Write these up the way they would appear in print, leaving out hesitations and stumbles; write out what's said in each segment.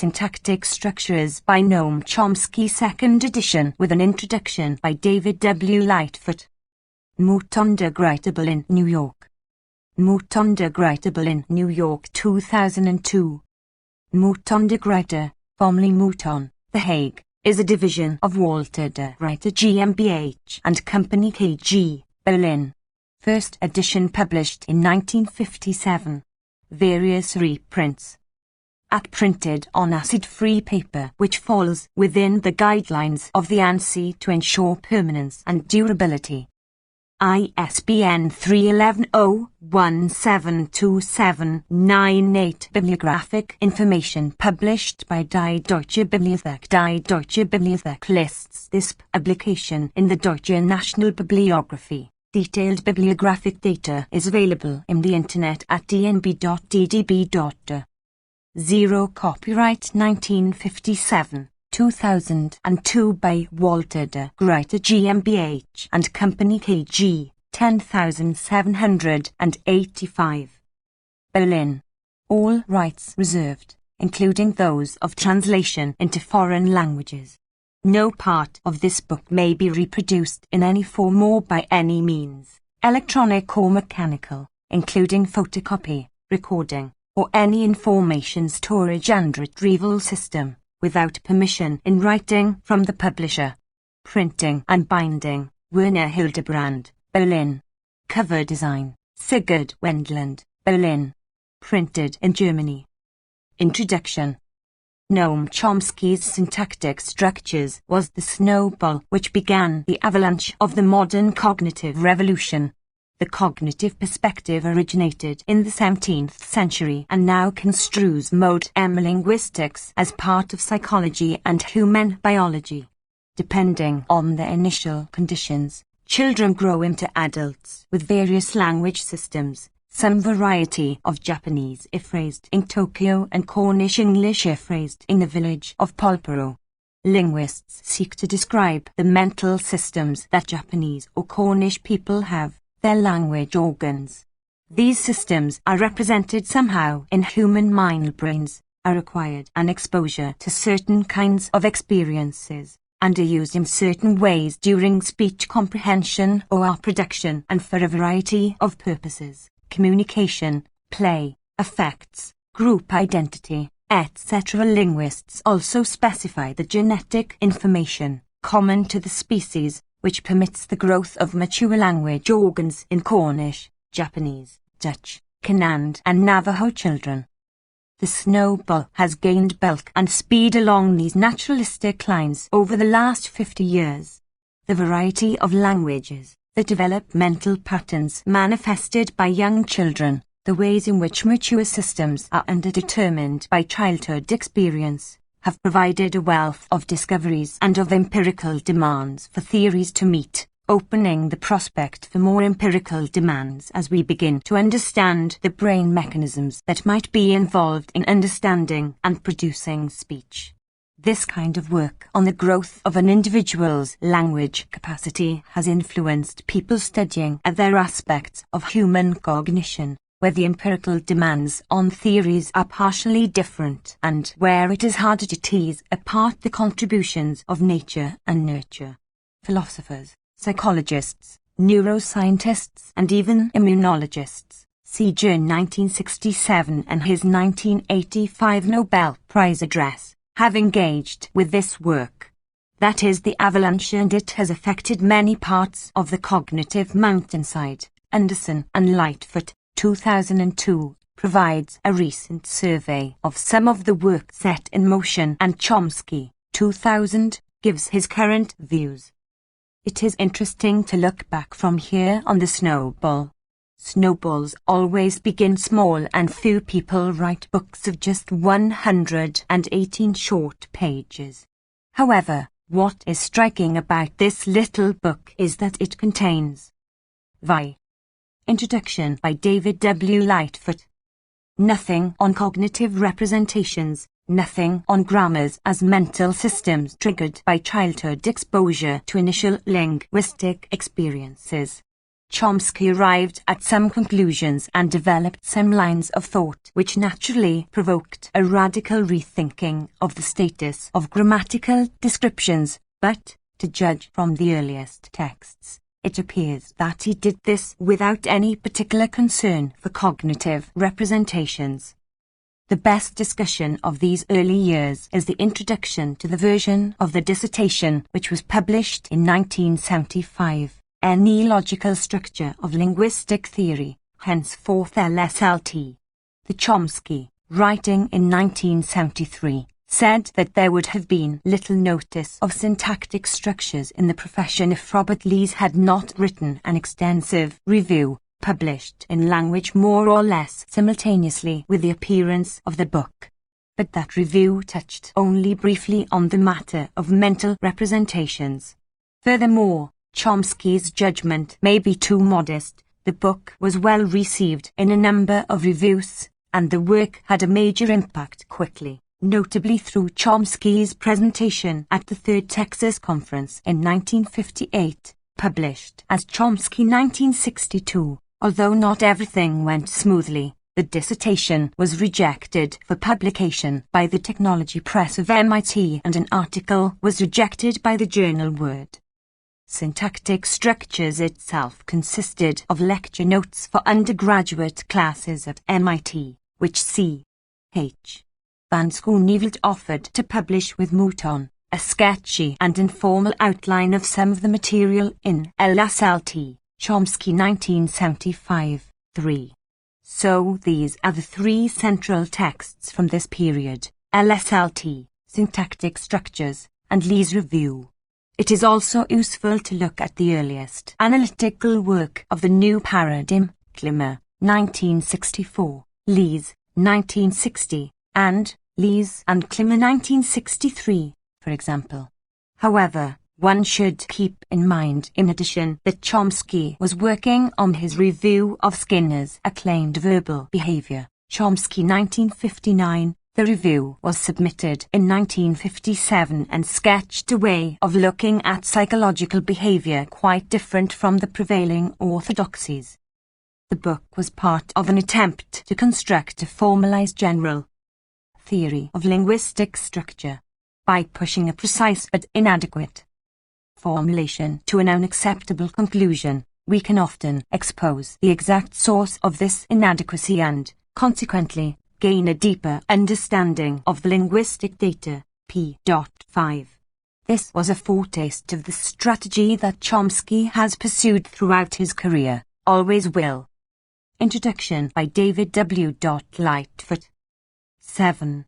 Syntactic Structures by Noam Chomsky, 2nd edition, with an introduction by David W. Lightfoot. Mouton-de-Gruyter, in New York. Mouton-de-Gruyter, in New York, 2002. Mouton-de-Gruyter, formerly Mouton, The Hague, is a division of Walter de Gruyter GmbH and Company KG, Berlin. First edition published in 1957. Various reprints. Printed on acid-free paper, which falls within the guidelines of the ANSI to ensure permanence and durability. ISBN 311-0172798. Bibliographic information published by Die Deutsche Bibliothek. Die Deutsche Bibliothek lists this publication in the Deutsche National Bibliography. Detailed bibliographic data is available in the Internet at dnb.ddb.de. 0 Copyright 1957, 2002 by Walter de Gruyter GmbH and Company KG, 10785. Berlin. All rights reserved, including those of translation into foreign languages. No part of this book may be reproduced in any form or by any means, electronic or mechanical, including photocopy, recording, or any information storage and retrieval system, without permission in writing from the publisher. Printing and binding, Werner Hildebrand, Berlin. Cover design, Sigurd Wendland, Berlin. Printed in Germany. Introduction. Noam Chomsky's syntactic structures was the snowball which began the avalanche of the modern cognitive revolution. The cognitive perspective originated in the 17th century and now construes modern linguistics as part of psychology and human biology. Depending on their initial conditions, children grow into adults with various language systems, some variety of Japanese if phrased in Tokyo and Cornish English if phrased in the village of Polperro. Linguists seek to describe the mental systems that Japanese or Cornish people have, their language organs. These systems are represented somehow in human mind. Brains are required an exposure to certain kinds of experiences, and are used in certain ways during speech comprehension or production and for a variety of purposes: communication, play, affects, group identity, etc. Linguists also specify the genetic information common to the species, which permits the growth of mature language organs in Cornish, Japanese, Dutch, Kannada and Navajo children. The snowball has gained bulk and speed along these naturalistic lines over the last 50 years. The variety of languages, the developmental patterns manifested by young children, the ways in which mature systems are underdetermined by childhood experience, have provided a wealth of discoveries and of empirical demands for theories to meet, opening the prospect for more empirical demands as we begin to understand the brain mechanisms that might be involved in understanding and producing speech. This kind of work on the growth of an individual's language capacity has influenced people studying other aspects of human cognition, where the empirical demands on theories are partially different and where it is harder to tease apart the contributions of nature and nurture. Philosophers, psychologists, neuroscientists and even immunologists, see June 1967 and his 1985 Nobel Prize address, have engaged with this work. That is the avalanche, and it has affected many parts of the cognitive mountainside. Anderson and Lightfoot, 2002, provides a recent survey of some of the work set in motion, and Chomsky, 2000, gives his current views. It is interesting to look back from here on the snowball. Snowballs always begin small, and few people write books of just 118 short pages. However, what is striking about this little book is that it contains Vi. Introduction by David W. Lightfoot. Nothing on cognitive representations, nothing on grammars as mental systems triggered by childhood exposure to initial linguistic experiences. Chomsky arrived at some conclusions and developed some lines of thought which naturally provoked a radical rethinking of the status of grammatical descriptions, but, to judge from the earliest texts, it appears that he did this without any particular concern for cognitive representations. The best discussion of these early years is the introduction to the version of the dissertation which was published in 1975. A neological structure of linguistic theory, henceforth LSLT. The Chomsky, writing in 1973, said that there would have been little notice of syntactic structures in the profession if Robert Lees had not written an extensive review, published in language more or less simultaneously with the appearance of the book. But that review touched only briefly on the matter of mental representations. Furthermore, Chomsky's judgment may be too modest. The book was well received in a number of reviews, and the work had a major impact quickly, notably through Chomsky's presentation at the Third Texas Conference in 1958, published as Chomsky 1962. Although not everything went smoothly, the dissertation was rejected for publication by the Technology Press of MIT and an article was rejected by the journal Word. Syntactic structures itself consisted of lecture notes for undergraduate classes at MIT, which C. H. Van Schooneveld offered to publish with Mouton, a sketchy and informal outline of some of the material in LSLT, Chomsky 1975, 3. So these are the three central texts from this period, LSLT, Syntactic Structures, and Lees' Review. It is also useful to look at the earliest analytical work of the new paradigm, Klimmer, 1964, Lees, 1960, and Lees and Klimmer 1963, for example. However, one should keep in mind in addition that Chomsky was working on his review of Skinner's acclaimed verbal behavior, Chomsky 1959. The review was submitted in 1957 and sketched a way of looking at psychological behavior quite different from the prevailing orthodoxies. The book was part of an attempt to construct a formalized general theory of linguistic structure by pushing a precise but inadequate formulation to an unacceptable conclusion. We can often expose the exact source of this inadequacy and, consequently, gain a deeper understanding of the linguistic data. p.5. This was a foretaste of the strategy that Chomsky has pursued throughout his career, always will. Introduction by David W. Lightfoot. 7.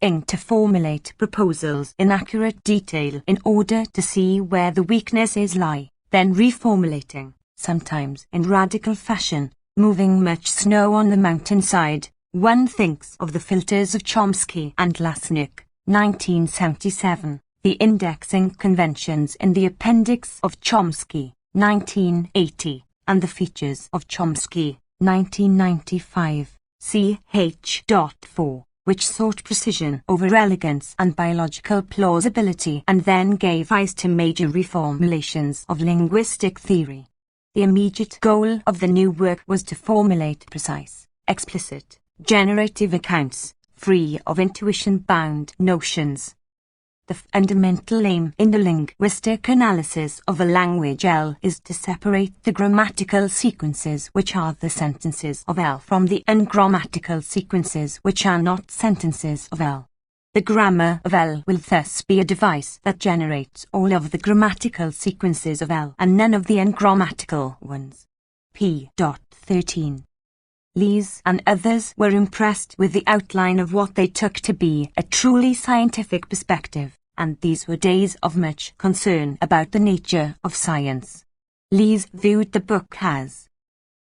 To formulate proposals in accurate detail in order to see where the weaknesses lie, then reformulating, sometimes in radical fashion, moving much snow on the mountainside. One thinks of the filters of Chomsky and Lasnik, 1977, the indexing conventions in the appendix of Chomsky, 1980, and the features of Chomsky, 1995, ch.4, which sought precision over elegance and biological plausibility and then gave rise to major reformulations of linguistic theory. The immediate goal of the new work was to formulate precise, explicit, generative accounts, free of intuition-bound notions. The fundamental aim in the linguistic analysis of a language L is to separate the grammatical sequences which are the sentences of L from the ungrammatical sequences which are not sentences of L. The grammar of L will thus be a device that generates all of the grammatical sequences of L and none of the ungrammatical ones. p.13. Lees and others were impressed with the outline of what they took to be a truly scientific perspective, and these were days of much concern about the nature of science. Lees viewed the book as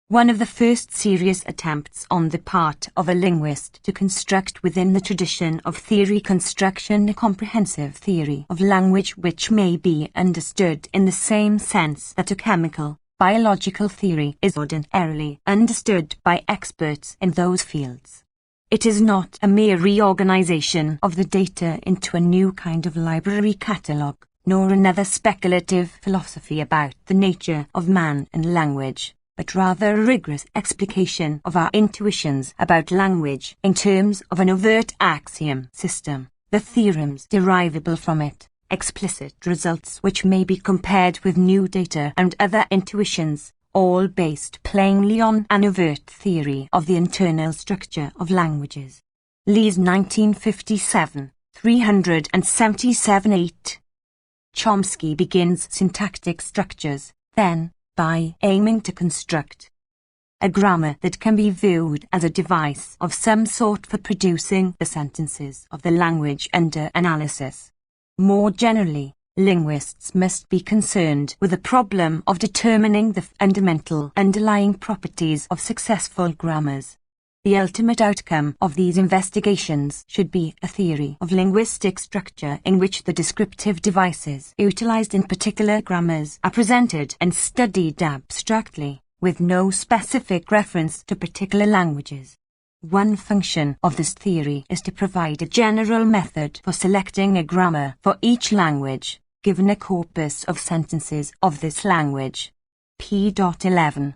one of the first serious attempts on the part of a linguist to construct within the tradition of theory construction a comprehensive theory of language which may be understood in the same sense that a chemical, biological theory is ordinarily understood by experts in those fields. It is not a mere reorganization of the data into a new kind of library catalogue, nor another speculative philosophy about the nature of man and language, but rather a rigorous explication of our intuitions about language in terms of an overt axiom system, the theorems derivable from it, explicit results which may be compared with new data and other intuitions, all based plainly on an overt theory of the internal structure of languages. Lees 1957, 377-8. Chomsky begins syntactic structures, then, by aiming to construct a grammar that can be viewed as a device of some sort for producing the sentences of the language under analysis. More generally, linguists must be concerned with the problem of determining the fundamental underlying properties of successful grammars. The ultimate outcome of these investigations should be a theory of linguistic structure in which the descriptive devices utilized in particular grammars are presented and studied abstractly, with no specific reference to particular languages. One function of this theory is to provide a general method for selecting a grammar for each language, given a corpus of sentences of this language. p.11.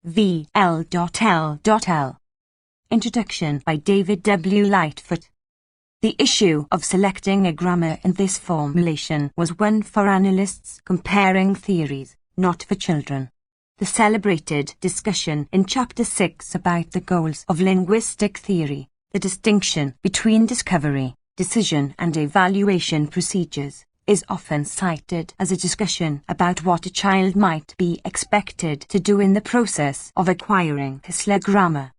v.l.l.l. Introduction by David W. Lightfoot. The issue of selecting a grammar in this formulation was one for analysts comparing theories, not for children. The celebrated discussion in Chapter 6 about the goals of linguistic theory, the distinction between discovery, decision and evaluation procedures, is often cited as a discussion about what a child might be expected to do in the process of acquiring Whistler grammar.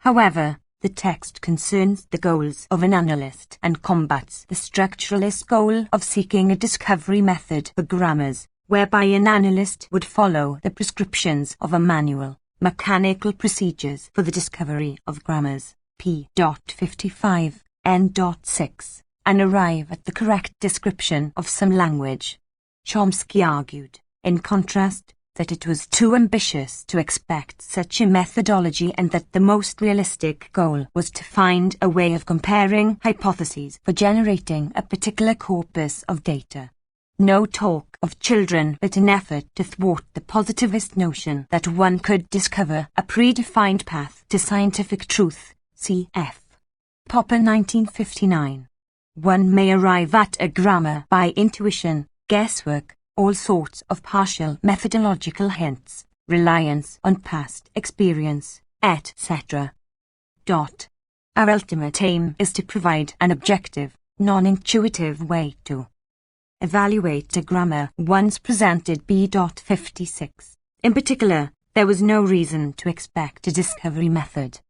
However, the text concerns the goals of an analyst and combats the structuralist goal of seeking a discovery method for grammars, whereby an analyst would follow the prescriptions of a manual, mechanical procedures for the discovery of grammars, p.55, n.6, and arrive at the correct description of some language. Chomsky argued, in contrast, that it was too ambitious to expect such a methodology and that the most realistic goal was to find a way of comparing hypotheses for generating a particular corpus of data. No talk of children but an effort to thwart the positivist notion that one could discover a predefined path to scientific truth, cf. Popper 1959. One may arrive at a grammar by intuition, guesswork, all sorts of partial methodological hints, reliance on past experience, etc. Our ultimate aim is to provide an objective, non-intuitive way to evaluate a grammar once presented. b.56. In particular, there was no reason to expect a discovery method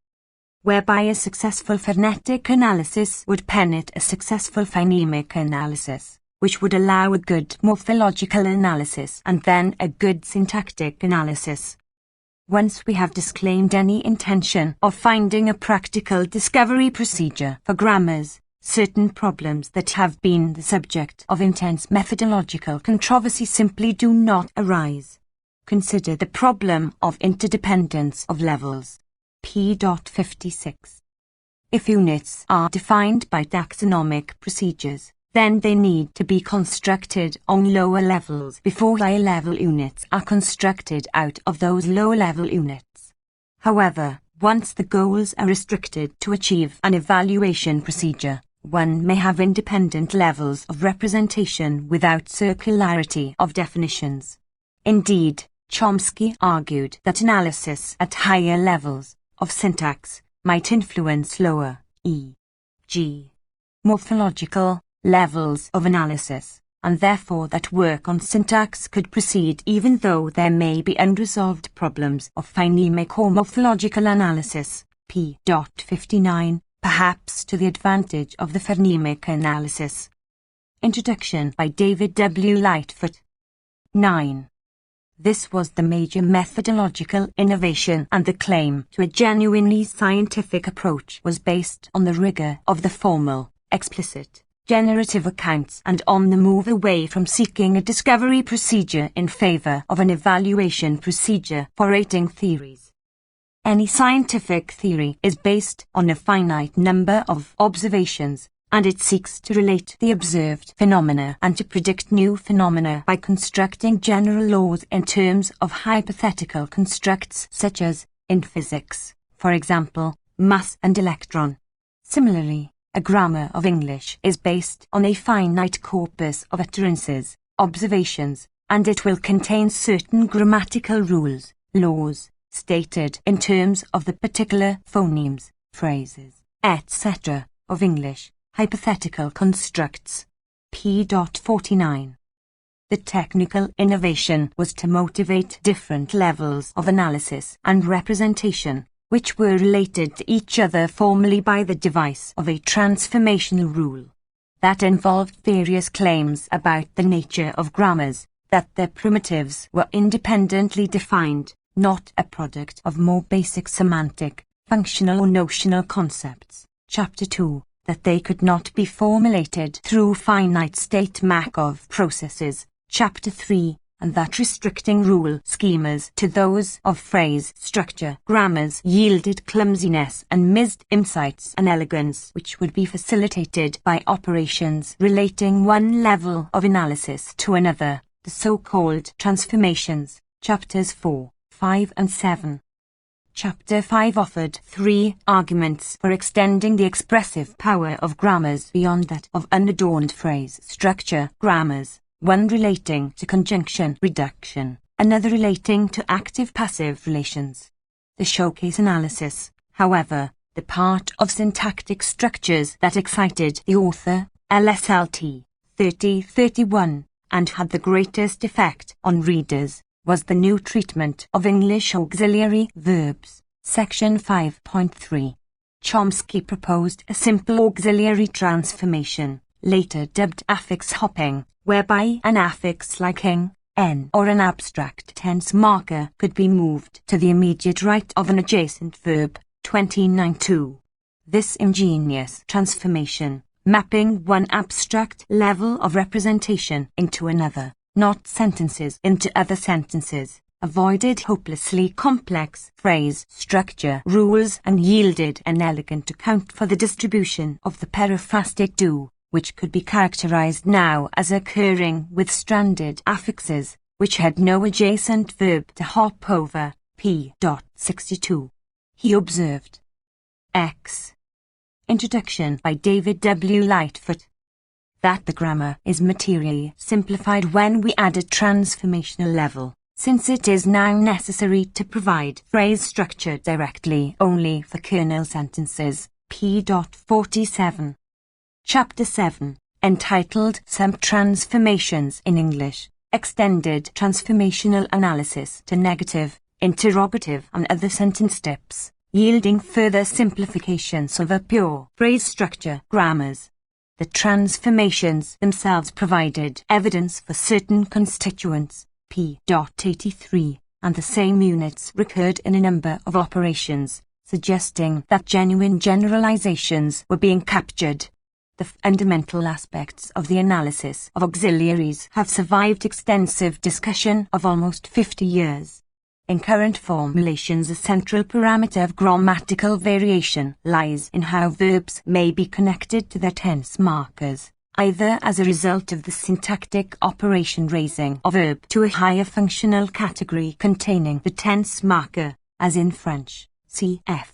whereby a successful phonetic analysis would permit a successful phonemic analysis, which would allow a good morphological analysis and then a good syntactic analysis. Once we have disclaimed any intention of finding a practical discovery procedure for grammars, certain problems that have been the subject of intense methodological controversy simply do not arise. Consider the problem of interdependence of levels. p.56. If units are defined by taxonomic procedures, then they need to be constructed on lower levels before higher-level units are constructed out of those lower-level units. However, once the goals are restricted to achieve an evaluation procedure, one may have independent levels of representation without circularity of definitions. Indeed, Chomsky argued that analysis at higher levels of syntax might influence lower, e.g., morphological levels of analysis, and therefore that work on syntax could proceed even though there may be unresolved problems of phonemic or morphological analysis, p.59, perhaps to the advantage of the phonemic analysis. Introduction by David W. Lightfoot. 9. This was the major methodological innovation, and the claim to a genuinely scientific approach was based on the rigor of the formal, explicit, generative accounts and on the move away from seeking a discovery procedure in favor of an evaluation procedure for rating theories. Any scientific theory is based on a finite number of observations, and it seeks to relate the observed phenomena and to predict new phenomena by constructing general laws in terms of hypothetical constructs such as, in physics, for example, mass and electron. Similarly, a grammar of English is based on a finite corpus of utterances, observations, and it will contain certain grammatical rules, laws, stated in terms of the particular phonemes, phrases, etc. of English, hypothetical constructs. p.49. The technical innovation was to motivate different levels of analysis and representation, which were related to each other formally by the device of a transformational rule. That involved various claims about the nature of grammars, that their primitives were independently defined, not a product of more basic semantic, functional or notional concepts. Chapter 2, that they could not be formulated through finite state Markov processes. Chapter 3, and that restricting rule schemas to those of phrase structure grammars yielded clumsiness and missed insights and elegance which would be facilitated by operations relating one level of analysis to another, the so-called transformations. Chapters 4, 5 and 7. Chapter 5 offered 3 arguments for extending the expressive power of grammars beyond that of unadorned phrase structure grammars. One relating to conjunction reduction, another relating to active-passive relations. The showcase analysis, however, the part of syntactic structures that excited the author, LSLT 3031, and had the greatest effect on readers, was the new treatment of English auxiliary verbs, section 5.3. Chomsky proposed a simple auxiliary transformation, later dubbed affix hopping, whereby an affix like ing, n, or an abstract tense marker could be moved to the immediate right of an adjacent verb, 29.2. This ingenious transformation, mapping one abstract level of representation into another, not sentences into other sentences, avoided hopelessly complex phrase structure rules and yielded an elegant account for the distribution of the periphrastic do, which could be characterized now as occurring with stranded affixes, which had no adjacent verb to hop over. p.62. He observed. X. Introduction by David W. Lightfoot. That the grammar is materially simplified when we add a transformational level, since it is now necessary to provide phrase structure directly only for kernel sentences. p.47. Chapter 7, entitled Some Transformations in English, extended transformational analysis to negative, interrogative and other sentence types, yielding further simplifications of a pure phrase structure grammars. The transformations themselves provided evidence for certain constituents, p.83, and the same units recurred in a number of operations, suggesting that genuine generalizations were being captured. The fundamental aspects of the analysis of auxiliaries have survived extensive discussion of almost 50 years. In current formulations, a central parameter of grammatical variation lies in how verbs may be connected to their tense markers, either as a result of the syntactic operation raising a verb to a higher functional category containing the tense marker, as in French, cf.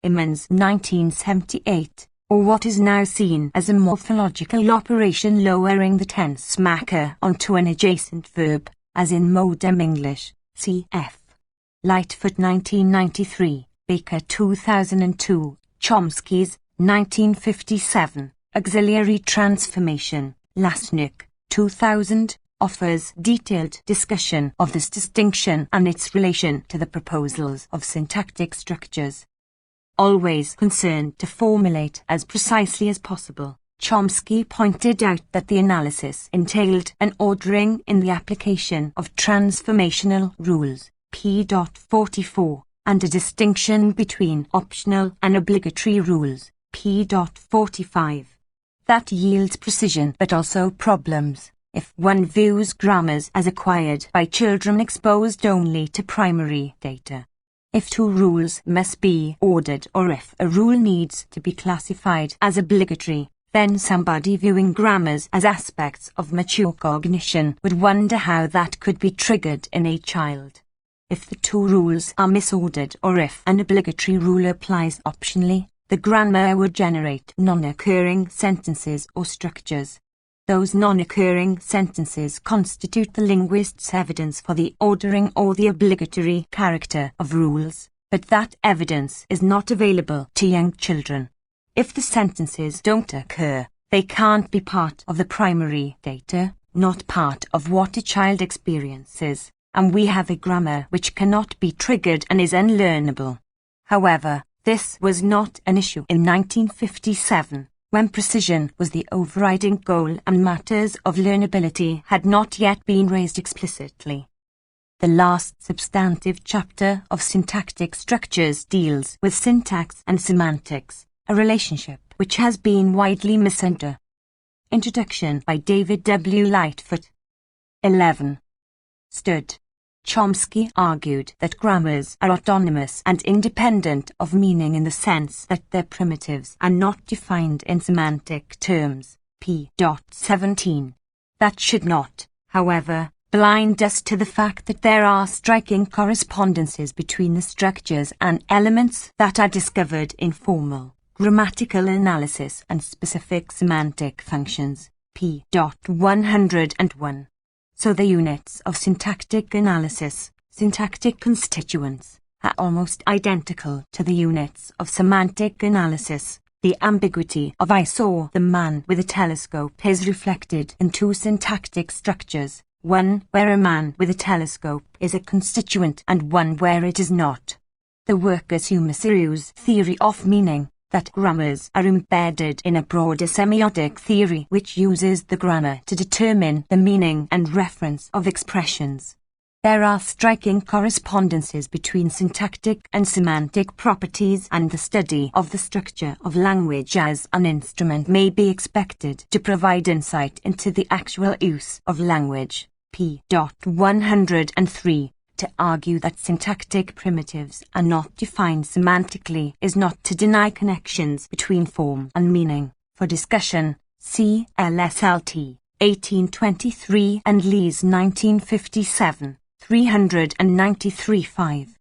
Emmons 1978. Or what is now seen as a morphological operation lowering the tense marker onto an adjacent verb, as in modern English, cf. Lightfoot 1993, Baker 2002, Chomsky's 1957, Auxiliary Transformation, Lasnik 2000, offers detailed discussion of this distinction and its relation to the proposals of syntactic structures. Always concerned to formulate as precisely as possible, Chomsky pointed out that the analysis entailed an ordering in the application of transformational rules, p.44, and a distinction between optional and obligatory rules, p.45. That yields precision but also problems, if one views grammars as acquired by children exposed only to primary data. If two rules must be ordered or if a rule needs to be classified as obligatory, then somebody viewing grammars as aspects of mature cognition would wonder how that could be triggered in a child. If the two rules are misordered or if an obligatory rule applies optionally, the grammar would generate non-occurring sentences or structures. Those non-occurring sentences constitute the linguist's evidence for the ordering or the obligatory character of rules, but that evidence is not available to young children. If the sentences don't occur, they can't be part of the primary data, not part of what a child experiences, and we have a grammar which cannot be triggered and is unlearnable. However, this was not an issue in 1957, when precision was the overriding goal and matters of learnability had not yet been raised explicitly. The last substantive chapter of syntactic structures deals with syntax and semantics, a relationship which has been widely misunderstood. Introduction by David W. Lightfoot. 11. Chomsky argued that grammars are autonomous and independent of meaning in the sense that their primitives are not defined in semantic terms. p. 17. That should not, however, blind us to the fact that there are striking correspondences between the structures and elements that are discovered in formal grammatical analysis and specific semantic functions. p. 101. So the units of syntactic analysis, syntactic constituents, are almost identical to the units of semantic analysis. The ambiguity of "I saw the man with a telescope" is reflected in two syntactic structures, one where a man with a telescope is a constituent and one where it is not. The work assumes a serious theory of meaning, that grammars are embedded in a broader semiotic theory which uses the grammar to determine the meaning and reference of expressions. There are striking correspondences between syntactic and semantic properties, and the study of the structure of language as an instrument may be expected to provide insight into the actual use of language. p. 103. To argue that syntactic primitives are not defined semantically is not to deny connections between form and meaning. For discussion, see LSLT, 1823 and Lees 1957, 393-5.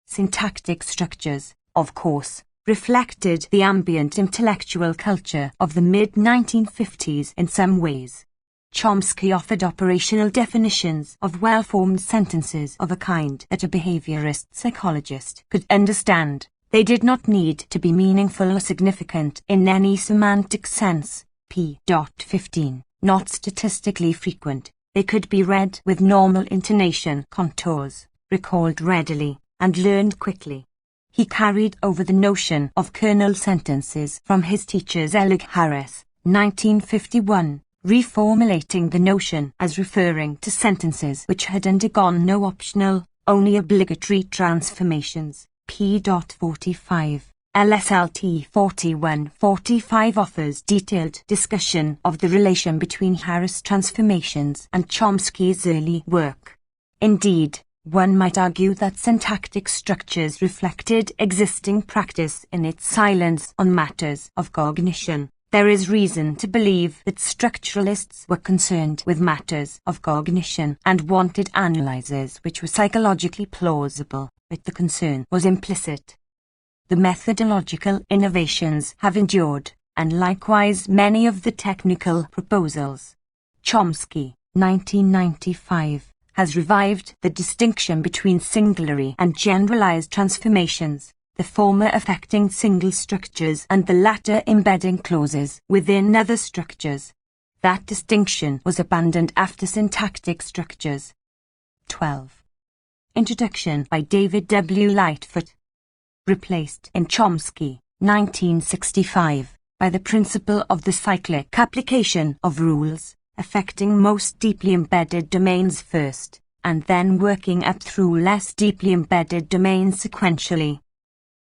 Syntactic structures, of course, reflected the ambient intellectual culture of the mid-1950s in some ways. Chomsky offered operational definitions of well-formed sentences of a kind that a behaviorist psychologist could understand. They did not need to be meaningful or significant in any semantic sense. p. 15. Not statistically frequent. They could be read with normal intonation contours, recalled readily, and learned quickly. He carried over the notion of kernel sentences from his teachers Elig Harris, 1951. Reformulating the notion as referring to sentences which had undergone no optional, only obligatory transformations. p. 45. LSLT 4145 offers detailed discussion of the relation between Harris transformations and Chomsky's early work. Indeed, one might argue that syntactic structures reflected existing practice in its silence on matters of cognition. There is reason to believe that structuralists were concerned with matters of cognition and wanted analyses which were psychologically plausible, but the concern was implicit. The methodological innovations have endured, and likewise many of the technical proposals. Chomsky, 1995, has revived the distinction between singulary and generalized transformations, the former affecting single structures and the latter embedding clauses within other structures. That distinction was abandoned after syntactic structures. 12. Introduction by David W. Lightfoot. Replaced in Chomsky, 1965, by the principle of the cyclic application of rules, affecting most deeply embedded domains first, and then working up through less deeply embedded domains sequentially.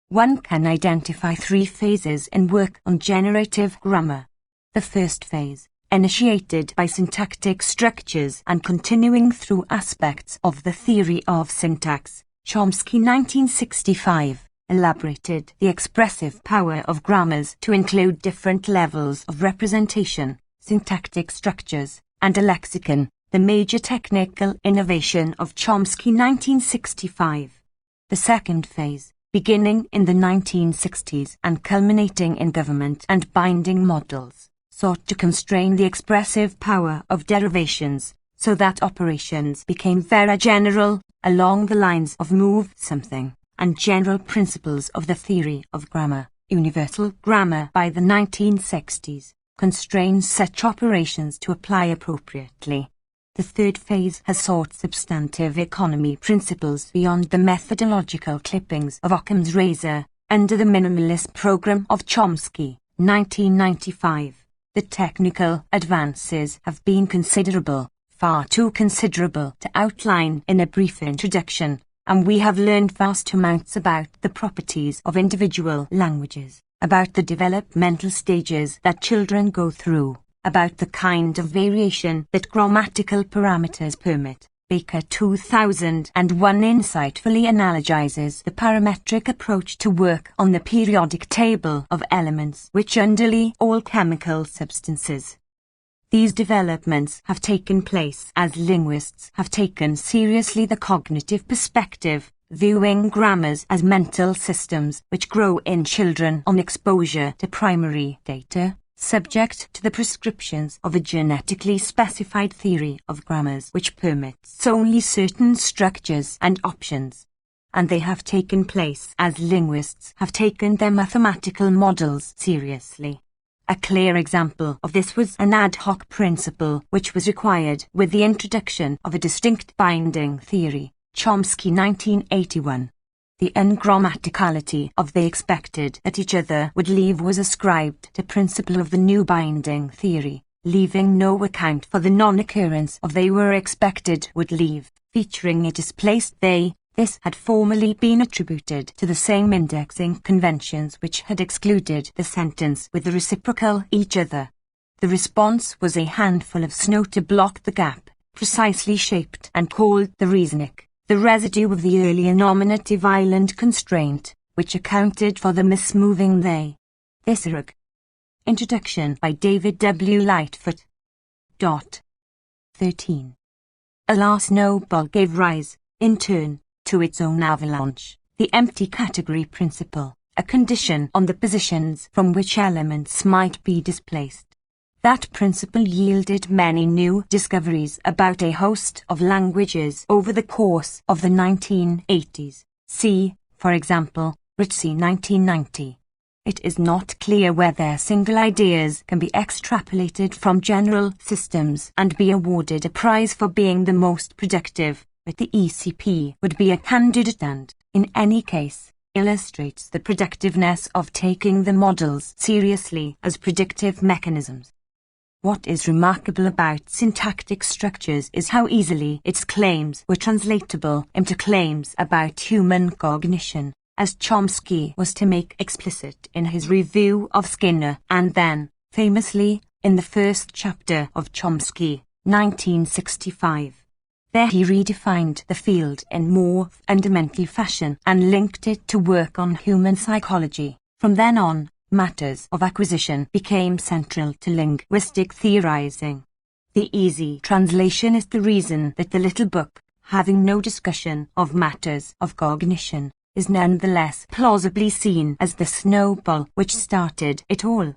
One can identify three phases in work on generative grammar. The first phase, initiated by syntactic structures and continuing through aspects of the theory of syntax, Chomsky 1965, elaborated the expressive power of grammars to include different levels of representation, syntactic structures, and a lexicon, the major technical innovation of Chomsky 1965. The second phase, beginning in the 1960s and culminating in government and binding models, sought to constrain the expressive power of derivations so that operations became very general, along the lines of move something, and general principles of the theory of grammar. Universal grammar by the 1960s constrains such operations to apply appropriately. The third phase has sought substantive economy principles beyond the methodological clippings of Occam's razor, under the minimalist program of Chomsky, 1995. The technical advances have been considerable, far too considerable to outline in a brief introduction, and we have learned vast amounts about the properties of individual languages, about the developmental stages that children go through, about the kind of variation that grammatical parameters permit. Baker 2001 insightfully analogizes the parametric approach to work on the periodic table of elements which underlie all chemical substances. These developments have taken place as linguists have taken seriously the cognitive perspective, viewing grammars as mental systems which grow in children on exposure to primary data, subject to the prescriptions of a genetically specified theory of grammars which permits only certain structures and options. And they have taken place as linguists have taken their mathematical models seriously. A clear example of this was an ad hoc principle which was required with the introduction of a distinct binding theory, Chomsky 1981. The ungrammaticality of they expected that each other would leave was ascribed to principle of the new binding theory, leaving no account for the non-occurrence of they were expected would leave, featuring a displaced they. This had formerly been attributed to the same indexing conventions which had excluded the sentence with the reciprocal each other. The response was a handful of snow to block the gap, precisely shaped and called the reasonic, the residue of the earlier nominative island constraint, which accounted for the mismoving they. This erg. Introduction by David W. Lightfoot. 13. Alas, snowball gave rise, in turn, to its own avalanche, the empty category principle, a condition on the positions from which elements might be displaced. That principle yielded many new discoveries about a host of languages over the course of the 1980s. See, for example, Ritchie 1990. It is not clear whether single ideas can be extrapolated from general systems and be awarded a prize for being the most productive, but the ECP would be a candidate and, in any case, illustrates the productiveness of taking the models seriously as predictive mechanisms. What is remarkable about syntactic structures is how easily its claims were translatable into claims about human cognition, as Chomsky was to make explicit in his review of Skinner, and then, famously, in the first chapter of Chomsky, 1965. There he redefined the field in more fundamental fashion and linked it to work on human psychology. From then on, matters of acquisition became central to linguistic theorizing. The easy translation is the reason that the little book, having no discussion of matters of cognition, is nonetheless plausibly seen as the snowball which started it all.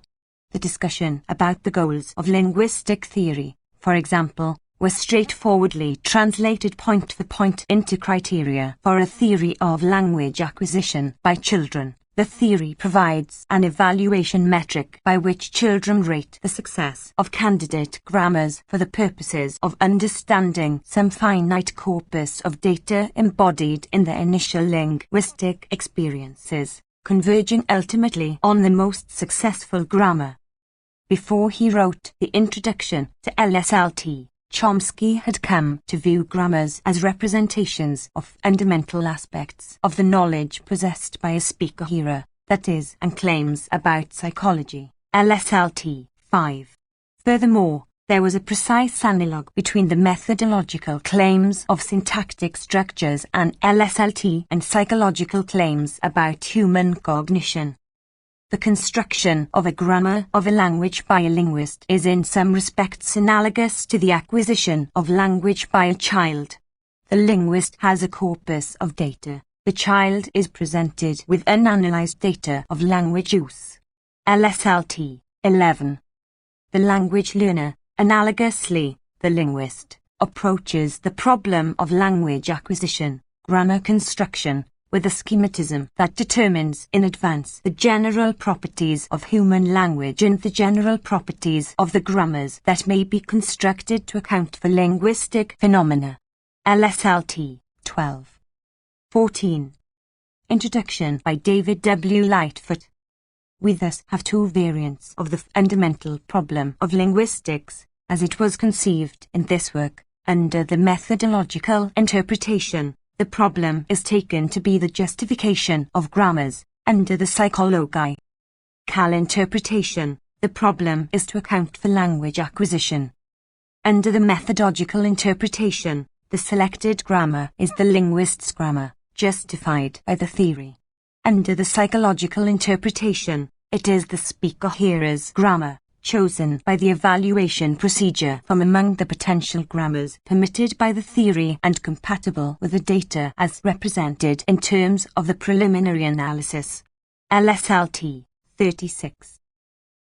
The discussion about the goals of linguistic theory, for example, was straightforwardly translated point for point into criteria for a theory of language acquisition by children. The theory provides an evaluation metric by which children rate the success of candidate grammars for the purposes of understanding some finite corpus of data embodied in their initial linguistic experiences, converging ultimately on the most successful grammar. Before he wrote the introduction to LSLT, Chomsky had come to view grammars as representations of fundamental aspects of the knowledge possessed by a speaker here, that is, and claims about psychology. LSLT 5. Furthermore, There was a precise analogue between the methodological claims of syntactic structures and LSLT and psychological claims about human cognition. The construction of a grammar of a language by a linguist is in some respects analogous to the acquisition of language by a child. The linguist has a corpus of data. The child is presented with unanalyzed data of language use. LSLT 11. The language learner, analogously, the linguist, approaches the problem of language acquisition, grammar construction, with a schematism that determines in advance the general properties of human language and the general properties of the grammars that may be constructed to account for linguistic phenomena. LSLT 12. 14. Introduction by David W. Lightfoot. We thus have two variants of the fundamental problem of linguistics, as it was conceived in this work. Under the methodological interpretation, the problem is taken to be the justification of grammars. Under the psychological interpretation, the problem is to account for language acquisition. Under the methodological interpretation, the selected grammar is the linguist's grammar, justified by the theory. Under the psychological interpretation, it is the speaker-hearer's grammar, chosen by the evaluation procedure from among the potential grammars permitted by the theory and compatible with the data as represented in terms of the preliminary analysis. LSLT 36.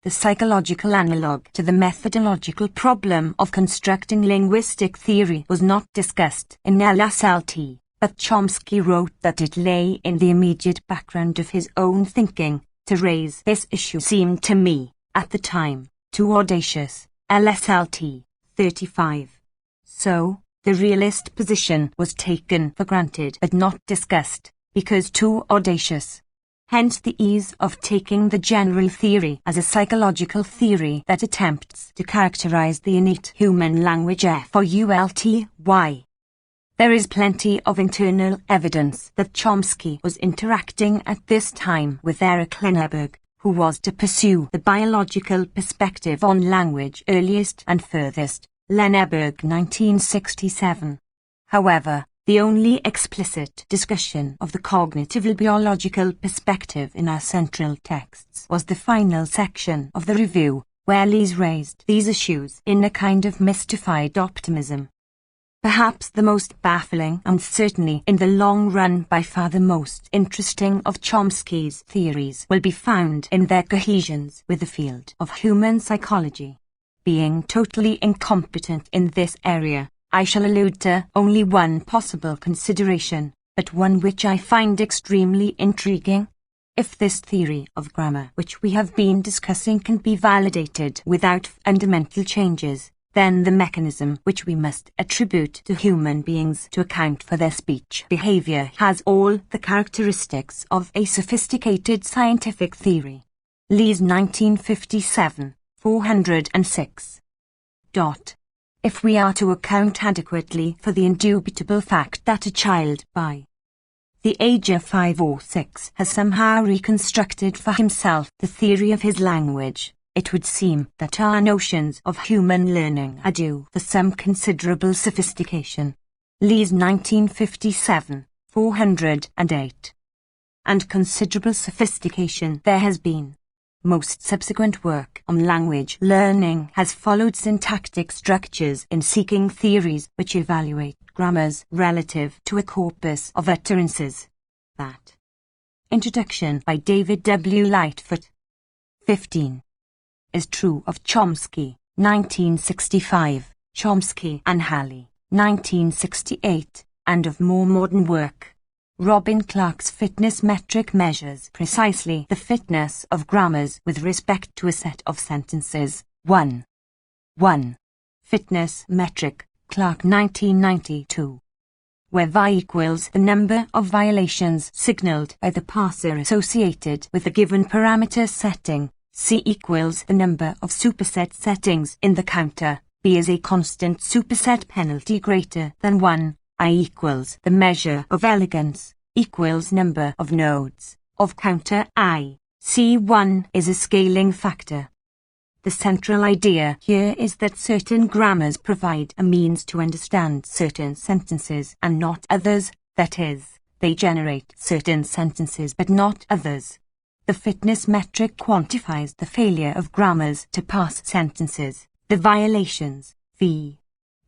The psychological analogue to the methodological problem of constructing linguistic theory was not discussed in LSLT, but Chomsky wrote that it lay in the immediate background of his own thinking. To raise this issue seemed to me, at the time, too audacious. LSLT 35. So, the realist position was taken for granted but not discussed, because too audacious. Hence the ease of taking the general theory as a psychological theory that attempts to characterize the innate human language FOULTY. There is plenty of internal evidence that Chomsky was interacting at this time with Erich Lenneberg, who was to pursue the biological perspective on language earliest and furthest, Lenneberg 1967. However, the only explicit discussion of the cognitive-biological perspective in our central texts was the final section of the review, where Lees raised these issues in a kind of mystified optimism. Perhaps the most baffling and certainly in the long run by far the most interesting of Chomsky's theories will be found in their cohesions with the field of human psychology. Being totally incompetent in this area, I shall allude to only one possible consideration, but one which I find extremely intriguing. If this theory of grammar which we have been discussing can be validated without fundamental changes, then the mechanism which we must attribute to human beings to account for their speech behavior has all the characteristics of a sophisticated scientific theory. Lees 1957, 406. If we are to account adequately for the indubitable fact that a child by the age of 5 or 6 has somehow reconstructed for himself the theory of his language, it would seem that our notions of human learning are due for some considerable sophistication. Lees 1957, 408. And considerable sophistication there has been. Most subsequent work on language learning has followed syntactic structures in seeking theories which evaluate grammars relative to a corpus of utterances. That. Introduction by David W. Lightfoot. 15. Is true of Chomsky, 1965, Chomsky and Halley, 1968, and of more modern work. Robin Clark's fitness metric measures precisely the fitness of grammars with respect to a set of sentences. 1. Fitness metric, Clark 1992. Where vi equals the number of violations signaled by the parser associated with a given parameter setting, C equals the number of superset settings in the counter, B is a constant superset penalty greater than 1, I equals the measure of elegance, equals number of nodes, of counter I, C1 is a scaling factor. The central idea here is that certain grammars provide a means to understand certain sentences and not others, that is, they generate certain sentences but not others. The fitness metric quantifies the failure of grammars to pass sentences, the violations, v.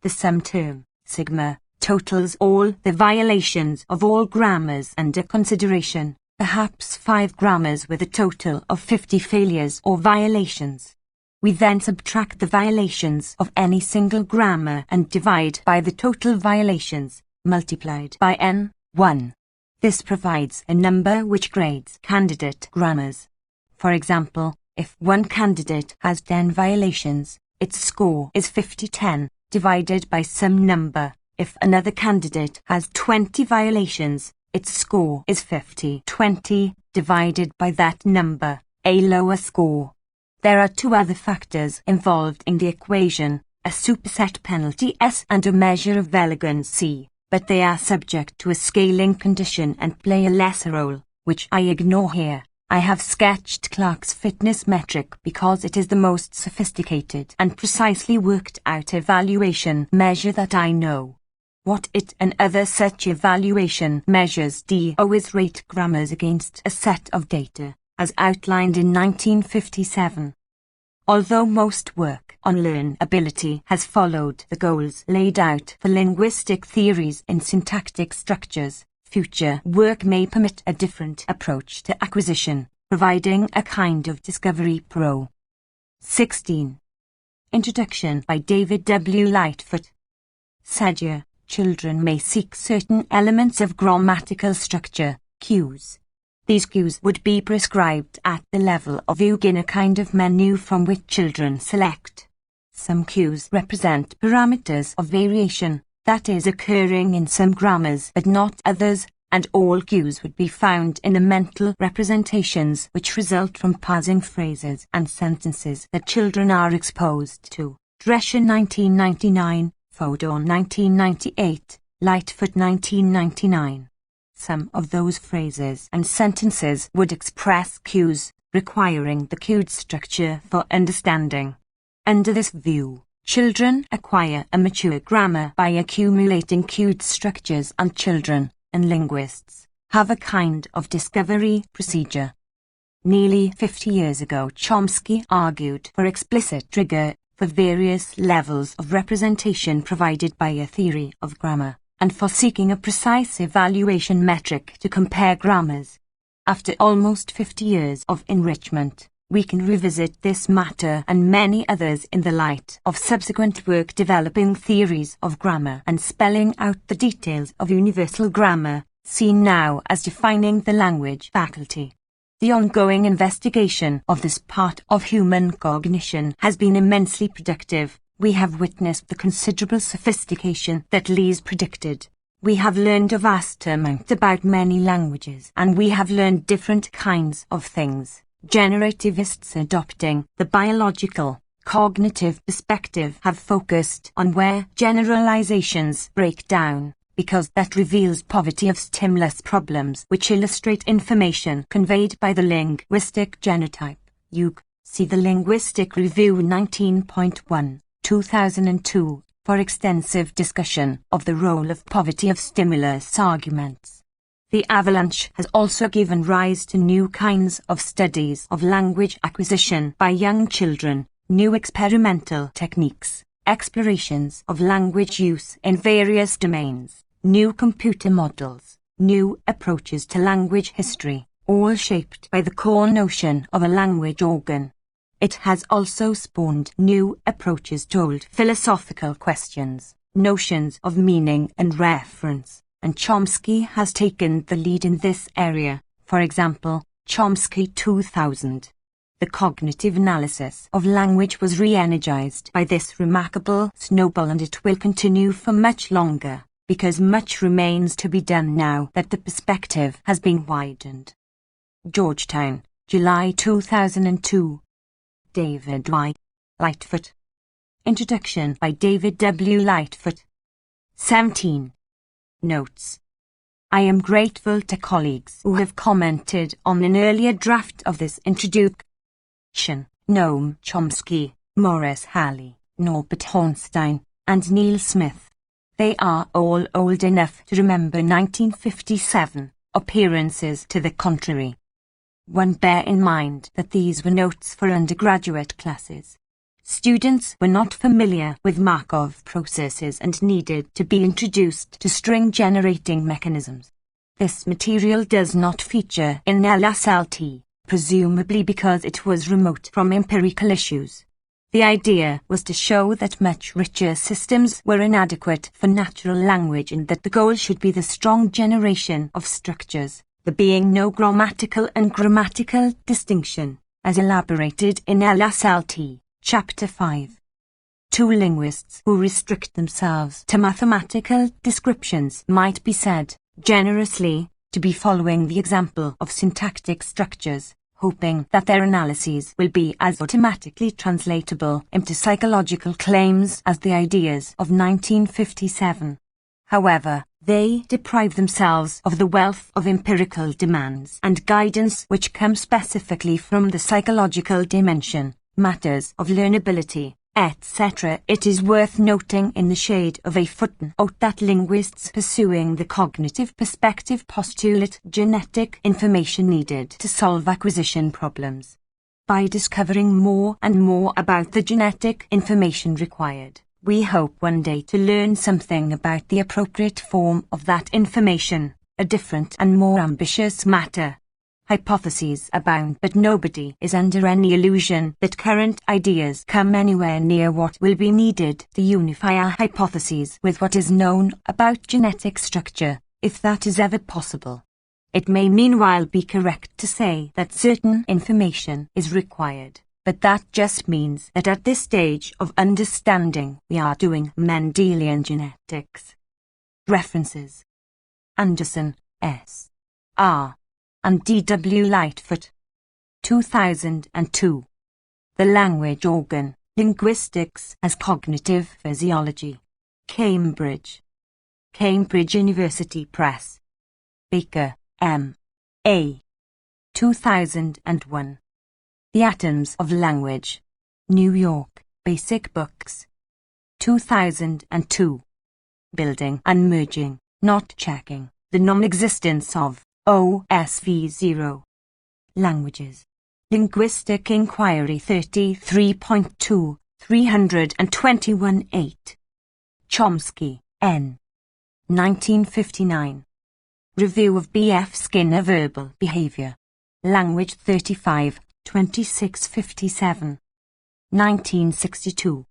The sum term, sigma, totals all the violations of all grammars under consideration, perhaps 5 grammars with a total of 50 failures or violations. We then subtract the violations of any single grammar and divide by the total violations, multiplied by n1. This provides a number which grades candidate grammars. For example, if one candidate has 10 violations, its score is 50-10, divided by some number. If another candidate has 20 violations, its score is 50-20, divided by that number, a lower score. There are 2 other factors involved in the equation, a superset penalty S and a measure of elegance C, but they are subject to a scaling condition and play a lesser role, which I ignore here. I have sketched Clark's fitness metric because it is the most sophisticated and precisely worked out evaluation measure that I know. What it and other such evaluation measures do is rate grammars against a set of data, as outlined in 1957. Although most work on learnability has followed the goals laid out for linguistic theories in syntactic structures, future work may permit a different approach to acquisition, providing a kind of discovery pro. 16. Introduction by David W. Lightfoot. Sadia, children may seek certain elements of grammatical structure, cues. These cues would be prescribed at the level of in a kind of menu from which children select. Some cues represent parameters of variation, that is occurring in some grammars but not others, and all cues would be found in the mental representations which result from parsing phrases and sentences that children are exposed to. Drescher 1999, Fodor 1998, Lightfoot 1999. Some of those phrases and sentences would express cues, requiring the cued structure for understanding. Under this view, children acquire a mature grammar by accumulating cued structures, and children and linguists have a kind of discovery procedure. Nearly 50 years ago, Chomsky argued for explicit trigger for various levels of representation provided by a theory of grammar, and for seeking a precise evaluation metric to compare grammars. After almost 50 years of enrichment, we can revisit this matter and many others in the light of subsequent work developing theories of grammar and spelling out the details of universal grammar, seen now as defining the language faculty. The ongoing investigation of this part of human cognition has been immensely productive. We have witnessed the considerable sophistication that Lees predicted. We have learned a vast amount about many languages, and we have learned different kinds of things. Generativists adopting the biological, cognitive perspective have focused on where generalizations break down, because that reveals poverty of stimulus problems which illustrate information conveyed by the linguistic genotype. See the Linguistic Review 19.1. 2002, for extensive discussion of the role of poverty of stimulus arguments. The avalanche has also given rise to new kinds of studies of language acquisition by young children, new experimental techniques, explorations of language use in various domains, new computer models, new approaches to language history, all shaped by the core notion of a language organ. It has also spawned new approaches to old philosophical questions, notions of meaning and reference, and Chomsky has taken the lead in this area. For example, Chomsky 2000. The cognitive analysis of language was re-energized by this remarkable snowball, and it will continue for much longer, because much remains to be done now that the perspective has been widened. Georgetown, July 2002. David Y. Lightfoot. Introduction by David W. Lightfoot. 17. Notes. I am grateful to colleagues who have commented on an earlier draft of this introduction. Noam Chomsky, Maurice Halley, Norbert Hornstein, and Neil Smith. They are all old enough to remember 1957, appearances to the contrary. One, bear in mind that these were notes for undergraduate classes. Students were not familiar with Markov processes and needed to be introduced to string-generating mechanisms. This material does not feature in LSLT, presumably because it was remote from empirical issues. The idea was to show that much richer systems were inadequate for natural language and that the goal should be the strong generation of structures, there being no grammatical and grammatical distinction, as elaborated in LSLT, Chapter 5. Two linguists who restrict themselves to mathematical descriptions might be said, generously, to be following the example of syntactic structures, hoping that their analyses will be as automatically translatable into psychological claims as the ideas of 1957. However, they deprive themselves of the wealth of empirical demands and guidance which come specifically from the psychological dimension, matters of learnability, etc. It is worth noting in the shade of a footnote that linguists pursuing the cognitive perspective postulate genetic information needed to solve acquisition problems. By discovering more and more about the genetic information required, we hope one day to learn something about the appropriate form of that information, a different and more ambitious matter. Hypotheses abound, but nobody is under any illusion that current ideas come anywhere near what will be needed to unify our hypotheses with what is known about genetic structure, if that is ever possible. It may meanwhile be correct to say that certain information is required, but that just means that at this stage of understanding we are doing Mendelian genetics. References: Anderson, S. R. and D. W. Lightfoot. 2002. The Language Organ, Linguistics as Cognitive Physiology. Cambridge. Cambridge University Press. Baker, M. A. 2001. The Atoms of Language. New York, Basic Books. 2002. Building and Merging, Not Checking, the Non-Existence of OSV0. Languages. Linguistic Inquiry 33.2, 321-8. Chomsky, N. 1959. Review of B.F. Skinner Verbal Behavior. Language 35, 2657. 1962.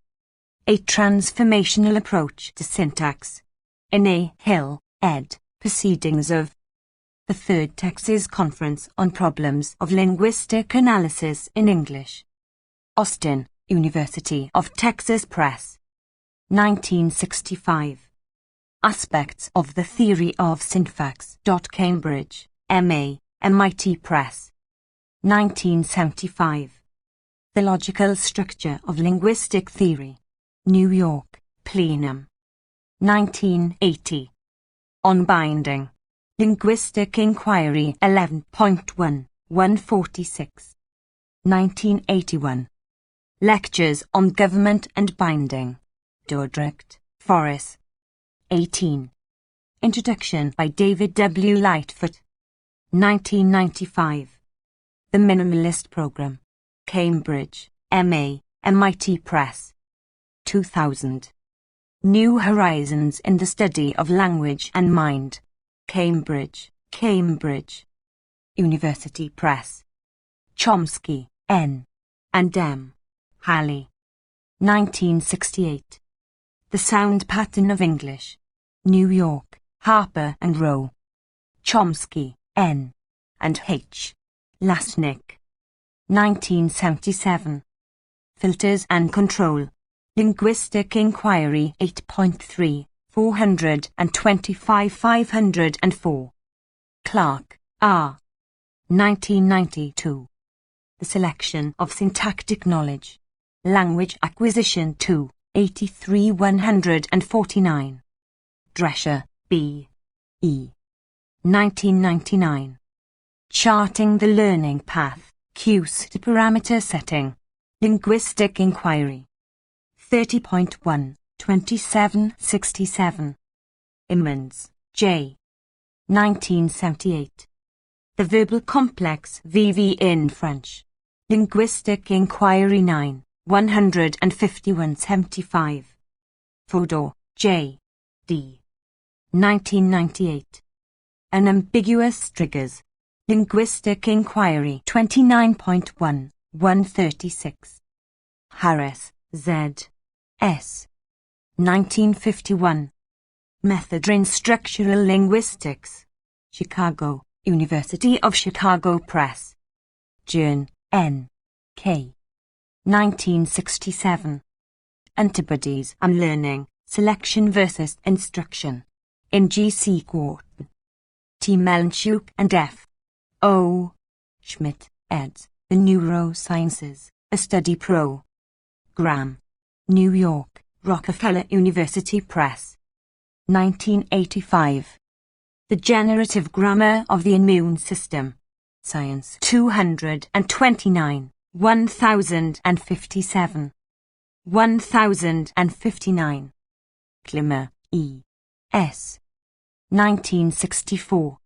A Transformational Approach to Syntax. In A. Hill, ed. Proceedings of the Third Texas Conference on Problems of Linguistic Analysis in English. Austin, University of Texas Press. 1965. Aspects of the Theory of Syntax. Cambridge, M.A., MIT Press. 1975. The Logical Structure of Linguistic Theory. New York, Plenum. 1980. On Binding. Linguistic Inquiry 11.1, 146. 1981. Lectures on Government and Binding. Dordrecht, Forest. 18. Introduction by David W. Lightfoot. 1995. The Minimalist Program. Cambridge, M.A., MIT Press. 2000. New Horizons in the Study of Language and Mind. Cambridge, Cambridge. University Press. Chomsky, N. and M. Halley. 1968. The Sound Pattern of English. New York, Harper and Row. Chomsky, N. and H. Lasnik. 1977. Filters and Control. Linguistic Inquiry 8.3, 425 504. Clark, R. 1992. The Selection of Syntactic Knowledge. Language Acquisition 2, 83 149. Drescher, B. E. 1999. Charting the Learning Path, Cues to Parameter Setting. Linguistic Inquiry 30.1, 2767. Emmons, J. 1978. The Verbal Complex VV in French. Linguistic Inquiry 9, 151-75. Fodor, J. D. 1998. Unambiguous Triggers. Linguistic Inquiry 29.1, 136. Harris, Z. S. 1951. Method in Structural Linguistics. Chicago, University of Chicago Press. Jern, N. K. 1967. Antibodies and Learning, Selection versus Instruction. In G.C. Gorton. T. Melanchuk and F. O. Schmidt, eds. The Neurosciences, A Study Pro. Graham. New York, Rockefeller University Press. 1985. The Generative Grammar of the Immune System. Science 229, 1057. 1059. Glimmer, E. S. 1964.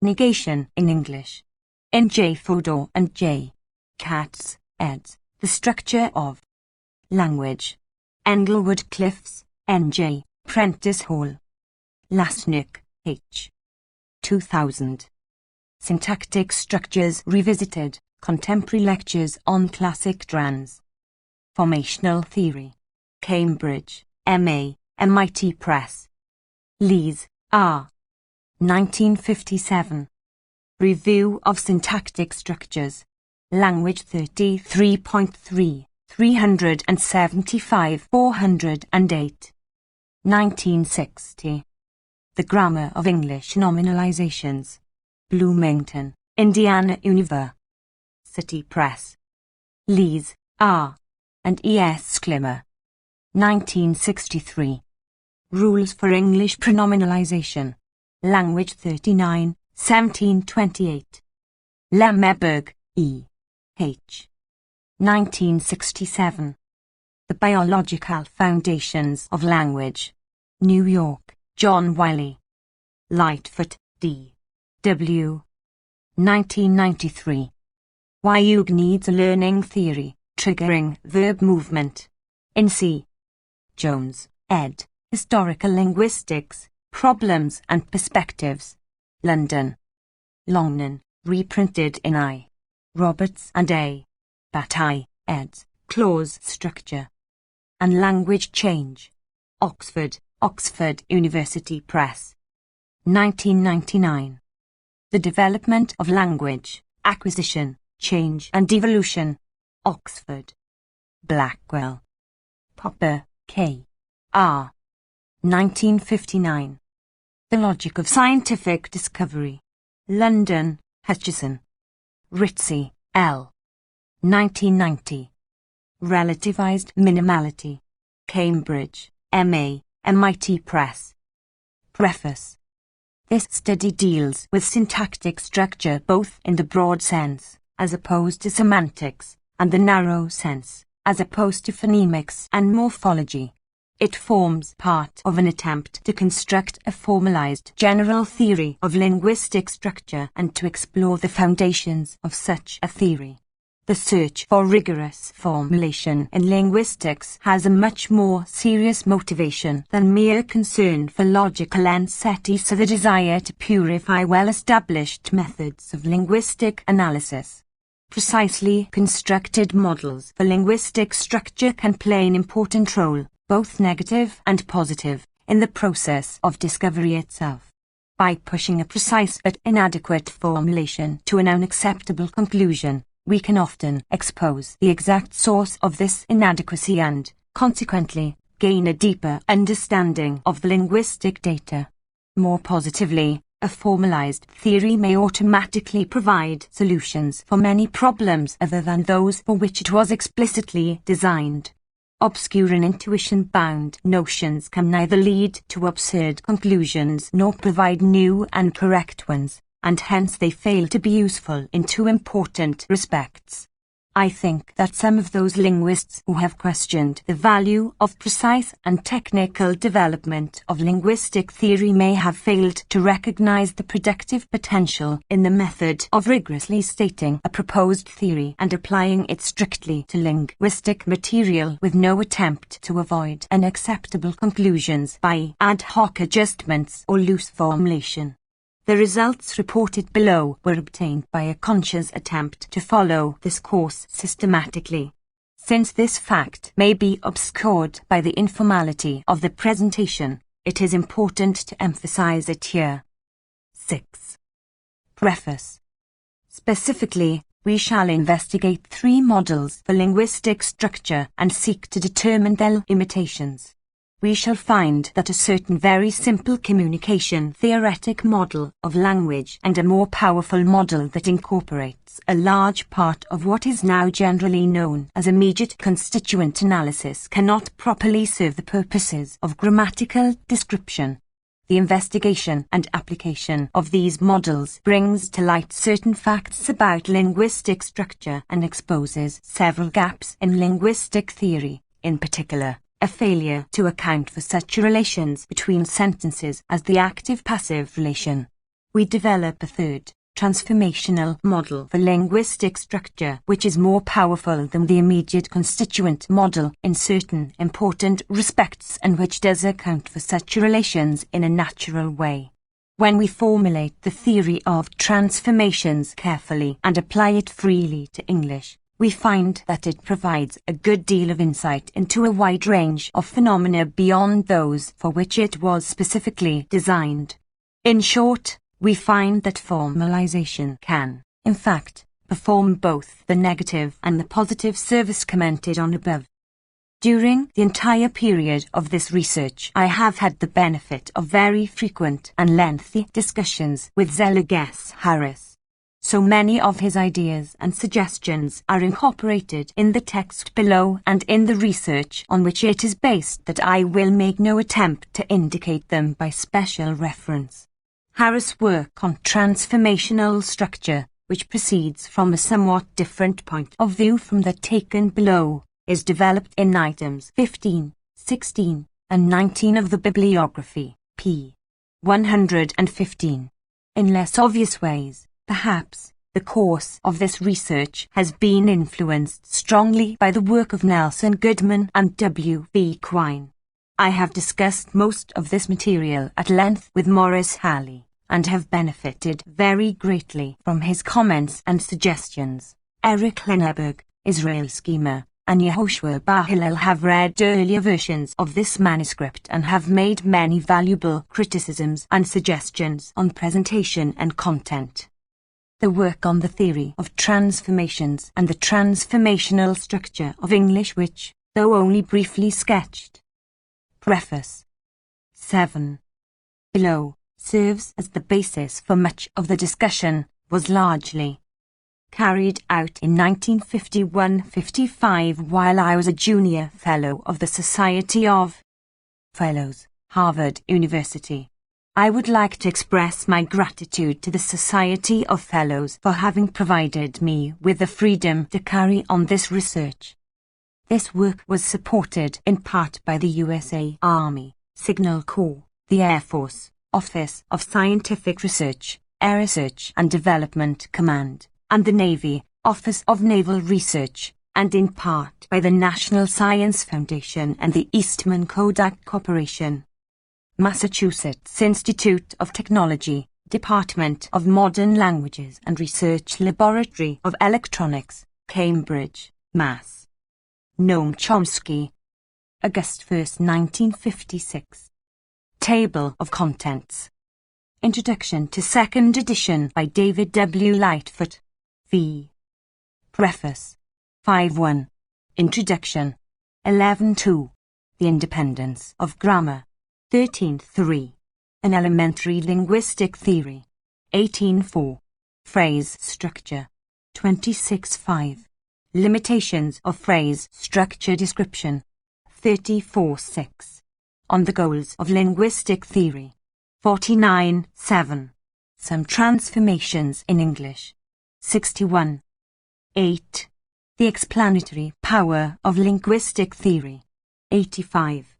Negation in English. N. J. Fodor and J. Katz, eds. The Structure of Language. Englewood Cliffs, N. J. Prentice Hall. Lasnik, H. 2000. Syntactic Structures Revisited, Contemporary Lectures on Classic Trans. Formational Theory. Cambridge, M.A., MIT Press. Lees, R. 1957. Review of Syntactic Structures. Language 33.3, 375 408. 1960. The Grammar of English Nominalizations. Bloomington, Indiana University Press. Lees, R. and E. S. Glimmer. 1963. Rules for English Pronominalization. Language 39, 1728. Lemmerberg, E. H. 1967. The Biological Foundations of Language. New York, John Wiley. Lightfoot, D. W. 1993. Why Hugh needs a learning theory, triggering verb movement. In C. Jones, ed. Historical Linguistics, Problems and Perspectives. London. Longman, reprinted in I. Roberts and A. Bataille, eds. Clause Structure and Language Change. Oxford, Oxford University Press. 1999. The Development of Language, Acquisition, Change and Evolution. Oxford. Blackwell. Popper, K. R. 1959. The Logic of Scientific Discovery. London, Hutchison. Ritzy, L. 1990. Relativized Minimality. Cambridge, M.A., MIT Press. Preface. This study deals with syntactic structure both in the broad sense, as opposed to semantics, and the narrow sense, as opposed to phonemics and morphology. It forms part of an attempt to construct a formalized general theory of linguistic structure and to explore the foundations of such a theory. The search for rigorous formulation in linguistics has a much more serious motivation than mere concern for logical entities or the desire to purify well-established methods of linguistic analysis. Precisely constructed models for linguistic structure can play an important role, both negative and positive, in the process of discovery itself. By pushing a precise but inadequate formulation to an unacceptable conclusion, we can often expose the exact source of this inadequacy and, consequently, gain a deeper understanding of the linguistic data. More positively, a formalized theory may automatically provide solutions for many problems other than those for which it was explicitly designed. Obscure and intuition-bound notions can neither lead to absurd conclusions nor provide new and correct ones, and hence they fail to be useful in two important respects. I think that some of those linguists who have questioned the value of precise and technical development of linguistic theory may have failed to recognize the productive potential in the method of rigorously stating a proposed theory and applying it strictly to linguistic material with no attempt to avoid unacceptable conclusions by ad hoc adjustments or loose formulation. The results reported below were obtained by a conscious attempt to follow this course systematically. Since this fact may be obscured by the informality of the presentation, it is important to emphasize it here. 6. Preface. Specifically, we shall investigate 3 models for linguistic structure and seek to determine their limitations. We shall find that a certain very simple communication theoretic model of language and a more powerful model that incorporates a large part of what is now generally known as immediate constituent analysis cannot properly serve the purposes of grammatical description. The investigation and application of these models brings to light certain facts about linguistic structure and exposes several gaps in linguistic theory, in particular a failure to account for such relations between sentences as the active-passive relation. We develop a third, transformational model for linguistic structure which is more powerful than the immediate constituent model in certain important respects and which does account for such relations in a natural way. When we formulate the theory of transformations carefully and apply it freely to English, we find that it provides a good deal of insight into a wide range of phenomena beyond those for which it was specifically designed. In short, we find that formalization can, in fact, perform both the negative and the positive service commented on above. During the entire period of this research, I have had the benefit of very frequent and lengthy discussions with Zeliges Harris. So many of his ideas and suggestions are incorporated in the text below and in the research on which it is based that I will make no attempt to indicate them by special reference. Harris' work on transformational structure, which proceeds from a somewhat different point of view from that taken below, is developed in items 15, 16, and 19 of the bibliography, p. 115. In less obvious ways, perhaps, the course of this research has been influenced strongly by the work of Nelson Goodman and W. V. Quine. I have discussed most of this material at length with Maurice Halley, and have benefited very greatly from his comments and suggestions. Eric Lenneberg, Israel Schema, and Yehoshua Bar Hillel have read earlier versions of this manuscript and have made many valuable criticisms and suggestions on presentation and content. The work on the theory of transformations and the transformational structure of English which, though only briefly sketched. Preface. 7. Below, serves as the basis for much of the discussion, was largely carried out in 1951-55 while I was a junior fellow of the Society of Fellows, Harvard University. I would like to express my gratitude to the Society of Fellows for having provided me with the freedom to carry on this research. This work was supported in part by the USA Army, Signal Corps, the Air Force, Office of Scientific Research, Air Research and Development Command, and the Navy, Office of Naval Research, and in part by the National Science Foundation and the Eastman Kodak Corporation. Massachusetts Institute of Technology, Department of Modern Languages and Research Laboratory of Electronics, Cambridge, Mass. Noam Chomsky. August 1, 1956. Table of Contents. Introduction to second edition by David W. Lightfoot. V. Preface. 5.1. Introduction. 11.2. The Independence of Grammar. 13.3. An Elementary Linguistic Theory. 18.4. Phrase Structure. 26.5. Limitations of Phrase Structure Description. 34.6. On the Goals of Linguistic Theory. 49.7. Some Transformations in English. 61. 8. The The explanatory power of linguistic theory. 85.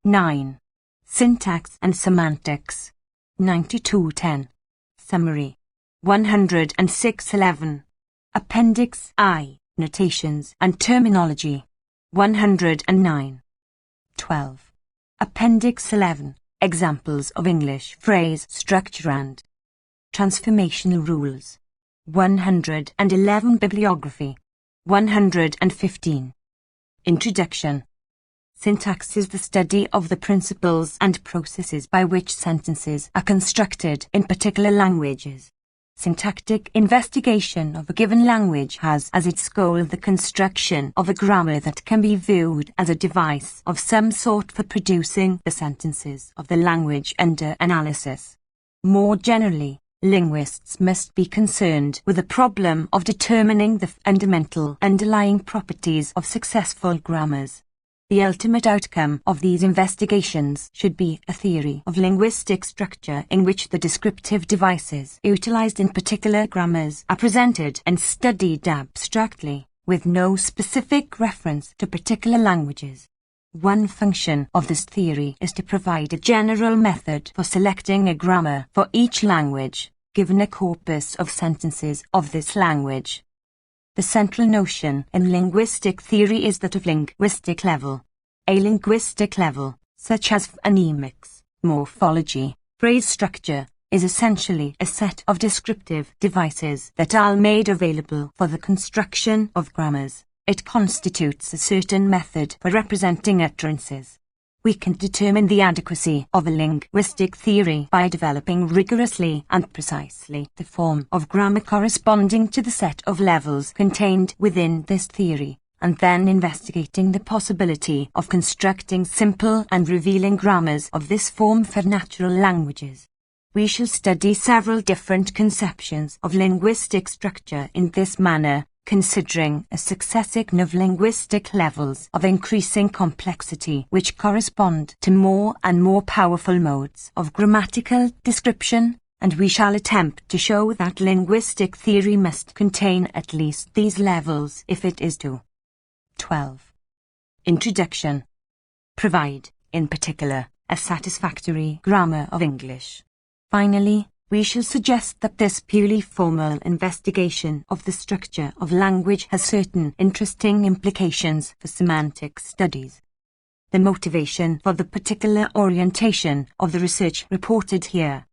9. Syntax and semantics. 92.10. Summary. 106.11. Appendix I. Notations and terminology. 109. 12. Appendix 11. Examples of English phrase structure and transformational rules. 111. Bibliography. 115. Introduction. Syntax is the study of the principles and processes by which sentences are constructed in particular languages. Syntactic investigation of a given language has as its goal the construction of a grammar that can be viewed as a device of some sort for producing the sentences of the language under analysis. More generally, linguists must be concerned with the problem of determining the fundamental underlying properties of successful grammars. The ultimate outcome of these investigations should be a theory of linguistic structure in which the descriptive devices utilized in particular grammars are presented and studied abstractly, with no specific reference to particular languages. One function of this theory is to provide a general method for selecting a grammar for each language, given a corpus of sentences of this language. The central notion in linguistic theory is that of linguistic level. A linguistic level, such as phonemics, morphology, phrase structure, is essentially a set of descriptive devices that are made available for the construction of grammars. It constitutes a certain method for representing utterances. We can determine the adequacy of a linguistic theory by developing rigorously and precisely the form of grammar corresponding to the set of levels contained within this theory, and then investigating the possibility of constructing simple and revealing grammars of this form for natural languages. We shall study several different conceptions of linguistic structure in this manner, considering a succession of linguistic levels of increasing complexity which correspond to more and more powerful modes of grammatical description, and we shall attempt to show that linguistic theory must contain at least these levels if it is to. 12. Introduction. Provide, in particular, a satisfactory grammar of English. Finally, we shall suggest that this purely formal investigation of the structure of language has certain interesting implications for semantic studies. The motivation for the particular orientation of the research reported here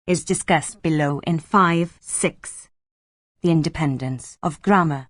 is discussed below in 5.6. The independence of grammar.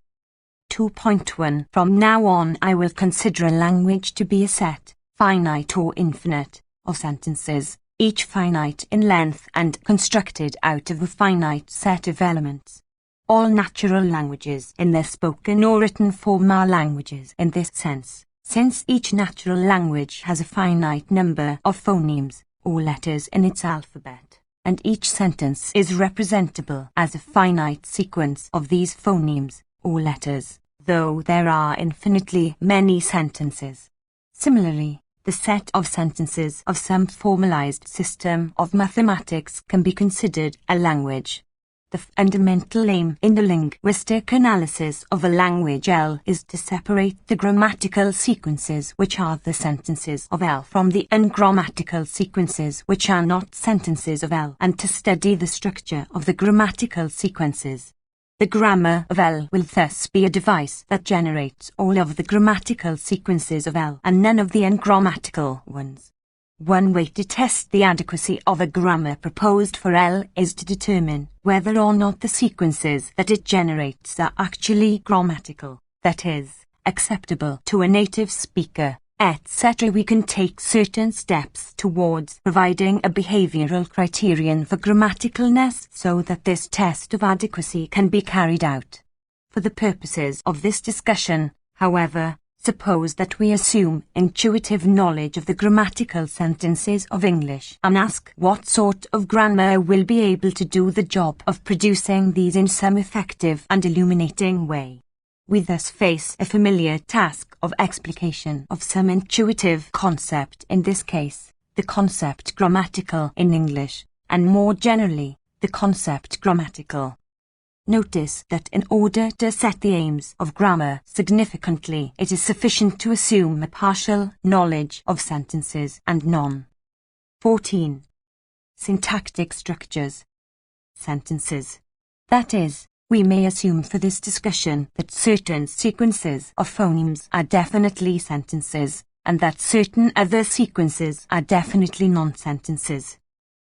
2.1. From now on I will consider a language to be a set, finite or infinite, of sentences, each finite in length and constructed out of a finite set of elements. All natural languages in their spoken or written form are languages in this sense, since each natural language has a finite number of phonemes, or letters in its alphabet, and each sentence is representable as a finite sequence of these phonemes, or letters, though there are infinitely many sentences. Similarly, the set of sentences of some formalized system of mathematics can be considered a language. The fundamental aim in the linguistic analysis of a language L is to separate the grammatical sequences which are the sentences of L from the ungrammatical sequences which are not sentences of L, and to study the structure of the grammatical sequences. The grammar of L will thus be a device that generates all of the grammatical sequences of L and none of the ungrammatical ones. One way to test the adequacy of a grammar proposed for L is to determine whether or not the sequences that it generates are actually grammatical, that is, acceptable to a native speaker, etc. We can take certain steps towards providing a behavioral criterion for grammaticalness so that this test of adequacy can be carried out. For the purposes of this discussion, however, suppose that we assume intuitive knowledge of the grammatical sentences of English and ask what sort of grammar will be able to do the job of producing these in some effective and illuminating way. We thus face a familiar task of explication of some intuitive concept, in this case, the concept grammatical in English, and more generally, the concept grammatical. Notice that in order to set the aims of grammar significantly, it is sufficient to assume a partial knowledge of sentences and none. 14. Syntactic structures. Sentences. That is, we may assume for this discussion that certain sequences of phonemes are definitely sentences, and that certain other sequences are definitely non-sentences.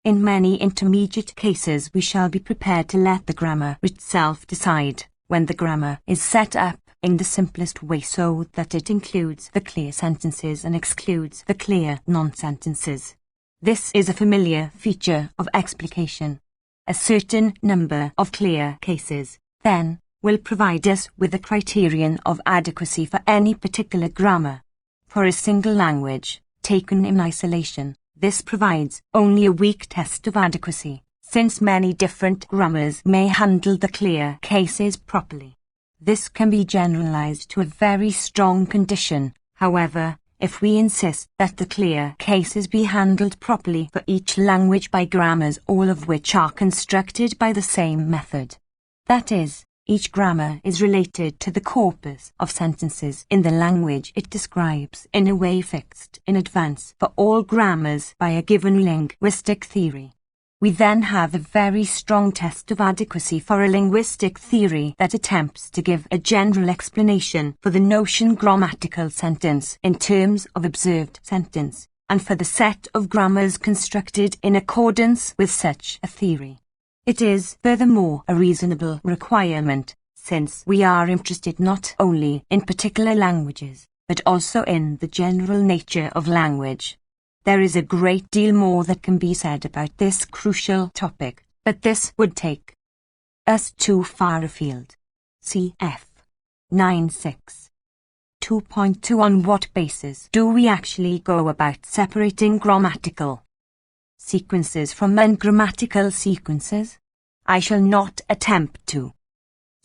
In many intermediate cases we shall be prepared to let the grammar itself decide, when the grammar is set up in the simplest way so that it includes the clear sentences and excludes the clear non-sentences. This is a familiar feature of explication. A certain number of clear cases, then, will provide us with a criterion of adequacy for any particular grammar. For a single language, taken in isolation, this provides only a weak test of adequacy, since many different grammars may handle the clear cases properly. This can be generalized to a very strong condition, however, if we insist that the clear cases be handled properly for each language by grammars all of which are constructed by the same method. That is, each grammar is related to the corpus of sentences in the language it describes in a way fixed in advance for all grammars by a given linguistic theory. We then have a very strong test of adequacy for a linguistic theory that attempts to give a general explanation for the notion grammatical sentence in terms of observed sentence, and for the set of grammars constructed in accordance with such a theory. It is, furthermore, a reasonable requirement, since we are interested not only in particular languages, but also in the general nature of language. There is a great deal more that can be said about this crucial topic, but this would take us too far afield. Cf. 9.6. 2.2 On what basis do we actually go about separating grammatical sequences from ungrammatical sequences? I shall not attempt to.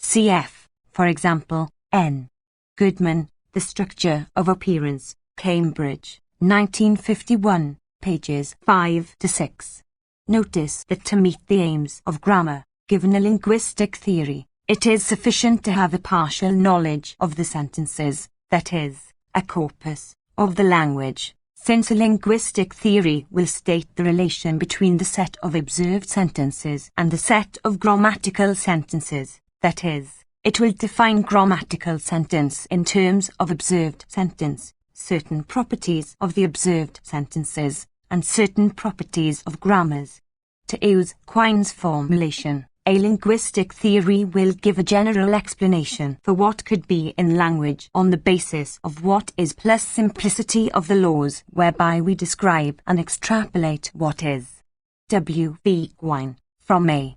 Cf. for example, N. Goodman, The Structure of Appearance, Cambridge, 1951, pages 5 to 6. Notice that to meet the aims of grammar, given a linguistic theory, it is sufficient to have a partial knowledge of the sentences, that is, a corpus, of the language, since a linguistic theory will state the relation between the set of observed sentences and the set of grammatical sentences, that is, it will define grammatical sentence in terms of observed sentence, certain properties of the observed sentences, and certain properties of grammars. To use Quine's formulation, a linguistic theory will give a general explanation for what could be in language on the basis of what is plus simplicity of the laws whereby we describe and extrapolate what is. W. B. Quine, from a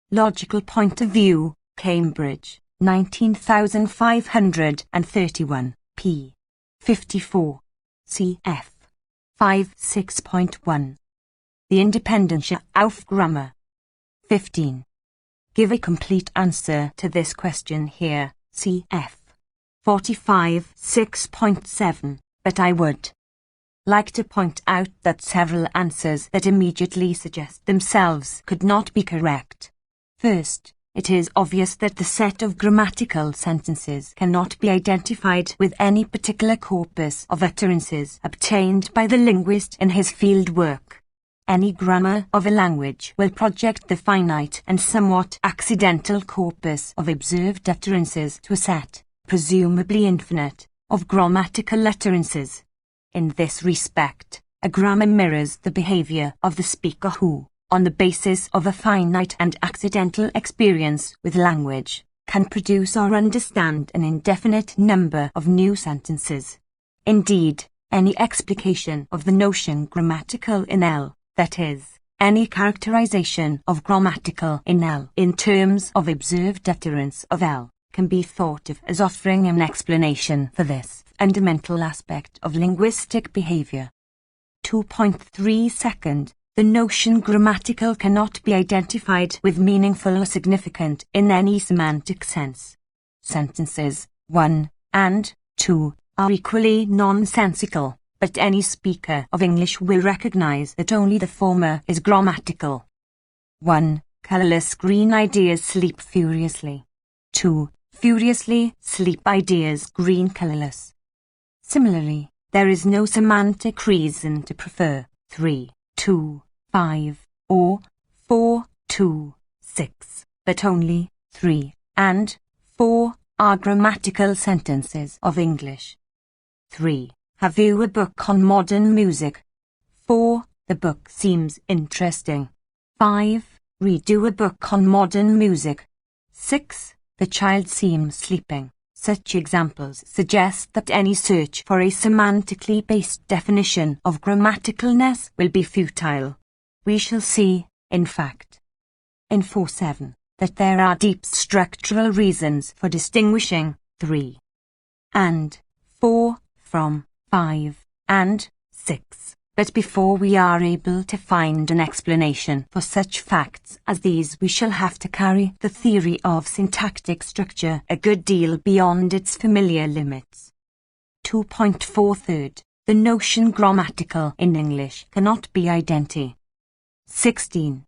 logical point of view, Cambridge, 19531, p. 54. Cf. 5.6.1. The Independence of Grammar. 15. Give a complete answer to this question here, cf. 45.6.7, but I would like to point out that several answers that immediately suggest themselves could not be correct. First, it is obvious that the set of grammatical sentences cannot be identified with any particular corpus of utterances obtained by the linguist in his field work. Any grammar of a language will project the finite and somewhat accidental corpus of observed utterances to a set, presumably infinite, of grammatical utterances. In this respect, a grammar mirrors the behavior of the speaker who, on the basis of a finite and accidental experience with language, can produce or understand an indefinite number of new sentences. Indeed, any explication of the notion grammatical in L, that is, any characterization of grammatical in L in terms of observed utterance of L, can be thought of as offering an explanation for this fundamental aspect of linguistic behavior. 2.3 Second, the notion grammatical cannot be identified with meaningful or significant in any semantic sense. Sentences 1 and 2 are equally nonsensical, but any speaker of English will recognize that only the former is grammatical. 1 Colourless green ideas sleep furiously. 2. Furiously sleep ideas green colourless. Similarly, there is no semantic reason to prefer 3, 2, 5, or 4, 2, 6, but only 3 and 4 are grammatical sentences of English. 3. Have you a book on modern music? 4. The book seems interesting. 5. Redo a book on modern music. 6. The child seems sleeping. Such examples suggest that any search for a semantically based definition of grammaticalness will be futile. We shall see, in fact, in 4.7, that there are deep structural reasons for distinguishing 3 and 4 from 5 and 6. But before we are able to find an explanation for such facts as these, we shall have to carry the theory of syntactic structure a good deal beyond its familiar limits. 2.43. The notion grammatical in English cannot be identity. 16.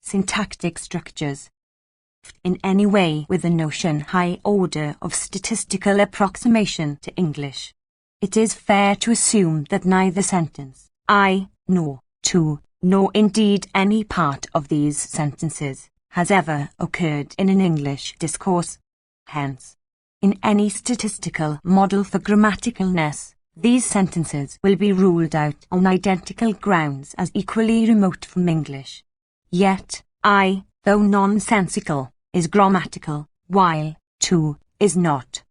Syntactic structures in any way with the notion high order of statistical approximation to English. It is fair to assume that neither sentence I, nor, to, nor indeed any part of these sentences has ever occurred in an English discourse. Hence, in any statistical model for grammaticalness, these sentences will be ruled out on identical grounds as equally remote from English. Yet, I, though nonsensical, is grammatical, while to is not.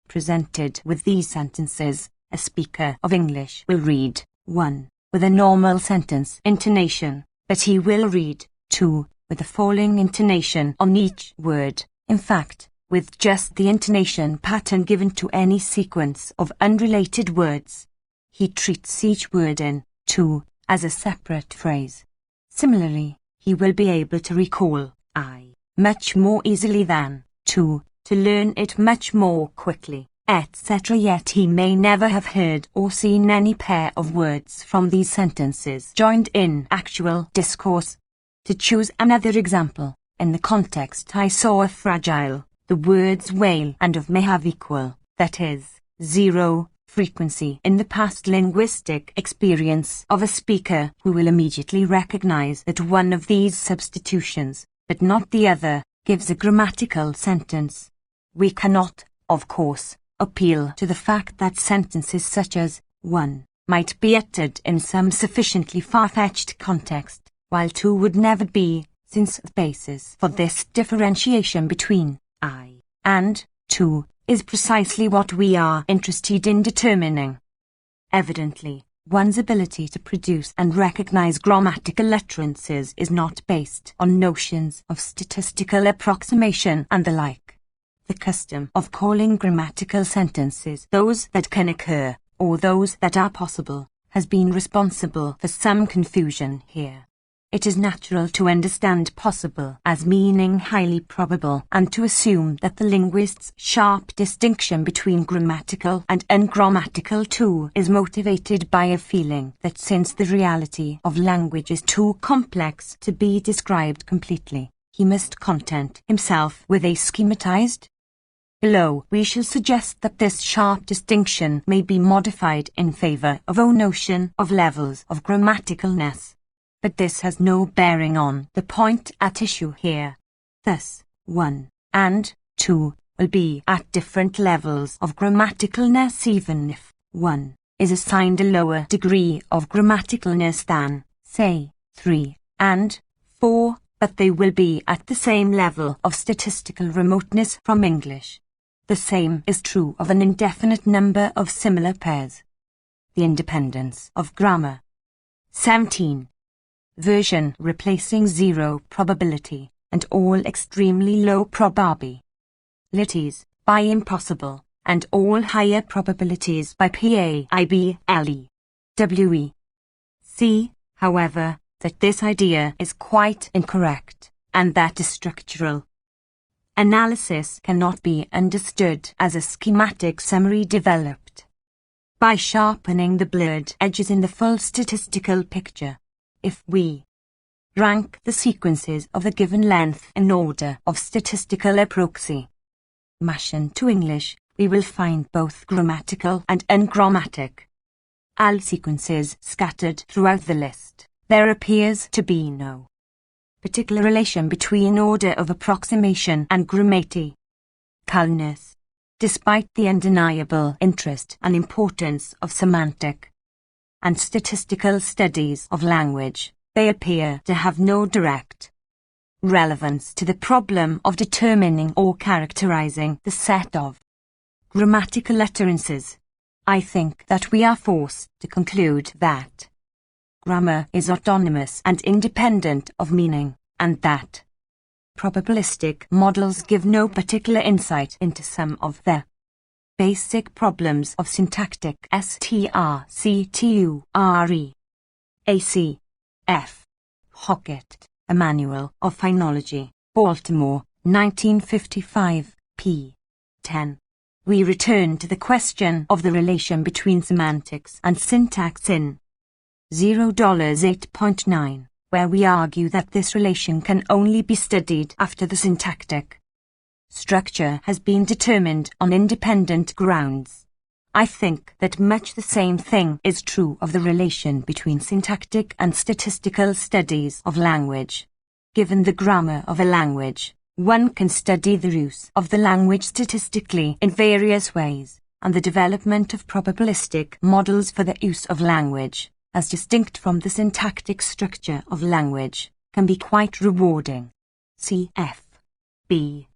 Presented with these sentences, a speaker of English will read 1 with a normal sentence intonation, but he will read 2 with a falling intonation on each word. In fact, with just the intonation pattern given to any sequence of unrelated words, he treats each word in 2 as a separate phrase. Similarly, he will be able to recall I much more easily than to learn it much more quickly, etc. Yet he may never have heard or seen any pair of words from these sentences joined in actual discourse. To choose another example, in the context I saw a fragile, the words whale and of may have equal, that is, 0, frequency in the past linguistic experience of a speaker who will immediately recognize that one of these substitutions, but not the other, gives a grammatical sentence. We cannot, of course, appeal to the fact that sentences such as 1 might be uttered in some sufficiently far-fetched context, while 2 would never be, since the basis for this differentiation between I and 2 is precisely what we are interested in determining. Evidently, one's ability to produce and recognize grammatical utterances is not based on notions of statistical approximation and the like. The custom of calling grammatical sentences those that can occur, or those that are possible, has been responsible for some confusion here. It is natural to understand possible as meaning highly probable and to assume that the linguist's sharp distinction between grammatical and ungrammatical too is motivated by a feeling that since the reality of language is too complex to be described completely, he must content himself with a schematized. Below, we shall suggest that this sharp distinction may be modified in favor of a notion of levels of grammaticalness. But this has no bearing on the point at issue here. Thus, 1 and 2 will be at different levels of grammaticalness even if 1 is assigned a lower degree of grammaticalness than, say, 3 and 4, but they will be at the same level of statistical remoteness from English. The same is true of an indefinite number of similar pairs. The independence of grammar. 17. Version replacing 0 probability and all extremely low probabilities by impossible and all higher probabilities by PAIBLE. WE. See, however, that this idea is quite incorrect and that a structural analysis cannot be understood as a schematic summary developed by sharpening the blurred edges in the full statistical picture. If we Rank the sequences of the given length in order of statistical approximation. Mashing to English, we will find both grammatical and ungrammatic al sequences scattered throughout the list. There appears to be no particular relation between order of approximation and grammaticalness, despite the undeniable interest and importance of semantic and statistical studies of language. They appear to have no direct relevance to the problem of determining or characterizing the set of grammatical utterances. I think that we are forced to conclude that grammar is autonomous and independent of meaning, and that probabilistic models give no particular insight into some of the basic problems of syntactic structure. AC. F. Hockett, A Manual of Phonology, Baltimore, 1955, p. 10. We return to the question of the relation between semantics and syntax in 8.9, where we argue that this relation can only be studied after the syntactic structure has been determined on independent grounds. I think that much the same thing is true of the relation between syntactic and statistical studies of language. Given the grammar of a language, one can study the use of the language statistically in various ways, and the development of probabilistic models for the use of language, as distinct from the syntactic structure of language, can be quite rewarding. Cf. B.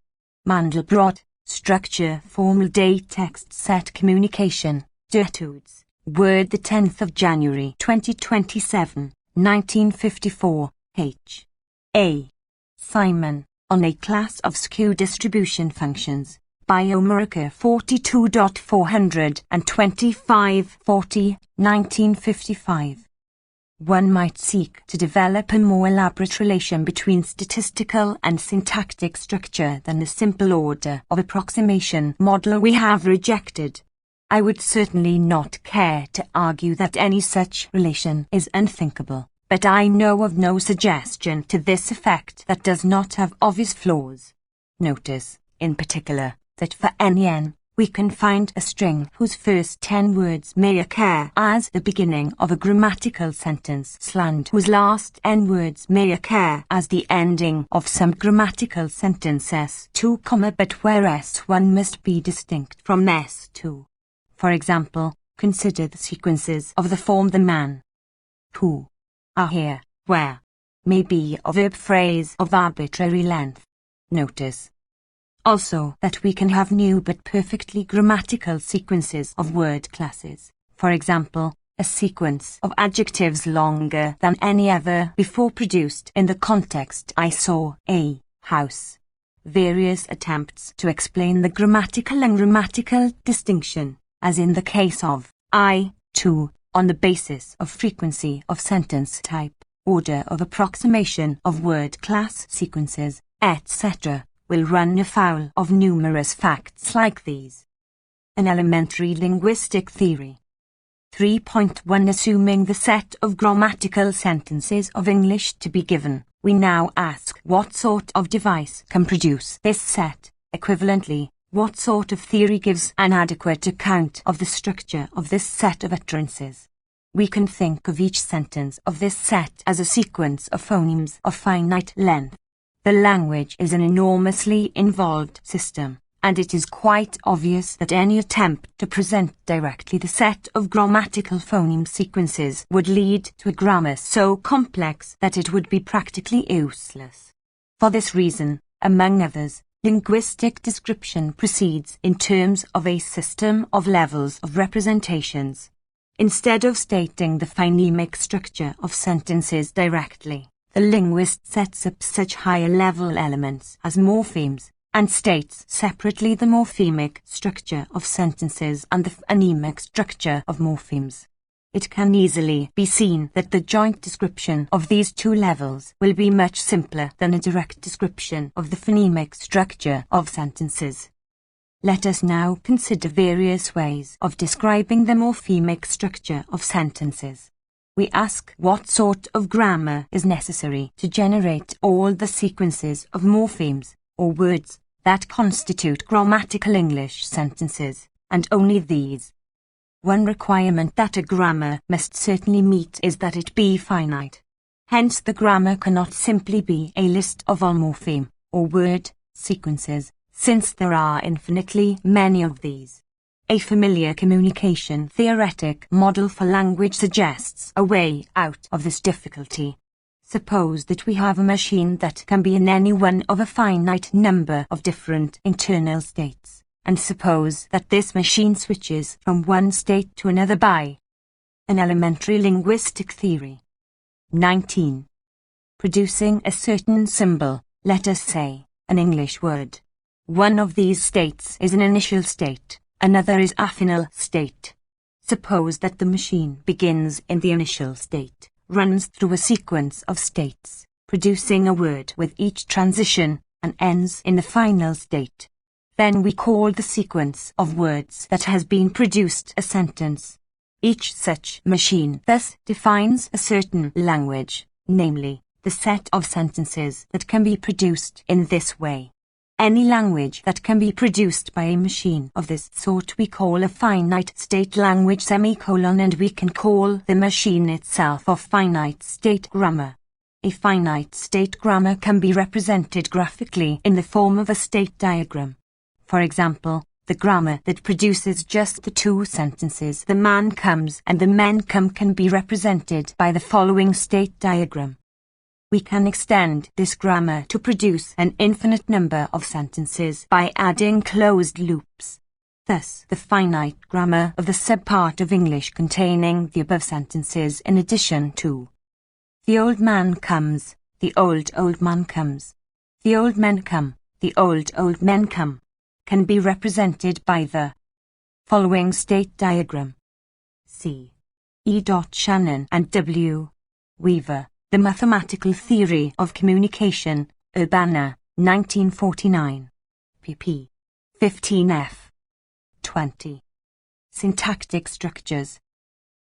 Mandelbrot, Structure, Formal Day Text Set Communication, Dertudes, Word 10 January 2027, 1954, H. A. Simon, on a class of skew distribution functions, Bioamerica 42.425-40, 1955. One might seek to develop a more elaborate relation between statistical and syntactic structure than the simple order of approximation model we have rejected. I would certainly not care to argue that any such relation is unthinkable, but I know of no suggestion to this effect that does not have obvious flaws. Notice, in particular, that for any n, we can find a string whose first 10 words may occur as the beginning of a grammatical sentence and whose last n words may occur as the ending of some grammatical sentence S2, but where S1 must be distinct from S2. For example, consider the sequences of the form the man, who, are here, where, may be a verb phrase of arbitrary length. Notice also that we can have new but perfectly grammatical sequences of word classes. For example, a sequence of adjectives longer than any ever before produced in the context I saw a house. Various attempts to explain the grammatical and grammatical distinction, as in the case of I, too, on the basis of frequency of sentence type, order of approximation of word class sequences, etc., will run afoul of numerous facts like these. An elementary linguistic theory. 3.1 Assuming the set of grammatical sentences of English to be given, we now ask what sort of device can produce this set. Equivalently, what sort of theory gives an adequate account of the structure of this set of utterances? We can think of each sentence of this set as a sequence of phonemes of finite length. The language is an enormously involved system, and it is quite obvious that any attempt to present directly the set of grammatical phoneme sequences would lead to a grammar so complex that it would be practically useless. For this reason, among others, linguistic description proceeds in terms of a system of levels of representations. Instead of stating the phonemic structure of sentences directly, the linguist sets up such higher-level elements as morphemes, and states separately the morphemic structure of sentences and the phonemic structure of morphemes. It can easily be seen that the joint description of these two levels will be much simpler than a direct description of the phonemic structure of sentences. Let us now consider various ways of describing the morphemic structure of sentences. we ask what sort of grammar is necessary to generate all the sequences of morphemes, or words, that constitute grammatical English sentences, and only these. One requirement that a grammar must certainly meet is that it be finite. Hence the grammar cannot simply be a list of all morpheme, or word, sequences, since there are infinitely many of these. A familiar communication theoretic model for language suggests a way out of this difficulty. Suppose that we have a machine that can be in any one of a finite number of different internal states, and suppose that this machine switches from one state to another by an elementary linguistic theory. 19. Producing a certain symbol, let us say, an English word. One of these states is an initial state, another is a final state. Suppose that the machine begins in the initial state, runs through a sequence of states, producing a word with each transition, and ends in the final state. Then we call the sequence of words that has been produced a sentence. Each such machine thus defines a certain language, namely, the set of sentences that can be produced in this way. Any language that can be produced by a machine of this sort we call a finite state language and we can call the machine itself a finite state grammar. A finite state grammar can be represented graphically in the form of a state diagram. For example, the grammar that produces just the two sentences "the man comes" and "the men come" can be represented by the following state diagram. We can extend this grammar to produce an infinite number of sentences by adding closed loops. Thus, the finite grammar of the subpart of English containing the above sentences in addition to "the old man comes," "the old man comes," "the old men come," "the old men come," can be represented by the following state diagram. C. E. Shannon and W. Weaver, The Mathematical Theory of Communication, Urbana, 1949. pp. 15f. 20. Syntactic structures.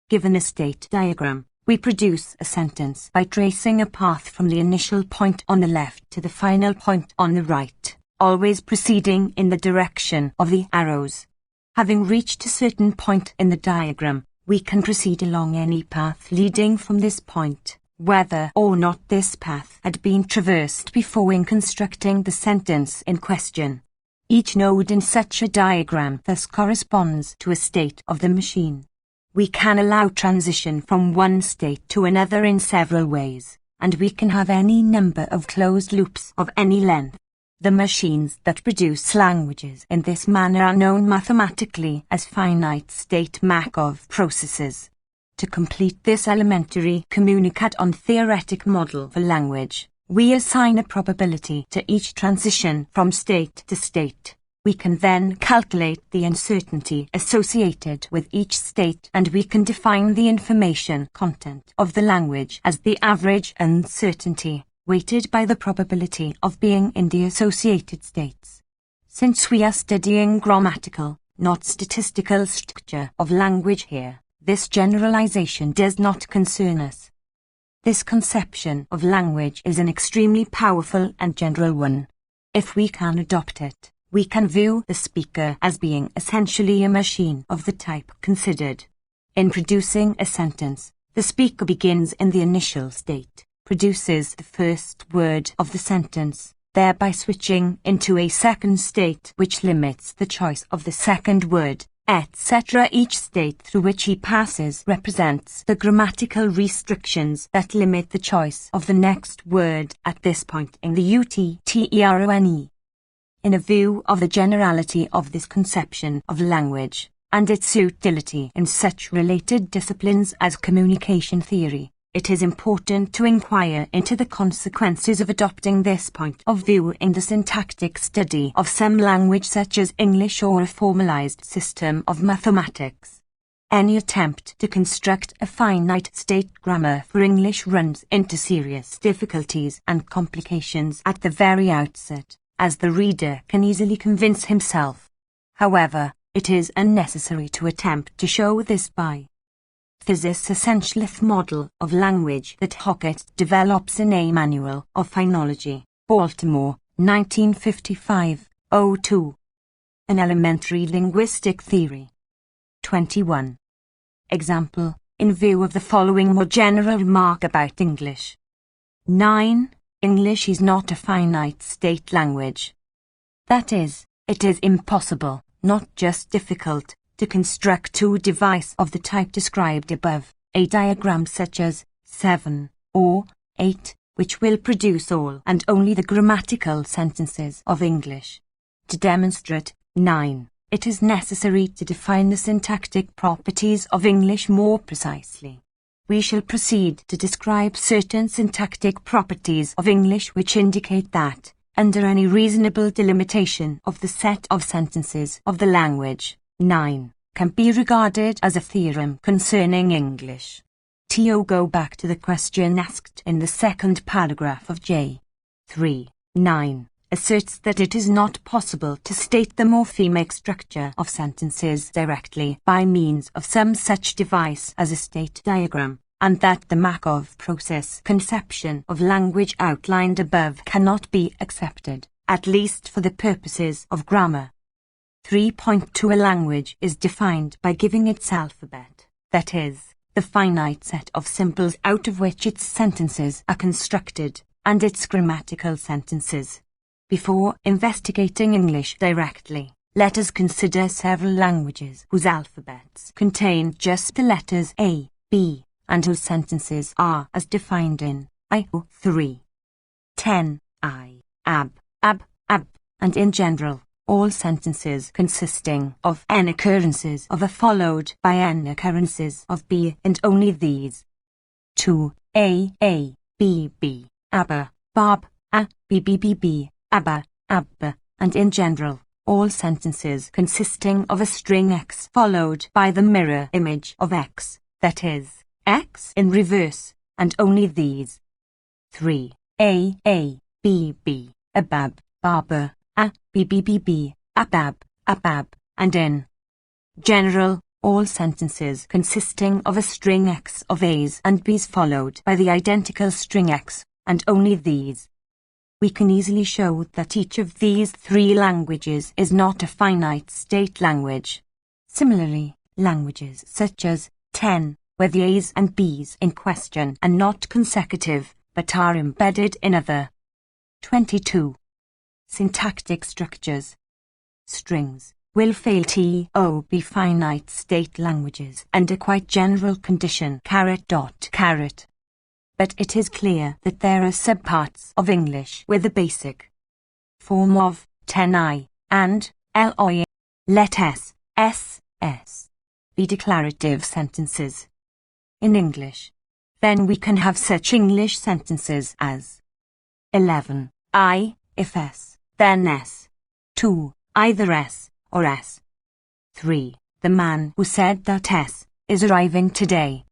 Given a state diagram, we produce a sentence by tracing a path from the initial point on the left to the final point on the right, always proceeding in the direction of the arrows. Having reached a certain point in the diagram, we can proceed along any path leading from this point, whether or not this path had been traversed before in constructing the sentence in question. Each node in such a diagram thus corresponds to a state of the machine. We can allow transition from one state to another in several ways, and we can have any number of closed loops of any length. The machines that produce languages in this manner are known mathematically as finite state Markov processes. To complete this elementary communication theoretic model for language, we assign a probability to each transition from state to state. We can then calculate the uncertainty associated with each state, and we can define the information content of the language as the average uncertainty, weighted by the probability of being in the associated states. Since we are studying grammatical, not statistical structure of language here, this generalization does not concern us. This conception of language is an extremely powerful and general one. If we can adopt it, we can view the speaker as being essentially a machine of the type considered. In producing a sentence, the speaker begins in the initial state, produces the first word of the sentence, thereby switching into a second state which limits the choice of the second word, etc. Each state through which he passes represents the grammatical restrictions that limit the choice of the next word at this point in the UTTERONE. In a view of the generality of this conception of language, and its utility in such related disciplines as communication theory, it is important to inquire into the consequences of adopting this point of view in the syntactic study of some language such as English or a formalized system of mathematics. Any attempt to construct a finite state grammar for English runs into serious difficulties and complications at the very outset, as the reader can easily convince himself. However, it is unnecessary to attempt to show this by This is essentialist model of language that Hockett develops in a Manual of Phonology, Baltimore, 1955, 02. An elementary linguistic theory. 21. Example, in view of the following more general remark about English. 9. English is not a finite state language. That is, it is impossible, not just difficult, to construct two devices of the type described above, a diagram such as 7 or 8, which will produce all and only the grammatical sentences of English. To demonstrate 9, it is necessary to define the syntactic properties of English more precisely. We shall proceed to describe certain syntactic properties of English which indicate that, under any reasonable delimitation of the set of sentences of the language, 9 can be regarded as a theorem concerning English. To go back to the question asked in the second paragraph of J. 3. 9 asserts that it is not possible to state the morphemic structure of sentences directly by means of some such device as a state diagram, and that the Markov process conception of language outlined above cannot be accepted, at least for the purposes of grammar. 3.2 A language is defined by giving its alphabet, that is, the finite set of symbols out of which its sentences are constructed, and its grammatical sentences. Before investigating English directly, let us consider several languages whose alphabets contain just the letters A, B, and whose sentences are as defined in I.O. 10. I, ab, and in general, all sentences consisting of n occurrences of A followed by n occurrences of B, and only these. 2. A, B, abba, bob, a, b, abba, and in general, all sentences consisting of a string X followed by the mirror image of X, that is, X in reverse, and only these. 3. A, B, abab, barber, a, b, abab, and in general, all sentences consisting of a string X of A's and B's followed by the identical string X, and only these. We can easily show that each of these three languages is not a finite state language. Similarly, languages such as 10, where the A's and B's in question are not consecutive, but are embedded in other. 22. Syntactic structures. Strings will fail to be finite state languages under quite general condition . But it is clear that there are subparts of English with the basic form of 10I and LOI. Let S be declarative sentences in English. Then we can have such English sentences as 11. I, if S, then S. 2. Either S or S. 3. The man who said that S is arriving today.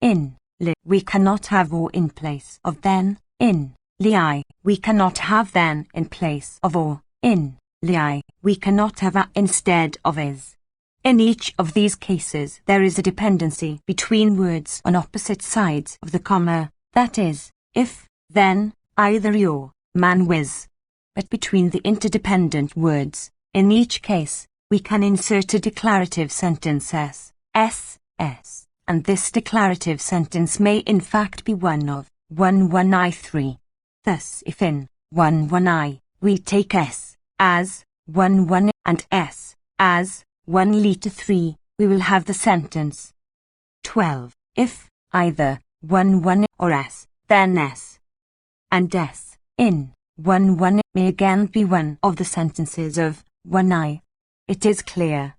In li, we cannot have or in place of then. In li, we cannot have then in place of or. In li, we cannot have a instead of is. In each of these cases there is a dependency between words on opposite sides of the comma, that is, if, then, either your, man whiz. But between the interdependent words, in each case, we can insert a declarative sentence s, and this declarative sentence may in fact be one of 1I3. Thus, if in 1I, we take s as 1 and s as 1 liter 3, we will have the sentence 12. If either 1 or s, then s, and s in 1 may again be one of the sentences of 1I. It is clear,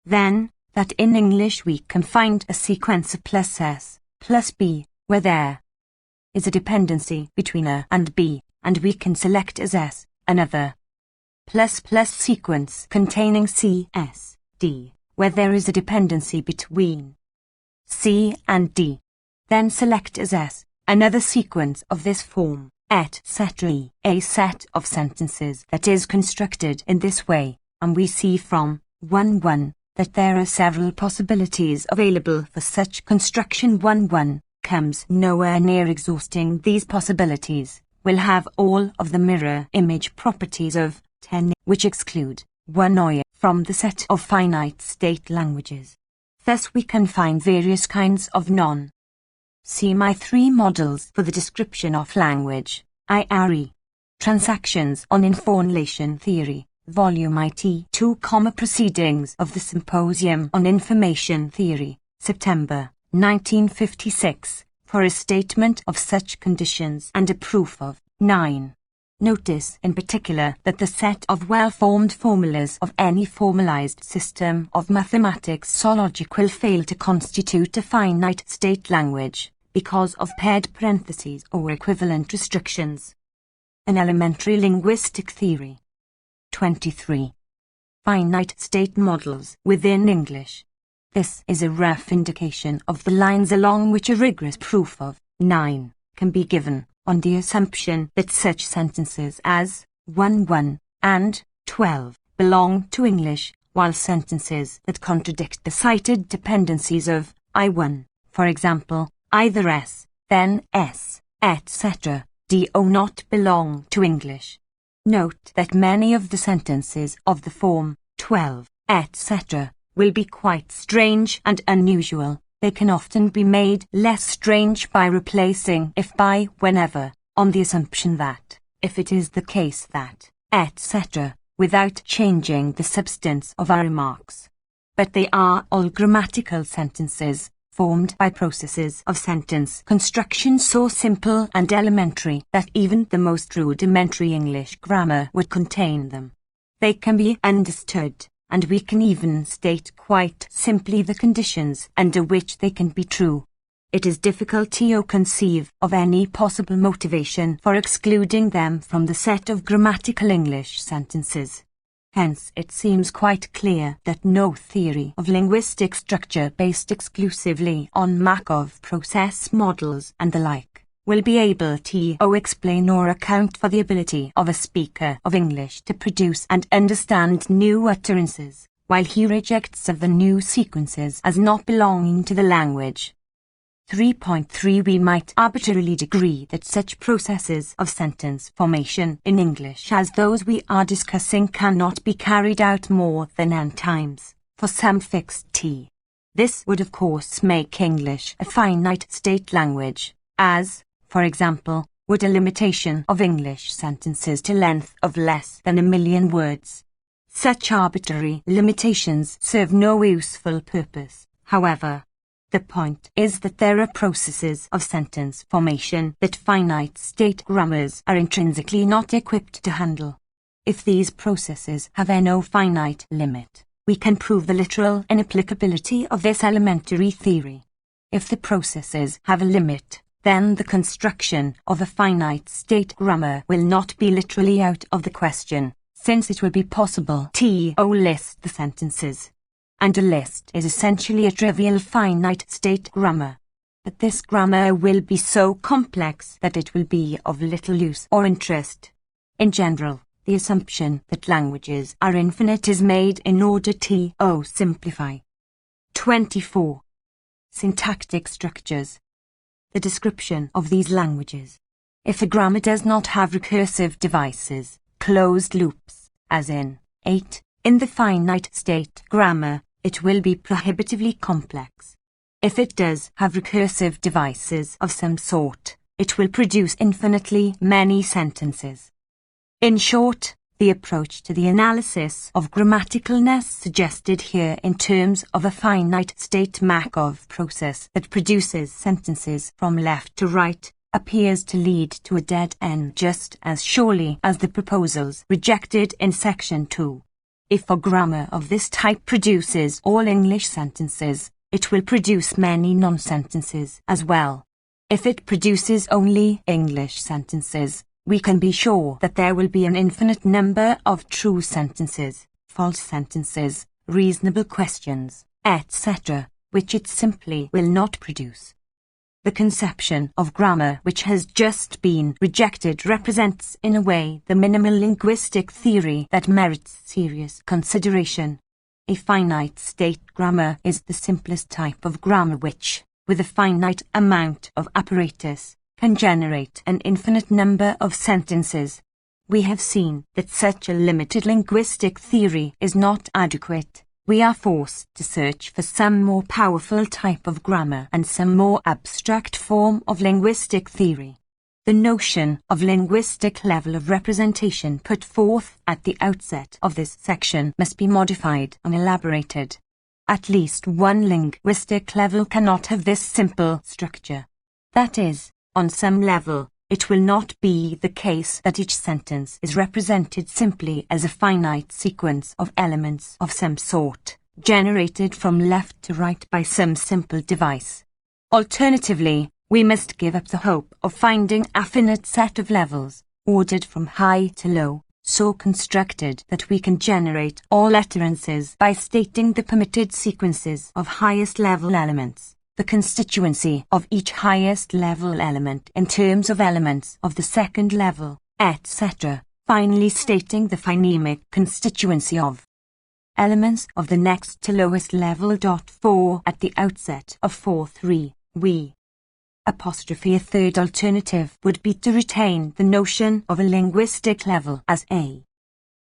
then, that in English we can find a sequence of plus s, plus b, where there is a dependency between a and b, and we can select as s another plus sequence containing c, s, d, where there is a dependency between c and d. Then select as s another sequence of this form, etc. A set of sentences that is constructed in this way, and we see from 1 that there are several possibilities available for such construction. 1 comes nowhere near exhausting these possibilities, will have all of the mirror image properties of 10, which exclude 1 or from the set of finite state languages. Thus we can find various kinds of non. See my 3 models for the description of language. IRE. Transactions on Information Theory, Volume IT 2, Proceedings of the Symposium on Information Theory, September 1956, for a statement of such conditions and a proof of 9. Notice in particular that the set of well-formed formulas of any formalized system of mathematics or logic will fail to constitute a finite state language, because of paired parentheses or equivalent restrictions. An elementary linguistic theory. 23. Finite state models within English. This is a rough indication of the lines along which a rigorous proof of 9 can be given, on the assumption that such sentences as 1 and 12 belong to English, while sentences that contradict the cited dependencies of I1, for example, either S, then S, etc., do not belong to English. Note that many of the sentences of the form 12, etc., will be quite strange and unusual. They can often be made less strange by replacing if by whenever, on the assumption that, if it is the case that, etc., without changing the substance of our remarks. But they are all grammatical sentences, formed by processes of sentence construction so simple and elementary that even the most rudimentary English grammar would contain them. They can be understood, and we can even state quite simply the conditions under which they can be true. It is difficult to conceive of any possible motivation for excluding them from the set of grammatical English sentences. Hence, it seems quite clear that no theory of linguistic structure based exclusively on Markov process models and the like will be able to explain or account for the ability of a speaker of English to produce and understand new utterances, while he rejects of the new sequences as not belonging to the language. 3.3 We might arbitrarily decree that such processes of sentence formation in English as those we are discussing cannot be carried out more than n times, for some fixed t. This would of course make English a finite state language, as, for example, would a limitation of English sentences to length of less than 1,000,000 words. Such arbitrary limitations serve no useful purpose, however. The point is that there are processes of sentence formation that finite state grammars are intrinsically not equipped to handle. If these processes have no finite limit, we can prove the literal inapplicability of this elementary theory. If the processes have a limit, then the construction of a finite state grammar will not be literally out of the question, since it will be possible to list the sentences. And a list is essentially a trivial finite state grammar. But this grammar will be so complex that it will be of little use or interest. In general, the assumption that languages are infinite is made in order to simplify. 24. Syntactic structures. The description of these languages. If a grammar does not have recursive devices, closed loops, as in 8, in the finite state grammar, it will be prohibitively complex. If it does have recursive devices of some sort, it will produce infinitely many sentences. In short, the approach to the analysis of grammaticalness suggested here in terms of a finite state Markov process that produces sentences from left to right appears to lead to a dead end just as surely as the proposals rejected in section 2. If a grammar of this type produces all English sentences, it will produce many non-sentences as well. If it produces only English sentences, we can be sure that there will be an infinite number of true sentences, false sentences, reasonable questions, etc., which it simply will not produce. The conception of grammar which has just been rejected represents in a way the minimal linguistic theory that merits serious consideration. A finite state grammar is the simplest type of grammar which, with a finite amount of apparatus, can generate an infinite number of sentences. We have seen that such a limited linguistic theory is not adequate. We are forced to search for some more powerful type of grammar and some more abstract form of linguistic theory. The notion of linguistic level of representation put forth at the outset of this section must be modified and elaborated. At least one linguistic level cannot have this simple structure. That is, on some level, it will not be the case that each sentence is represented simply as a finite sequence of elements of some sort, generated from left to right by some simple device. Alternatively, we must give up the hope of finding a finite set of levels, ordered from high to low, so constructed that we can generate all utterances by stating the permitted sequences of highest level elements, the constituency of each highest level element in terms of elements of the second level, etc., finally stating the phonemic constituency of elements of the next to lowest level. 4 at the outset of 4.3, we. A third alternative would be to retain the notion of a linguistic level as a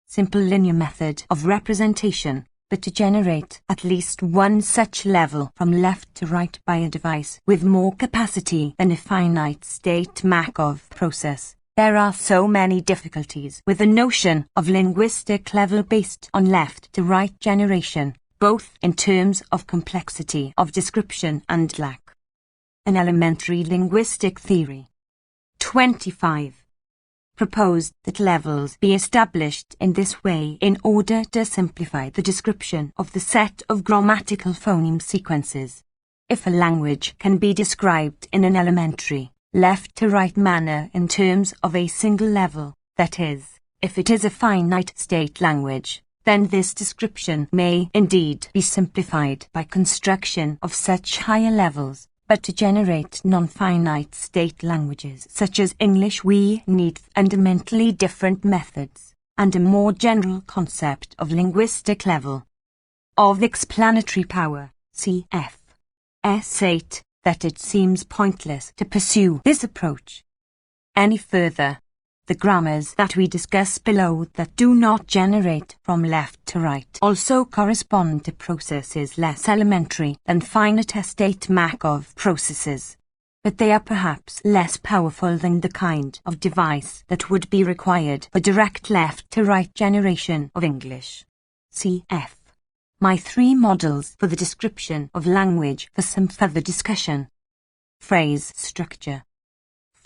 simple linear method of representation, but to generate at least one such level from left to right by a device with more capacity than a finite state Markov process. There are so many difficulties with the notion of linguistic level based on left to right generation, both in terms of complexity of description and lack. An elementary linguistic theory. 25. Proposed that levels be established in this way in order to simplify the description of the set of grammatical phoneme sequences. If a language can be described in an elementary, left-to-right manner in terms of a single level, that is, if it is a finite state language, then this description may indeed be simplified by construction of such higher levels. But to generate non-finite state languages such as English we need fundamentally different methods, and a more general concept of linguistic level. Of explanatory power, cf. S8, that it seems pointless to pursue this approach any further. The grammars that we discuss below that do not generate from left to right also correspond to processes less elementary than finite state Markov processes, but they are perhaps less powerful than the kind of device that would be required for direct left to right generation of English. Cf. My 3 models for the description of language for some further discussion. Phrase structure.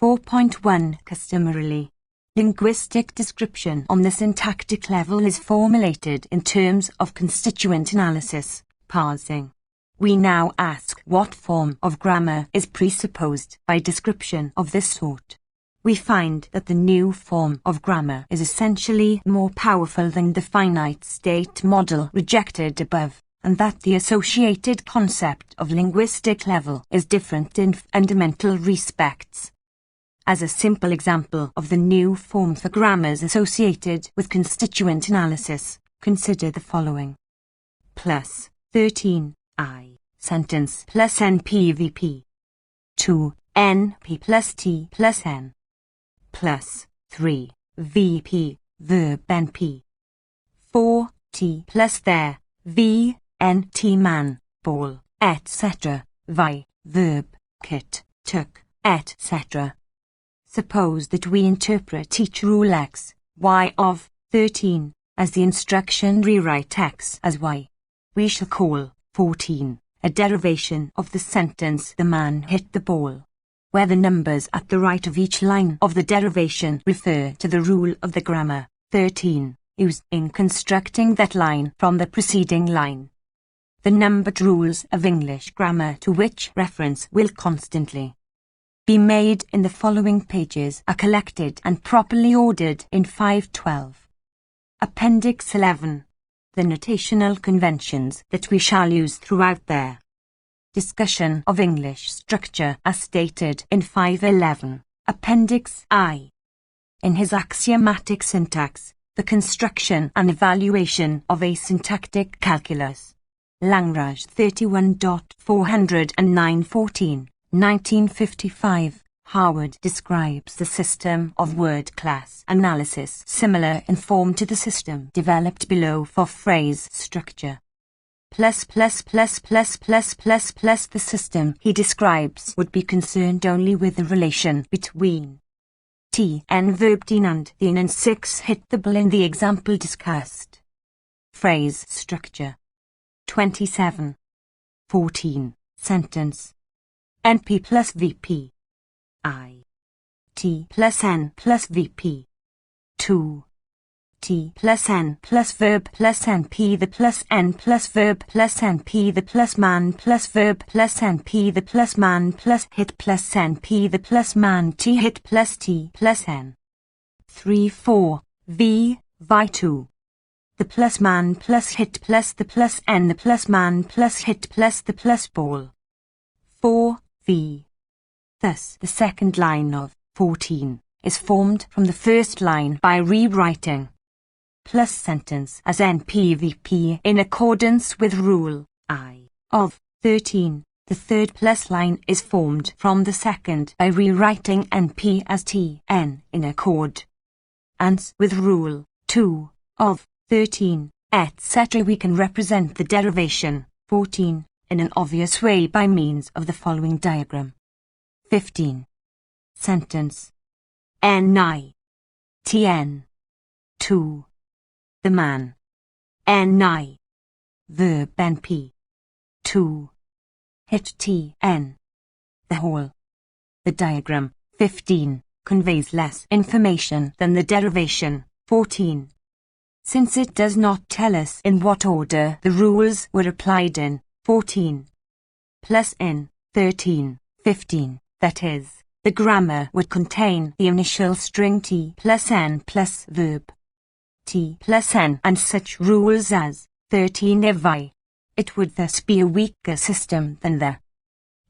4.1 Customarily, linguistic description on the syntactic level is formulated in terms of constituent analysis, parsing. We now ask what form of grammar is presupposed by description of this sort. We find that the new form of grammar is essentially more powerful than the finite state model rejected above, and that the associated concept of linguistic level is different in fundamental respects. As a simple example of the new form for grammars associated with constituent analysis, consider the following. Plus 13 I sentence plus NPVP 2 NP plus T plus N plus 3 VP verb NP 4 T plus there V N T man ball etc. Vi verb kit took etc. Suppose that we interpret each rule X, Y of 13, as the instruction rewrite X as Y. We shall call 14 a derivation of the sentence the man hit the ball, where the numbers at the right of each line of the derivation refer to the rule of the grammar 13, used in constructing that line from the preceding line. The numbered rules of English grammar to which reference will constantly be made in the following pages are collected and properly ordered in 512. Appendix 11. The notational conventions that we shall use throughout there. Discussion of English structure as stated in 511. Appendix I. In his axiomatic syntax, The construction and evaluation of a syntactic calculus. Langrage 31.409-14, 1955. Howard describes the system of word class analysis similar in form to the system developed below for phrase structure. The system he describes would be concerned only with the relation between T-N verb T and the N and 6 hit the ball in the example discussed. Phrase structure. 27. 14. Sentence. NP plus VP. I. T plus N plus VP. 2. T plus N plus verb plus NP the plus N plus verb plus NP the plus man plus verb plus NP the plus man plus hit plus NP the plus man T hit plus T plus N. 3. 4. V. Vi2. The plus man plus hit plus the plus N the plus man plus hit plus the plus ball. 4. V. Thus, the second line of 14 is formed from the first line by rewriting plus sentence as NPVP in accordance with rule I of 13. The third plus line is formed from the second by rewriting NP as TN in accord and with rule 2 of 13, etc. We can represent the derivation 14 in an obvious way by means of the following diagram. 15. Sentence. Ni. Tn. 2. The man. Ni. Verb NP. 2. Hit Tn. The whole. The diagram 15 conveys less information than the derivation 14. Since it does not tell us in what order the rules were applied in 14 plus in 13, 15, that is, the grammar would contain the initial string T plus N plus verb T plus N and such rules as 13 if I. It would thus be a weaker system than the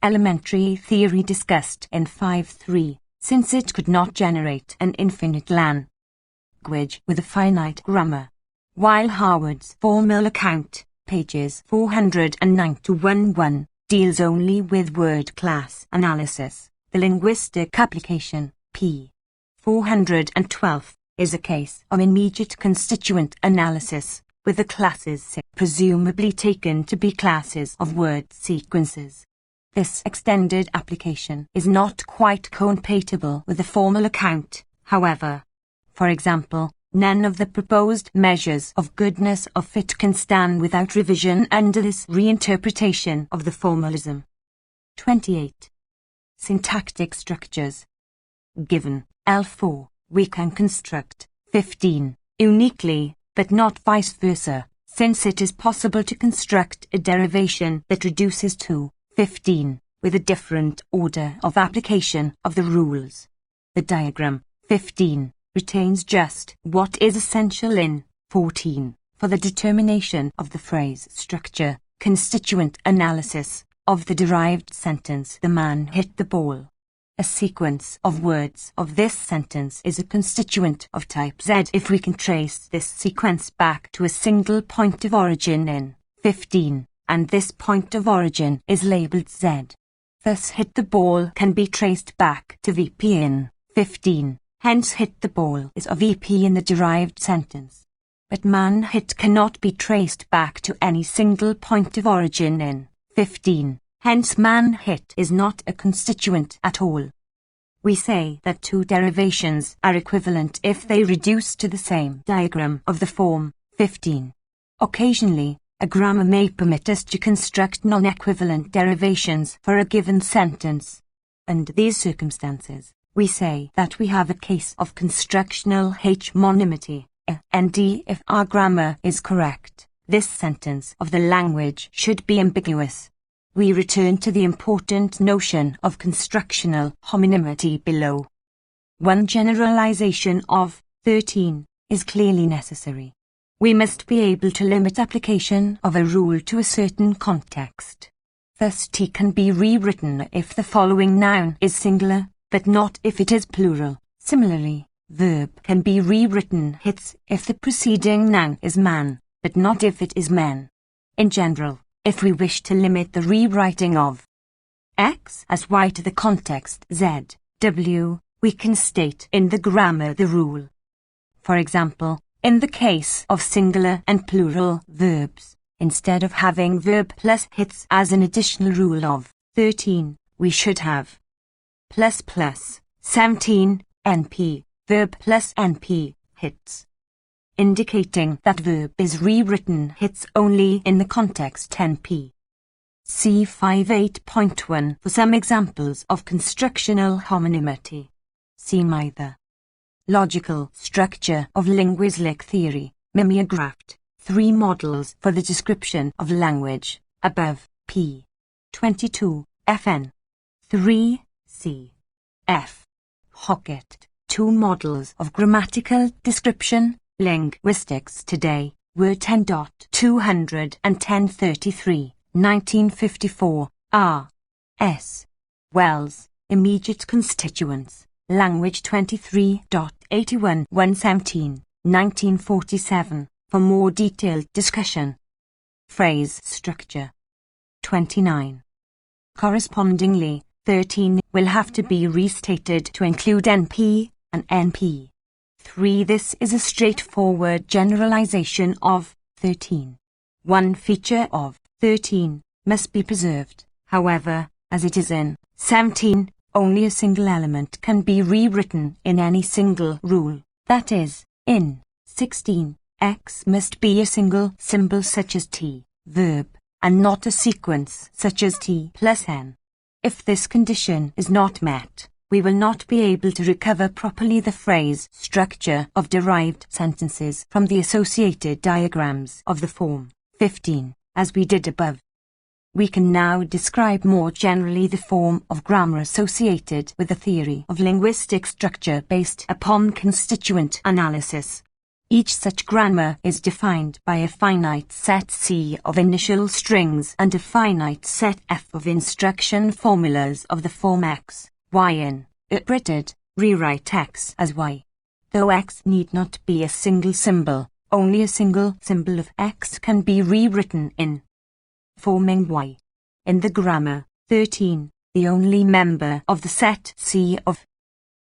elementary theory discussed in 5.3, since it could not generate an infinite language with a finite grammar. While Howard's formal account, pages 409-11, deals only with word class analysis, the linguistic application, p. 412, is a case of immediate constituent analysis, with the classes presumably taken to be classes of word sequences. This extended application is not quite compatible with the formal account, however. For example, none of the proposed measures of goodness of fit can stand without revision under this reinterpretation of the formalism. 28. Syntactic structures. Given L4, we can construct 15 uniquely, but not vice versa, since it is possible to construct a derivation that reduces to 15 with a different order of application of the rules. The diagram 15 retains just what is essential in 14 for the determination of the phrase structure, constituent analysis of the derived sentence "the man hit the ball." A sequence of words of this sentence is a constituent of type Z if we can trace this sequence back to a single point of origin in 15, and this point of origin is labelled Z. Thus hit the ball can be traced back to VP in 15, hence hit the ball is a VP in the derived sentence. But man hit cannot be traced back to any single point of origin in 15, hence man hit is not a constituent at all. We say that two derivations are equivalent if they reduce to the same diagram of the form 15. Occasionally, a grammar may permit us to construct non-equivalent derivations for a given sentence. Under these circumstances, we say that we have a case of constructional homonymity, and if our grammar is correct, this sentence of the language should be ambiguous. We return to the important notion of constructional homonymity below. One generalization of 13 is clearly necessary. We must be able to limit application of a rule to a certain context. Thus T can be rewritten if the following noun is singular, but not if it is plural. Similarly, verb can be rewritten hits if the preceding noun is man, but not if it is men. In general, if we wish to limit the rewriting of X as Y to the context Z, W, we can state in the grammar the rule. For example, in the case of singular and plural verbs, instead of having verb plus hits as an additional rule of 13, we should have plus 17 NP, verb plus NP, hits, indicating that verb is rewritten hits only in the context NP. See 5.8.1 for some examples of constructional homonymity. See either. Logical structure of linguistic theory, mimeographed, 3 models for the description of language, above, p. 22, fn. 3, c. f. Hockett, 2 models of grammatical description, linguistics today, Word 10.233, 1954, r. s. Wells, immediate constituents, language 23.81, 117, 1947, for more detailed discussion. Phrase structure. 29. Correspondingly, 13 will have to be restated to include NP and NP. 3. This is a straightforward generalization of 13. One feature of 13 must be preserved, however, as it is in 17, only a single element can be rewritten in any single rule, that is, in 16, X must be a single symbol such as T, verb, and not a sequence such as T plus N. If this condition is not met, we will not be able to recover properly the phrase structure of derived sentences from the associated diagrams of the form 15, as we did above. We can now describe more generally the form of grammar associated with the theory of linguistic structure based upon constituent analysis. Each such grammar is defined by a finite set C of initial strings and a finite set F of instruction formulas of the form X, Y in, iterated, rewrite X as Y. Though X need not be a single symbol, only a single symbol of X can be rewritten in forming Y. In the grammar 13, the only member of the set C of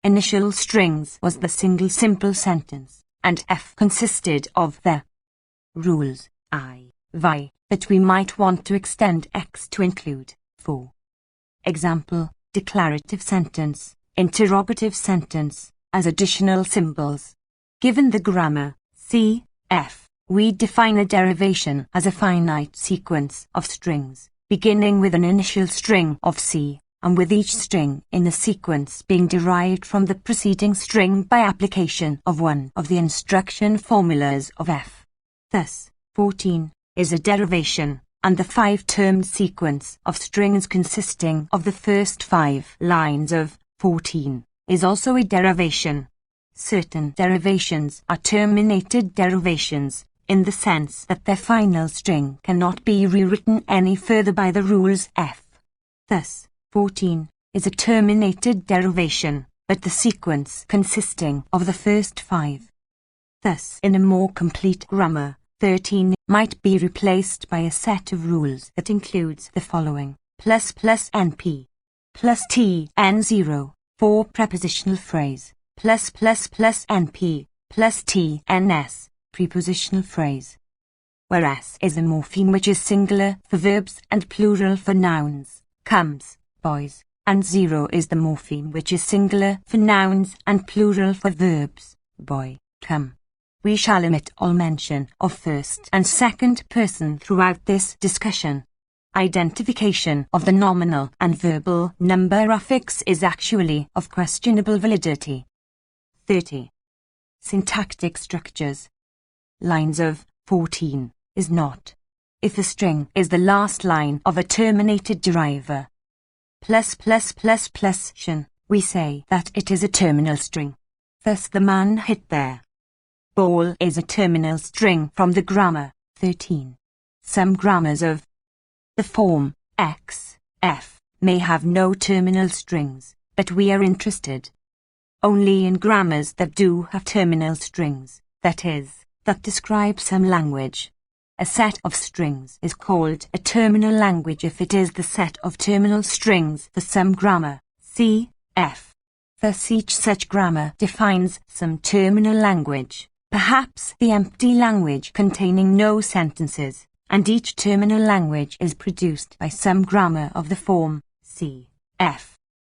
initial strings was the single simple sentence, and F consisted of the rules I, Y, that we might want to extend X to include. For example, declarative sentence, interrogative sentence, as additional symbols. Given the grammar C, F, we define a derivation as a finite sequence of strings, beginning with an initial string of C, and with each string in the sequence being derived from the preceding string by application of one of the instruction formulas of F. Thus, 14 is a derivation, and the 5-termed sequence of strings consisting of the first 5 lines of 14 is also a derivation. Certain derivations are terminated derivations, in the sense that their final string cannot be rewritten any further by the rules F. Thus, 14 is a terminated derivation, but the sequence consisting of the first 5. Thus, in a more complete grammar, 13 might be replaced by a set of rules that includes the following: plus NP, plus T N0, for prepositional phrase, plus NP, plus T NS, prepositional phrase. Where S is a morpheme which is singular for verbs and plural for nouns, comes, boys, and 0 is the morpheme which is singular for nouns and plural for verbs, boy, come. We shall omit all mention of first and second person throughout this discussion. Identification of the nominal and verbal number affix is actually of questionable validity. 30. Syntactic structures. Lines of 14 is not. If a string is the last line of a terminated deriver, plus, we say that it is a terminal string. Thus the man hit there. Ball is a terminal string from the grammar 13. Some grammars of the form X, F may have no terminal strings, but we are interested only in grammars that do have terminal strings, that is, that describe some language. A set of strings is called a terminal language if it is the set of terminal strings for some grammar, cf. Thus each such grammar defines some terminal language, perhaps the empty language containing no sentences, and each terminal language is produced by some grammar of the form cf.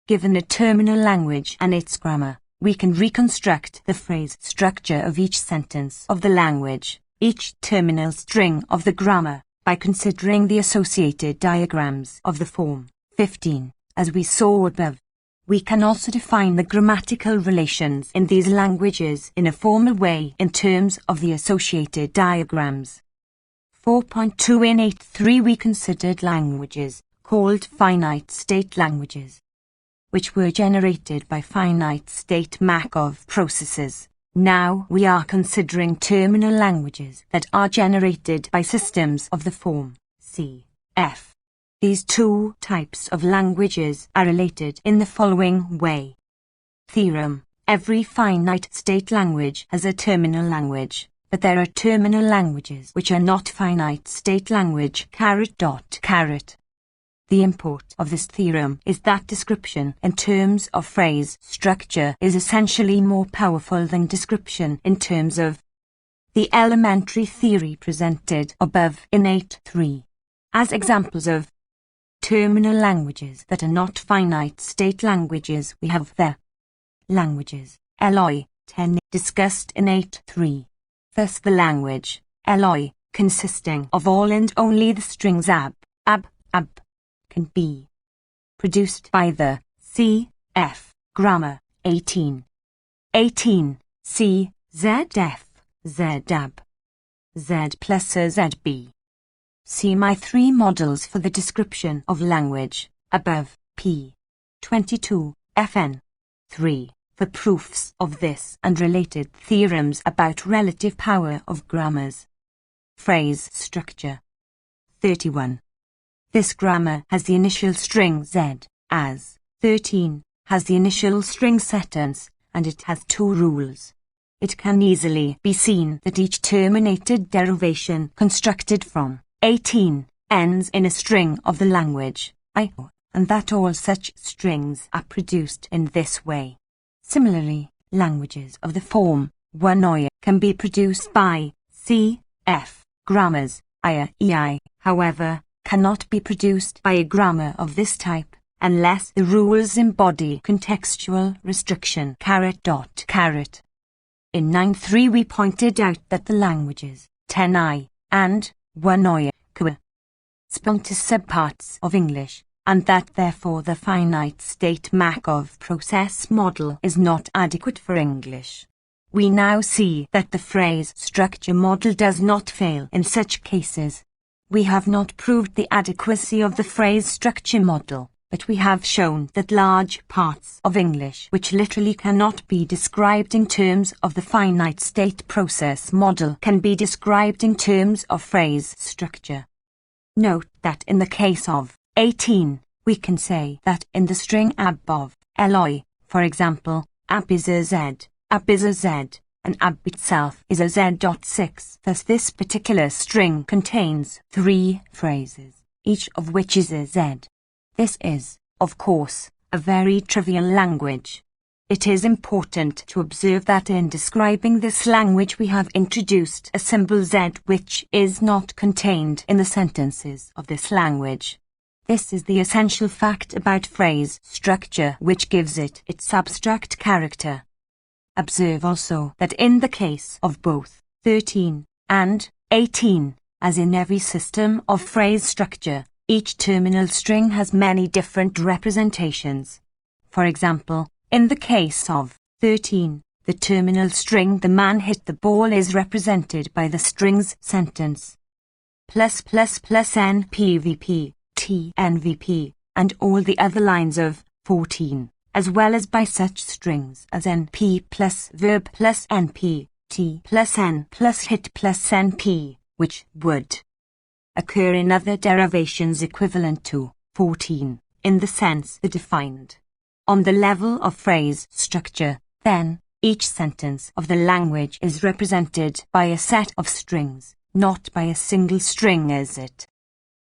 Given a terminal language and its grammar, we can reconstruct the phrase structure of each sentence of the language, each terminal string of the grammar, by considering the associated diagrams of the form 15, as we saw above. We can also define the grammatical relations in these languages in a formal way in terms of the associated diagrams. 4.2 in 8.3 we considered languages, called finite state languages, which were generated by finite state Markov processes. Now we are considering terminal languages that are generated by systems of the form cf. These two types of languages are related in the following way. Theorem: every finite state language has a terminal language, but there are terminal languages which are not finite state language. The import of this theorem is that description in terms of phrase structure is essentially more powerful than description in terms of the elementary theory presented above in 8.3. As examples of terminal languages that are not finite state languages, we have the languages LOI 10 discussed in 8.3. Thus the language LOI, consisting of all and only the strings ab, can be produced by the cf. grammar 18. C, ZF, ZAB, Z plus ZB. See my three models for the description of language, above, p. 22, fn. 3, for proofs of this and related theorems about relative power of grammars. Phrase structure. 31. This grammar has the initial string z, as 13 has the initial string sentence, and it has two rules. It can easily be seen that each terminated derivation constructed from 18 ends in a string of the language I, and that all such strings are produced in this way. Similarly, languages of the form one can be produced by cf. grammars ei, however, cannot be produced by a grammar of this type unless the rules embody contextual restriction. In 9.3 we pointed out that the languages 10i and 1 correspond to subparts of English, and that therefore the finite state Markov process model is not adequate for English. We now see that the phrase structure model does not fail in such cases. We have not proved the adequacy of the phrase structure model, but we have shown that large parts of English which literally cannot be described in terms of the finite state process model can be described in terms of phrase structure. Note that in the case of 18, we can say that in the string ab of LOI, for example, ab is a z, and ab itself is a z.6. Thus this particular string contains 3 phrases, each of which is a z. This is, of course, a very trivial language. It is important to observe that in describing this language we have introduced a symbol z which is not contained in the sentences of this language. This is the essential fact about phrase structure which gives it its abstract character. Observe also that in the case of both 13 and 18, as in every system of phrase structure, each terminal string has many different representations. For example, in the case of 13, the terminal string the man hit the ball is represented by the string's sentence +++NPVP, TNVP, and all the other lines of 14, as well as by such strings as NP plus verb plus NP, T plus N plus hit plus NP, which would occur in other derivations equivalent to 14, in the sense defined. On the level of phrase structure, Then, each sentence of the language is represented by a set of strings, not by a single string as it.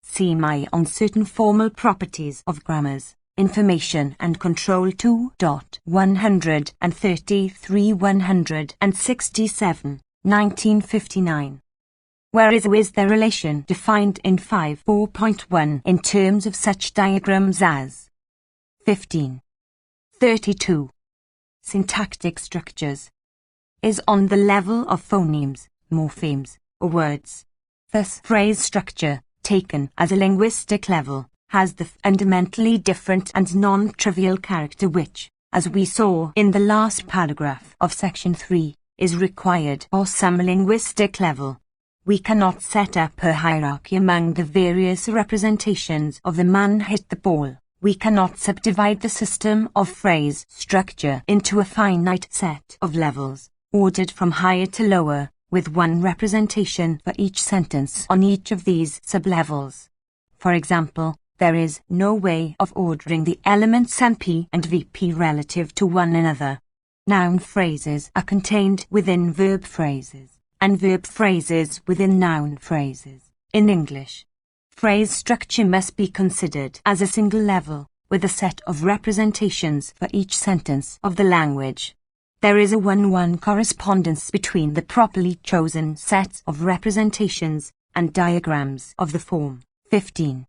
See my on certain formal properties of grammars, information and control 2.133-167, 1959. Where is the relation defined in 5.4.1 in terms of such diagrams as 15. 32. Syntactic structures is on the level of phonemes, morphemes, or words. Thus, phrase structure, taken as a linguistic level, has the fundamentally different and non-trivial character which, as we saw in the last paragraph of section 3, is required for some linguistic level. We cannot set up a hierarchy among the various representations of the man hit the ball. We cannot subdivide the system of phrase structure into a finite set of levels, ordered from higher to lower, with one representation for each sentence on each of these sublevels. For example, there is no way of ordering the elements NP and VP relative to one another. Noun phrases are contained within verb phrases, and verb phrases within noun phrases. In English, phrase structure must be considered as a single level, with a set of representations for each sentence of the language. There is a 1-1 correspondence between the properly chosen sets of representations and diagrams of the form. 15.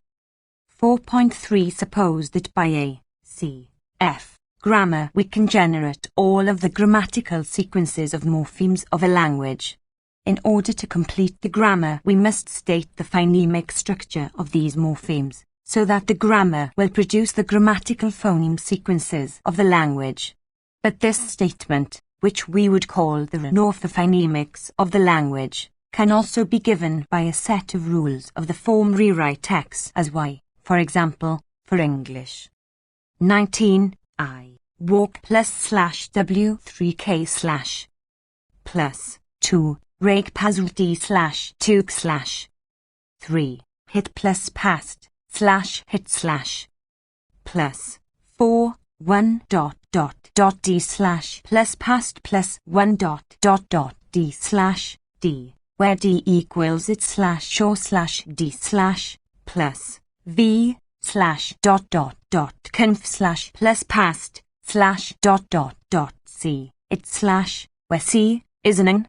4.3 Suppose that by a c.f. grammar we can generate all of the grammatical sequences of morphemes of a language. In order to complete the grammar, we must state the phonemic structure of these morphemes, so that the grammar will produce the grammatical phoneme sequences of the language. But this statement, which we would call the orthophonemics of the language, can also be given by a set of rules of the form rewrite X as Y, for example, for English. 19. I walk plus / W 3K / plus 2. Rake Pazulti /took / 3. Hit plus past /hit / plus 4. 1 dot dot dot d / plus past plus 1 dot dot dot d / d, where d equals it / or /d / plus v / dot dot dot conf / plus past / dot dot dot c, it / where c is an n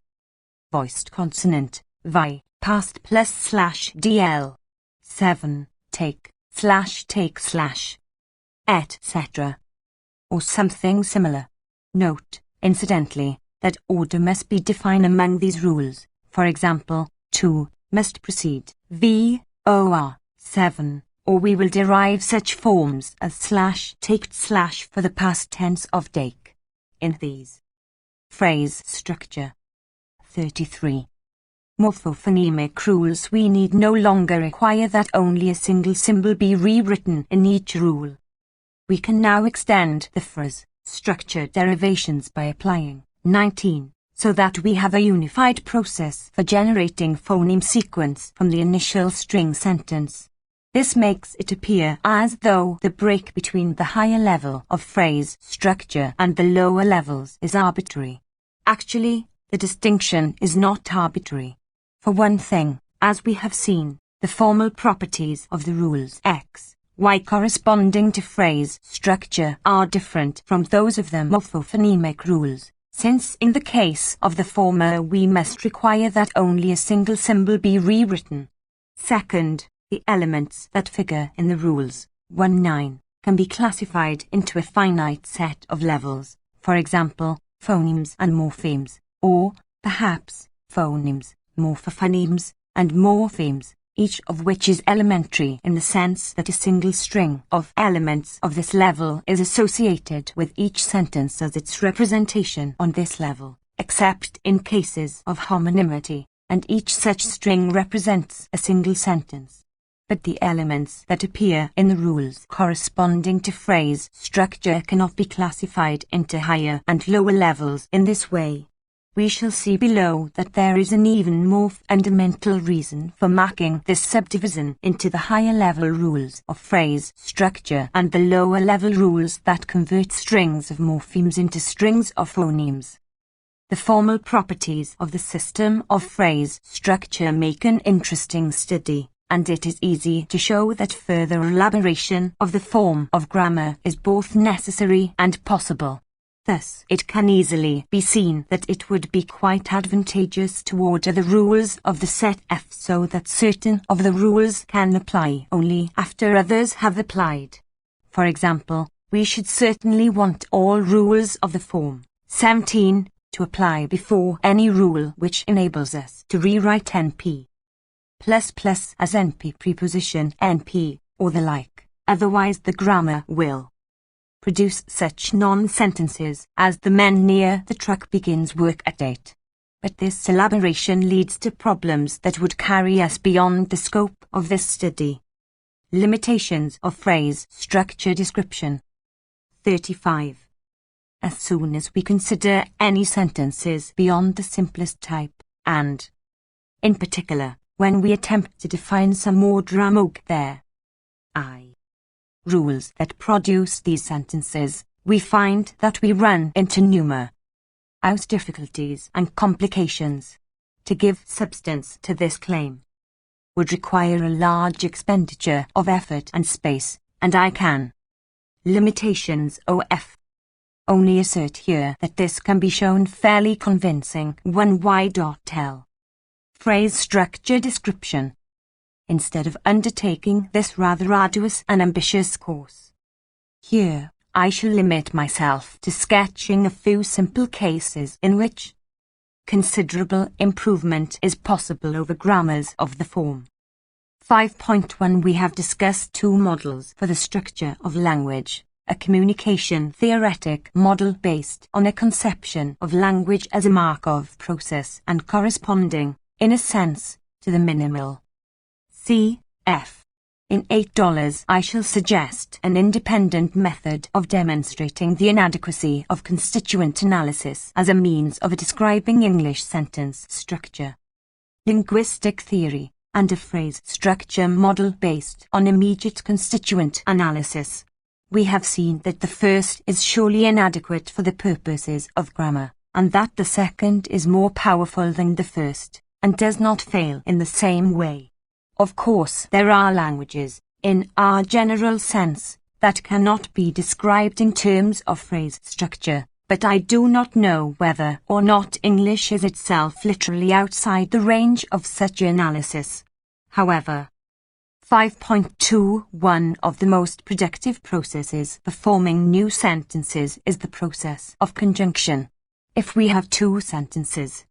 voiced consonant, vi, past plus / dl. 7. Take /take / etc. or something similar. Note, incidentally, that order must be defined among these rules. For example, 2 must precede v, or 7, or we will derive such forms as /taked / for the past tense of take. In these phrase structure. 33. Morphophonemic rules. We need no longer require that only a single symbol be rewritten in each rule. We can now extend the phrase structure derivations by applying 19, so that we have a unified process for generating phoneme sequence from the initial string sentence. This makes it appear as though the break between the higher level of phrase structure and the lower levels is arbitrary. Actually, the distinction is not arbitrary. For one thing, as we have seen, the formal properties of the rules X, Y corresponding to phrase structure are different from those of the morphophonemic rules, since in the case of the former we must require that only a single symbol be rewritten. Second, the elements that figure in the rules 1-9 can be classified into a finite set of levels, for example, phonemes and morphemes, or, perhaps, phonemes, morphophonemes, and morphemes, each of which is elementary in the sense that a single string of elements of this level is associated with each sentence as its representation on this level, except in cases of homonymity, and each such string represents a single sentence. But the elements that appear in the rules corresponding to phrase structure cannot be classified into higher and lower levels in this way. we shall see below that there is an even more fundamental reason for marking this subdivision into the higher-level rules of phrase structure and the lower-level rules that convert strings of morphemes into strings of phonemes. The formal properties of the system of phrase structure make an interesting study, and it is easy to show that further elaboration of the form of grammar is both necessary and possible. Thus, it can easily be seen that it would be quite advantageous to order the rules of the set F so that certain of the rules can apply only after others have applied. For example, we should certainly want all rules of the form 17 to apply before any rule which enables us to rewrite NP++ as NP preposition NP or the like, otherwise the grammar will produce such non-sentences as the men near the truck begins work at 8. But this elaboration leads to problems that would carry us beyond the scope of this study. Limitations of phrase structure description. 35. As soon as we consider any sentences beyond the simplest type, and, in particular, when we attempt to define some more dramatic rules that produce these sentences, we find that we run into numerous difficulties and complications. To give substance to this claim would require a large expenditure of effort and space, and I can. Limitations OF. Only assert here that this can be shown fairly convincing when y.l. Phrase structure description. Instead of undertaking this rather arduous and ambitious course. Here, I shall limit myself to sketching a few simple cases in which considerable improvement is possible over grammars of the form. 5.1 We have discussed two models for the structure of language, a communication theoretic model based on a conception of language as a Markov process and corresponding, in a sense, to the minimal CF. In $8 I shall suggest an independent method of demonstrating the inadequacy of constituent analysis as a means of describing English sentence structure. Linguistic theory, and a phrase structure model based on immediate constituent analysis. We have seen that the first is surely inadequate for the purposes of grammar, and that the second is more powerful than the first, and does not fail in the same way. Of course, there are languages, in our general sense, that cannot be described in terms of phrase structure, but I do not know whether or not English is itself literally outside the range of such analysis. However, 5.2 One of the most productive processes for forming new sentences is the process of conjunction. If we have two sentences,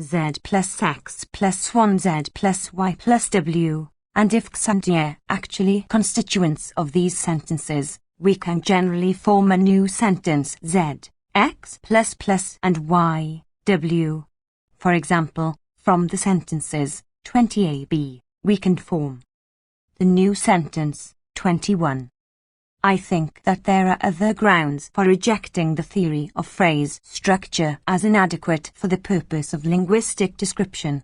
Z plus X plus 1Z plus Y plus W, and if X and Y actually constituents of these sentences, we can generally form a new sentence Z, X plus and Y, W. For example, from the sentences 20AB, we can form the new sentence 21. I think that there are other grounds for rejecting the theory of phrase structure as inadequate for the purpose of linguistic description.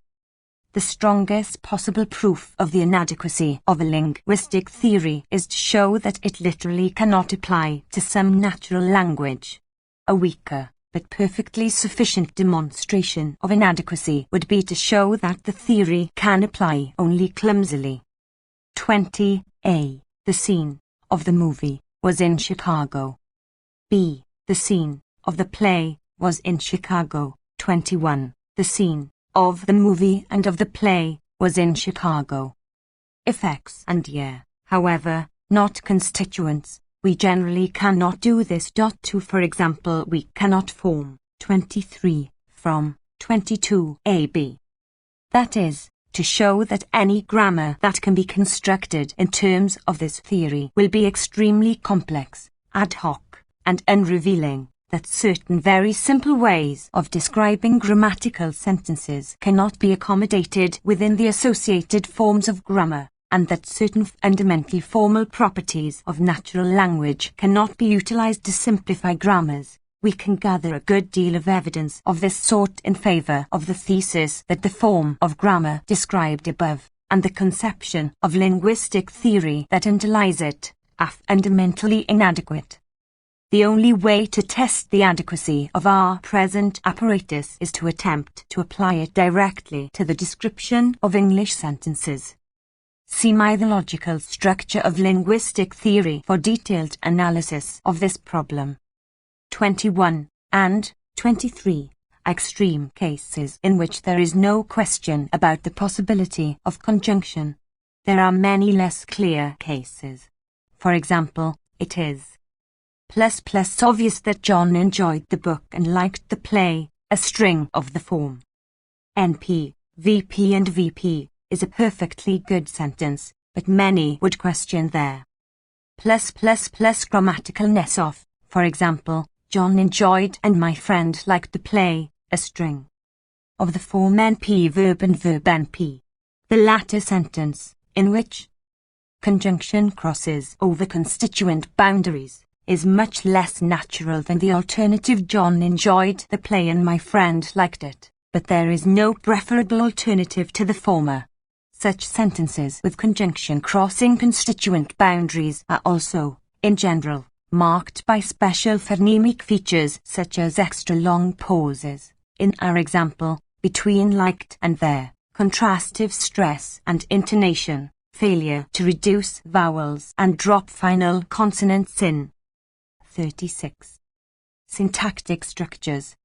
The strongest possible proof of the inadequacy of a linguistic theory is to show that it literally cannot apply to some natural language. A weaker, but perfectly sufficient demonstration of inadequacy would be to show that the theory can apply only clumsily. 20a. The scene of the movie was in Chicago. B. The scene of the play was in Chicago. 21. The scene of the movie and of the play was in Chicago. If X and Y, however, not constituents, we generally cannot do this. 2. For example, we cannot form 23 from 22AB. That is, to show that any grammar that can be constructed in terms of this theory will be extremely complex, ad hoc, and unrevealing, that certain very simple ways of describing grammatical sentences cannot be accommodated within the associated forms of grammar, and that certain fundamental formal properties of natural language cannot be utilized to simplify grammars, we can gather a good deal of evidence of this sort in favour of the thesis that the form of grammar described above, and the conception of linguistic theory that underlies it, are fundamentally inadequate. The only way to test the adequacy of our present apparatus is to attempt to apply it directly to the description of English sentences. See mythological structure of linguistic theory for detailed analysis of this problem. 21 and 23. Extreme cases in which there is no question about the possibility of conjunction. There are many less clear cases. For example, it is obvious that John enjoyed the book and liked the play, a string of the form NP, VP and VP, is a perfectly good sentence, but many would question their grammaticalness of, for example, John enjoyed and my friend liked the play, a string of the form NP verb and verb NP. The latter sentence, in which conjunction crosses over constituent boundaries, is much less natural than the alternative John enjoyed the play and my friend liked it, but there is no preferable alternative to the former. Such sentences with conjunction crossing constituent boundaries are also, in general, marked by special phonemic features such as extra long pauses, in our example, between liked and there, contrastive stress and intonation, failure to reduce vowels and drop final consonants in. 36. Syntactic structures.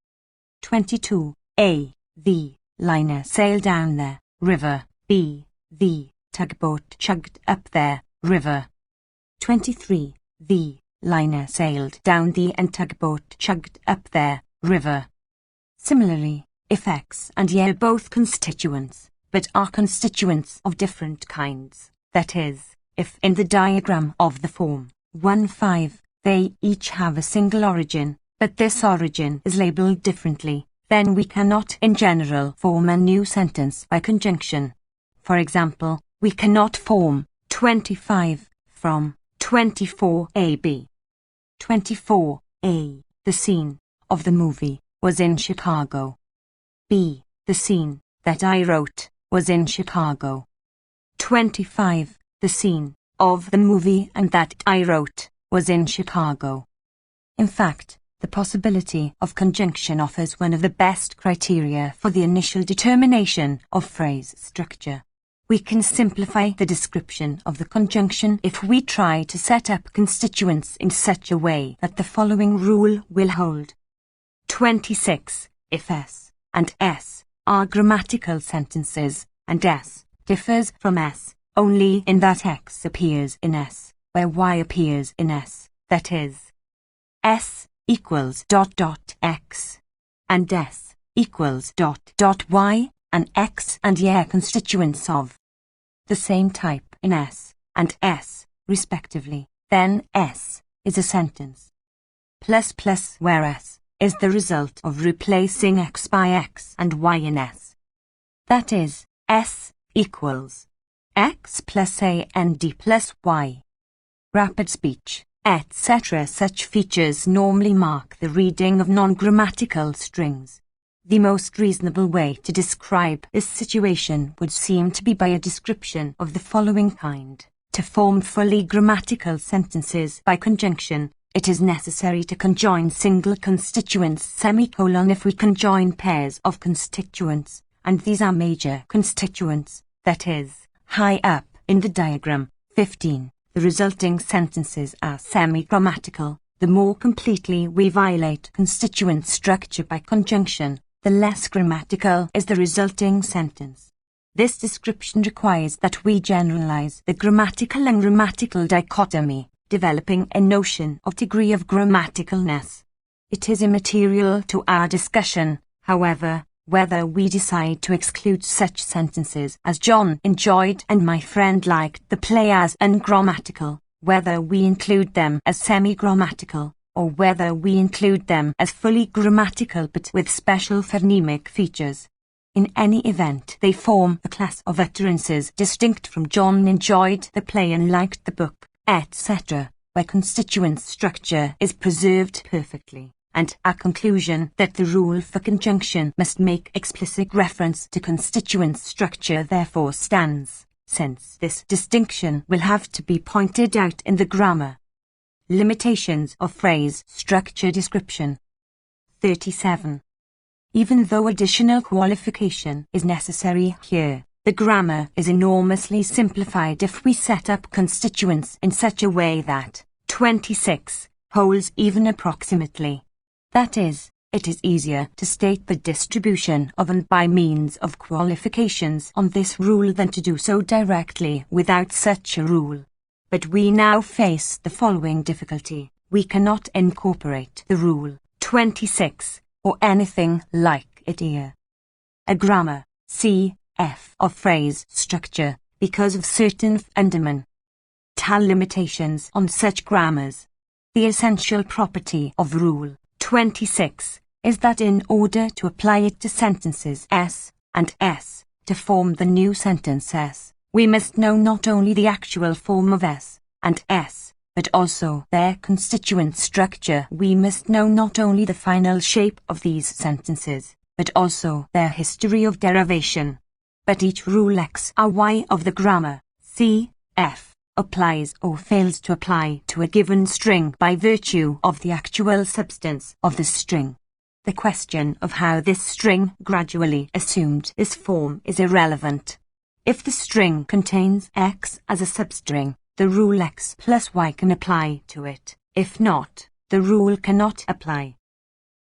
22. A. The liner sailed down the river. B. The tugboat chugged up their river. 23. The liner sailed down the and tugboat chugged up their river. Similarly, if X and Y are both constituents, but are constituents of different kinds, that is, if in the diagram of the form 1-5, they each have a single origin, but this origin is labelled differently, then we cannot in general form a new sentence by conjunction. For example, we cannot form 25 from 24AB. 24A. The scene of the movie was in Chicago. B. The scene that I wrote was in Chicago. 25. The scene of the movie and that I wrote was in Chicago. In fact, the possibility of conjunction offers one of the best criteria for the initial determination of phrase structure. We can simplify the description of the conjunction if we try to set up constituents in such a way that the following rule will hold. 26. If S and S are grammatical sentences, and S differs from S only in that X appears in S, where Y appears in S, that is, S equals ... X, and S equals ... Y, and X and Y are constituents of the same type in S and S, respectively, then S is a sentence. Where S is the result of replacing X by X and Y in S. That is, S equals X plus A and D plus Y. Rapid speech, etc. Such features normally mark the reading of non-grammatical strings. The most reasonable way to describe this situation would seem to be by a description of the following kind. To form fully grammatical sentences by conjunction, it is necessary to conjoin single constituents semicolon if we conjoin pairs of constituents, and these are major constituents, that is, high up in the diagram, 15. The resulting sentences are semi-grammatical. The more completely we violate constituent structure by conjunction, the less grammatical is the resulting sentence. This description requires that we generalize the grammatical and grammatical dichotomy, developing a notion of degree of grammaticalness. It is immaterial to our discussion, however, whether we decide to exclude such sentences as John enjoyed and my friend liked the play as ungrammatical, whether we include them as semi-grammatical, or whether we include them as fully grammatical but with special phonemic features. In any event, they form a class of utterances distinct from John enjoyed the play and liked the book, etc., where constituent structure is preserved perfectly. and a conclusion that the rule for conjunction must make explicit reference to constituent structure therefore stands, since this distinction will have to be pointed out in the grammar. Limitations of phrase structure description. 37. Even though additional qualification is necessary here, the grammar is enormously simplified if we set up constituents in such a way that 26 holds even approximately. That is, it is easier to state the distribution of and by means of qualifications on this rule than to do so directly without such a rule. But we now face the following difficulty. We cannot incorporate the rule 26 or anything like it here. A grammar, cf. of phrase structure, because of certain fundamental limitations on such grammars. The essential property of Rule 26 is that in order to apply it to sentences S and S to form the new sentence S, we must know not only the actual form of S and S, but also their constituent structure. We must know not only the final shape of these sentences, but also their history of derivation. But each rule X or Y of the grammar, cf, applies or fails to apply to a given string by virtue of the actual substance of the string. The question of how this string gradually assumed this form is irrelevant. If the string contains X as a substring, the rule X plus Y can apply to it. If not, the rule cannot apply.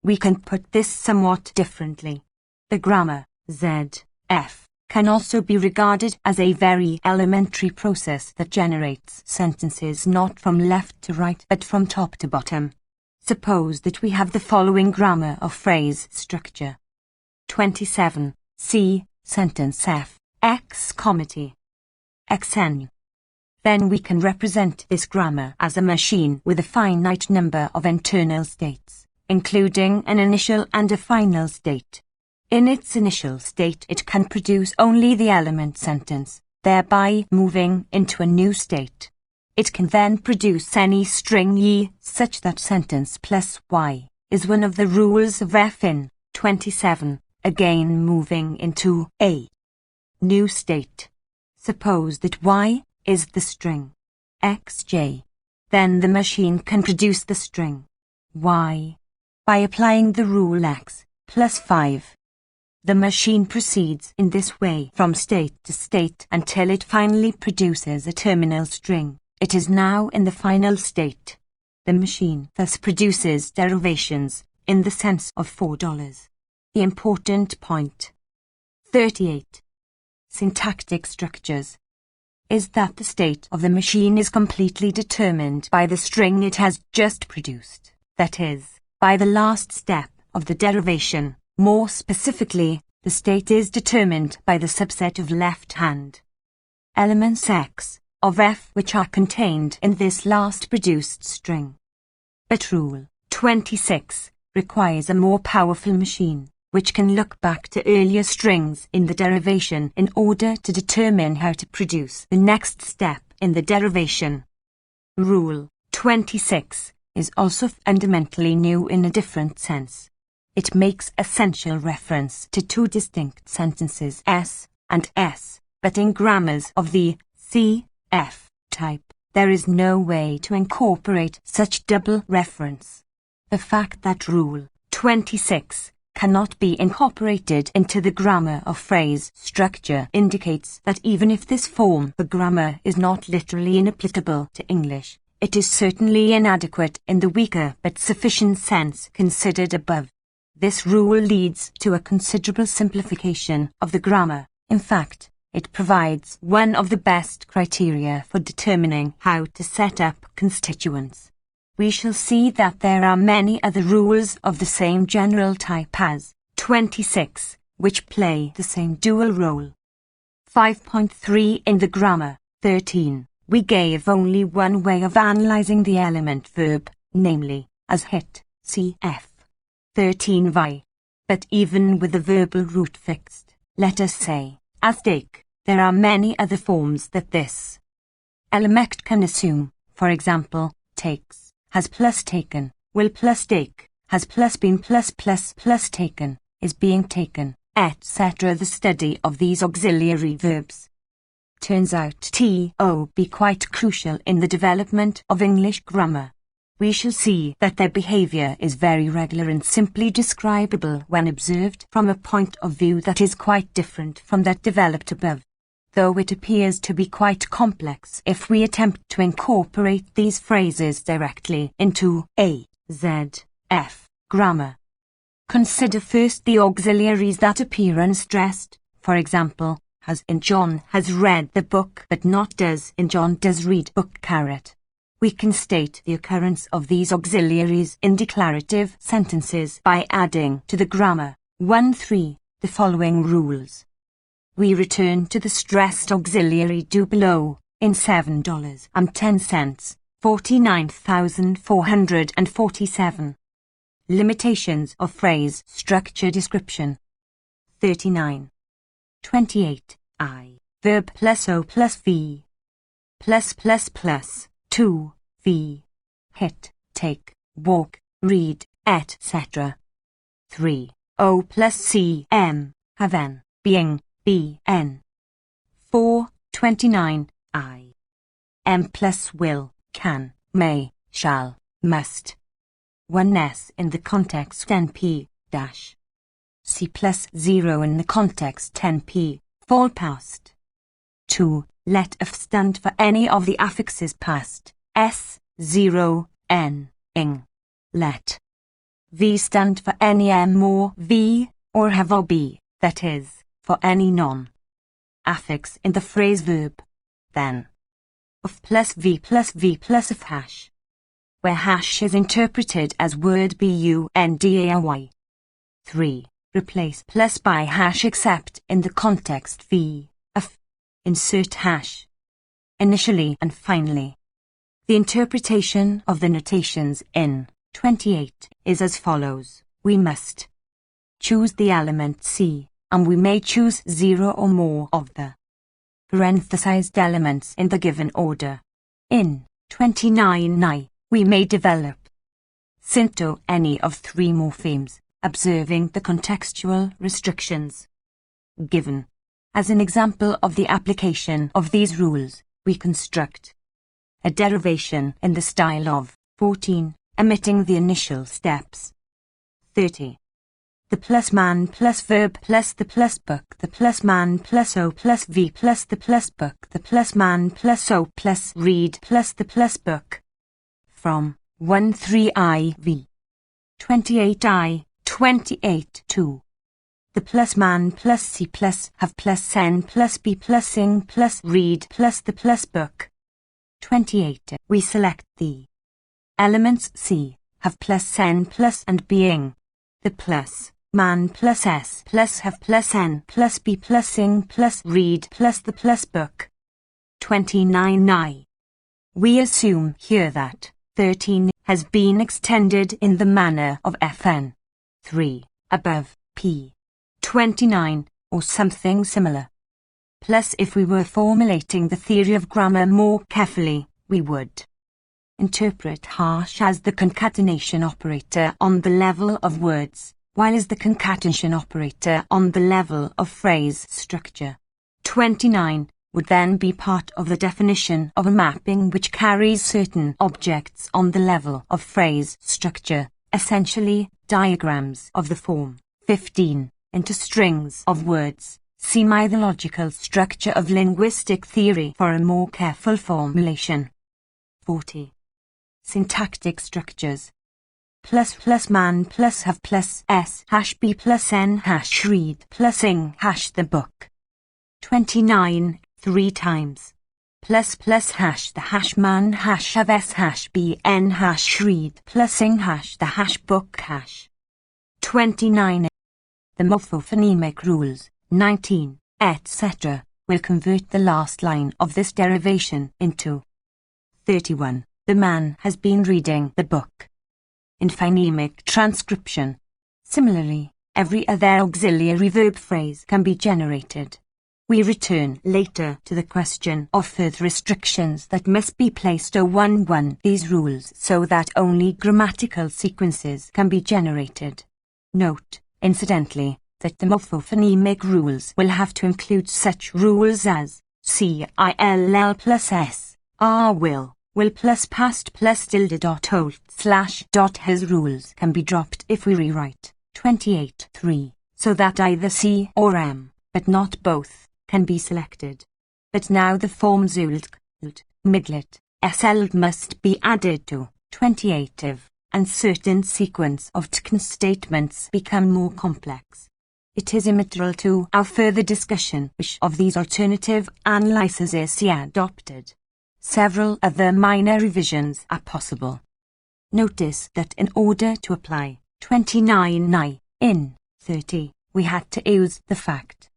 We can put this somewhat differently. The grammar ZF can also be regarded as a very elementary process that generates sentences not from left to right but from top to bottom. Suppose that we have the following grammar of phrase structure. 27. C. Sentence F. X, T. Xn. Then we can represent this grammar as a machine with a finite number of internal states, including an initial and a final state. In its initial state it can produce only the element sentence, thereby moving into a new state. It can then produce any string Y such that sentence plus Y is one of the rules of F in 27, again moving into a new state. Suppose that Y is the string xj. Then the machine can produce the string Y by applying the rule X plus 5. The machine proceeds in this way from state to state until it finally produces a terminal string. It is now in the final state. The machine thus produces derivations in the sense of $4. The important point. 38. Syntactic structures is that the state of the machine is completely determined by the string it has just produced, that is, by the last step of the derivation. More specifically, the state is determined by the subset of left-hand elements X of F which are contained in this last produced string. But Rule 26 requires a more powerful machine, which can look back to earlier strings in the derivation in order to determine how to produce the next step in the derivation. Rule 26 is also fundamentally new in a different sense. It makes essential reference to two distinct sentences S and S, but in grammars of the CF type, there is no way to incorporate such double reference. The fact that Rule 26 cannot be incorporated into the grammar of phrase structure indicates that even if this form of grammar is not literally inapplicable to English, it is certainly inadequate in the weaker but sufficient sense considered above. This rule leads to a considerable simplification of the grammar. In fact, it provides one of the best criteria for determining how to set up constituents. We shall see that there are many other rules of the same general type as 26, which play the same dual role. 5.3 In the grammar, 13, we gave only one way of analyzing the element verb, namely, as hit, cf. 13y. But even with the verbal root fixed, let us say, as take, there are many other forms that this element can assume, for example, takes, has plus taken, will plus take, has plus been plus taken, is being taken, etc. The study of these auxiliary verbs turns out to be quite crucial in the development of English grammar. We shall see that their behaviour is very regular and simply describable when observed from a point of view that is quite different from that developed above, though it appears to be quite complex if we attempt to incorporate these phrases directly into A-Z-F grammar. Consider first the auxiliaries that appear unstressed, for example, as in John has read the book but not does in John does read book carrot. We can state the occurrence of these auxiliaries in declarative sentences by adding to the grammar 1-3 the following rules. We return to the stressed auxiliary do below in $7.10, 49,447. Limitations of phrase structure description. 39. 28. Verb plus O plus V. Plus 2, V. Hit, take, walk, read, etc. 3. O plus C, M, have N, being, B, N. 4. 29. M plus will, can, may, shall, must. 1 S in the context NP, dash. C plus 0 in the context 10p, fall past. 2. Let F stand for any of the affixes past, S, 0, N, ing. Let V stand for any M or V, or have or be, that is, for any non-affix in the phrase verb. Then of plus V plus of hash, where hash is interpreted as word BUNDARY. 3. Replace plus by hash except in the context V, of. Insert hash initially and finally. The interpretation of the notations in 28 is as follows. We must choose the element C, and we may choose 0 or more of the parenthesized elements in the given order. In 29 we may develop into any of 3 morphemes, observing the contextual restrictions given. As an example of the application of these rules, we construct a derivation in the style of 14, omitting the initial steps. 30. The plus man plus verb plus the plus book, the plus man plus O plus V plus the plus book, the plus man plus O plus read plus the plus book. From 1-3 IV. 28 28-2. The plus man plus C plus have plus N plus B plus sing plus read plus the plus book. 28. We select the elements C, have plus N plus and being. The plus man plus S plus have plus N plus B plus sing plus read plus the plus book. 29. We assume here that 13 has been extended in the manner of FN. 3, above, P. 29, or something similar. Plus, if we were formulating the theory of grammar more carefully, we would interpret hash as the concatenation operator on the level of words, while as the concatenation operator on the level of phrase structure. 29 would then be part of the definition of a mapping which carries certain objects on the level of phrase structure, essentially diagrams of the form 15 into strings of words. See mythological structure of linguistic theory for a more careful formulation. 40. Syntactic structures. Plus man plus have plus S hash B plus N hash read plus ing hash the book. 29, 3 times. Plus hash the hash man hash have S hash B N hash read plus ing hash the hash book hash. 29. The morphophonemic rules, 19, etc., will convert the last line of this derivation into 31. The man has been reading the book. In phonemic transcription, similarly, every other auxiliary verb phrase can be generated. We return later to the question of further restrictions that must be placed on these rules so that only grammatical sequences can be generated. Note, incidentally, that the morphophonemic rules will have to include such rules as CILL plus S, R will plus past plus tilde dot old slash dot. His rules can be dropped if we rewrite 28.3 so that either C or M, but not both, can be selected. But now the forms uld, midlet, SL must be added to 28 and certain sequence of TCN statements become more complex. It is immaterial to our further discussion which of these alternative analyses is adopted. Several other minor revisions are possible. Notice that in order to apply 29 in 30, we had to use the fact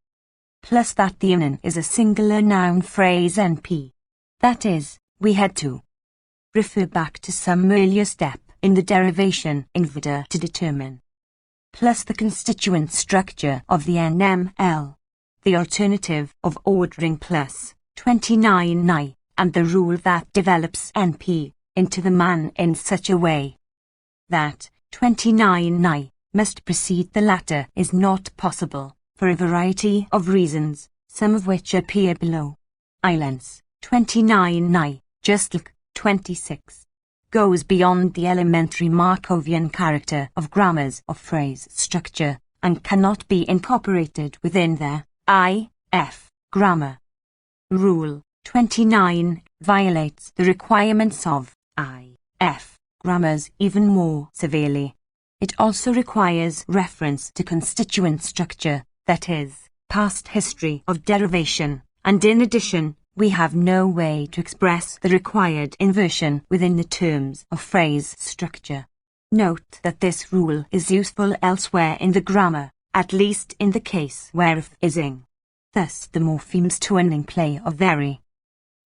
plus that the in is a singular noun phrase NP. That is, we had to refer back to some earlier step in the derivation in order to determine plus the constituent structure of the NML, the alternative of ordering plus 29 and the rule that develops NP into the man in such a way that 29 must precede the latter is not possible, for a variety of reasons, some of which appear below. Islands 29 just like 26 goes beyond the elementary Markovian character of grammars of phrase structure and cannot be incorporated within their IF grammar. Rule 29 violates the requirements of IF grammars even more severely. It also requires reference to constituent structure, that is, past history of derivation, and in addition, we have no way to express the required inversion within the terms of phrase structure. Note that this rule is useful elsewhere in the grammar, at least in the case where if is ing. Thus the morphemes to an ing play a very.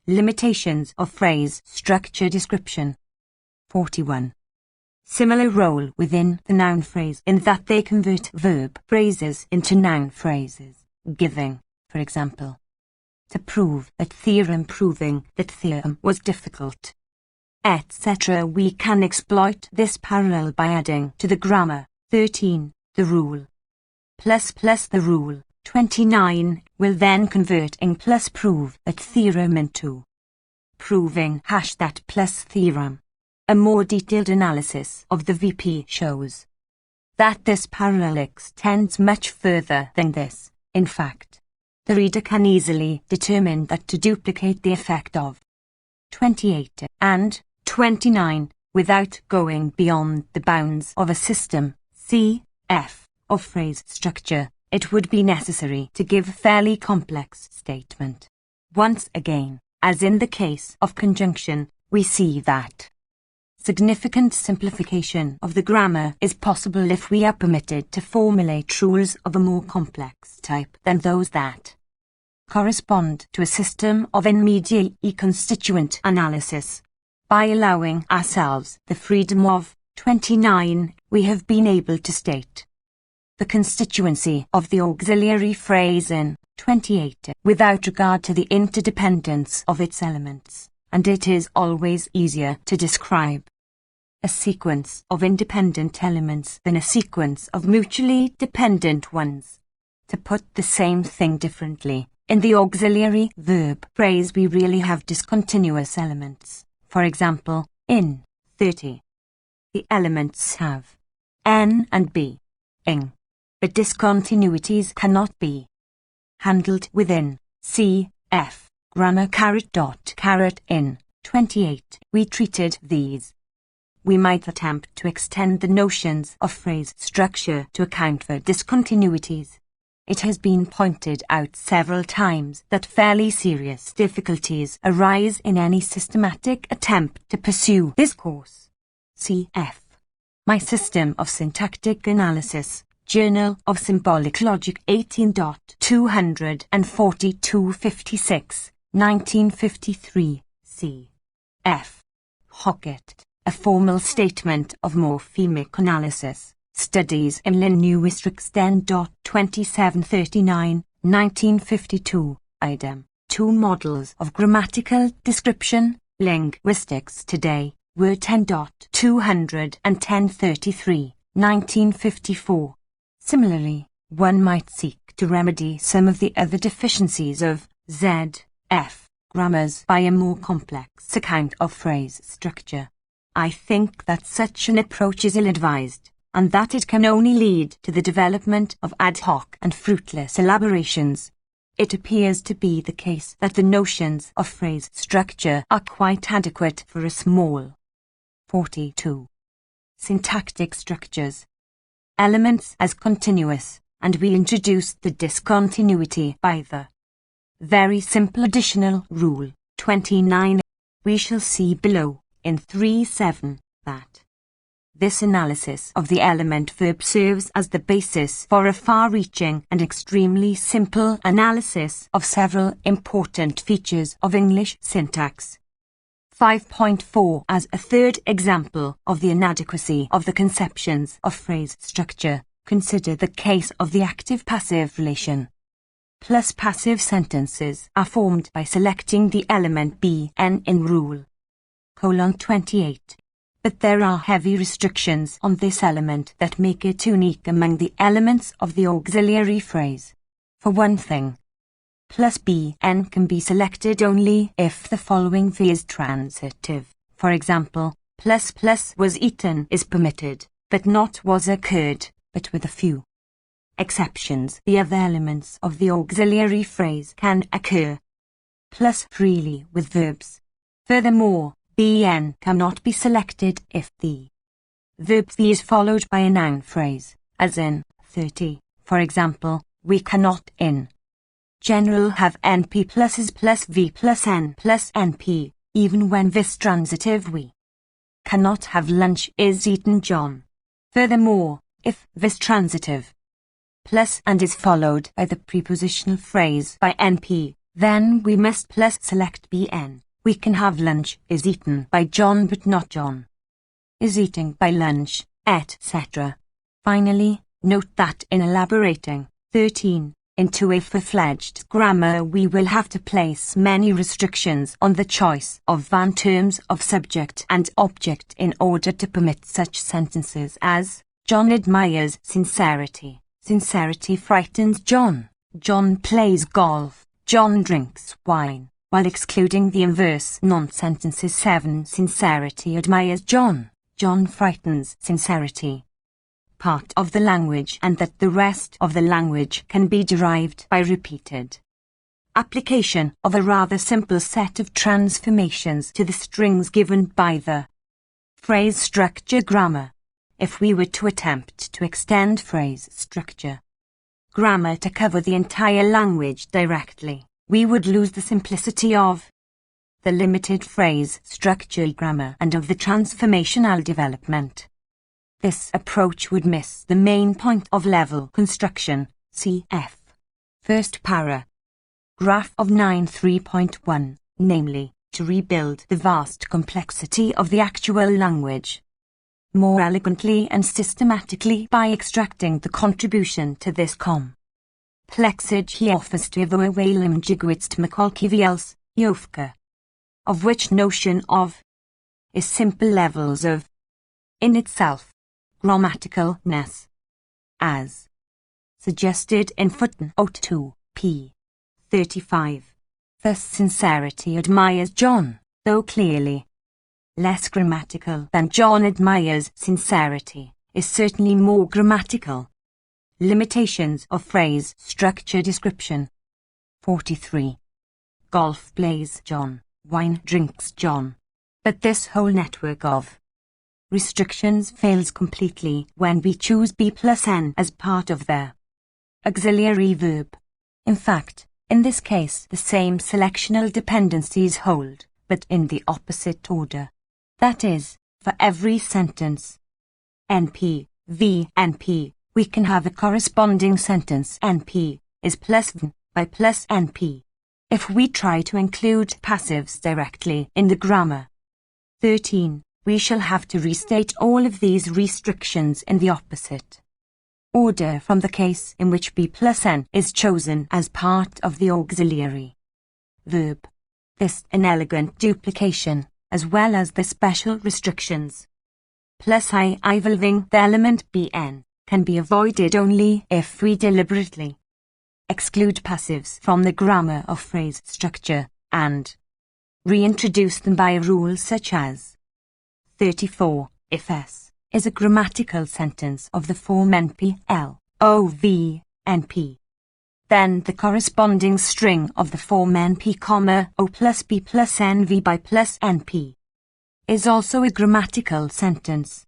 Limitations of phrase structure description. 41. Similar role within the noun phrase in that they convert verb phrases into noun phrases, giving, for example, to prove that theorem proving that theorem was difficult, etc. We can exploit this parallel by adding to the grammar 13 the rule plus the rule 29 will then convert ing plus prove that theorem into proving that plus theorem. A more detailed analysis of the VP shows that this parallel extends much further than this. In fact, the reader can easily determine that to duplicate the effect of 28 and 29 without going beyond the bounds of a system, CF, of phrase structure, it would be necessary to give a fairly complex statement. Once again, as in the case of conjunction, we see that significant simplification of the grammar is possible if we are permitted to formulate rules of a more complex type than those that correspond to a system of immediate constituent analysis. By allowing ourselves the freedom of 29, we have been able to state the constituency of the auxiliary phrase in 28 without regard to the interdependence of its elements, and it is always easier to describe a sequence of independent elements than a sequence of mutually dependent ones. To put the same thing differently, in the auxiliary verb phrase we really have discontinuous elements. For example, in 30, the elements have N and B, ing, but discontinuities cannot be handled within CF grammar in 28. We treated these. We might attempt to extend the notions of phrase structure to account for discontinuities. It has been pointed out several times that fairly serious difficulties arise in any systematic attempt to pursue this course. Cf. My System of Syntactic Analysis, Journal of Symbolic Logic 18.24256, 1953, cf. Hockett. A formal statement of morphemic analysis. Studies in Linguistics 10.2739, 1952, item. 2 models of grammatical description, linguistics today, Word 10.233, 1954. Similarly, one might seek to remedy some of the other deficiencies of Z.F. grammars by a more complex account of phrase structure. I think that such an approach is ill-advised, and that it can only lead to the development of ad hoc and fruitless elaborations. It appears to be the case that the notions of phrase structure are quite adequate for a small. 42. Syntactic structures. Elements as continuous, and we introduce the discontinuity by the very simple additional rule, 29. We shall see below, in 3.7, that this analysis of the element verb serves as the basis for a far-reaching and extremely simple analysis of several important features of English syntax. 5.4. As a third example of the inadequacy of the conceptions of phrase structure, consider the case of the active-passive relation. Plus passive sentences are formed by selecting the element bn in rule. 28. But there are heavy restrictions on this element that make it unique among the elements of the auxiliary phrase. For one thing, plus bn can be selected only if the following v is transitive. For example, plus was eaten is permitted, but not was occurred, but with a few exceptions. The other elements of the auxiliary phrase can occur plus freely with verbs. Furthermore, bn cannot be selected if the verb v is followed by a noun phrase, as in 30. For example, we cannot in general have np pluses plus v plus n plus np, even when this transitive we cannot have lunch is eaten John. Furthermore, if this transitive plus and is followed by the prepositional phrase by np, then we must plus select bn. We can have lunch is eaten by John but not John is eating by lunch, etc. Finally, note that in elaborating 13 into a full-fledged grammar we will have to place many restrictions on the choice of van terms of subject and object in order to permit such sentences as John admires sincerity. Sincerity frightens John. John plays golf. John drinks wine. While excluding the inverse non-sentences 7. Sincerity admires John. John frightens sincerity. Part of the language and that the rest of the language can be derived by repeated application of a rather simple set of transformations to the strings given by the phrase structure grammar. If we were to attempt to extend phrase structure grammar to cover the entire language directly, we would lose the simplicity of the limited phrase structure grammar and of the transformational development. This approach would miss the main point of level construction, cf. First paragraph of 9.3.1, namely, to rebuild the vast complexity of the actual language more elegantly and systematically by extracting the contribution to this complexity he offers to evaluate jigwitst makolkiviels, Jofka, of which notion of is simple levels of in itself grammaticalness, as suggested in footnote 2, p. 35. Thus sincerity admires John, though clearly less grammatical than John admires sincerity, is certainly more grammatical. Limitations of phrase structure description. 43. Golf plays John, wine drinks John. But this whole network of restrictions fails completely when we choose b plus n as part of the auxiliary verb. In fact, in this case the same selectional dependencies hold, but in the opposite order. That is, for every sentence NP, V, NP, we can have a corresponding sentence NP is plus V by plus NP. If we try to include passives directly in the grammar 13, we shall have to restate all of these restrictions in the opposite order from the case in which B plus N is chosen as part of the auxiliary verb. This inelegant duplication, as well as the special restrictions plus I involving the element Bn, can be avoided only if we deliberately exclude passives from the grammar of phrase structure and reintroduce them by a rule such as 34. If S is a grammatical sentence of the form NP, L, O, V, NP, then the corresponding string of the form NP, O plus B plus NV by plus NP is also a grammatical sentence.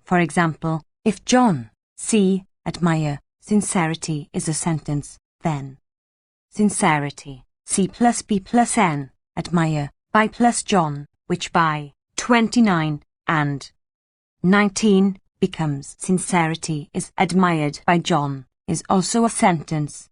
For example, if John C. admire sincerity is a sentence, then sincerity C plus B plus N admire by plus John, which by 29 and 19 becomes sincerity is admired by John, is also a sentence.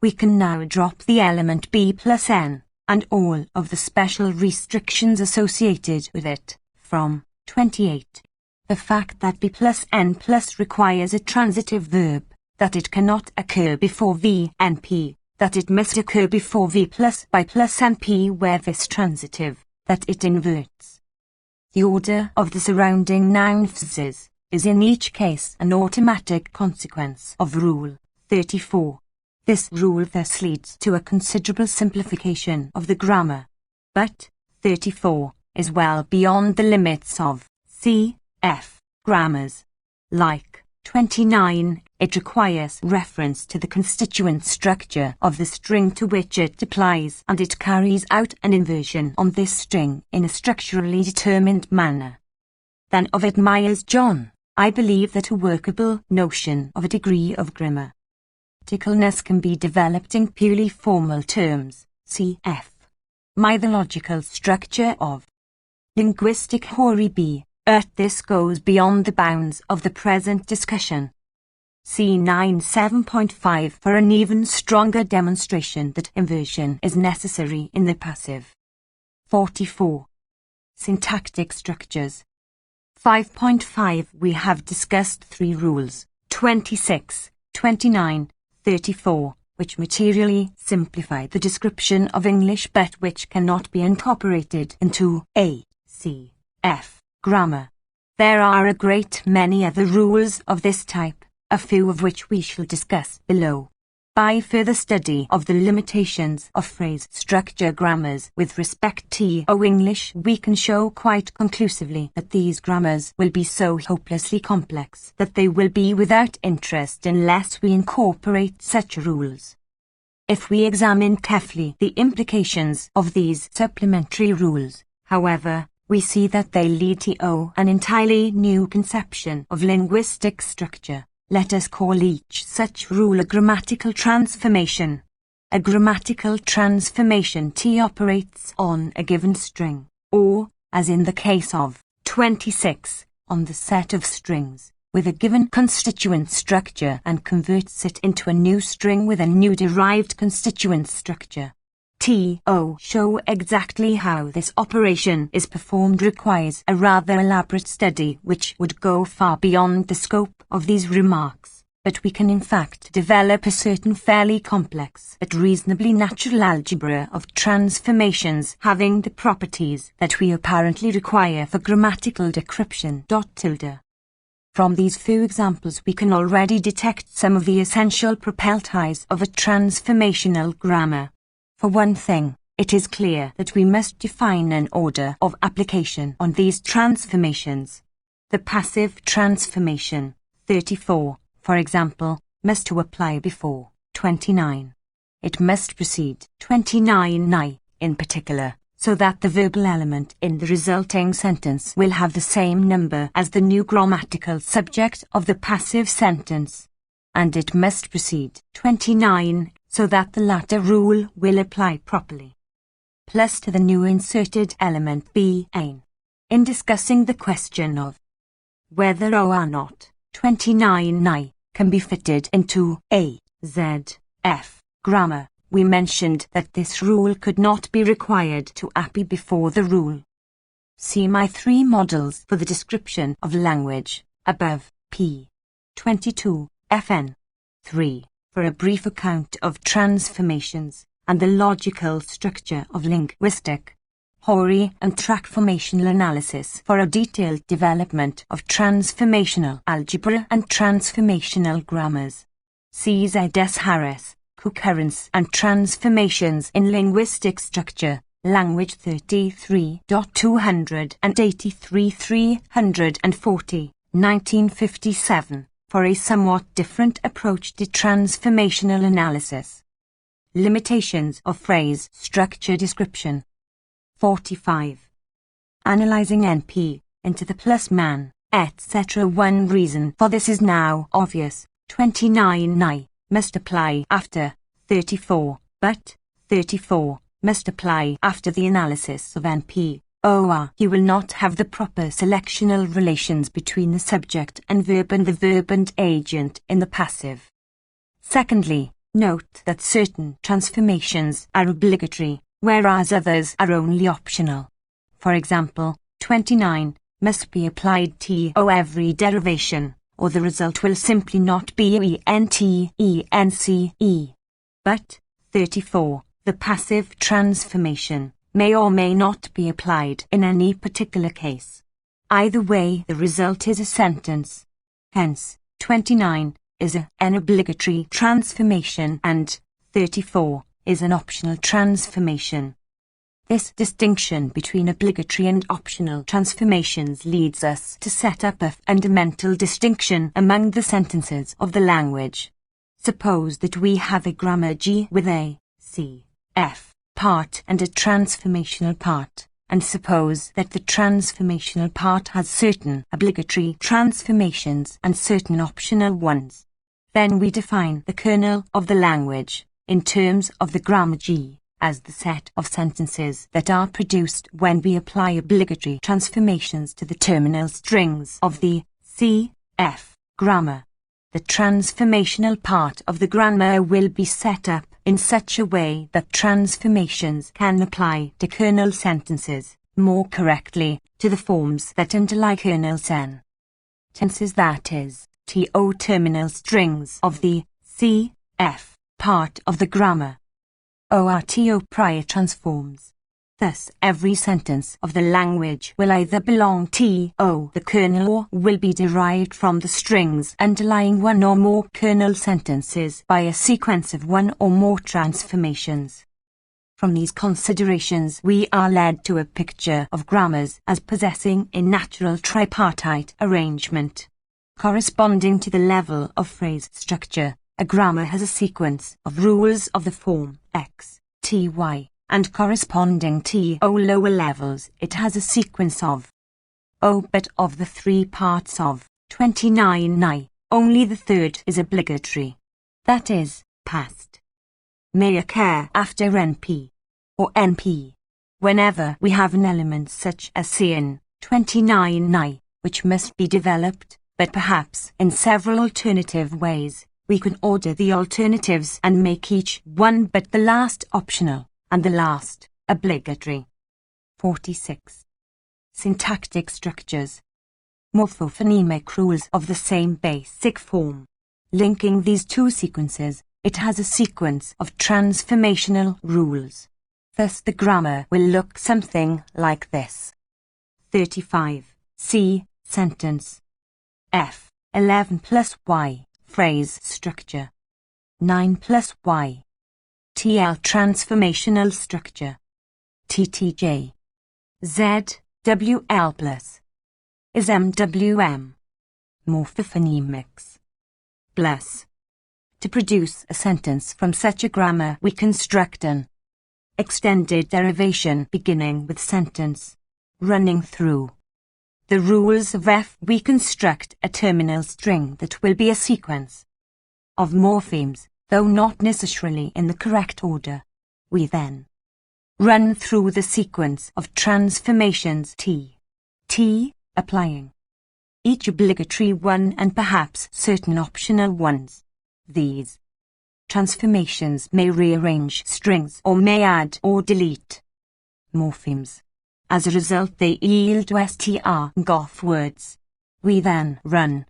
We can now drop the element B plus N and all of the special restrictions associated with it from 28. The fact that B plus N plus requires a transitive verb, that it cannot occur before V and P, that it must occur before V plus by plus NP where this transitive, that it inverts the order of the surrounding noun phrases, is in each case an automatic consequence of Rule 34. This rule thus leads to a considerable simplification of the grammar. But 34 is well beyond the limits of C.F. grammars. Like 29, it requires reference to the constituent structure of the string to which it applies, and it carries out an inversion on this string in a structurally determined manner. Then of admires John, I believe that a workable notion of a degree of grammaticalness can be developed in purely formal terms, cf. Mythological structure of linguistic theory. This goes beyond the bounds of the present discussion. See 9.7.5 for an even stronger demonstration that inversion is necessary in the passive. 44. Syntactic structures. 5.5 We have discussed 3 rules, 26, 29, 34, which materially simplify the description of English but which cannot be incorporated into A, C, F. grammar. There are a great many other rules of this type, a few of which we shall discuss below. By further study of the limitations of phrase structure grammars with respect to English, we can show quite conclusively that these grammars will be so hopelessly complex that they will be without interest unless we incorporate such rules. If we examine carefully the implications of these supplementary rules, however, we see that they lead to an entirely new conception of linguistic structure. Let us call each such rule a grammatical transformation. A grammatical transformation operates on a given string, or, as in the case of 26, on the set of strings, with a given constituent structure and converts it into a new string with a new derived constituent structure. To show exactly how this operation is performed requires a rather elaborate study which would go far beyond the scope of these remarks, but we can in fact develop a certain fairly complex but reasonably natural algebra of transformations having the properties that we apparently require for grammatical decryption. From these few examples we can already detect some of the essential properties of a transformational grammar. For one thing, it is clear that we must define an order of application on these transformations. The passive transformation, 34, for example, must to apply before 29. It must precede 29 in particular, so that the verbal element in the resulting sentence will have the same number as the new grammatical subject of the passive sentence. And it must precede 29 so that the latter rule will apply properly. Plus to the new inserted element Bn. In discussing the question of whether or not 29 can be fitted into A, Z, F grammar, we mentioned that this rule could not be required to apply before the rule. See my 3 models for the description of language, above, p. 22, FN. 3. For a brief account of transformations and the logical structure of linguistic, theory and transformational analysis. For a detailed development of transformational algebra and transformational grammars, see Z.S. Harris, Concurrence and Transformations in Linguistic Structure, Language 33.283-340, 1957, for a somewhat different approach to transformational analysis. Limitations of phrase structure description. 45. Analyzing NP into the plus man, etc. One reason for this is now obvious. 29I must apply after 34, but 34 must apply after the analysis of NP. Or you will not have the proper selectional relations between the subject and the verb and agent in the passive. Secondly, note that certain transformations are obligatory, whereas others are only optional. For example, 29 must be applied to every derivation, or the result will simply not be ENTENCE. But 34, the passive transformation, may or may not be applied in any particular case. Either way, the result is a sentence. Hence, 29 is an obligatory transformation and 34 is an optional transformation. This distinction between obligatory and optional transformations leads us to set up a fundamental distinction among the sentences of the language. Suppose that we have a grammar G with a C, F part and a transformational part, and suppose that the transformational part has certain obligatory transformations and certain optional ones. Then we define the kernel of the language, in terms of the grammar G, as the set of sentences that are produced when we apply obligatory transformations to the terminal strings of the C, F grammar. The transformational part of the grammar will be set up in such a way that transformations can apply to kernel sentences, more correctly, to the forms that underlie kernel sentences, that is, TO terminal strings of the C, F part of the grammar. ORTO prior transforms. Thus, every sentence of the language will either belong to the kernel or will be derived from the strings underlying one or more kernel sentences by a sequence of one or more transformations. From these considerations, we are led to a picture of grammars as possessing a natural tripartite arrangement. Corresponding to the level of phrase structure, a grammar has a sequence of rules of the form X, T, Y, and corresponding to lower levels, it has a sequence of but of the three parts of 29I, only the third is obligatory. That is, past. May occur after NP, or NP, whenever we have an element such as C in 29I, which must be developed, but perhaps in several alternative ways. We can order the alternatives and make each one but the last optional, and the last obligatory. 46. Syntactic structures. Morphophonemic rules of the same basic form. Linking these two sequences, it has a sequence of transformational rules. Thus the grammar will look something like this. 35. C. Sentence. F. 11 plus Y. Phrase structure. 9 plus Y. TL transformational structure. TTJ. ZWL plus. Is MWM. Morphophonemics. Plus. To produce a sentence from such a grammar, we construct an extended derivation beginning with sentence, running through the rules of F. We construct a terminal string that will be a sequence of morphemes, though not necessarily in the correct order. We then run through the sequence of transformations T, applying each obligatory one and perhaps certain optional ones. These transformations may rearrange strings or may add or delete morphemes. As a result, they yield str goth words. We then run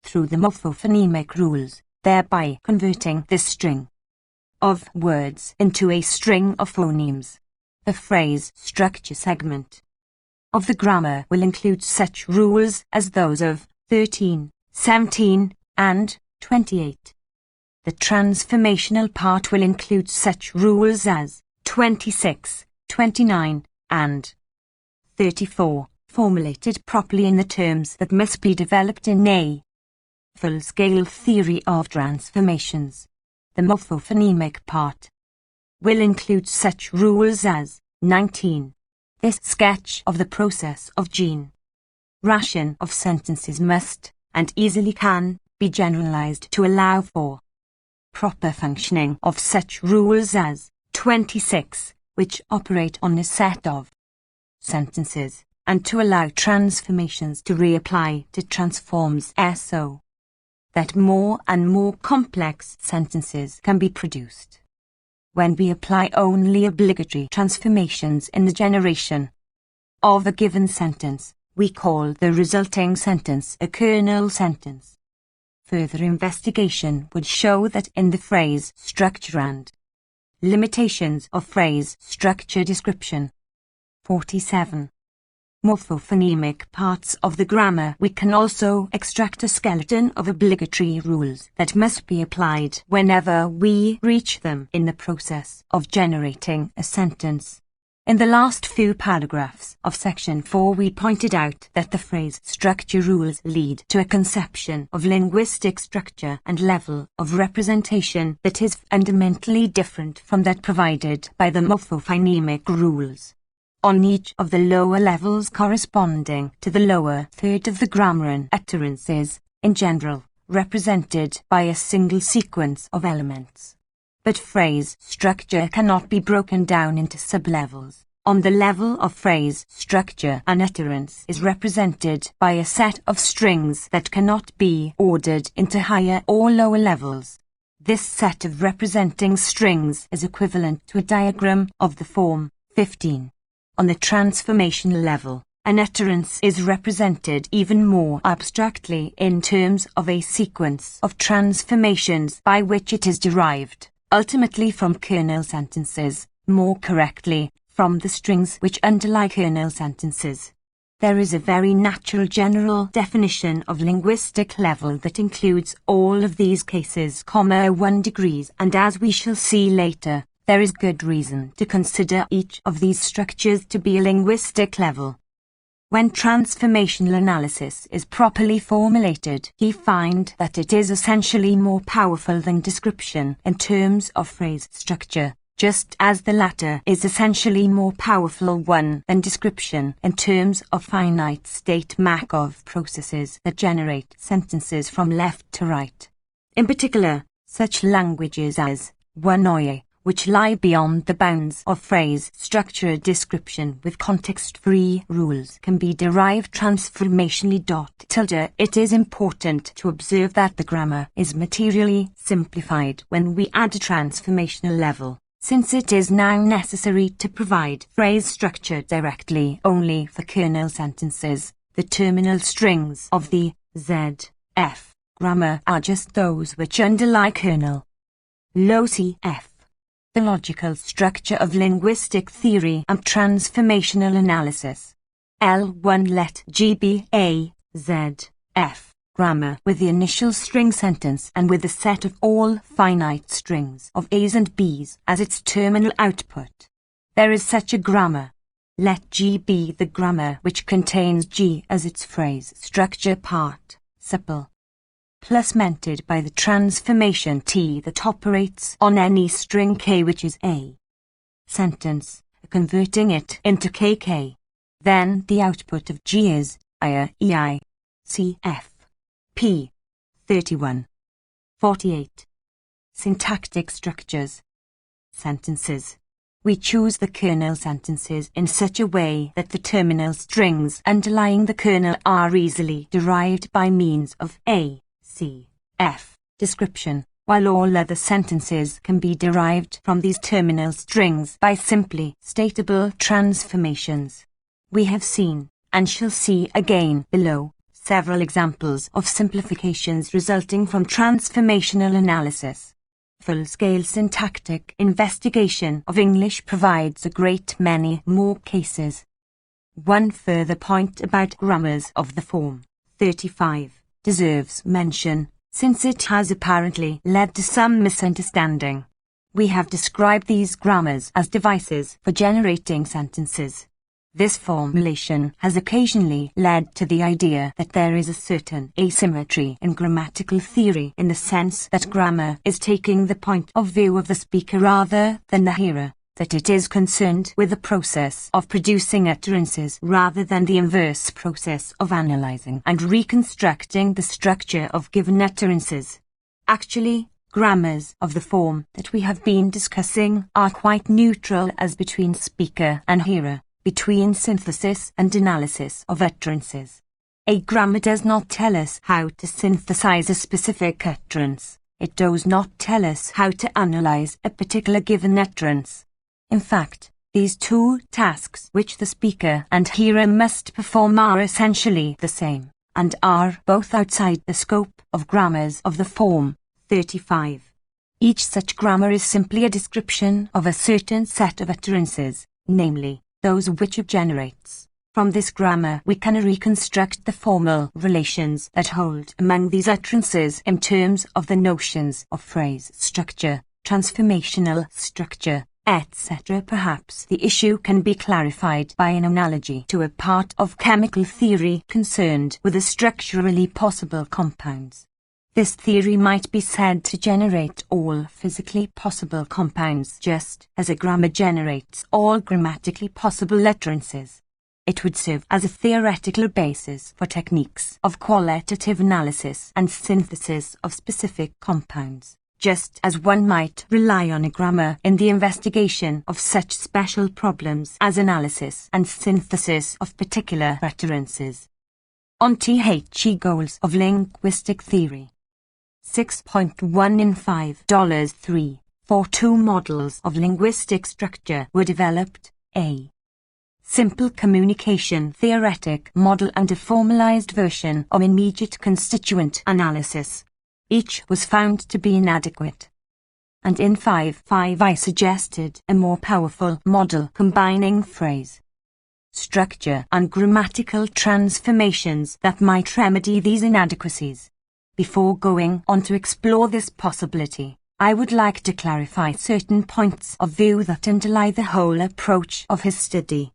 through the morphophonemic rules, thereby converting this string of words into a string of phonemes. The phrase structure segment of the grammar will include such rules as those of 13, 17, and 28. The transformational part will include such rules as 26, 29, and 34, formulated properly in the terms that must be developed in a full-scale theory of transformations. The morphophonemic part will include such rules as 19. This sketch of the process of generation of sentences must, and easily can, be generalized to allow for proper functioning of such rules as 26, which operate on a set of sentences, and to allow transformations to reapply to transforms so that more and more complex sentences can be produced. When we apply only obligatory transformations in the generation of a given sentence, we call the resulting sentence a kernel sentence. Further investigation would show that in the phrase structure and limitations of phrase structure description 47. Morphophonemic parts of the grammar, we can also extract a skeleton of obligatory rules that must be applied whenever we reach them in the process of generating a sentence. In the last few paragraphs of section 4 we pointed out that the phrase structure rules lead to a conception of linguistic structure and level of representation that is fundamentally different from that provided by the morphophonemic rules. On each of the lower levels corresponding to the lower third of the grammar, and utterances, in general, represented by a single sequence of elements. But phrase structure cannot be broken down into sublevels. On the level of phrase structure, an utterance is represented by a set of strings that cannot be ordered into higher or lower levels. This set of representing strings is equivalent to a diagram of the form 15. On the transformation level, an utterance is represented even more abstractly in terms of a sequence of transformations by which it is derived, ultimately from kernel sentences, more correctly, from the strings which underlie kernel sentences. There is a very natural general definition of linguistic level that includes all of these cases, 1 degrees, and as we shall see later, there is good reason to consider each of these structures to be a linguistic level. When transformational analysis is properly formulated, we find that it is essentially more powerful than description in terms of phrase structure, just as the latter is essentially more powerful one than description in terms of finite state Markov processes that generate sentences from left to right. In particular, such languages as Wanoye, which lie beyond the bounds of phrase structure description with context-free rules, can be derived transformationally. It is important to observe that the grammar is materially simplified when we add a transformational level, since it is now necessary to provide phrase structure directly only for kernel sentences. The terminal strings of the ZF grammar are just those which underlie kernel. CF. The logical structure of linguistic theory and transformational analysis. L1 let G be a ZF grammar with the initial string sentence and with a set of all finite strings of A's and B's as its terminal output. There is such a grammar. Let G be the grammar which contains G as its phrase structure part, supple, supplemented by the transformation T that operates on any string K which is a sentence, converting it into KK. Then the output of G is EI, CF, P, 31. 48. Syntactic structures. Sentences. We choose the kernel sentences in such a way that the terminal strings underlying the kernel are easily derived by means of A, C, F description, while all other sentences can be derived from these terminal strings by simply statable transformations. We have seen, and shall see again below, Several examples of simplifications resulting from transformational analysis. Full-scale syntactic investigation of English provides a great many more cases. One further point about grammars of the form 35 deserves mention, since it has apparently led to some misunderstanding. We have described these grammars as devices for generating sentences. This formulation has occasionally led to the idea that there is a certain asymmetry in grammatical theory, in the sense that grammar is taking the point of view of the speaker rather than the hearer, that it is concerned with the process of producing utterances rather than the inverse process of analyzing and reconstructing the structure of given utterances. Actually, grammars of the form that we have been discussing are quite neutral as between speaker and hearer, between synthesis and analysis of utterances. A grammar does not tell us how to synthesize a specific utterance. It does not tell us how to analyze a particular given utterance. In fact, these two tasks which the speaker and hearer must perform are essentially the same, and are both outside the scope of grammars of the form 35. Each such grammar is simply a description of a certain set of utterances, namely, those which it generates. From this grammar we can reconstruct the formal relations that hold among these utterances in terms of the notions of phrase structure, transformational structure, etc. Perhaps the issue can be clarified by an analogy to a part of chemical theory concerned with the structurally possible compounds. This theory might be said to generate all physically possible compounds just as a grammar generates all grammatically possible utterances. It would serve as a theoretical basis for techniques of qualitative analysis and synthesis of specific compounds, just as one might rely on a grammar in the investigation of such special problems as analysis and synthesis of particular utterances. On THE goals of linguistic theory. 6.1 in $5 3.42 models of linguistic structure were developed. A simple communication theoretic model and a formalized version of immediate constituent analysis. Each was found to be inadequate. And in 5.5 I suggested a more powerful model combining phrase structure and grammatical transformations that might remedy these inadequacies. Before going on to explore this possibility, I would like to clarify certain points of view that underlie the whole approach of his study.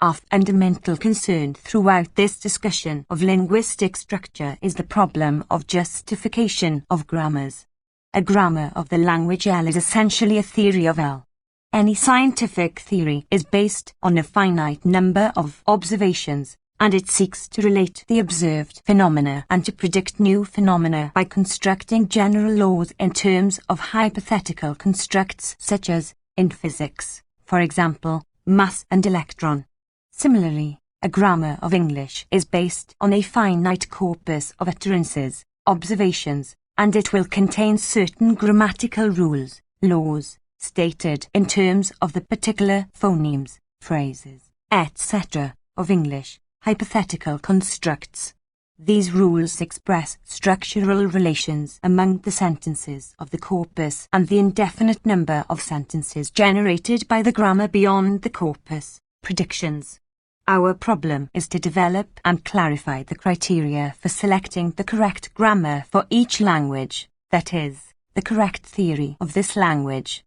Our fundamental concern throughout this discussion of linguistic structure is the problem of justification of grammars. A grammar of the language L is essentially a theory of L. Any scientific theory is based on a finite number of observations, and it seeks to relate the observed phenomena and to predict new phenomena by constructing general laws in terms of hypothetical constructs such as, in physics, for example, mass and electron. Similarly, a grammar of English is based on a finite corpus of utterances, observations, and it will contain certain grammatical rules, laws, stated in terms of the particular phonemes, phrases, etc. of English. Hypothetical constructs. These rules express structural relations among the sentences of the corpus and the indefinite number of sentences generated by the grammar beyond the corpus, predictions. Our problem is to develop and clarify the criteria for selecting the correct grammar for each language, that is, the correct theory of this language.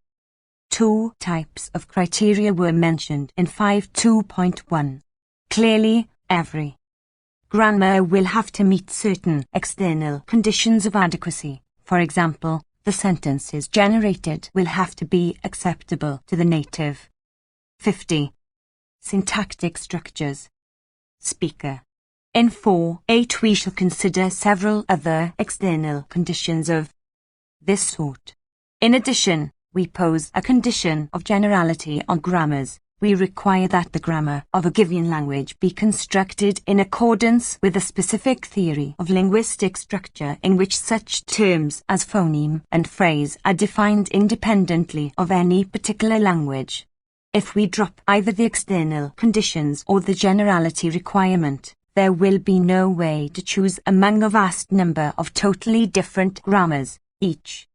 Two types of criteria were mentioned in 5.2.1. Clearly, every grammar will have to meet certain external conditions of adequacy. For example, the sentences generated will have to be acceptable to the native. 50. Syntactic structures. Speaker. In 4.8 we shall consider several other external conditions of this sort. In addition, we pose a condition of generality on grammars. We require that the grammar of a given language be constructed in accordance with a specific theory of linguistic structure in which such terms as phoneme and phrase are defined independently of any particular language. If we drop either the external conditions or the generality requirement, there will be no way to choose among a vast number of totally different grammars, each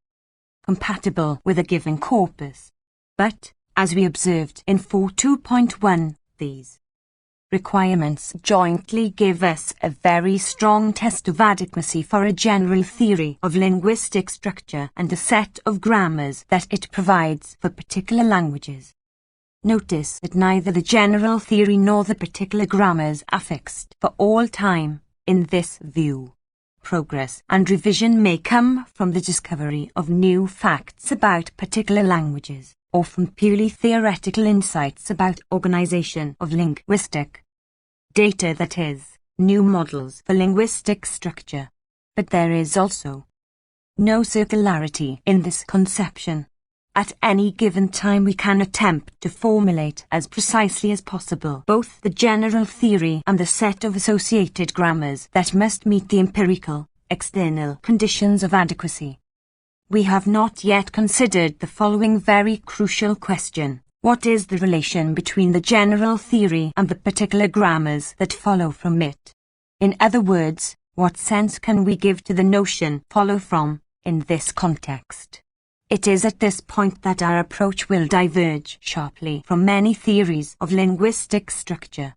compatible with a given corpus. But, as we observed in 4.2.1, these requirements jointly give us a very strong test of adequacy for a general theory of linguistic structure and the set of grammars that it provides for particular languages. Notice that neither the general theory nor the particular grammars are fixed for all time in this view. Progress and revision may come from the discovery of new facts about particular languages, or from purely theoretical insights about organization of linguistic data, that is, new models for linguistic structure. But there is also no circularity in this conception. At any given time we can attempt to formulate as precisely as possible both the general theory and the set of associated grammars that must meet the empirical, external conditions of adequacy. We have not yet considered the following very crucial question: what is the relation between the general theory and the particular grammars that follow from it? In other words, what sense can we give to the notion "follow from" in this context? It is at this point that our approach will diverge sharply from many theories of linguistic structure.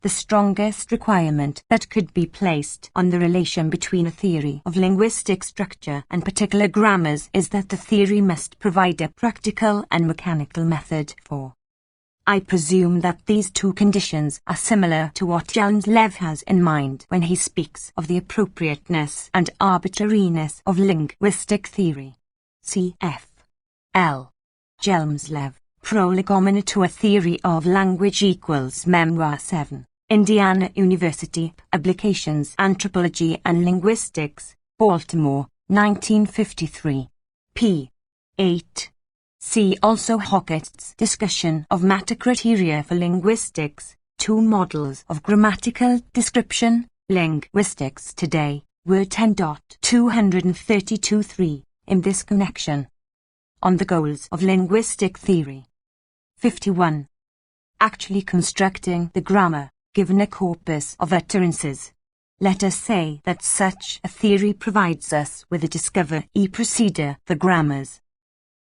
The strongest requirement that could be placed on the relation between a theory of linguistic structure and particular grammars is that the theory must provide a practical and mechanical method for. I presume that these two conditions are similar to what Chelmslev has in mind when he speaks of the appropriateness and arbitrariness of linguistic theory. Cf. L. Chelmslev, Prolegomena to a Theory of Language = Memoir 7. Indiana University, Publications Anthropology and Linguistics, Baltimore, 1953. p. 8. See also Hockett's discussion of matter criteria for linguistics, two models of grammatical description, linguistics today, Word 10.232.3, in this connection. On the goals of linguistic theory. 51. Actually constructing the grammar, given a corpus of utterances. Let us say that such a theory provides us with a discover procedure for grammars.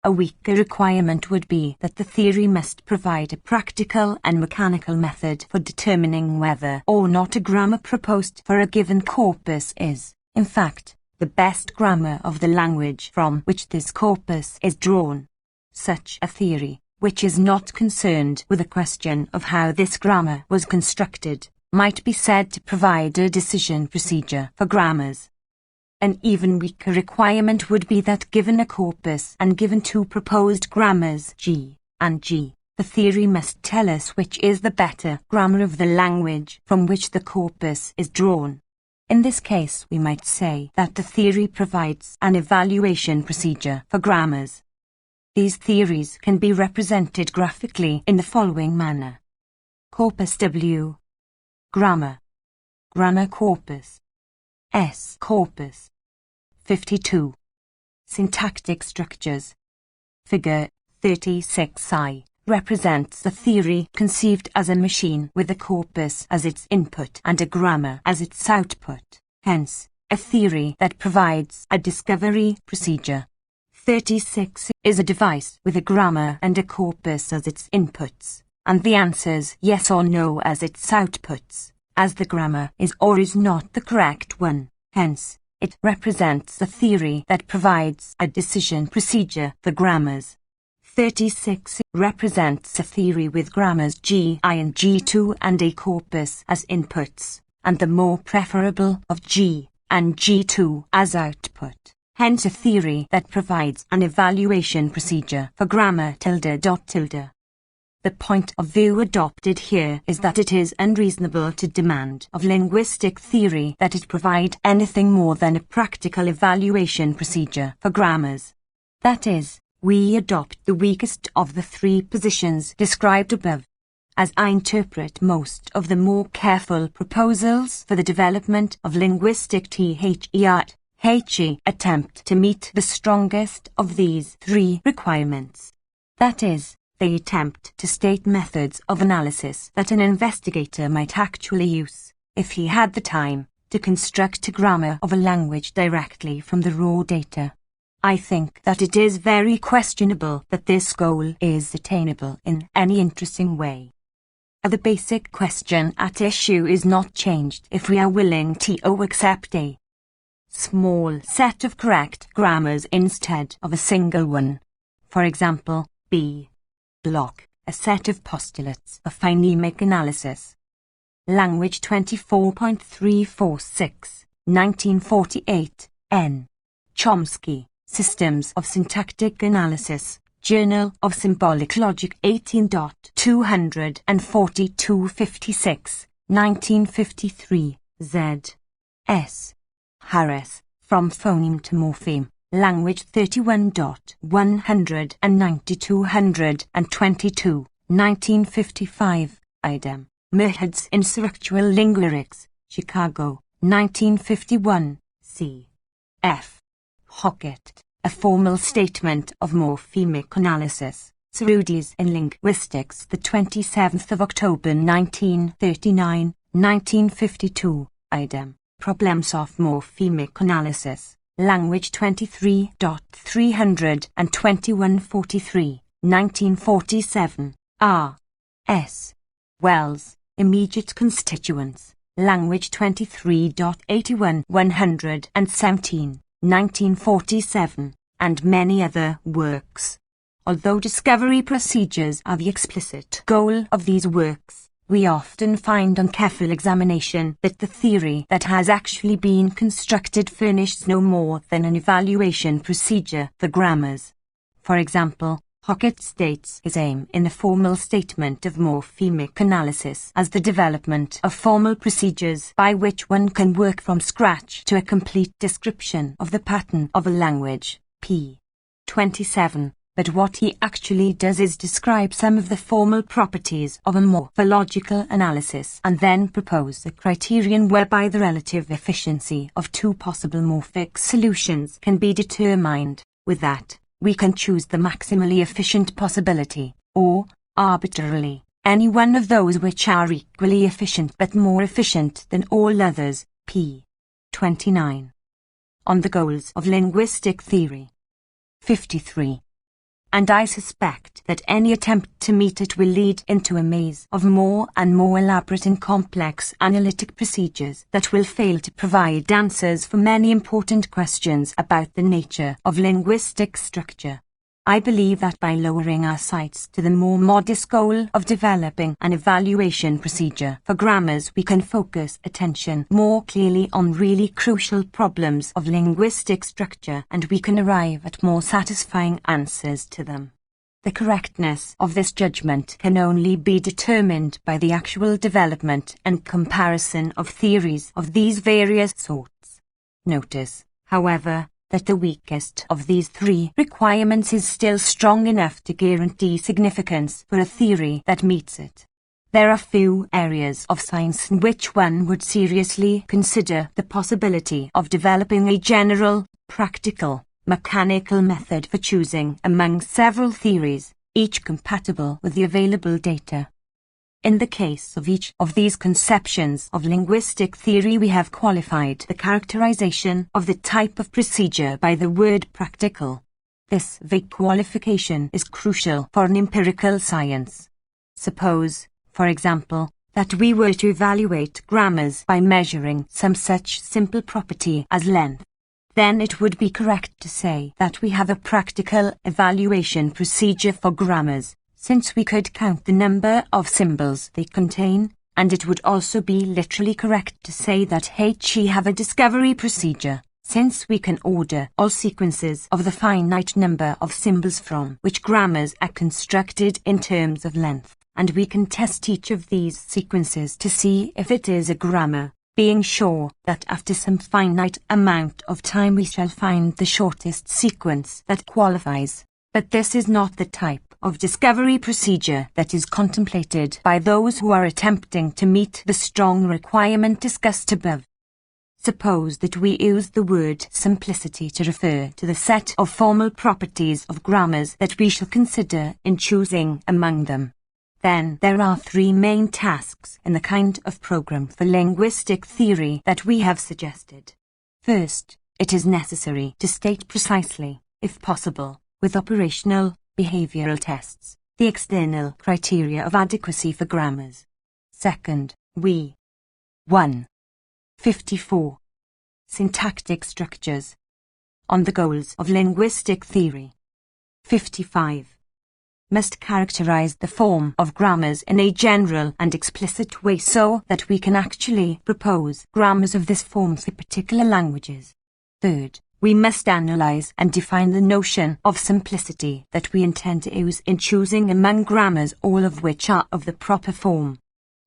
A weaker requirement would be that the theory must provide a practical and mechanical method for determining whether or not a grammar proposed for a given corpus is, in fact, the best grammar of the language from which this corpus is drawn. Such a theory, which is not concerned with the question of how this grammar was constructed, might be said to provide a decision procedure for grammars. An even weaker requirement would be that given a corpus and given two proposed grammars G and G, the theory must tell us which is the better grammar of the language from which the corpus is drawn. In this case, we might say that the theory provides an evaluation procedure for grammars. These theories can be represented graphically in the following manner. Corpus W. Grammar. Grammar corpus. S. Corpus. 52. Syntactic structures. Figure 36I represents the theory conceived as a machine with a corpus as its input and a grammar as its output, hence, a theory that provides a discovery procedure. 36 is a device with a grammar and a corpus as its inputs, and the answers yes or no as its outputs, as the grammar is or is not the correct one, hence, it represents a theory that provides a decision procedure for grammars. 36 represents a theory with grammars G I and G2 and a corpus as inputs, and the more preferable of G and G2 as output. Hence a theory that provides an evaluation procedure for grammar ~. The point of view adopted here is that it is unreasonable to demand of linguistic theory that it provide anything more than a practical evaluation procedure for grammars. That is, we adopt the weakest of the three positions described above. As I interpret most of the more careful proposals for the development of linguistic HE attempt to meet the strongest of these three requirements. That is, they attempt to state methods of analysis that an investigator might actually use, if he had the time, to construct a grammar of a language directly from the raw data. I think that it is very questionable that this goal is attainable in any interesting way. The basic question at issue is not changed if we are willing to accept a small set of correct grammars instead of a single one. For example, B. Block, a set of postulates for phonemic analysis. Language 24.346, 1948, N. Chomsky, Systems of Syntactic Analysis, Journal of Symbolic Logic 18.24256, 1953, Z. S. Harris, From Phoneme to Morpheme, Language 31.190-222, 1955, Idem. Methods in Structural Linguistics, Chicago, 1951, C. F. Hockett, A Formal Statement of Morphemic Analysis, Cerrudes in Linguistics, the 27th of October 1939, 1952, Idem. Problems of Morphemic Analysis, Language 23.32143, 1947, R. S. Wells, Immediate Constituents, Language 23.81-117, 1947, and many other works. Although discovery procedures are the explicit goal of these works, we often find on careful examination that the theory that has actually been constructed furnishes no more than an evaluation procedure for grammars. For example, Hockett states his aim in the formal statement of morphemic analysis as the development of formal procedures by which one can work from scratch to a complete description of the pattern of a language, p. 27. But what he actually does is describe some of the formal properties of a morphological analysis and then propose a criterion whereby the relative efficiency of two possible morphic solutions can be determined. With that, we can choose the maximally efficient possibility, or, arbitrarily, any one of those which are equally efficient but more efficient than all others, p. 29. On the goals of linguistic theory. 53. And I suspect that any attempt to meet it will lead into a maze of more and more elaborate and complex analytic procedures that will fail to provide answers for many important questions about the nature of linguistic structure. I believe that by lowering our sights to the more modest goal of developing an evaluation procedure for grammars, we can focus attention more clearly on really crucial problems of linguistic structure, and we can arrive at more satisfying answers to them. The correctness of this judgment can only be determined by the actual development and comparison of theories of these various sorts. Notice, however, that the weakest of these three requirements is still strong enough to guarantee significance for a theory that meets it. There are few areas of science in which one would seriously consider the possibility of developing a general, practical, mechanical method for choosing among several theories, each compatible with the available data. In the case of each of these conceptions of linguistic theory, we have qualified the characterization of the type of procedure by the word practical. This vague qualification is crucial for an empirical science. Suppose, for example, that we were to evaluate grammars by measuring some such simple property as length. Then it would be correct to say that we have a practical evaluation procedure for grammars, since we could count the number of symbols they contain, and it would also be literally correct to say that we have a discovery procedure, since we can order all sequences of the finite number of symbols from which grammars are constructed in terms of length, and we can test each of these sequences to see if it is a grammar, being sure that after some finite amount of time we shall find the shortest sequence that qualifies. But this is not the type of discovery procedure that is contemplated by those who are attempting to meet the strong requirement discussed above. Suppose that we use the word simplicity to refer to the set of formal properties of grammars that we shall consider in choosing among them. Then there are three main tasks in the kind of program for linguistic theory that we have suggested. First, it is necessary to state precisely, if possible, with operational, behavioral tests, the external criteria of adequacy for grammars. Second, we 1. 54. Syntactic structures. On the goals of linguistic theory. 55. Must characterize the form of grammars in a general and explicit way so that we can actually propose grammars of this form for particular languages. Third, we must analyze and define the notion of simplicity that we intend to use in choosing among grammars, all of which are of the proper form.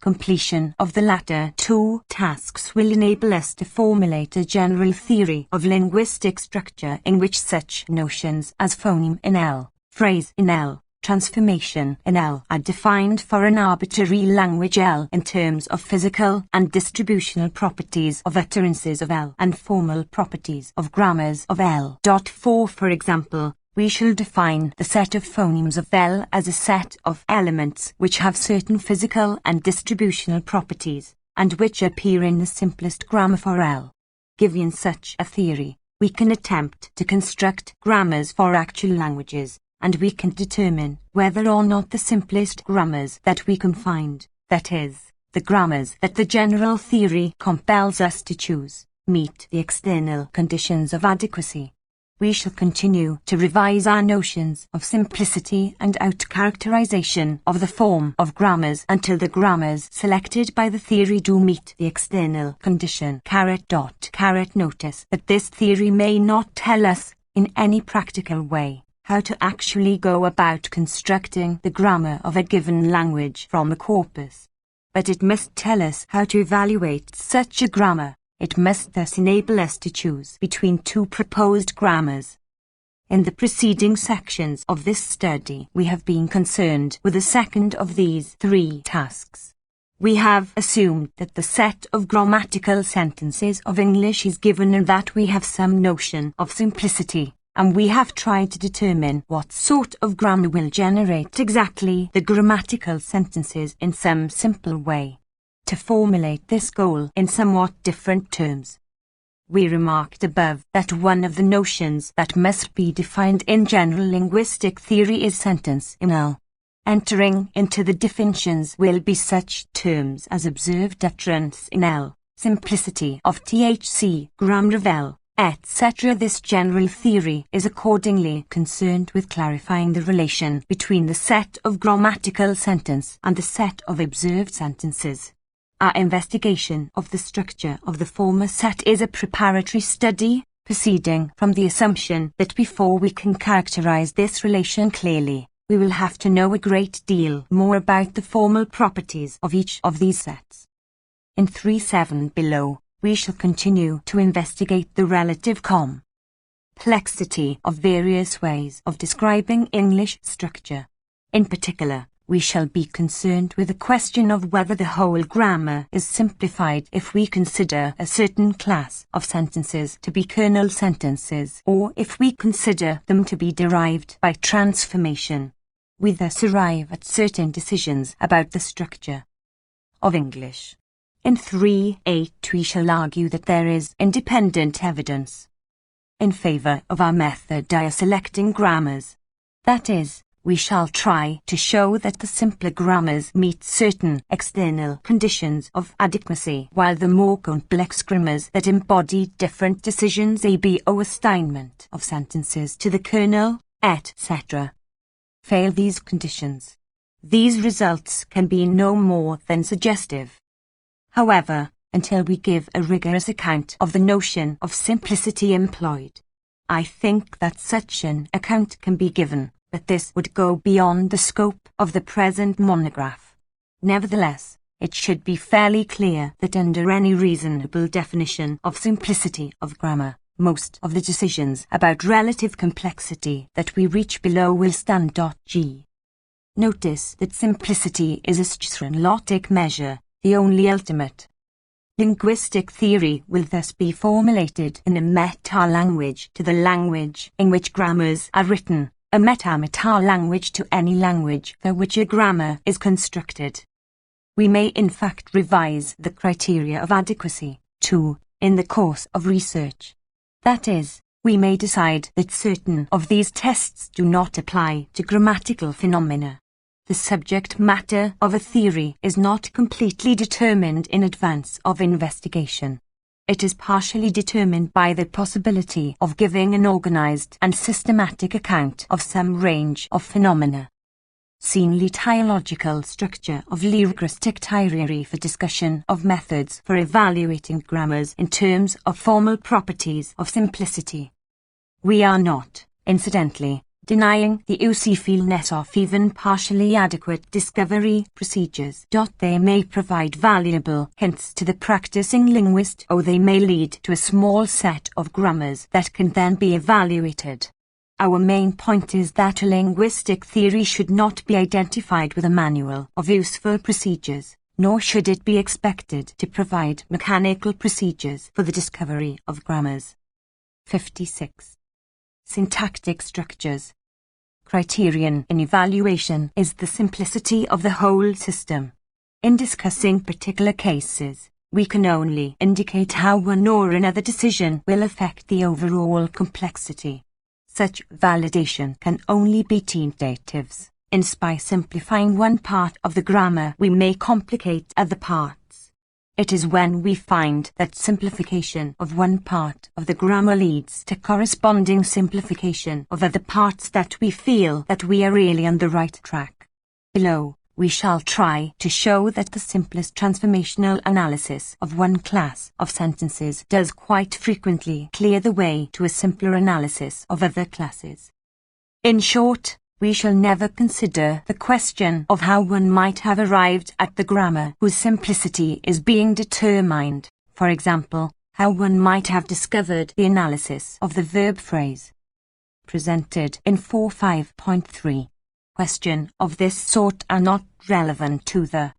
Completion of the latter two tasks will enable us to formulate a general theory of linguistic structure in which such notions as phoneme in L, phrase in L, transformation in L are defined for an arbitrary language L in terms of physical and distributional properties of utterances of L and formal properties of grammars of L. 4. For example, we shall define the set of phonemes of L as a set of elements which have certain physical and distributional properties, and which appear in the simplest grammar for L. Given such a theory, we can attempt to construct grammars for actual languages, and we can determine whether or not the simplest grammars that we can find, that is, the grammars that the general theory compels us to choose, meet the external conditions of adequacy. We shall continue to revise our notions of simplicity and out-characterization of the form of grammars until the grammars selected by the theory do meet the external condition. Notice that this theory may not tell us, in any practical way, how to actually go about constructing the grammar of a given language from a corpus. But it must tell us how to evaluate such a grammar. It must thus enable us to choose between two proposed grammars. In the preceding sections of this study, we have been concerned with the second of these three tasks. We have assumed that the set of grammatical sentences of English is given and that we have some notion of simplicity, and we have tried to determine what sort of grammar will generate exactly the grammatical sentences in some simple way. To formulate this goal in somewhat different terms, we remarked above that one of the notions that must be defined in general linguistic theory is sentence in L. Entering into the definitions will be such terms as observed utterance in L, simplicity of THC, grammar of L, etc. This general theory is accordingly concerned with clarifying the relation between the set of grammatical sentence and the set of observed sentences. Our investigation of the structure of the former set is a preparatory study, proceeding from the assumption that before we can characterize this relation clearly, we will have to know a great deal more about the formal properties of each of these sets. In 3.7 below, we shall continue to investigate the relative complexity of various ways of describing English structure. In particular, we shall be concerned with the question of whether the whole grammar is simplified if we consider a certain class of sentences to be kernel sentences, or if we consider them to be derived by transformation. We thus arrive at certain decisions about the structure of English. In 3.8 we shall argue that there is independent evidence in favor of our method of selecting grammars. That is, we shall try to show that the simpler grammars meet certain external conditions of adequacy, while the more complex grammars that embody different decisions abo assignment of sentences to the kernel, etc. fail these conditions. These results can be no more than suggestive. However, until we give a rigorous account of the notion of simplicity employed, I think that such an account can be given, but this would go beyond the scope of the present monograph. Nevertheless, it should be fairly clear that under any reasonable definition of simplicity of grammar, most of the decisions about relative complexity that we reach below will stand. G. Notice that simplicity is a strategic measure, the only ultimate. Linguistic theory will thus be formulated in a meta-language to the language in which grammars are written, a meta language to any language for which a grammar is constructed. We may in fact revise the criteria of adequacy, too, in the course of research. That is, we may decide that certain of these tests do not apply to grammatical phenomena. The subject matter of a theory is not completely determined in advance of investigation. It is partially determined by the possibility of giving an organized and systematic account of some range of phenomena. Seen letiological structure of linguistic theory for discussion of methods for evaluating grammars in terms of formal properties of simplicity. We are not, incidentally, denying the usefulness of even partially adequate discovery procedures. They may provide valuable hints to the practicing linguist, or they may lead to a small set of grammars that can then be evaluated. Our main point is that a linguistic theory should not be identified with a manual of useful procedures, nor should it be expected to provide mechanical procedures for the discovery of grammars. 56. Syntactic structures. Criterion in evaluation is the simplicity of the whole system. In discussing particular cases, we can only indicate how one or another decision will affect the overall complexity. Such validation can only be tentatives. By simplifying one part of the grammar, we may complicate other parts. It is when we find that simplification of one part of the grammar leads to corresponding simplification of other parts that we feel that we are really on the right track. Below, we shall try to show that the simplest transformational analysis of one class of sentences does quite frequently clear the way to a simpler analysis of other classes. In short, we shall never consider the question of how one might have arrived at the grammar whose simplicity is being determined, for example, how one might have discovered the analysis of the verb phrase. Presented in 4.5.3. Questions of this sort are not relevant to the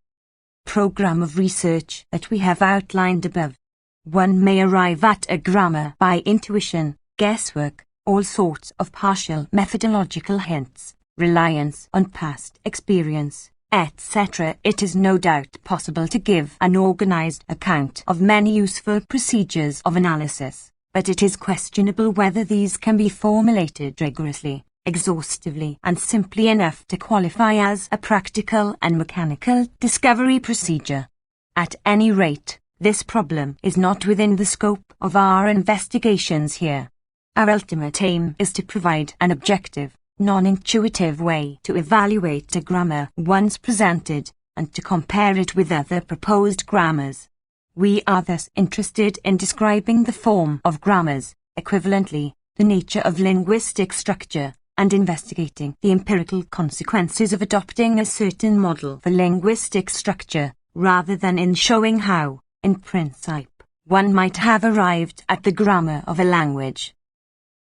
program of research that we have outlined above. One may arrive at a grammar by intuition, guesswork, all sorts of partial methodological hints, reliance on past experience, etc. It is no doubt possible to give an organized account of many useful procedures of analysis, but it is questionable whether these can be formulated rigorously, exhaustively, and simply enough to qualify as a practical and mechanical discovery procedure. At any rate, this problem is not within the scope of our investigations here. Our ultimate aim is to provide an objective, non-intuitive way to evaluate a grammar once presented, and to compare it with other proposed grammars. We are thus interested in describing the form of grammars, equivalently, the nature of linguistic structure, and investigating the empirical consequences of adopting a certain model for linguistic structure, rather than in showing how, in principle, one might have arrived at the grammar of a language.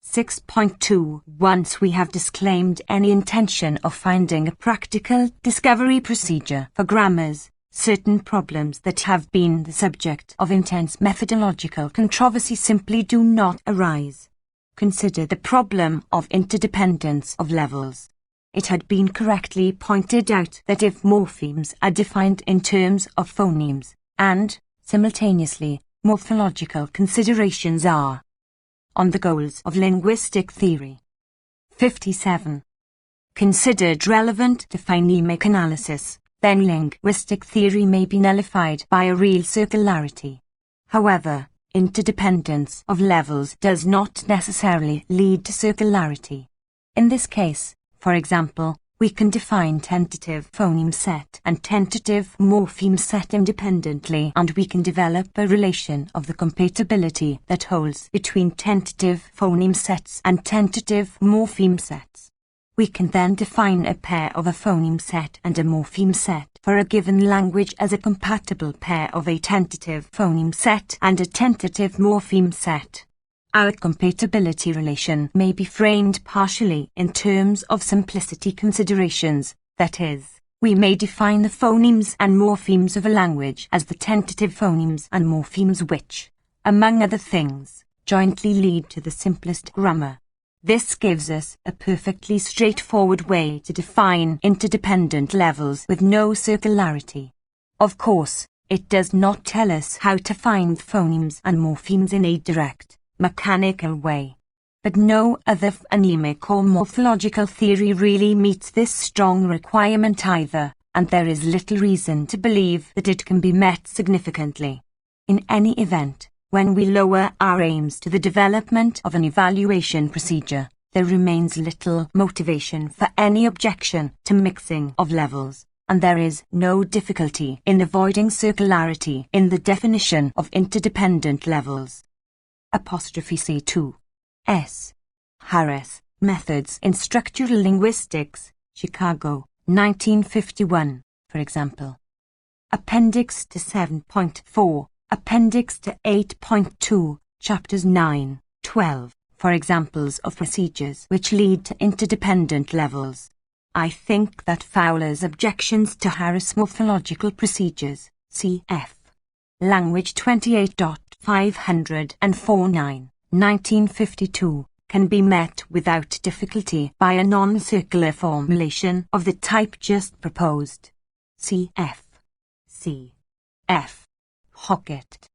6.2. Once we have disclaimed any intention of finding a practical discovery procedure for grammars, certain problems that have been the subject of intense methodological controversy simply do not arise. Consider the problem of interdependence of levels. It had been correctly pointed out that if morphemes are defined in terms of phonemes, and, simultaneously, morphological considerations are. On the goals of linguistic theory. 57. Considered relevant to phonemic analysis, then linguistic theory may be nullified by a real circularity. However, interdependence of levels does not necessarily lead to circularity. In this case, for example, we can define tentative phoneme set and tentative morpheme set independently, and we can develop a relation of the compatibility that holds between tentative phoneme sets and tentative morpheme sets. We can then define a pair of a phoneme set and a morpheme set for a given language as a compatible pair of a tentative phoneme set and a tentative morpheme set. Our compatibility relation may be framed partially in terms of simplicity considerations, that is, we may define the phonemes and morphemes of a language as the tentative phonemes and morphemes which, among other things, jointly lead to the simplest grammar. This gives us a perfectly straightforward way to define interdependent levels with no circularity. Of course, it does not tell us how to find phonemes and morphemes in a direct, mechanical way. But no other phonemic or morphological theory really meets this strong requirement either, and there is little reason to believe that it can be met significantly. In any event, when we lower our aims to the development of an evaluation procedure, there remains little motivation for any objection to mixing of levels, and there is no difficulty in avoiding circularity in the definition of interdependent levels. C2. S. Harris, Methods in Structural Linguistics, Chicago, 1951, for example. Appendix to 7.4, Appendix to 8.2, Chapters 9, 12, for examples of procedures which lead to interdependent levels. I think that Fowler's objections to Harris morphological procedures, cf. Language 28.549, 1952, can be met without difficulty by a non-circular formulation of the type just proposed. Cf. C.F. Hockett,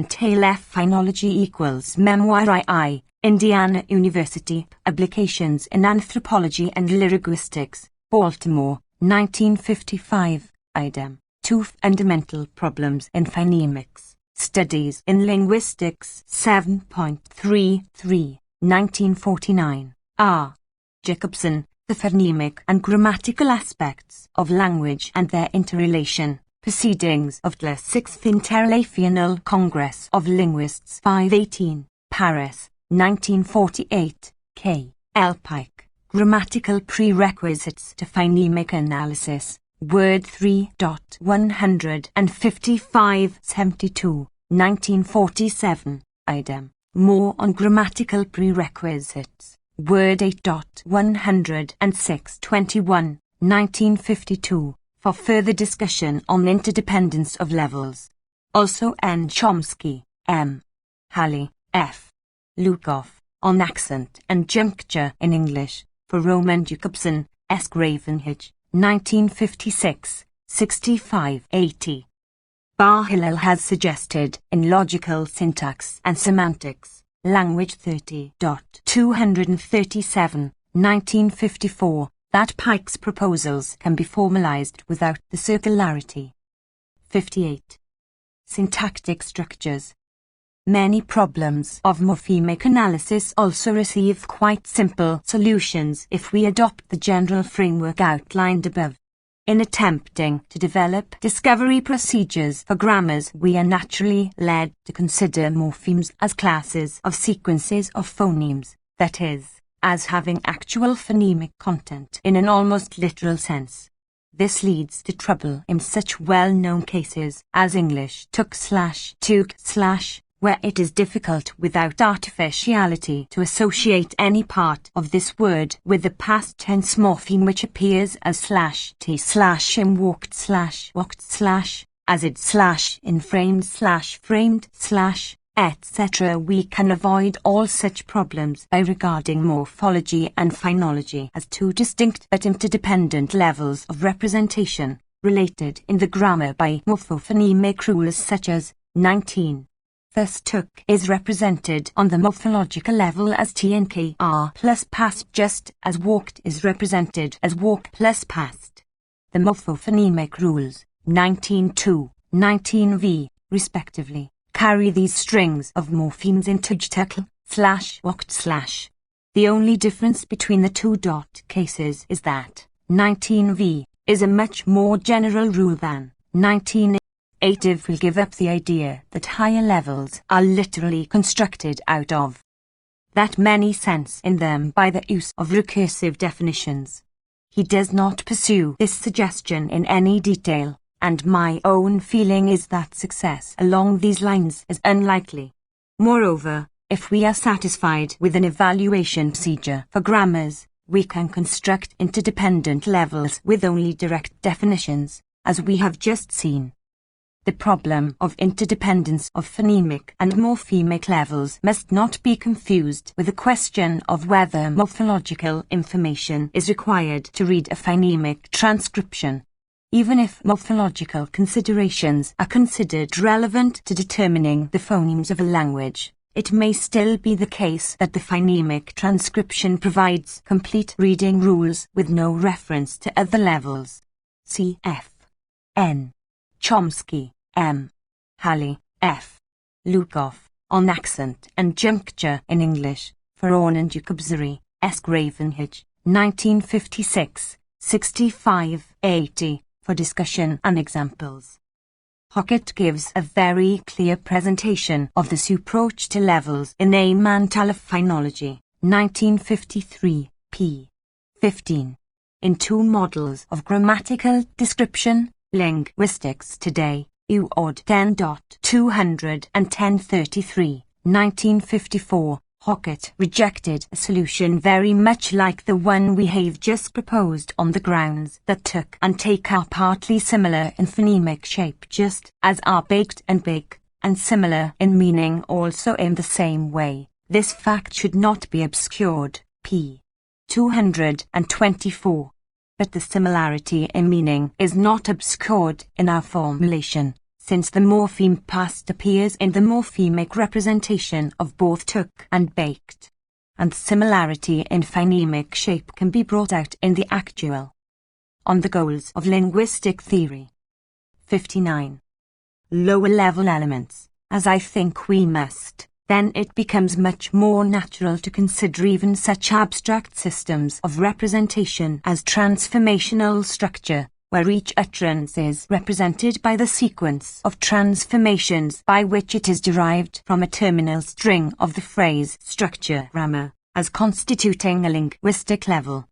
Tail F. Phonology equals Memoir I. Indiana University, Applications in Anthropology and Linguistics, Baltimore, 1955, idem. 2 Fundamental Problems in Phonemics, Studies in Linguistics 7.33, 1949, R. Jacobson, The Phonemic and Grammatical Aspects of Language and Their Interrelation, Proceedings of the 6th International Congress of Linguists 518, Paris, 1948, K. L. Pike, Grammatical Prerequisites to Phonemic Analysis, Word 3.155-72, 1947, idem. More on grammatical prerequisites, Word 8.106-21, 1952, for further discussion on interdependence of levels. Also N. Chomsky, M. Halley, F. Lukoff, on accent and juncture in English, for Roman Jacobson, S. Gravenhage, 1956, 65-80. Bar-Hillel has suggested, in Logical Syntax and Semantics, Language 30.237, 1954, that Pike's proposals can be formalized without the circularity. 58. Syntactic structures. Many problems of morphemic analysis also receive quite simple solutions if we adopt the general framework outlined above. In attempting to develop discovery procedures for grammars, we are naturally led to consider morphemes as classes of sequences of phonemes, that is, as having actual phonemic content in an almost literal sense. This leads to trouble in such well-known cases as English took/took/, where it is difficult without artificiality to associate any part of this word with the past tense morpheme which appears as /t/ in walked/walked/, as it /in framed/framed/, etc. We can avoid all such problems by regarding morphology and phonology as two distinct but interdependent levels of representation, related in the grammar by morphophonemic rules such as 19. Thus took is represented on the morphological level as tnkr plus past, just as walked is represented as walk plus past. The morphophonemic rules, 19-2, 19v, respectively, carry these strings of morphemes into /walked/. The only difference between the two cases is that 19v is a much more general rule than 19. 8 will give up the idea that higher levels are literally constructed out of. That many sense in them by the use of recursive definitions. He does not pursue this suggestion in any detail, and my own feeling is that success along these lines is unlikely. Moreover, if we are satisfied with an evaluation procedure for grammars, we can construct interdependent levels with only direct definitions, as we have just seen. The problem of interdependence of phonemic and morphemic levels must not be confused with the question of whether morphological information is required to read a phonemic transcription. Even if morphological considerations are considered relevant to determining the phonemes of a language, it may still be the case that the phonemic transcription provides complete reading rules with no reference to other levels. Cf. N. Chomsky, M. Halley, F. Lukoff, On Accent and Juncture in English, Ferron and Jacobsary, S. Gravenhage, 1956, 65-80, for discussion and examples. Hockett gives a very clear presentation of this approach to levels in A Mantle of Phonology, 1953, p. 15. In two models of grammatical description, Linguistics Today, UOD 10.233, 1954, Hockett rejected a solution very much like the one we have just proposed on the grounds that took and take are partly similar in phonemic shape just as are baked and bake, and similar in meaning also in the same way. This fact should not be obscured, p. 224. But the similarity in meaning is not obscured in our formulation, since the morpheme past appears in the morphemic representation of both took and baked, and similarity in phonemic shape can be brought out in the actual. On the goals of linguistic theory. 59. Lower level elements, as I think we must. Then it becomes much more natural to consider even such abstract systems of representation as transformational structure, where each utterance is represented by the sequence of transformations by which it is derived from a terminal string of the phrase structure grammar, as constituting a linguistic level.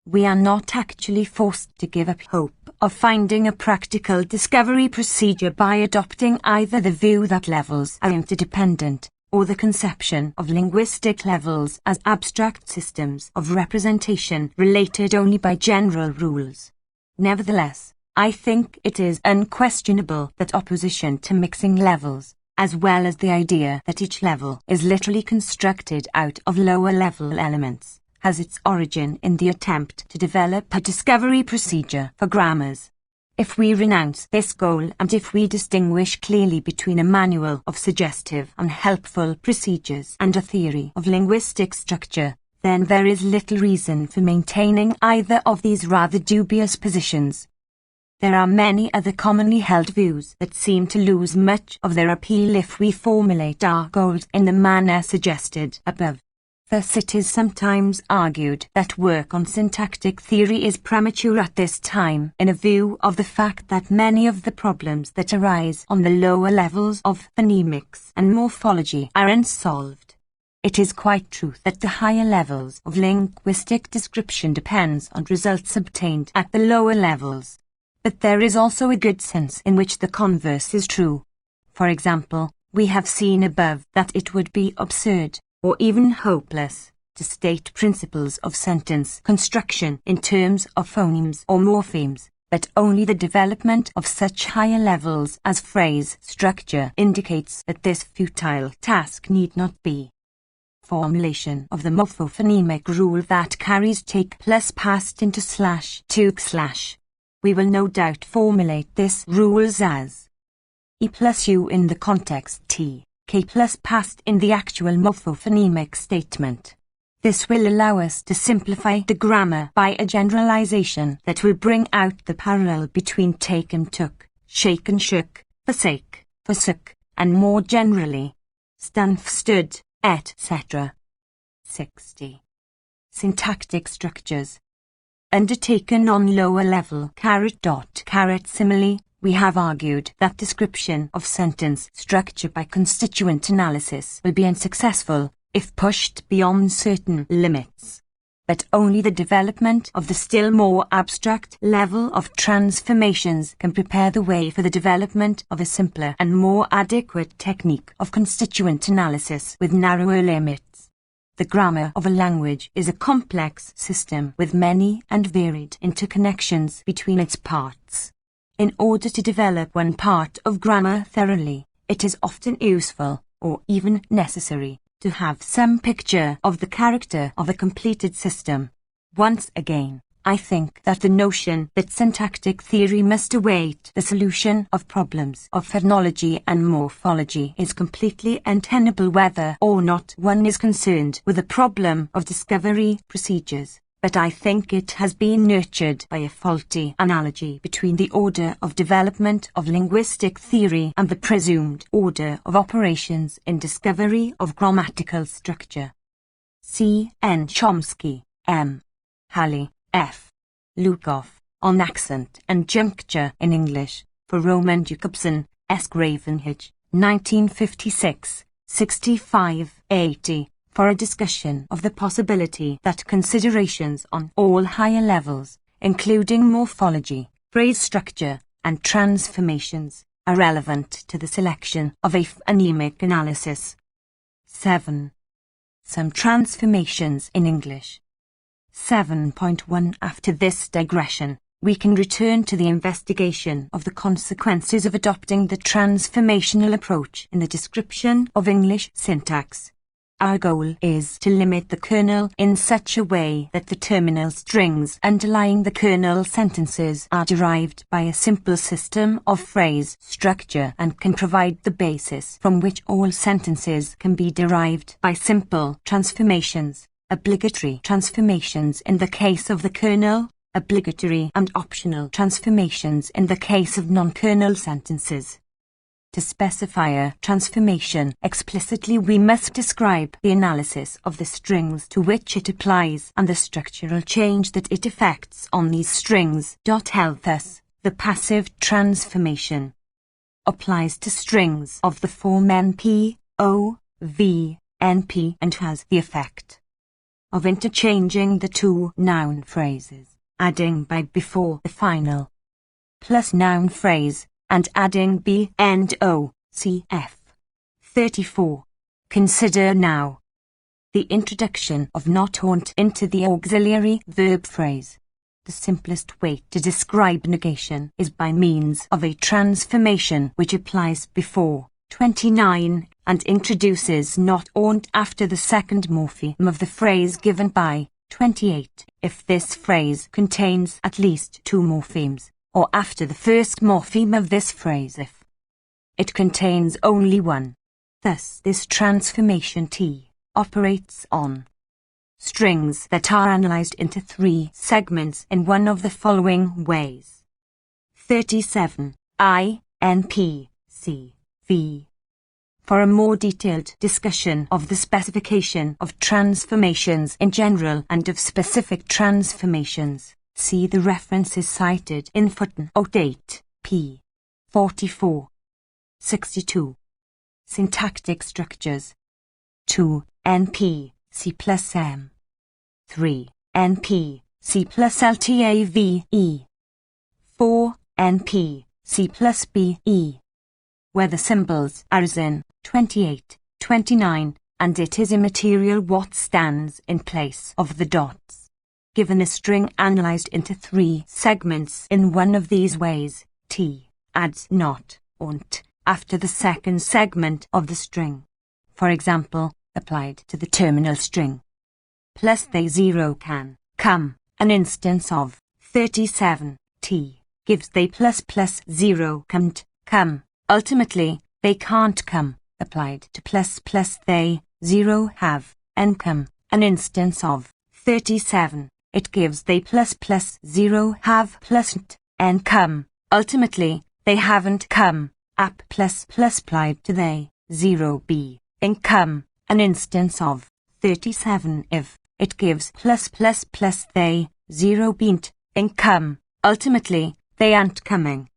We are not actually forced to give up hope of finding a practical discovery procedure by adopting either the view that levels are interdependent, or the conception of linguistic levels as abstract systems of representation related only by general rules. Nevertheless, I think it is unquestionable that opposition to mixing levels, as well as the idea that each level is literally constructed out of lower-level elements, has its origin in the attempt to develop a discovery procedure for grammars. If we renounce this goal and if we distinguish clearly between a manual of suggestive and helpful procedures and a theory of linguistic structure, then there is little reason for maintaining either of these rather dubious positions. There are many other commonly held views that seem to lose much of their appeal if we formulate our goals in the manner suggested above. Thus it is sometimes argued that work on syntactic theory is premature at this time in a view of the fact that many of the problems that arise on the lower levels of phonemics and morphology are unsolved. It is quite true that the higher levels of linguistic description depends on results obtained at the lower levels. But there is also a good sense in which the converse is true. For example, we have seen above that it would be absurd, or even hopeless, to state principles of sentence construction in terms of phonemes or morphemes, but only the development of such higher levels as phrase structure indicates that this futile task need not be. Formulation of the morphophonemic rule that carries take plus past into slash took slash. We will no doubt formulate this rules as E plus U in the context T. K plus past in the actual morphophonemic statement. This will allow us to simplify the grammar by a generalization that will bring out the parallel between take and took, shake and shook, forsake, forsook, and more generally, stand, stood, etc. 60. Syntactic structures. Undertaken on lower level _. We have argued that description of sentence structure by constituent analysis will be unsuccessful if pushed beyond certain limits. But only the development of the still more abstract level of transformations can prepare the way for the development of a simpler and more adequate technique of constituent analysis with narrower limits. The grammar of a language is a complex system with many and varied interconnections between its parts. In order to develop one part of grammar thoroughly, it is often useful, or even necessary, to have some picture of the character of a completed system. Once again, I think that the notion that syntactic theory must await the solution of problems of phonology and morphology is completely untenable whether or not one is concerned with the problem of discovery procedures. But I think it has been nurtured by a faulty analogy between the order of development of linguistic theory and the presumed order of operations in discovery of grammatical structure. C. N. Chomsky, M. Halley, F. Lukoff, On Accent and Juncture in English, for Roman Jacobson, S. Gravenhage, 1956, 65-80. For a discussion of the possibility that considerations on all higher levels, including morphology, phrase structure, and transformations, are relevant to the selection of a phonemic analysis. 7. Some transformations in English. 7.1 After this digression, we can return to the investigation of the consequences of adopting the transformational approach in the description of English syntax. Our goal is to limit the kernel in such a way that the terminal strings underlying the kernel sentences are derived by a simple system of phrase structure and can provide the basis from which all sentences can be derived by simple transformations, obligatory transformations in the case of the kernel, obligatory and optional transformations in the case of non-kernel sentences. To specify a transformation explicitly, we must describe the analysis of the strings to which it applies and the structural change that it effects on these strings. Help us. The passive transformation applies to strings of the form NP, O, V, NP and has the effect of interchanging the two noun phrases, adding by before the final plus noun phrase, and adding B and O, cf. 34. Consider now the introduction of not aunt into the auxiliary verb phrase. The simplest way to describe negation is by means of a transformation which applies before 29 and introduces not aunt after the second morpheme of the phrase given by 28 if this phrase contains at least two morphemes, or after the first morpheme of this phrase if it contains only one. Thus, this transformation T operates on strings that are analyzed into three segments in one of the following ways. 37. I, N, P, C, V. For a more detailed discussion of the specification of transformations in general and of specific transformations, see the references cited in footnote 8, p. 44. 62. Syntactic structures. 2. NP, C plus M. 3. NP, C plus LTAVE. 4. NP, C plus BE. Where the symbols are as in 28, 29, and it is immaterial what stands in place of the dots. Given a string analyzed into three segments in one of these ways, T adds not aunt after the second segment of the string. For example, applied to the terminal string. Plus they 0 can come, an instance of 37, T gives they plus 0 can't come. Ultimately, they can't come, applied to plus they 0 have, and come, an instance of 37. It gives they plus 0 have plus and come. Ultimately, they haven't come. App plus applied to they 0 be in come, an instance of 37 if it gives plus they 0 beant in come. Ultimately, they aren't coming.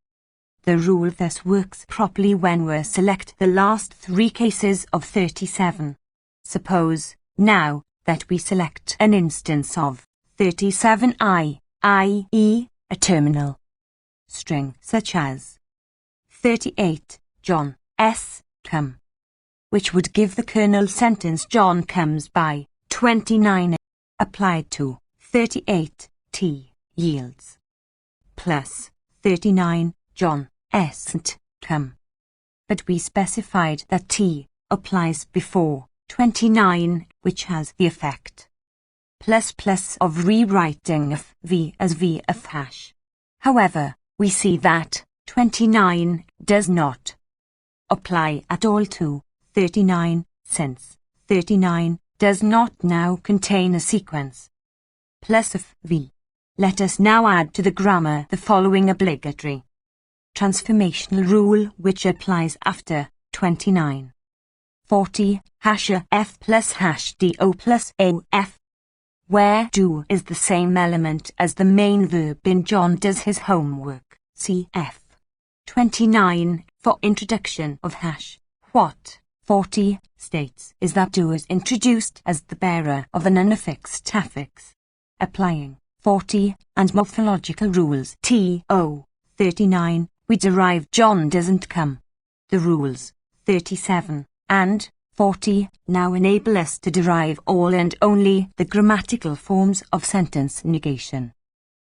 The rule thus works properly when we select the last three cases of 37. Suppose, now, that we select an instance of 37i, i.e., a terminal string such as 38, John S. come, which would give the kernel sentence John comes by 29 applied to 38, T yields plus 39 John isn't come. But we specified that T applies before 29, which has the effect of rewriting of V as V of hash. However, we see that 29 does not apply at all to 39, since 39 does not now contain a sequence of V. Let us now add to the grammar the following obligatory transformational rule which applies after 29. 40 hash f plus hash do plus of, where do is the same element as the main verb in John does his homework, cf. 29 for introduction of hash. What 40 states is that do is introduced as the bearer of an unaffixed affix. Applying 40 and morphological rules to 39, we derive John doesn't come. The rules 37 and 40 now enable us to derive all and only the grammatical forms of sentence negation.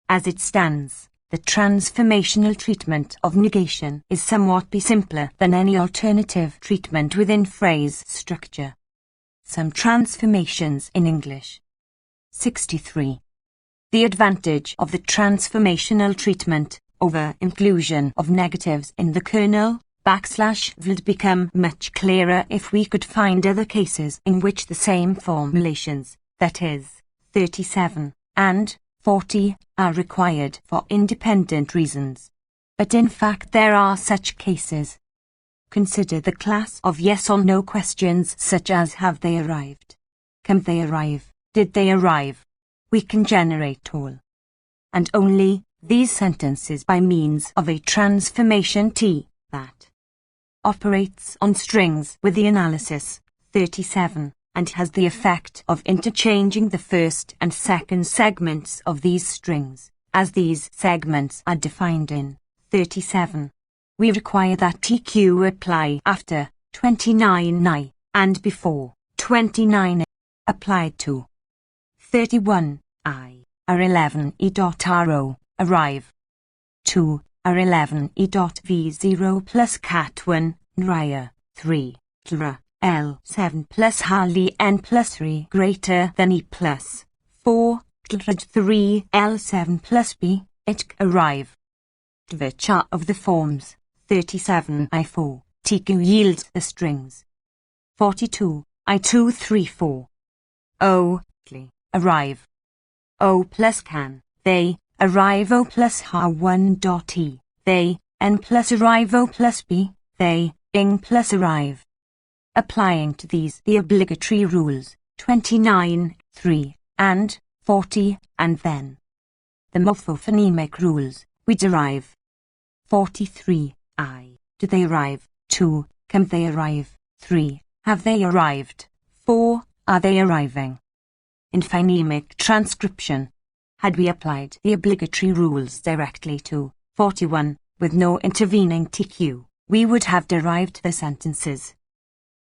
As it stands, the transformational treatment of negation is somewhat simpler than any alternative treatment within phrase structure. Some transformations in English. 63. The advantage of the transformational treatment over inclusion of negatives in the kernel would become much clearer if we could find other cases in which the same formulations, that is, 37 and 40, are required for independent reasons. But in fact there are such cases. Consider the class of yes or no questions such as have they arrived? Can they arrive? Did they arrive? We can generate all and only these sentences by means of a transformation T that operates on strings with the analysis 37 and has the effect of interchanging the first and second segments of these strings, as these segments are defined in 37. We require that TQ apply after 29I and before 29 applied to 31I R11E.RO arrive to R11E.V0 plus cat1 Nrya 3 Tlra L7 plus Harley N plus 3 greater than E plus 4 Tlra 3 L7 plus B it arrive. The chart of the forms 37 I4 TQ yields the strings 42 I2 3 4 O arrive O plus can they arrive O plus H1 dot E they N plus arrive O plus B they ing plus arrive. Applying to these the obligatory rules 29, 3, and 40, and then the morphophonemic rules, we derive 43, I. Do they arrive? 2. Can they arrive? 3. Have they arrived? 4. Are they arriving? In phonemic transcription, had we applied the obligatory rules directly to 41 with no intervening TQ, we would have derived the sentences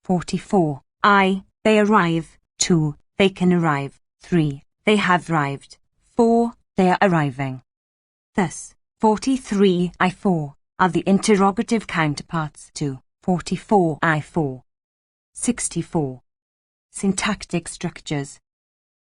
44. I. They arrive. 2. They can arrive. 3. They have arrived. 4. They are arriving. Thus, 43 I4 are the interrogative counterparts to 44 I4. 64. Syntactic structures.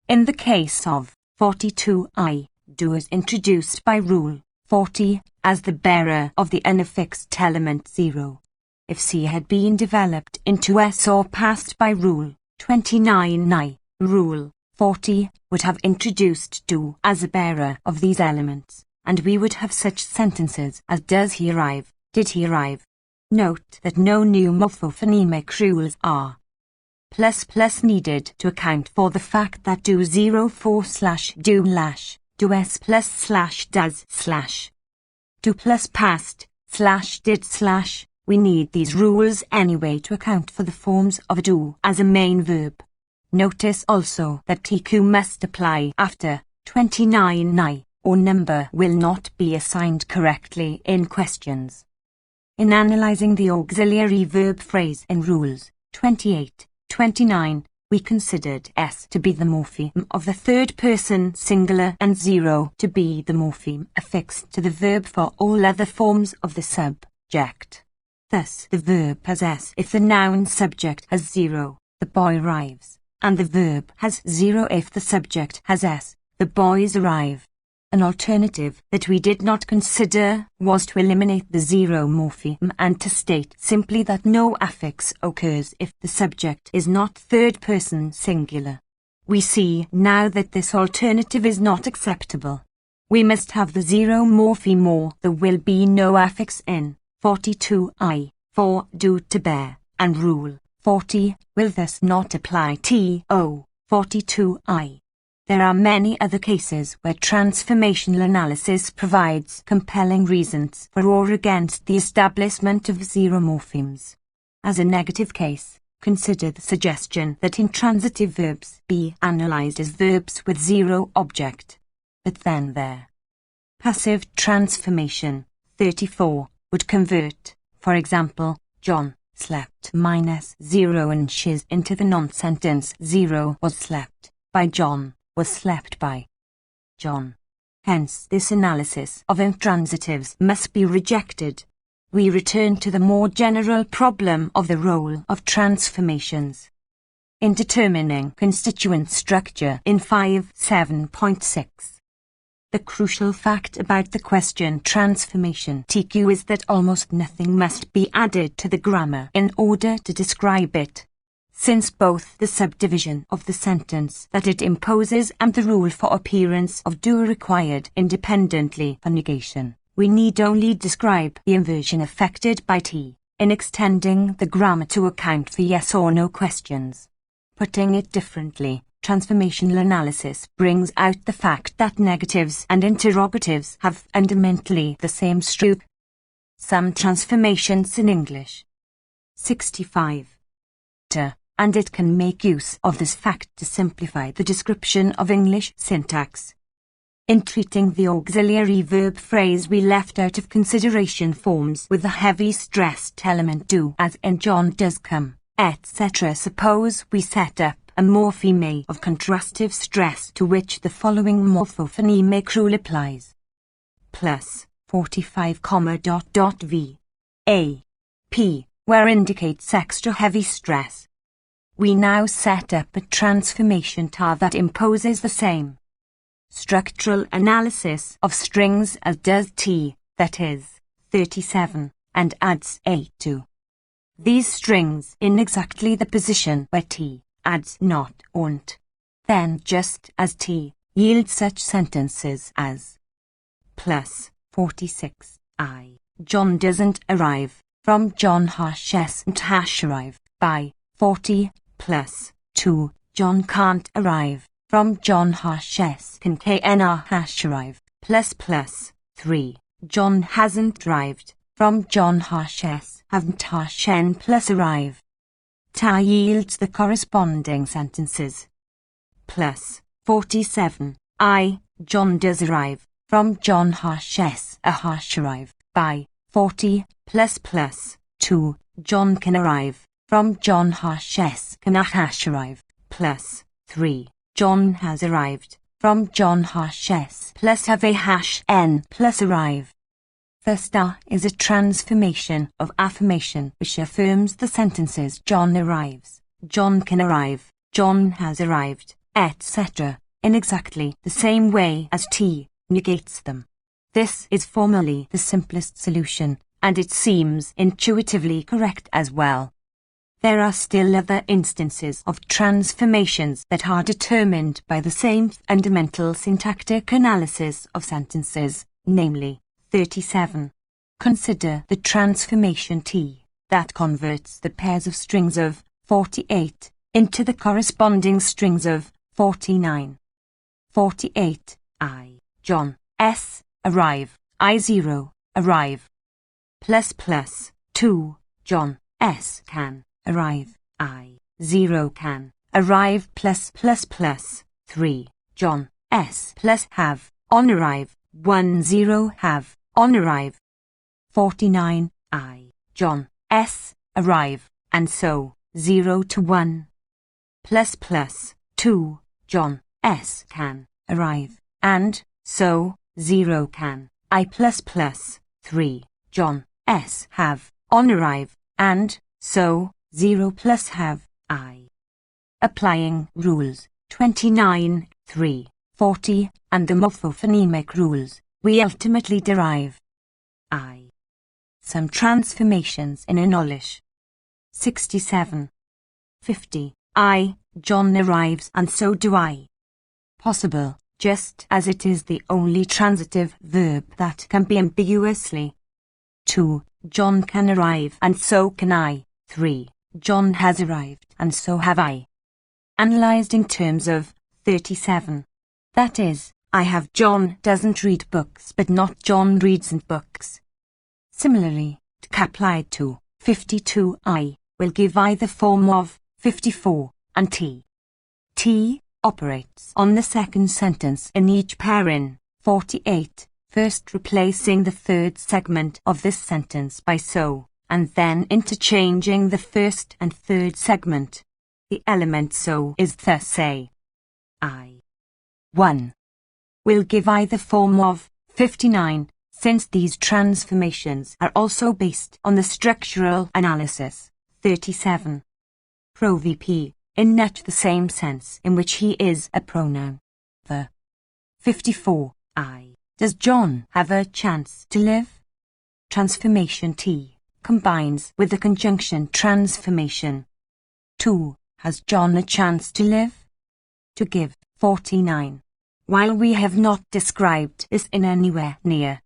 In the case of 42 I, do is introduced by rule 40 as the bearer of the unaffixed element 0. If C had been developed into S or passed by rule 29 I, rule 40 would have introduced do as a bearer of these elements, and we would have such sentences as does he arrive, did he arrive. Note that no new morphophonemic rules are needed to account for the fact that do 04/do do s plus does do plus past did we need these rules anyway to account for the forms of do as a main verb. Notice also that TQ must apply after 29 I, or number will not be assigned correctly in questions. In analyzing the auxiliary verb phrase in rules 28, 29, We considered S to be the morpheme of the third person singular and 0 to be the morpheme affixed to the verb for all other forms of the subject. Thus, the verb has S if the noun subject has 0, the boy arrives, and the verb has 0 if the subject has S, the boys arrive. An alternative that we did not consider was to eliminate the 0 morpheme and to state simply that no affix occurs if the subject is not third person singular. We see now that this alternative is not acceptable. We must have the 0 morpheme or there will be no affix in 42i, for do to bear, and rule 40 will thus not apply to 42i. There are many other cases where transformational analysis provides compelling reasons for or against the establishment of 0 morphemes. As a negative case, consider the suggestion that intransitive verbs be analyzed as verbs with 0 object. But then their passive transformation, 34, would convert, for example, John slept -0 inches into the non-sentence 0 was slept by John was slept by John. Hence, this analysis of intransitives must be rejected. We return to the more general problem of the role of transformations. In determining constituent structure in 5.7.6, the crucial fact about the question transformation TQ is that almost nothing must be added to the grammar in order to describe it. Since both the subdivision of the sentence that it imposes and the rule for appearance of do are required independently for negation, we need only describe the inversion effected by T, in extending the grammar to account for yes or no questions. Putting it differently, transformational analysis brings out the fact that negatives and interrogatives have fundamentally the same structure. Some transformations in English. 65. And it can make use of this fact to simplify the description of English syntax. In treating the auxiliary verb phrase, we left out of consideration forms with a heavy stressed element do, as in John does come, etc. Suppose we set up a morpheme of contrastive stress to which the following morphophonemic rule applies. Plus 45, v. A. P, where indicates extra heavy stress. We now set up a transformation tar that imposes the same structural analysis of strings as does T, that is, 37, and adds A to these strings in exactly the position where T adds not und. Then, just as T yields such sentences as plus 46, John doesn't arrive, from John #s arrive, by 40, plus 2, John can't arrive, from John #s can kn arrive, plus 3, John hasn't arrived, from John #s haven't n plus arrive. Ta yields the corresponding sentences. Plus 47, John does arrive, from John #s arrive, by 40, plus 2, John can arrive, from John #s can arrive, plus 3, John has arrived, from John #s plus have a #n plus arrive. The star is a transformation of affirmation which affirms the sentences John arrives, John can arrive, John has arrived, etc., in exactly the same way as T negates them. This is formally the simplest solution, and it seems intuitively correct as well. There are still other instances of transformations that are determined by the same fundamental syntactic analysis of sentences, namely, 37. Consider the transformation T that converts the pairs of strings of 48 into the corresponding strings of 49. 48, John, S, arrive, I0, arrive. Plus 2, John, S can arrive, I0 can arrive plus 3, John, S plus have, on arrive, 10 have, on arrive. 49, John, S, arrive, and so, 0 to 1. 2 John S can arrive, and so 0 can I 3 John S have on arrive, and so 0 plus have I. Applying rules 29, 3, 40, and the morphophonemic rules, we ultimately derive I. Some transformations in English. 67. 50. I, John arrives and so do I. Possible, just as it is the only transitive verb that can be ambiguously. 2. John can arrive and so can I. 3. John has arrived and so have I. Analysed in terms of 37. That is, I have John doesn't read books but not John reads books. Similarly, applied to 52 I will give I the form of 54 and T. T operates on the second sentence in each pair in 48, first replacing the third segment of this sentence by so, and then interchanging the first and third segment. The element so is thus say. I. 1. Will give I the form of 59, since these transformations are also based on the structural analysis. 37. Pro VP, in net the same sense in which he is a pronoun. The 54. I. Does John have a chance to live? Transformation T combines with the conjunction transformation. 2. Has John a chance to live? To give 49. While we have not described this in anywhere near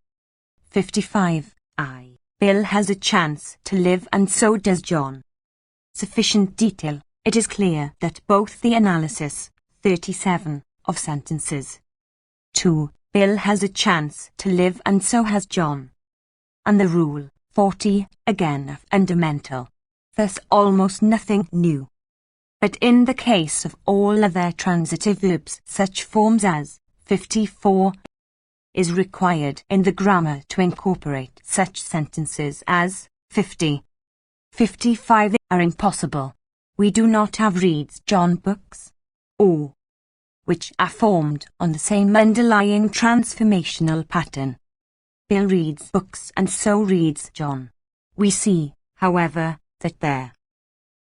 55. I. Bill has a chance to live and so does John. Sufficient detail. It is clear that both the analysis 37 of sentences 2. Bill has a chance to live and so has John, and the rule 40 again are fundamental. Thus almost nothing new. But in the case of all other transitive verbs, such forms as 54 is required in the grammar to incorporate such sentences as 50. 55 are impossible. We do not have reads John books, or which are formed on the same underlying transformational pattern. Bill reads books and so reads John. We see, however, that there,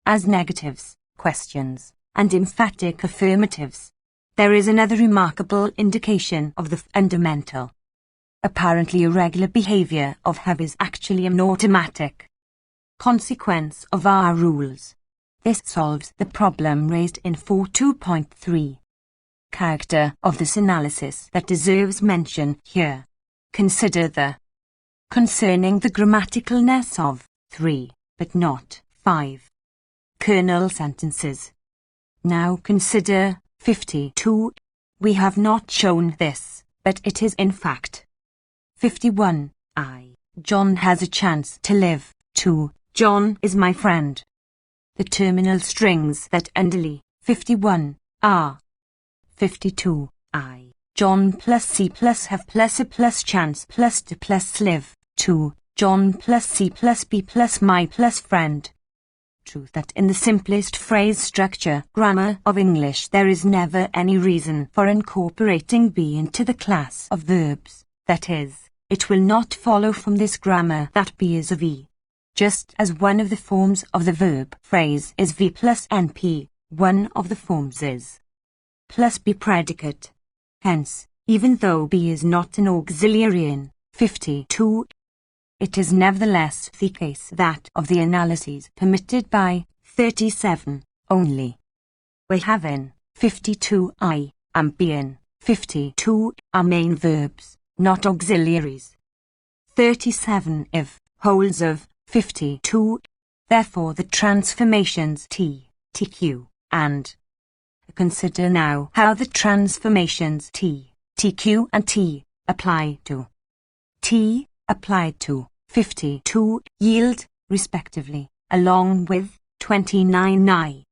as negatives, questions, and emphatic affirmatives, there is another remarkable indication of the fundamental, apparently irregular behavior of have is actually an automatic consequence of our rules. This solves the problem raised in 4.2.3. Character of this analysis that deserves mention here. Consider the concerning the grammaticalness of 3, but not 5. Kernel sentences. Now consider 52. We have not shown this, but it is in fact 51. I. John has a chance to live. 2. John is my friend. The terminal strings that underlie 51 are 52. I. John plus C plus have plus a plus chance plus to plus live. 2. John plus C plus B plus my plus friend. True that in the simplest phrase structure grammar of English there is never any reason for incorporating be into the class of verbs. That is, it will not follow from this grammar that be is of E. Just as one of the forms of the verb phrase is V plus NP, one of the forms is plus be predicate. Hence, even though be is not an auxiliary in 52, it is nevertheless the case that of the analyses permitted by 37 only, we have in 52 I and be in 52 are main verbs, not auxiliaries. 37 if wholes of 52, therefore the transformations T, TQ, and consider now how the transformations T, TQ and T apply to T applied to 52 yield, respectively, along with 29 I.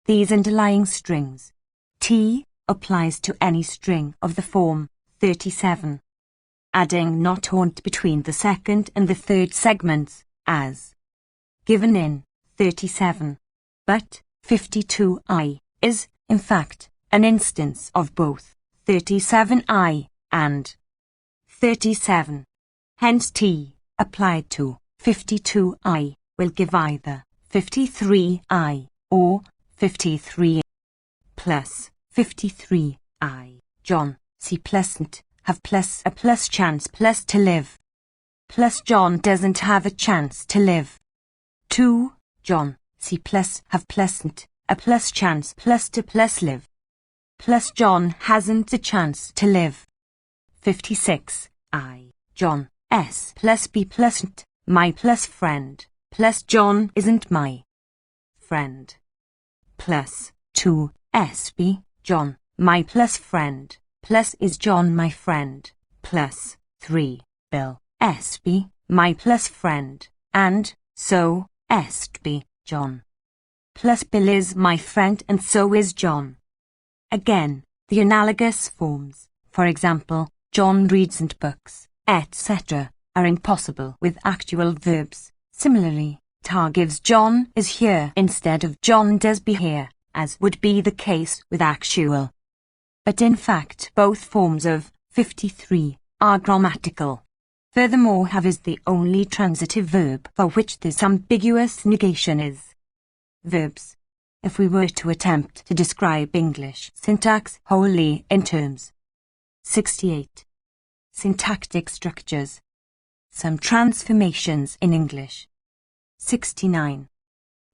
These underlying strings. T applies to any string of the form 37, adding not haunt between the second and the third segments, as given in 37, but 52 I is, in fact, an instance of both 37I and 37. Hence T, applied to 52I, will give either 53I or 53 plus 53I. John, C pleasant, have plus a plus chance plus to live. Plus John doesn't have a chance to live. 2. John, C plus have pleasant, a plus chance plus to plus live. Plus John hasn't a chance to live. 56. I. John, S plus B pleasant, my plus friend, plus John isn't my friend. Plus 2. SB, John, my plus friend, plus is John my friend, plus 3. Bill, SB, my plus friend, and so SB, John. Plus Bill is my friend and so is John. Again, the analogous forms, for example, John reads and books, etc., are impossible with actual verbs. Similarly, Tar gives John is here instead of John does be here, as would be the case with actual. But in fact, both forms of 53 are grammatical. Furthermore, have is the only transitive verb for which this ambiguous negation is. Verbs. If we were to attempt to describe English syntax wholly in terms. 68. Syntactic structures. Some transformations in English. 69.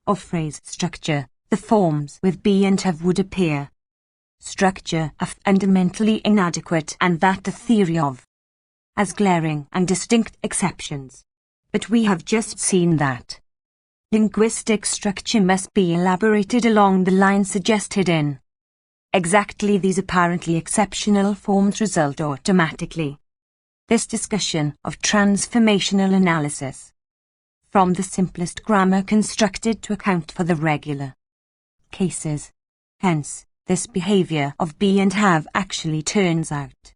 Of phrase structure, the forms with be and have would appear. Structure are fundamentally inadequate and that the theory of as glaring and distinct exceptions. But we have just seen that linguistic structure must be elaborated along the lines suggested in exactly these apparently exceptional forms result automatically. This discussion of transformational analysis from the simplest grammar constructed to account for the regular cases. Hence, this behavior of be and have actually turns out.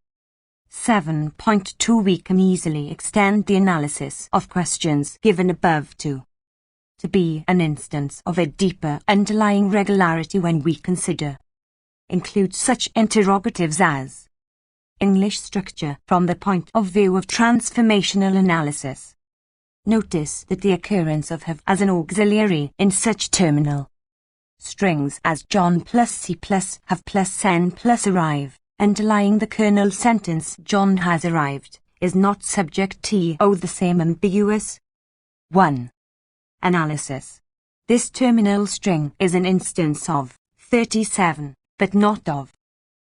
7.2 We can easily extend the analysis of questions given above to be an instance of a deeper underlying regularity when we include such interrogatives as English structure from the point of view of transformational analysis. Notice that the occurrence of have as an auxiliary in such terminal strings as John plus C plus have plus N plus arrive, underlying the kernel sentence John has arrived, is not subject to the same ambiguous 1. Analysis. This terminal string is an instance of 37, but not of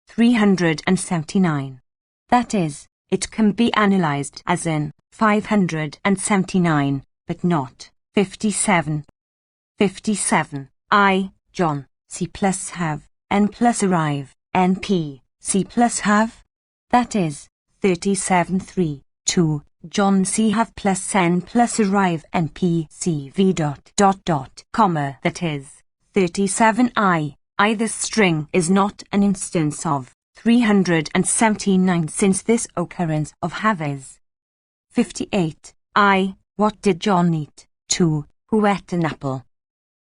379. That is, it can be analyzed as in 579, but not 57. 57. I, John, C plus have, N plus arrive, NP, C plus have. That is, 37. 3. 2. John C have plus N plus arrive NP C V comma. That is, 37. I. This string is not an instance of 379 since this occurrence of have is 58. What did John eat? 2. Who ate an apple?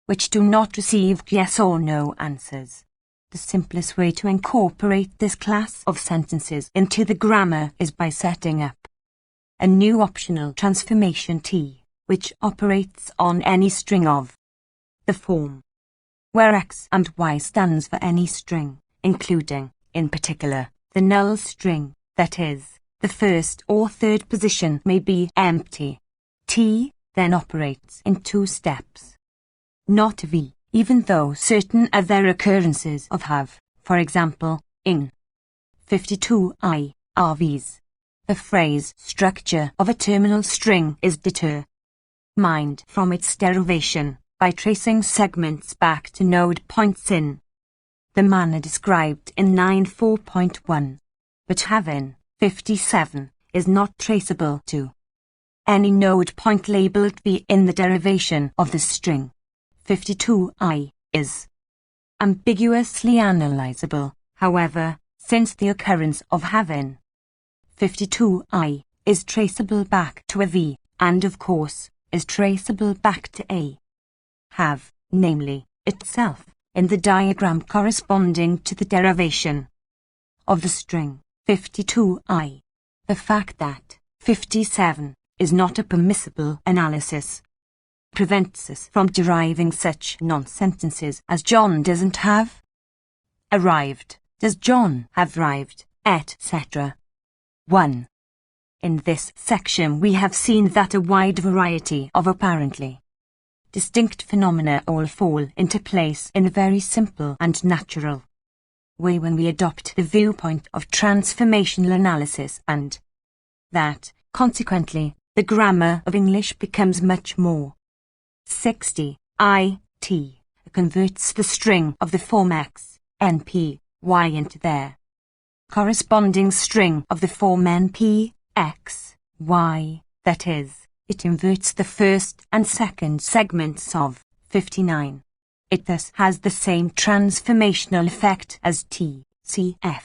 Which do not receive yes or no answers. The simplest way to incorporate this class of sentences into the grammar is by setting up a new optional transformation T, which operates on any string of the form, where X and Y stands for any string, including, in particular, the null string, that is, the first or third position may be empty. T then operates in 2 steps. Not V, even though certain other occurrences of have, for example, in 52I, are V's. The phrase structure of a terminal string is determined from its derivation by tracing segments back to node points in the manner described in 9.4.1. But have in 57 is not traceable to any node point labeled V in the derivation of the string. 52I is ambiguously analyzable, however, since the occurrence of have in 52I is traceable back to a V, and of course, is traceable back to a have, namely, itself. in the diagram corresponding to the derivation of the string 52i. The fact that 57 is not a permissible analysis prevents us from deriving such non-sentences as John doesn't have arrived, does John have arrived, etc. 1. In this section we have seen that a wide variety of apparently distinct phenomena all fall into place in a very simple and natural way when we adopt the viewpoint of transformational analysis, and that, consequently, the grammar of English becomes much more 60. It converts the string of the form x, np, y into their corresponding string of the form np, x, y, that is, it inverts the first and second segments of 59. It thus has the same transformational effect as t, cf.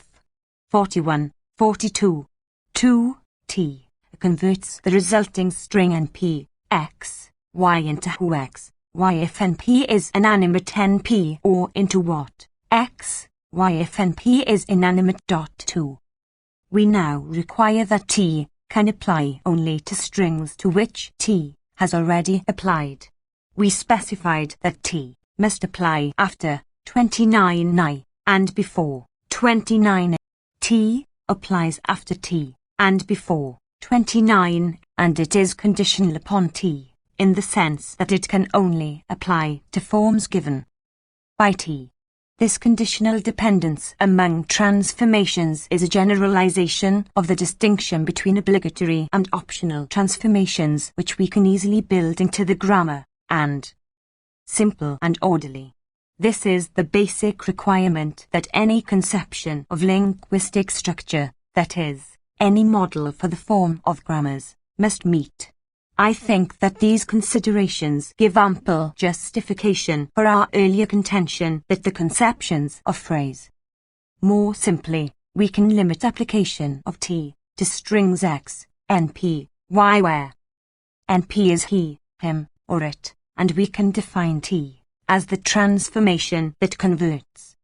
41, 42. 2. It converts the resulting string np, x, y into who x, y if np is inanimate np, or into what, x, y if np is inanimate. 2. We now require that t can apply only to strings to which t has already applied. We specified that t must apply after 29i and before 29. T applies after t and before 29, and it is conditional upon t, in the sense that it can only apply to forms given by t. This conditional dependence among transformations is a generalization of the distinction between obligatory and optional transformations which we can easily build into the grammar, and simple and orderly. This is the basic requirement that any conception of linguistic structure, that is, any model for the form of grammars, must meet. I think that these considerations give ample justification for our earlier contention that the conceptions of phrase. More simply, we can limit application of t to strings x, np, y where np is he, him, or it, and we can define t as the transformation that converts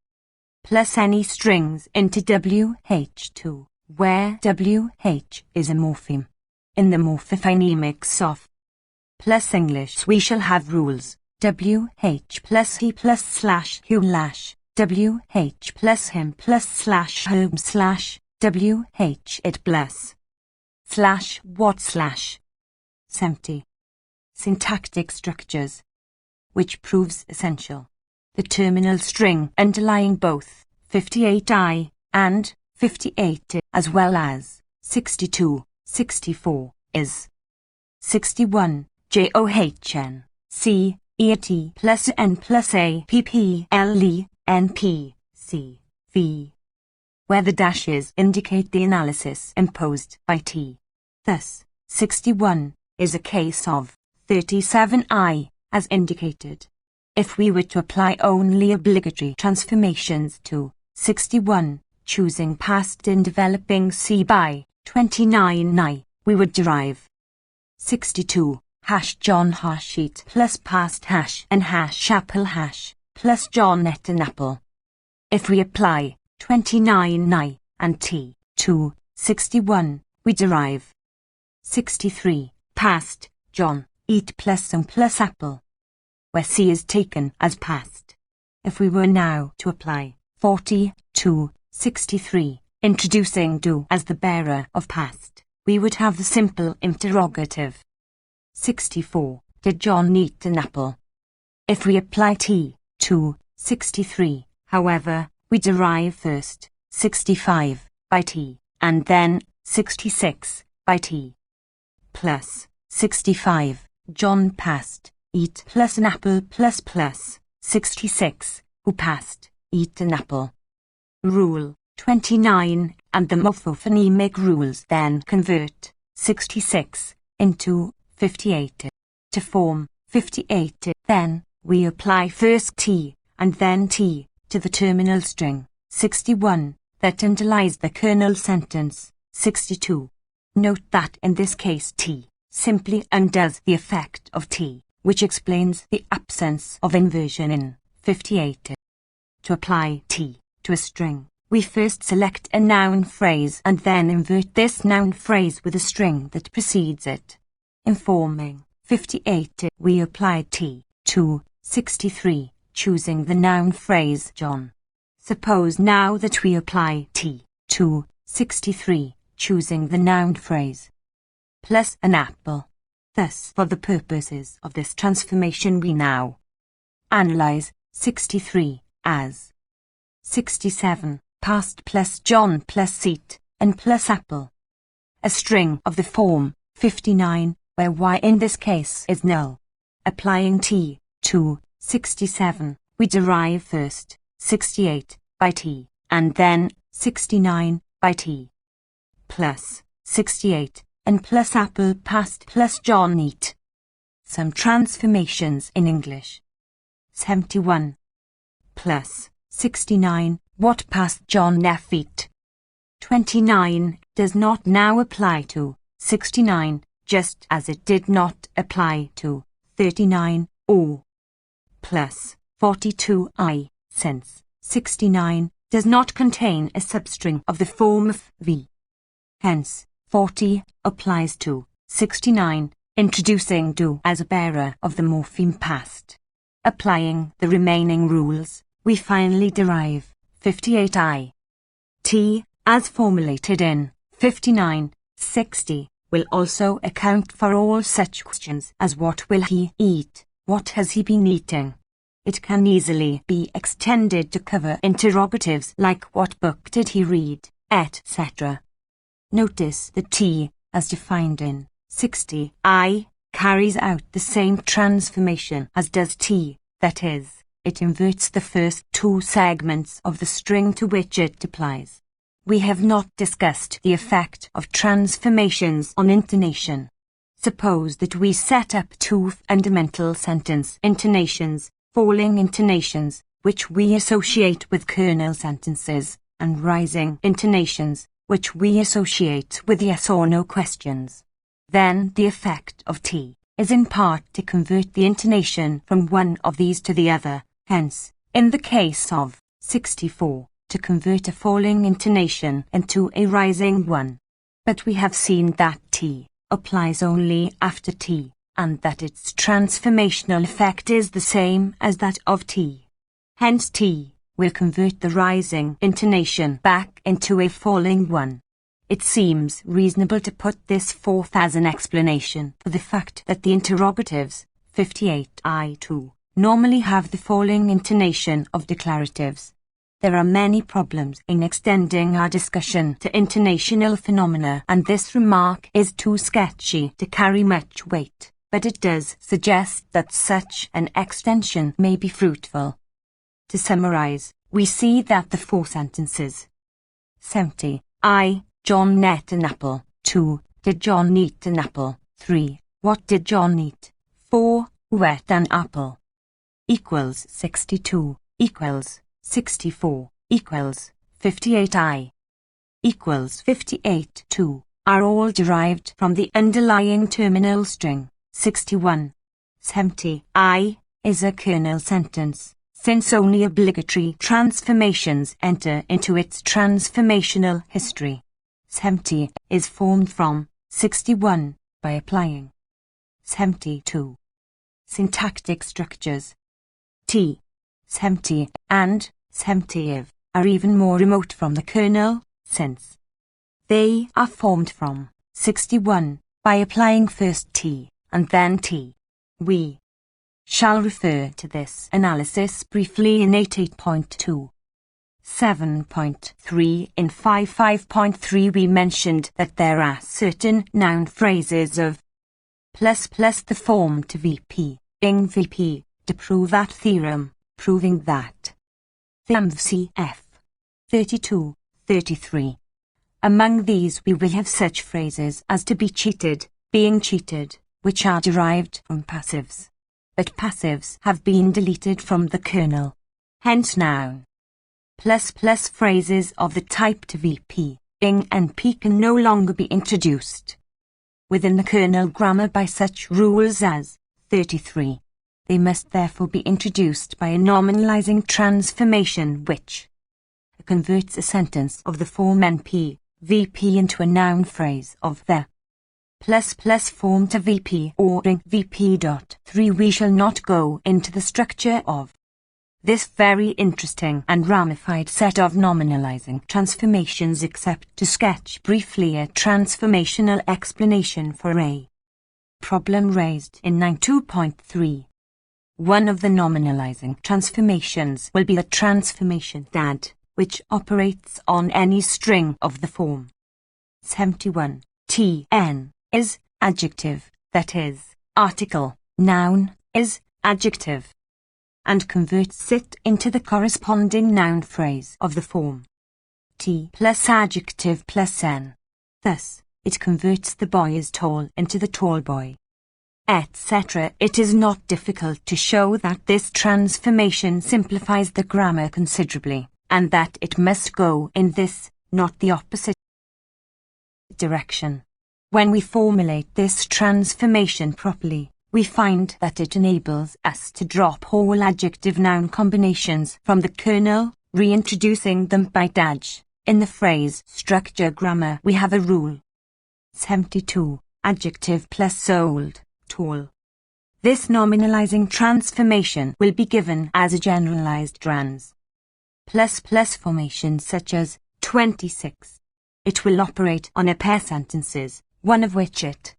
plus any strings into wh2, where wh is a morpheme. In the morphophonemics of plus English we shall have rules wh plus he plus slash who lash, wh plus him plus slash home slash, wh it plus slash what slash. 70. Syntactic structures, which proves essential. The terminal string underlying both 58i and 58 as well as 62, 64 is 61, JOHN, C, EAT plus N plus A, PP, LE, NP, C, V, where the dashes indicate the analysis imposed by T. Thus, 61 is a case of 37i, as indicated. If we were to apply only obligatory transformations to 61, choosing past in developing C by 29i, we would derive 62 hash John hash eat plus past hash and hash apple hash plus John ate an apple. If we apply 29i and t to 61, we derive 63 past John eat plus some plus apple, where C is taken as past. If we were now to apply 40 to 63, introducing do as the bearer of past, we would have the simple interrogative 64, did John eat an apple? If we apply T to 63, however, we derive first 65 by T, and then 66 by T, plus 65, John passed, eat plus an apple plus 66, who passed, eat an apple. Rule 29 and the morphophonemic rules then convert 66 into 58 to form 58. Then, we apply first T and then T to the terminal string 61 that underlies the kernel sentence 62. Note that in this case T simply undoes the effect of T, which explains the absence of inversion in 58. To apply T to a string, we first select a noun phrase and then invert this noun phrase with a string that precedes it. In forming 58, we apply T to 63, choosing the noun phrase John. Suppose now that we apply T to 63, choosing the noun phrase plus an apple. Thus, for the purposes of this transformation, we now analyze 63 as 67 past plus John plus seat and plus apple. A string of the form 59, where y in this case is null. Applying T to 67, we derive first 68 by T and then 69 by T plus 68 and plus apple past plus John eat. Some transformations in English. 71 plus 69, what past John neff eat. 29 does not now apply to 69, just as it did not apply to 39 or plus 42i, since 69 does not contain a substring of the form of v. Hence, 40 applies to 69, introducing do as a bearer of the morpheme past. Applying the remaining rules, we finally derive 58i. T, as formulated in 59/60, will also account for all such questions as what will he eat, what has he been eating. It can easily be extended to cover interrogatives like what book did he read, etc. Notice that T, as defined in 60i, carries out the same transformation as does T, that is, it inverts the first two segments of the string to which it applies. We have not discussed the effect of transformations on intonation. Suppose that we set up two fundamental sentence intonations, falling intonations, which we associate with kernel sentences, and rising intonations, which we associate with yes or no questions. Then the effect of T is in part to convert the intonation from one of these to the other, hence, in the case of 64, to convert a falling intonation into a rising one. But we have seen that T applies only after T, and that its transformational effect is the same as that of T. Hence T will convert the rising intonation back into a falling one. It seems reasonable to put this forth as an explanation for the fact that the interrogatives 58i2 normally have the falling intonation of declaratives. There are many problems in extending our discussion to intonational phenomena, and this remark is too sketchy to carry much weight, but it does suggest that such an extension may be fruitful. To summarize, we see that the four sentences 70. John ate an apple. 2. Did John eat an apple? 3. What did John eat? 4. Who ate an apple? Equals 62. Equals 64. Equals 58i. Equals 58(2) are all derived from the underlying terminal string 61. 70i is a kernel sentence, since only obligatory transformations enter into its transformational history. 70 is formed from 61 by applying 72. Syntactic structures T, 70, and 70 are even more remote from the kernel, since they are formed from 61 by applying first T and then T. We shall refer to this analysis briefly in 88.2. 7.3 in 5.5.3 we mentioned that there are certain noun phrases of plus the form to VP, ing VP, to prove that theorem, proving that. CF 32-33. Among these we will have such phrases as to be cheated, being cheated, which are derived from passives. But passives have been deleted from the kernel. Hence noun plus phrases of the type to VP, ing and P can no longer be introduced within the kernel grammar by such rules as 33. They must therefore be introduced by a nominalizing transformation which converts a sentence of the form NP, VP into a noun phrase of the ++ form to VP or ing VP.3. We shall not go into the structure of this very interesting and ramified set of nominalizing transformations except to sketch briefly a transformational explanation for a problem raised in 9.2.3. One of the nominalizing transformations will be the transformation dad, which operates on any string of the form 71. Tn is adjective, that is, article, noun is adjective, and converts it into the corresponding noun phrase of the form T plus adjective plus n. Thus, it converts the boy is tall into the tall boy, etc. It is not difficult to show that this transformation simplifies the grammar considerably, and that it must go in this, not the opposite, direction. When we formulate this transformation properly, we find that it enables us to drop all adjective-noun combinations from the kernel, reintroducing them by daj. In the phrase structure grammar we have a rule 72, adjective plus old, tall. This nominalizing transformation will be given as a generalized trans ++ formation such as 26. It will operate on a pair sentences, one of which it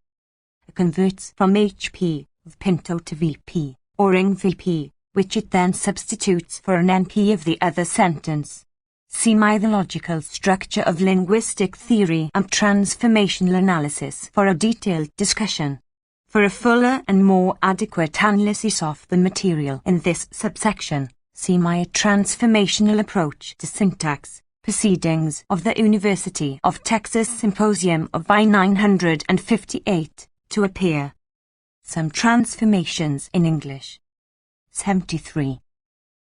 converts from HP of Pinto to VP, or ing VP, which it then substitutes for an NP of the other sentence. See the logical structure of linguistic theory and transformational analysis for a detailed discussion. For a fuller and more adequate analysis of the material in this subsection, see my transformational approach to syntax, Proceedings of the University of Texas Symposium of I-958, to appear. Some transformations in English. 73.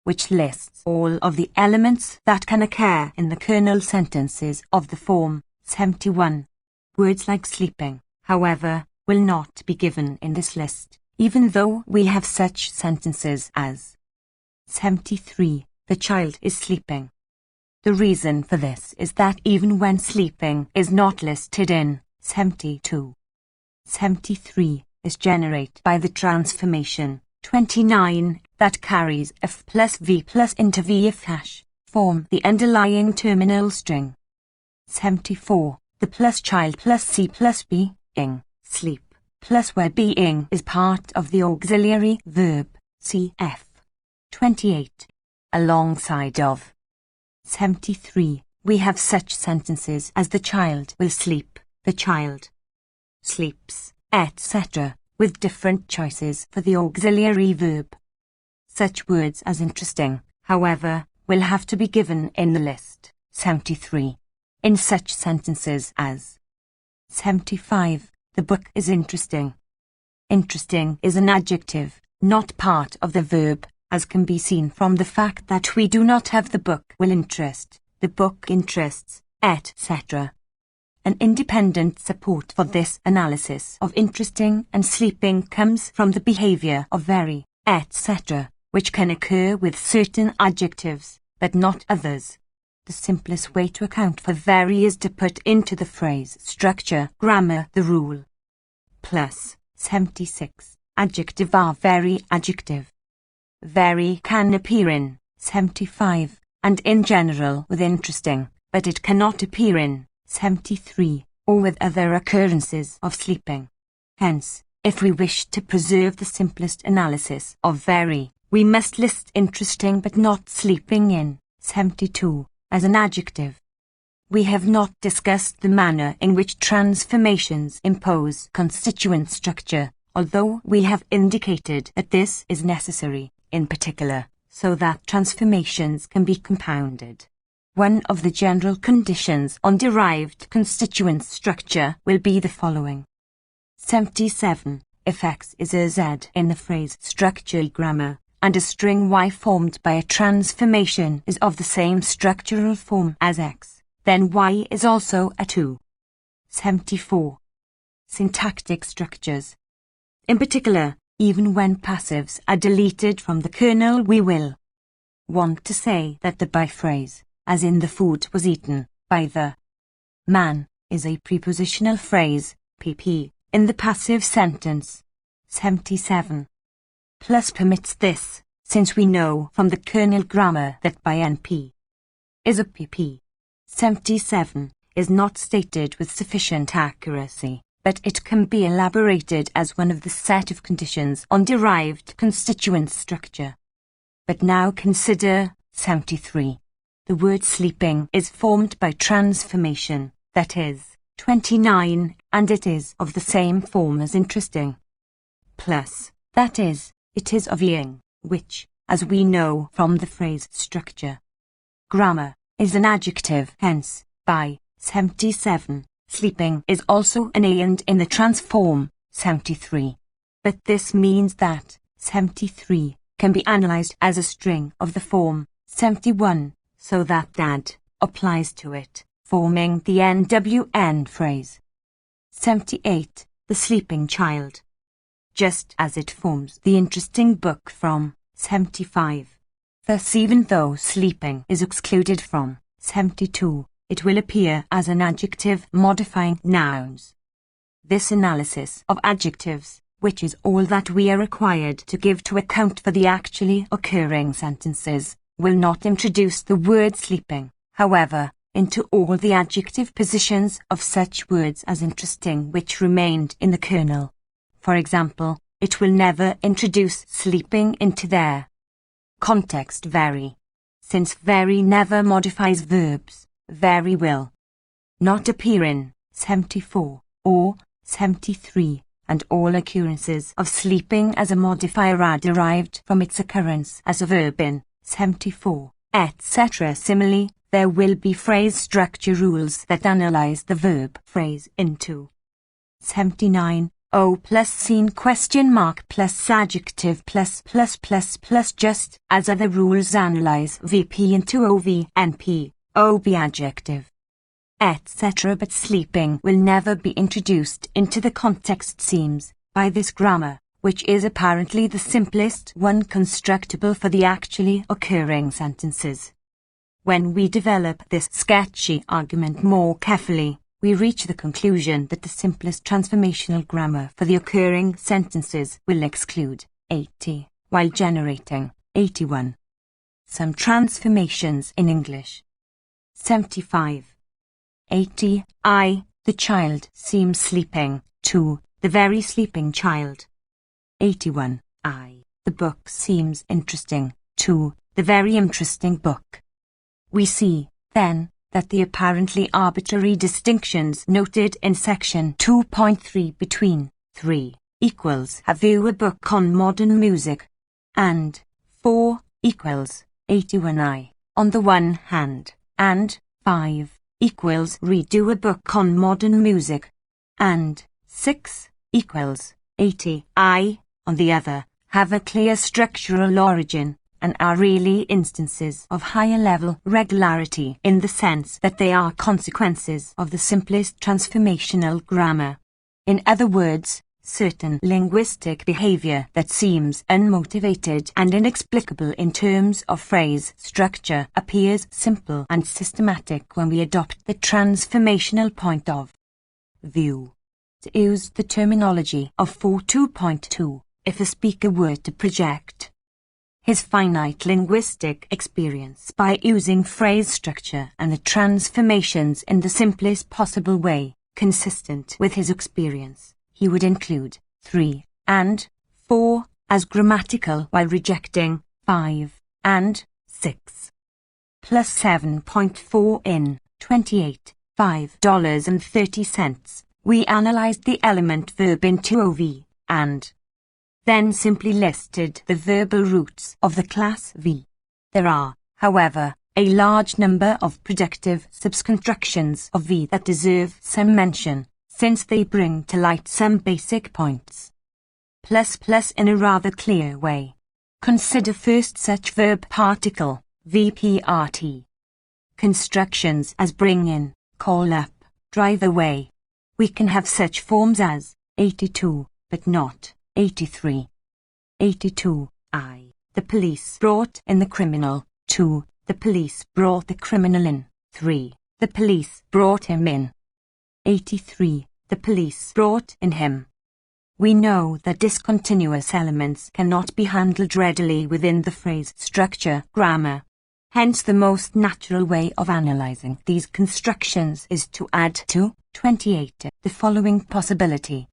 Which lists all of the elements that can occur in the kernel sentences of the form 71. Words like sleeping, however, will not be given in this list, even though we have such sentences as 73. The child is sleeping. The reason for this is that even when sleeping is not listed in 72, 73 is generated by the transformation 29 that carries f plus v plus into v if hash, form the underlying terminal string. 74. The plus child plus c plus b, ing, sleep, plus where being is part of the auxiliary verb, cf. 28. Alongside of 73, we have such sentences as the child will sleep, the child sleeps, etc., with different choices for the auxiliary verb. Such words as interesting, however, will have to be given in the list 73. In such sentences as 75, the book is interesting. Interesting is an adjective, not part of the verb, as can be seen from the fact that we do not have the book will interest, the book interests, etc. An independent support for this analysis of interesting and sleeping comes from the behavior of very, etc., which can occur with certain adjectives, but not others. The simplest way to account for very is to put into the phrase structure grammar the rule plus 76. Adjective are very adjective. Very can appear in 75 and in general with interesting, but it cannot appear in 73 or with other occurrences of sleeping. Hence, if we wish to preserve the simplest analysis of very, we must list interesting but not sleeping in 72 as an adjective. We have not discussed the manner in which transformations impose constituent structure, although we have indicated that this is necessary, in particular, so that transformations can be compounded. One of the general conditions on derived constituent structure will be the following. 77. If X is a Z in the phrase structure grammar, and a string Y formed by a transformation is of the same structural form as X, then Y is also a 2. 74. Syntactic structures. In particular, Even when passives are deleted from the kernel, we will want to say that the by phrase, as in the food was eaten by the man, is a prepositional phrase, pp, in the passive sentence. 77. Plus permits this, since we know from the kernel grammar that by np is a pp. 77 is not stated with sufficient accuracy, but it can be elaborated as one of the set of conditions on derived constituent structure. But now consider 73. The word sleeping is formed by transformation, that is, 29, and it is of the same form as interesting. Plus, that is, it is of ing, which, as we know from the phrase structure, grammar, is an adjective, hence, by 77, sleeping is also an and in the transform, 73. But this means that 73 can be analyzed as a string of the form 71, so that dad applies to it, forming the NWN phrase. 78. The sleeping child. Just as it forms the interesting book from 75. Thus, even though sleeping is excluded from 72, it will appear as an adjective modifying nouns. This analysis of adjectives, which is all that we are required to give to account for the actually occurring sentences, will not introduce the word sleeping, however, into all the adjective positions of such words as interesting which remained in the kernel. For example, it will never introduce sleeping into their context very, since very never modifies verbs, very will not appear in 74 or 73, and all occurrences of sleeping as a modifier are derived from its occurrence as a verb in 74, etc. Similarly, there will be phrase structure rules that analyze the verb phrase into 79. O plus scene question mark plus adjective plus just as other rules analyze VP into OV, NP, OB adjective, etc. But sleeping will never be introduced into the context seems, by this grammar, which is apparently the simplest one constructible for the actually occurring sentences. When we develop this sketchy argument more carefully, we reach the conclusion that the simplest transformational grammar for the occurring sentences will exclude 80, while generating 81. Some transformations in English. 75. 80. The child seems sleeping, to, the very sleeping child. 81. The book seems interesting, to, the very interesting book. We see, then, that the apparently arbitrary distinctions noted in section 2.3 between 3 equals have view a book on modern music and 4 equals 81 on the one hand, and 5 equals redo a book on modern music and 6 equals 80 on the other, have a clear structural origin and are really instances of higher level regularity in the sense that they are consequences of the simplest transformational grammar. In other words, certain linguistic behavior that seems unmotivated and inexplicable in terms of phrase structure appears simple and systematic when we adopt the transformational point of view. To use the terminology of 4.2.2, if a speaker were to project his finite linguistic experience by using phrase structure and the transformations in the simplest possible way, consistent with his experience, he would include 3 and 4 as grammatical while rejecting 5 and 6. Plus 7.4 in 28, $5.30. We analyzed the element verb into OV and then simply listed the verbal roots of the class V. There are, however, a large number of predictive subconstructions of V that deserve some mention, since they bring to light some basic points. In a rather clear way. Consider first such verb particle, VPRT. Constructions as bring in, call up, drive away. We can have such forms as 82, but not 83, 82. I. The police brought in the criminal. 2. The police brought the criminal in. 3. The police brought him in. 83. The police brought in him. We know that discontinuous elements cannot be handled readily within the phrase structure grammar. Hence the most natural way of analysing these constructions is to add to 28 the following possibility.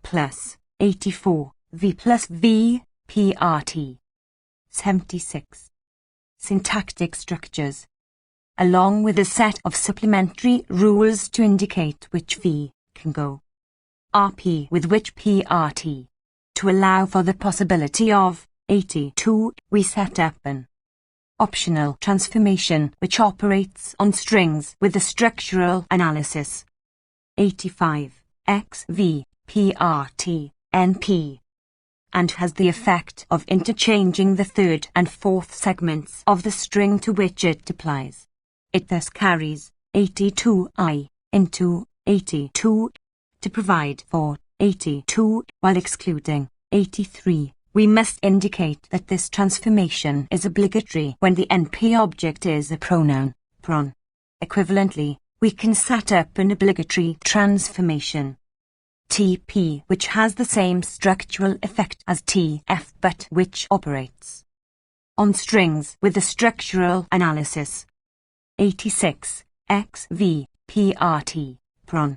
Plus 84 V plus V PRT 76 syntactic structures, along with a set of supplementary rules to indicate which V can go RP with which PRT. To allow for the possibility of 82, we set up an optional transformation which operates on strings with a structural analysis. 85 XV PRT NP, and has the effect of interchanging the third and fourth segments of the string to which it applies. It thus carries 82I into 82 to provide for 82 while excluding 83. We must indicate that this transformation is obligatory when the NP object is a pronoun, pron. Equivalently, we can set up an obligatory transformation TP which has the same structural effect as TF but which operates on strings with a structural analysis. 86 XV PRT pron.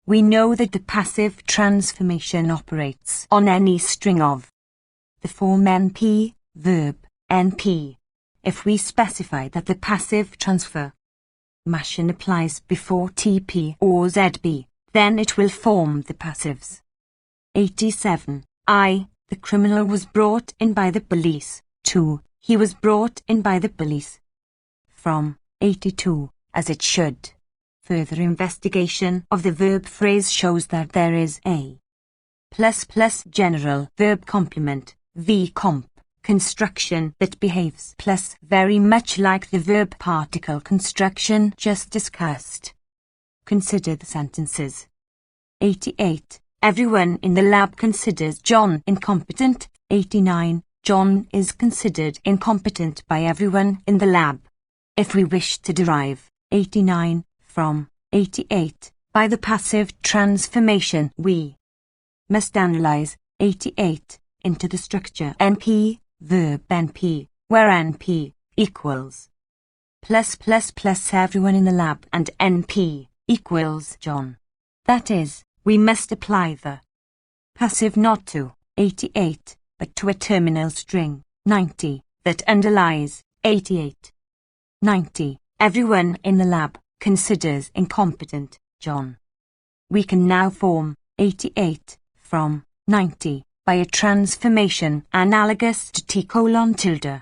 We know that the passive transformation operates on any string of the form NP, verb, NP. If we specify that the passive transformation applies before TP or ZB, then it will form the passives. 87. I. The criminal was brought in by the police. 2. He was brought in by the police. From 82. As it should. Further investigation of the verb phrase shows that there is a plus general verb complement, v-comp, construction that behaves plus very much like the verb particle construction just discussed. Consider the sentences. 88. Everyone in the lab considers John incompetent. 89. John is considered incompetent by everyone in the lab. If we wish to derive 89 from 88 by the passive transformation, we must analyze 88 into the structure NP, verb NP, where NP equals plus everyone in the lab and NP equals John. That is, we must apply the passive not to 88, but to a terminal string, 90, that underlies 88. 90. Everyone in the lab considers incompetent John. We can now form 88 from 90 by a transformation analogous to T:tilde.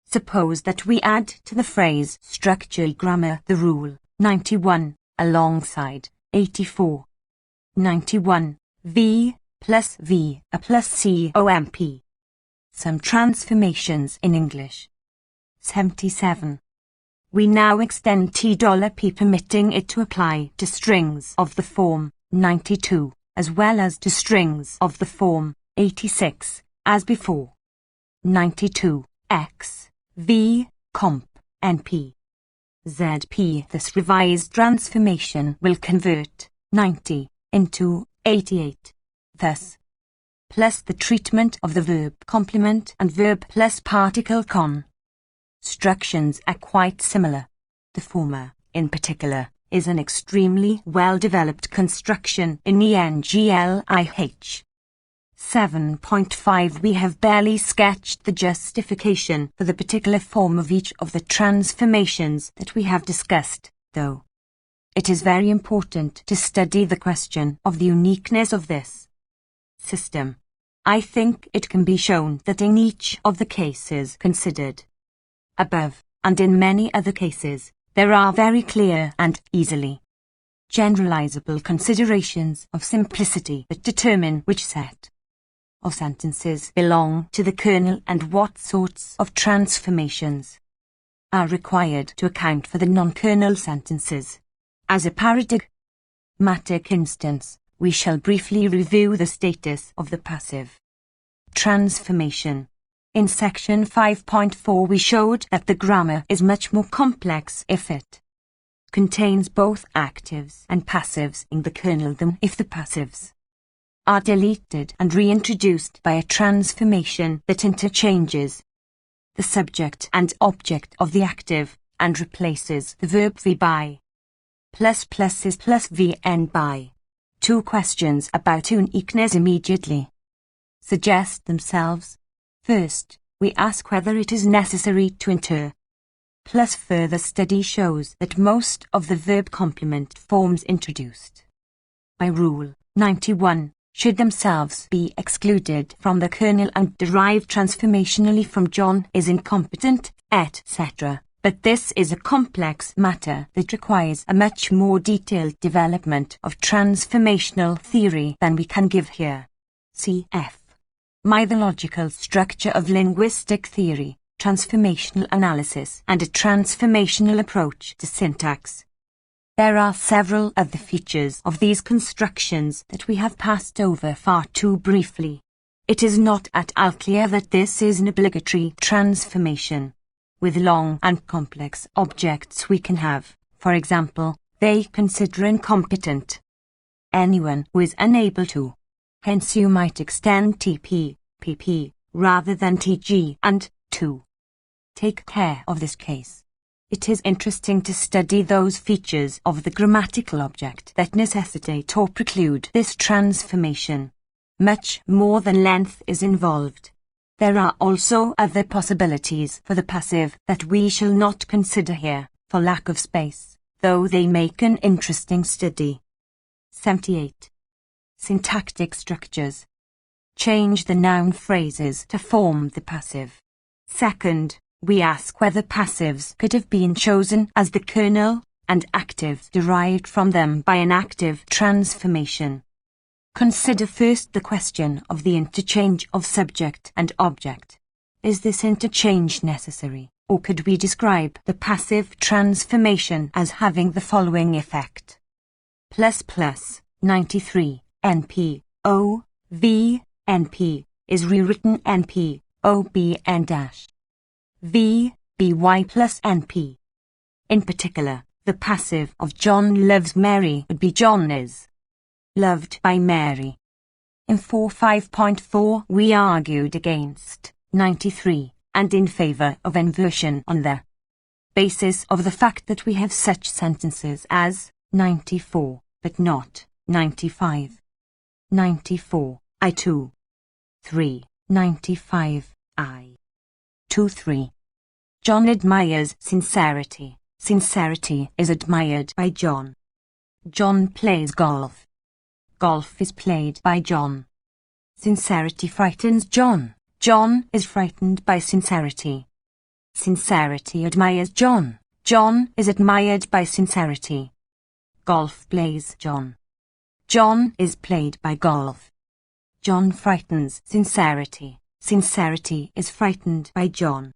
Suppose that we add to the phrase structural grammar the rule 91 alongside 84. 91. V plus V a plus COMP. Some transformations in English. 77. We now extend $P permitting it to apply to strings of the form 92 as well as to strings of the form 86 as before. 92 X V comp NP ZP. This revised transformation will convert 90 into 88. Thus, plus the treatment of the verb complement and verb plus particle constructions are quite similar. The former, in particular, is an extremely well-developed construction in ENGLIH. 7.5 We have barely sketched the justification for the particular form of each of the transformations that we have discussed, though. It is very important to study the question of the uniqueness of this system. I think it can be shown that in each of the cases considered above, and in many other cases, there are very clear and easily generalizable considerations of simplicity that determine which set of sentences belong to the kernel and what sorts of transformations are required to account for the non-kernel sentences. As a paradigmatic instance, we shall briefly review the status of the passive transformation. In section 5.4 we showed that the grammar is much more complex if it contains both actives and passives in the kernel than if the passives are deleted and reintroduced by a transformation that interchanges the subject and object of the active and replaces the verb v by plus is plus vn by. Two questions about uniqueness immediately suggest themselves. First, we ask whether it is necessary to inter. Plus further study shows that most of the verb complement forms introduced by Rule 91 should themselves be excluded from the kernel and derived transformationally from John is incompetent, etc. But this is a complex matter that requires a much more detailed development of transformational theory than we can give here. Cf. Mythological structure of linguistic theory, transformational analysis and a transformational approach to syntax. There are several of the features of these constructions that we have passed over far too briefly. It is not at all clear that this is an obligatory transformation. With long and complex objects we can have, for example, they consider incompetent anyone who is unable to. Hence you might extend TP, PP, rather than TG and to. Take care of this case. It is interesting to study those features of the grammatical object that necessitate or preclude this transformation. Much more than length is involved. There are also other possibilities for the passive that we shall not consider here, for lack of space, though they make an interesting study. 78. Syntactic structures. Change the noun phrases to form the passive. Second, we ask whether passives could have been chosen as the kernel and actives derived from them by an active transformation. Consider first the question of the interchange of subject and object. Is this interchange necessary, or could we describe the passive transformation as having the following effect? Plus 93 NP O V NP is rewritten NP O B N dash V by plus NP. In particular, the passive of John loves Mary would be John is loved by Mary. In 4.5.4 we argued against 93 and in favour of inversion on the basis of the fact that we have such sentences as 94 but not 95. 94 I 2 3 95 I 2 3. John admires sincerity. Sincerity is admired by John. John plays golf. Golf is played by John. Sincerity frightens John. John is frightened by sincerity. Sincerity admires John. John is admired by sincerity. Golf plays John. John is played by golf. John frightens sincerity. Sincerity is frightened by John.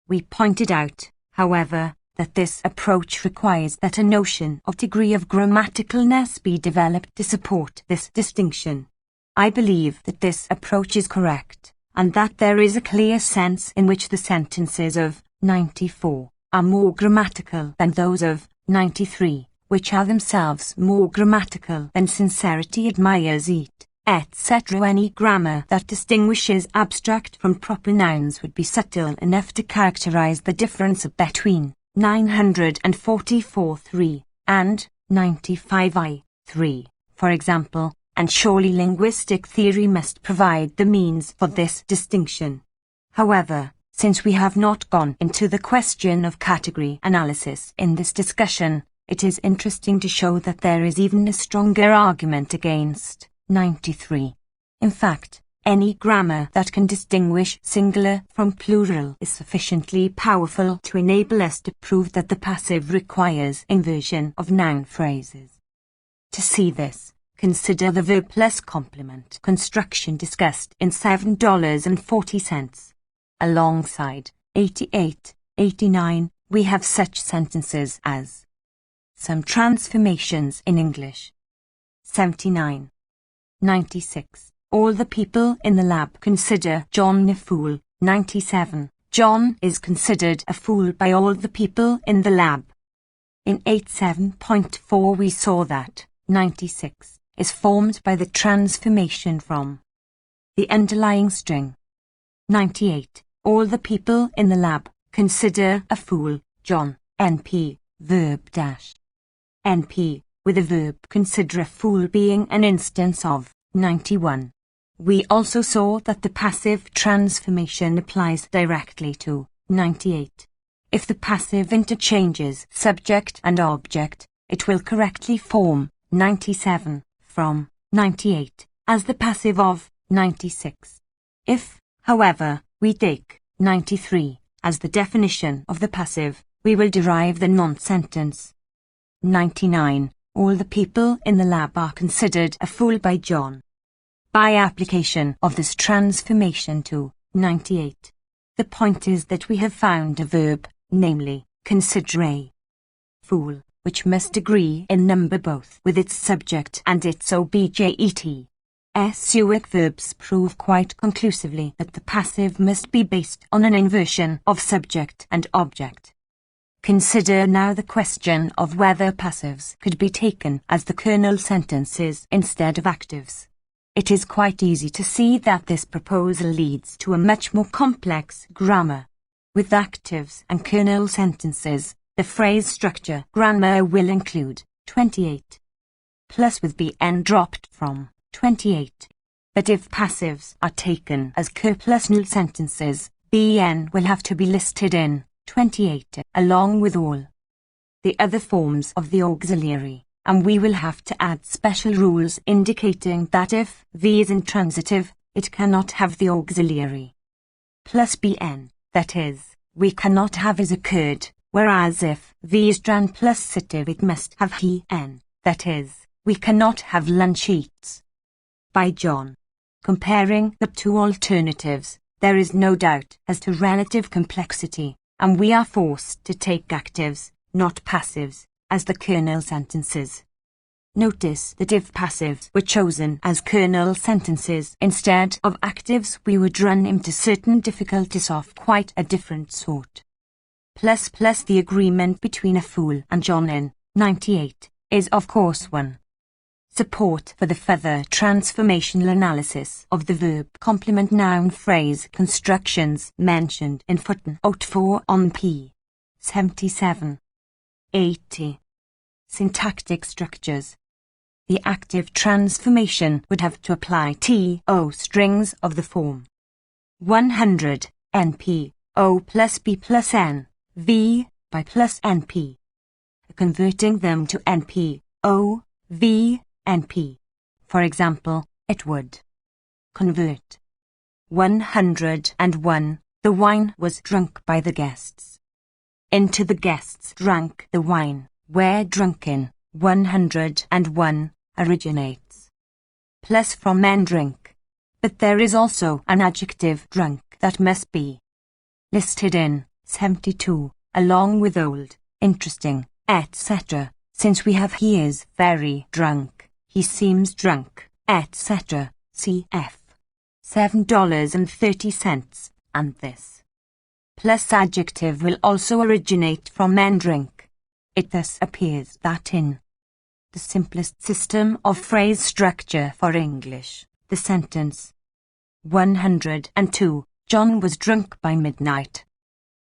We pointed out, however, that this approach requires that a notion of degree of grammaticalness be developed to support this distinction. I believe that this approach is correct, and that there is a clear sense in which the sentences of 94 are more grammatical than those of 93, which are themselves more grammatical than sincerity admires it, etc. Any grammar that distinguishes abstract from proper nouns would be subtle enough to characterize the difference between 944.3 and 95I3, for example, and surely linguistic theory must provide the means for this distinction. However, since we have not gone into the question of category analysis in this discussion, it is interesting to show that there is even a stronger argument against 93. In fact, any grammar that can distinguish singular from plural is sufficiently powerful to enable us to prove that the passive requires inversion of noun phrases. To see this, consider the verb plus complement construction discussed in $7.40. Alongside 88, 89, we have such sentences as some transformations in English. 79. 96. All the people in the lab consider John a fool. 97. John is considered a fool by all the people in the lab. In 87.4 we saw that 96 is formed by the transformation from the underlying string. 98. All the people in the lab consider a fool John. NP, verb dash. NP, with a verb consider a fool being an instance of 91. We also saw that the passive transformation applies directly to 98. If the passive interchanges subject and object, it will correctly form 97 from 98 as the passive of 96. If, however, we take 93 as the definition of the passive, we will derive the non-sentence. 99. All the people in the lab are considered a fool by John. By application of this transformation to 98, the point is that we have found a verb, namely, consider a fool, which must agree in number both with its subject and its object. SUic verbs prove quite conclusively that the passive must be based on an inversion of subject and object. Consider now the question of whether passives could be taken as the kernel sentences instead of actives. It is quite easy to see that this proposal leads to a much more complex grammar. With actives and kernel sentences, the phrase structure grammar will include 28, plus with bn dropped from 28. But if passives are taken as ker plus nil sentences, bn will have to be listed in 28 along with all the other forms of the auxiliary, and we will have to add special rules indicating that if v is intransitive, it cannot have the auxiliary plus bn, that is, we cannot have is occurred, whereas if v is transitive it must have hen, that is, we cannot have lunch eats. By John. Comparing the two alternatives, there is no doubt as to relative complexity, and we are forced to take actives, not passives, as the kernel sentences. Notice that if passives were chosen as kernel sentences instead of actives, we would run into certain difficulties of quite a different sort. Plus the agreement between a fool and John in 98 is of course one. Support for the further transformational analysis of the verb complement noun phrase constructions mentioned in footnote 4 on p. 77. 80. Syntactic structures. The active transformation would have to apply to strings of the form 100 np o plus b plus n v by plus np, converting them to np o v np. For example, it would convert 101, the wine was drunk by the guests, into the guests drank the wine, where drunken 101 originates. Plus from men drink. But there is also an adjective drunk that must be listed in 72, along with old, interesting, etc., since we have he is very drunk. He seems drunk, etc. cf. $7.30, and this plus adjective will also originate from men drink. It thus appears that in the simplest system of phrase structure for English, the sentence 102, John was drunk by midnight,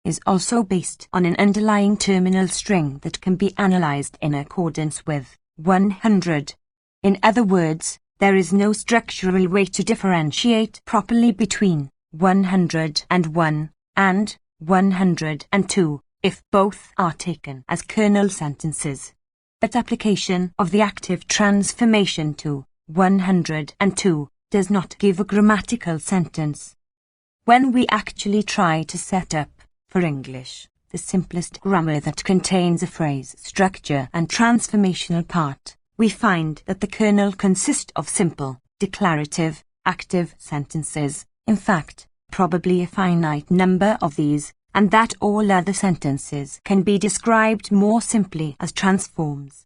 is also based on an underlying terminal string that can be analyzed in accordance with 100. In other words, there is no structural way to differentiate properly between 101 and 102 if both are taken as kernel sentences. But application of the active transformation to 102 does not give a grammatical sentence. When we actually try to set up, for English, the simplest grammar that contains a phrase structure and transformational part, we find that the kernel consists of simple, declarative, active sentences, in fact, probably a finite number of these, and that all other sentences can be described more simply as transforms.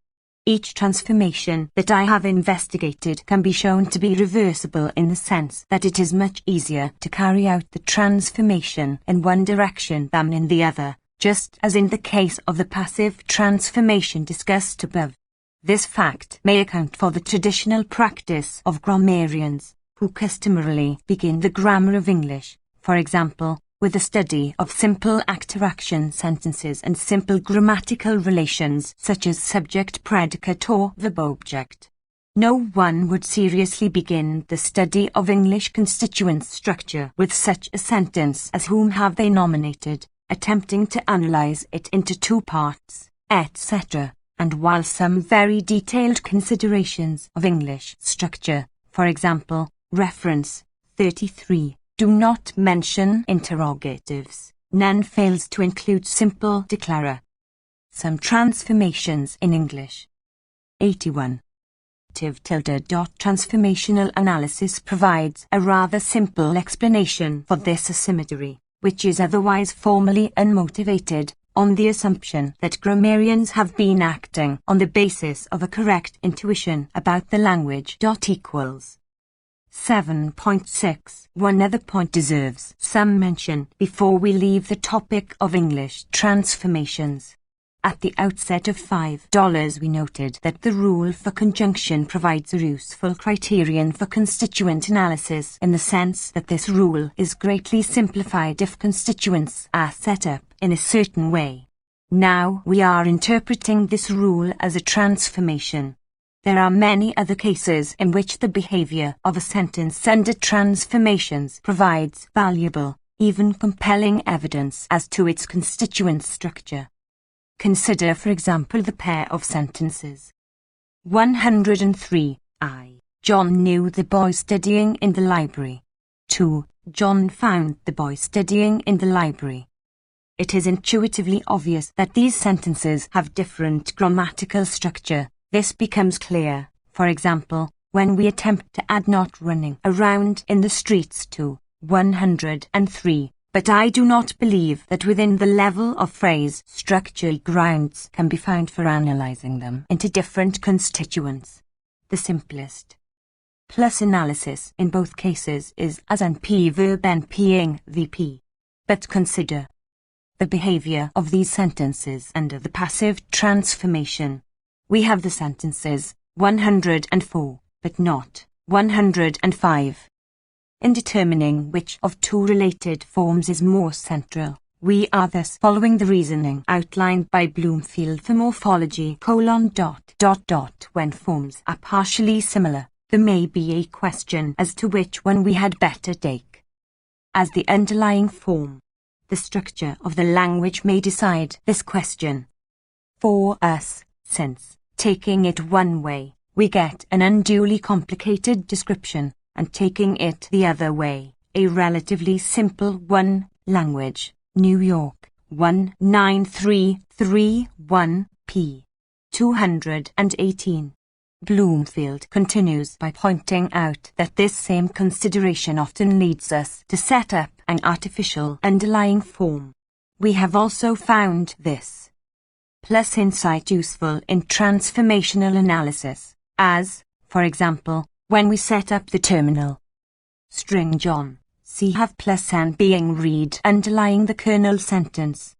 Each transformation that I have investigated can be shown to be reversible in the sense that it is much easier to carry out the transformation in one direction than in the other, just as in the case of the passive transformation discussed above. This fact may account for the traditional practice of grammarians, who customarily begin the grammar of English, for example, with a study of simple actor-action sentences and simple grammatical relations such as subject-predicate or verb-object. No one would seriously begin the study of English constituent structure with such a sentence as "Whom have they nominated?" attempting to analyze it into two parts, etc., and while some very detailed considerations of English structure, for example, reference 33, do not mention interrogatives, none fails to include simple declara. Some transformations in English. 81. Transformational analysis provides a rather simple explanation for this asymmetry, which is otherwise formally unmotivated, on the assumption that grammarians have been acting on the basis of a correct intuition about the language. 7.6. One other point deserves some mention before we leave the topic of English transformations. At the outset of $5 we noted that the rule for conjunction provides a useful criterion for constituent analysis in the sense that this rule is greatly simplified if constituents are set up in a certain way. Now we are interpreting this rule as a transformation. There are many other cases in which the behavior of a sentence under transformations provides valuable, even compelling evidence as to its constituent structure. Consider, for example, the pair of sentences. 103. John knew the boy studying in the library. 2. John found the boy studying in the library. It is intuitively obvious that these sentences have different grammatical structure. This becomes clear, for example, when we attempt to add "not running around in the streets" to 103. But I do not believe that within the level of phrase structure grounds can be found for analyzing them into different constituents. The simplest plus analysis in both cases is as NP verb NPing VP. But consider the behavior of these sentences under the passive transformation. We have the sentences 104, but not 105. In determining which of two related forms is more central, we are thus following the reasoning outlined by Bloomfield for morphology: When forms are partially similar, there may be a question as to which one we had better take as the underlying form. The structure of the language may decide this question for us, since, taking it one way, we get an unduly complicated description, and taking it the other way, a relatively simple one. Language, New York, 19331 p. 218. Bloomfield continues by pointing out that this same consideration often leads us to set up an artificial underlying form. We have also found this plus insight useful in transformational analysis, as, for example, when we set up the terminal string John, see have plus and being read underlying the kernel sentence.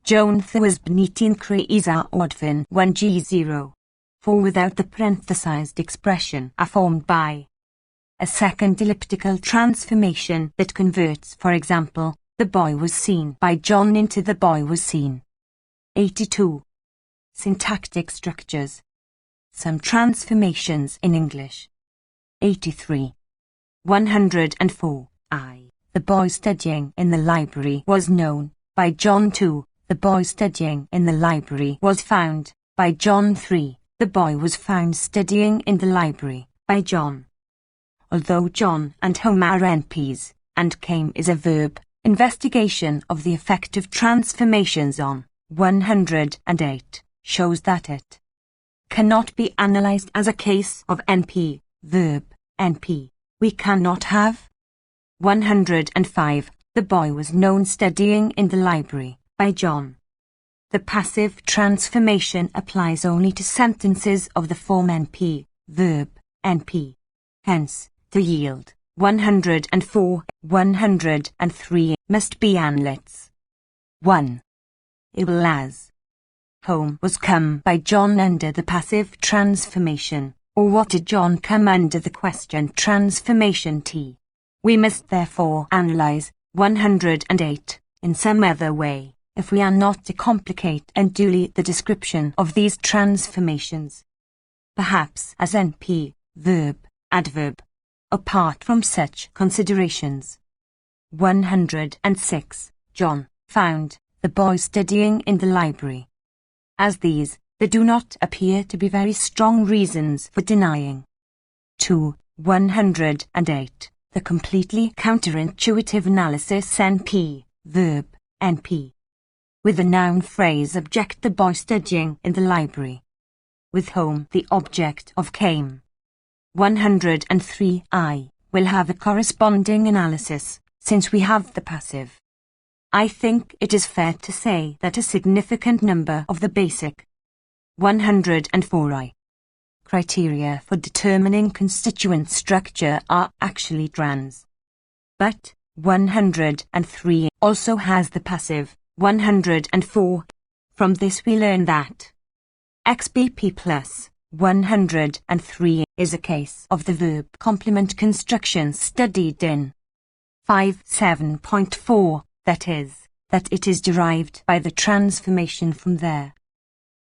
Joan was benitin kreisa ordvin 1G0. For without the parenthesized expression are formed by a second elliptical transformation that converts, for example, the boy was seen by John into the boy was seen. 82. Syntactic structures. Some transformations in English. 83. 104. The boy studying in the library was known by John 2. The boy studying in the library was found by John 3. The boy was found studying in the library by John. Although John and home are NPs, and came is a verb, investigation of the effect of transformations on 108 shows that it cannot be analyzed as a case of NP, verb, NP. We cannot have 105. The boy was known studying in the library by John. The passive transformation applies only to sentences of the form NP, verb, NP. Hence, to yield 104, 103 must be analytes. 1. It will as. Home was come by John under the passive transformation, or what did John come under the question transformation T. We must therefore analyze 108 in some other way, if we are not to complicate unduly the description of these transformations. Perhaps as NP, verb, adverb. Apart from such considerations. 106. John found the boy studying in the library. As these, there do not appear to be very strong reasons for denying. 2. 108. The completely counterintuitive analysis NP, verb, NP. With the noun phrase object the boy studying in the library. With home the object of came. 103I will have a corresponding analysis, since we have the passive. I think it is fair to say that a significant number of the basic 104I criteria for determining constituent structure are actually trans. But 103 also has the passive 104. From this we learn that XBP plus 103 is a case of the verb complement construction studied in 5.7.4, that is, that it is derived by the transformation from there.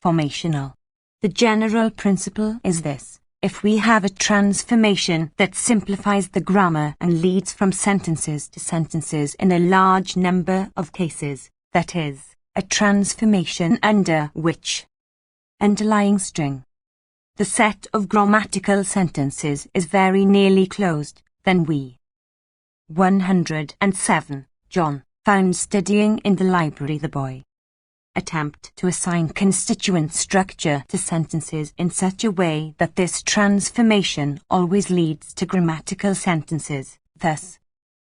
Formational. The general principle is this: if we have a transformation that simplifies the grammar and leads from sentences to sentences in a large number of cases, that is, a transformation under which underlying string the set of grammatical sentences is very nearly closed, then we 107. John found studying in the library the boy. Attempt to assign constituent structure to sentences in such a way that this transformation always leads to grammatical sentences, thus,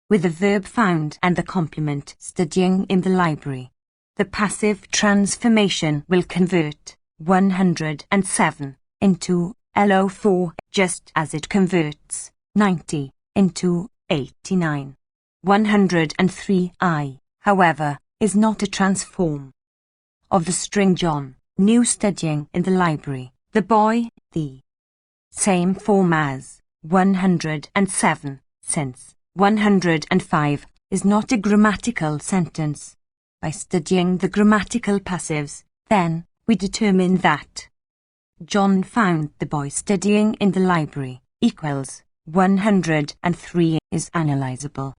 with the verb found and the complement studying in the library. The passive transformation will convert 107 into LO4, just as it converts 90 into 89. 103I, however, is not a transform of the string John knew studying in the library, the boy, the same form as 107, since 105 is not a grammatical sentence. By studying the grammatical passives, then, we determine that John found the boy studying in the library equals 103 is analyzable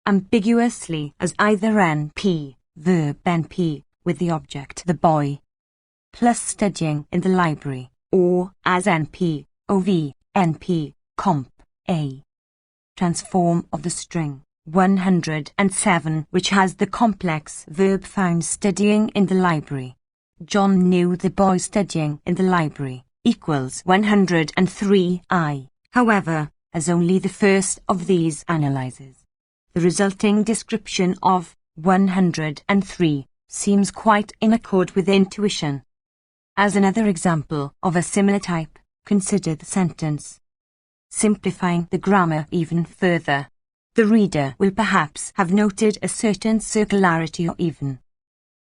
ambiguously as either NP, verb NP, with the object the boy, plus studying in the library, or as NP, OV, NP, comp, A. Transform of the string 107, which has the complex verb found studying in the library. John knew the boy studying in the library equals 103I, however, as only the first of these analyzes. The resulting description of 103 seems quite in accord with intuition. As another example of a similar type, consider the sentence. Simplifying the grammar even further, the reader will perhaps have noted a certain circularity or even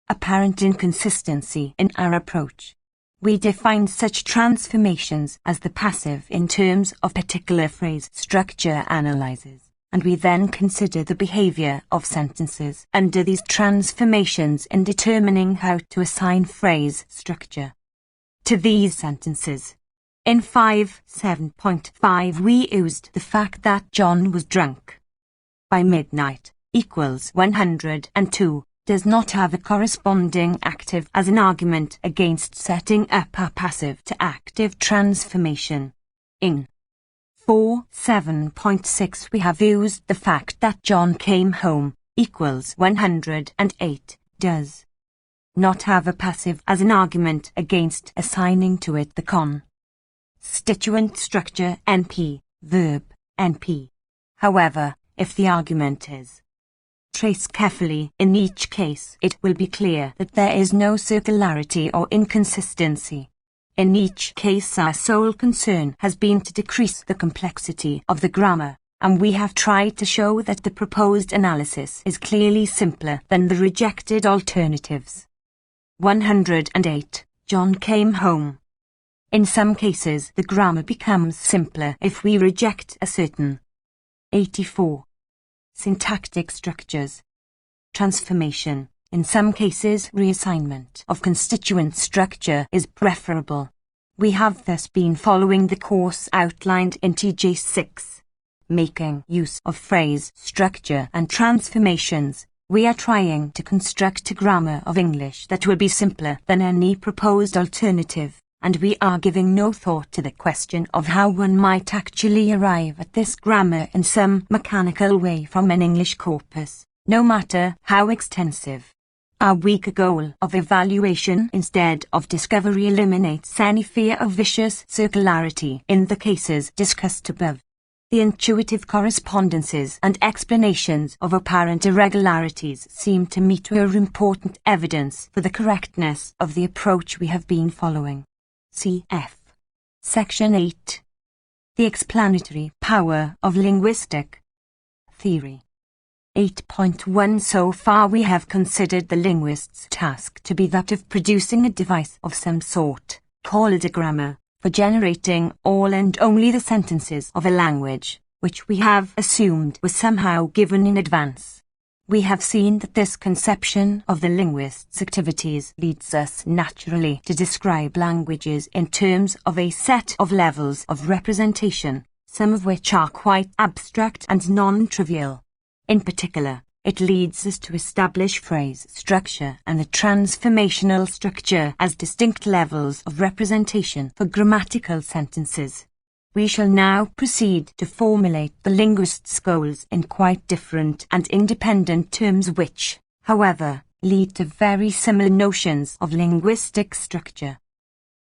apparent inconsistency in our approach. We define such transformations as the passive in terms of particular phrase structure analyses, and we then consider the behavior of sentences under these transformations in determining how to assign phrase structure to these sentences. In 5.7.5 we used the fact that John was drunk by midnight equals 102 does not have a corresponding active as an argument against setting up a passive to active transformation. In 4.7.6 we have used the fact that John came home equals 108 does not have a passive as an argument against assigning to it the constituent structure NP, verb NP. However, if the argument is trace carefully in each case, it will be clear that there is no circularity or inconsistency. In each case our sole concern has been to decrease the complexity of the grammar, and we have tried to show that the proposed analysis is clearly simpler than the rejected alternatives. 108. John came home. In some cases the grammar becomes simpler if we reject a certain. 84. Syntactic structures. Transformation. In some cases reassignment of constituent structure is preferable. We have thus been following the course outlined in TJ 6. Making use of phrase structure and transformations, we are trying to construct a grammar of English that will be simpler than any proposed alternative, and we are giving no thought to the question of how one might actually arrive at this grammar in some mechanical way from an English corpus, no matter how extensive. Our weaker goal of evaluation instead of discovery eliminates any fear of vicious circularity in the cases discussed above. The intuitive correspondences and explanations of apparent irregularities seem to me to are important evidence for the correctness of the approach we have been following. Cf. Section 8. The explanatory power of linguistic theory. 8.1 So far we have considered the linguist's task to be that of producing a device of some sort, called a grammar, for generating all and only the sentences of a language, which we have assumed was somehow given in advance. We have seen that this conception of the linguist's activities leads us naturally to describe languages in terms of a set of levels of representation, some of which are quite abstract and non-trivial. In particular, it leads us to establish phrase structure and the transformational structure as distinct levels of representation for grammatical sentences. We shall now proceed to formulate the linguist's goals in quite different and independent terms which, however, lead to very similar notions of linguistic structure.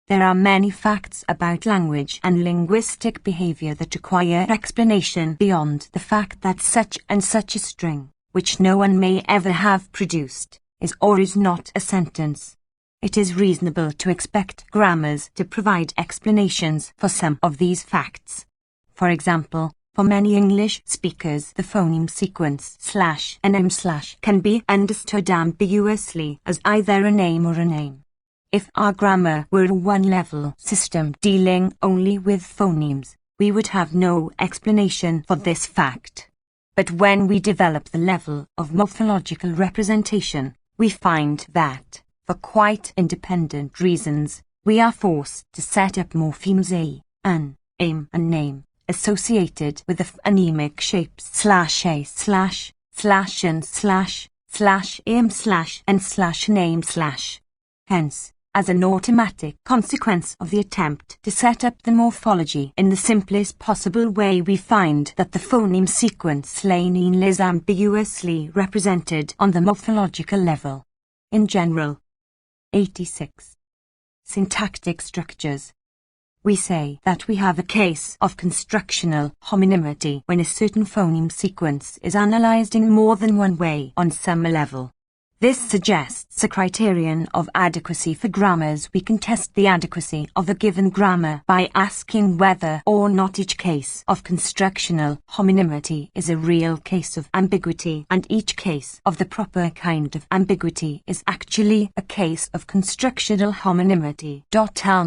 There are many facts about language and linguistic behavior that require explanation beyond the fact that such and such a string, which no one may ever have produced, is or is not a sentence. It is reasonable to expect grammars to provide explanations for some of these facts. For example, for many English speakers the phoneme sequence /nm/ can be understood ambiguously as either a name or a name. If our grammar were a one-level system dealing only with phonemes, we would have no explanation for this fact. But when we develop the level of morphological representation, we find that, for quite independent reasons, we are forced to set up morphemes a, an, aim and name, associated with the phonemic shapes /a/, /n/, /am/, and /name/. Hence, as an automatic consequence of the attempt to set up the morphology in the simplest possible way, we find that the phoneme sequence /n is ambiguously represented on the morphological level. In general. 86. Syntactic structures. We say that we have a case of constructional homonymity when a certain phoneme sequence is analyzed in more than one way on some level. This suggests a criterion of adequacy for grammars. We can test the adequacy of a given grammar by asking whether or not each case of constructional homonymity is a real case of ambiguity, and each case of the proper kind of ambiguity is actually a case of constructional homonymity.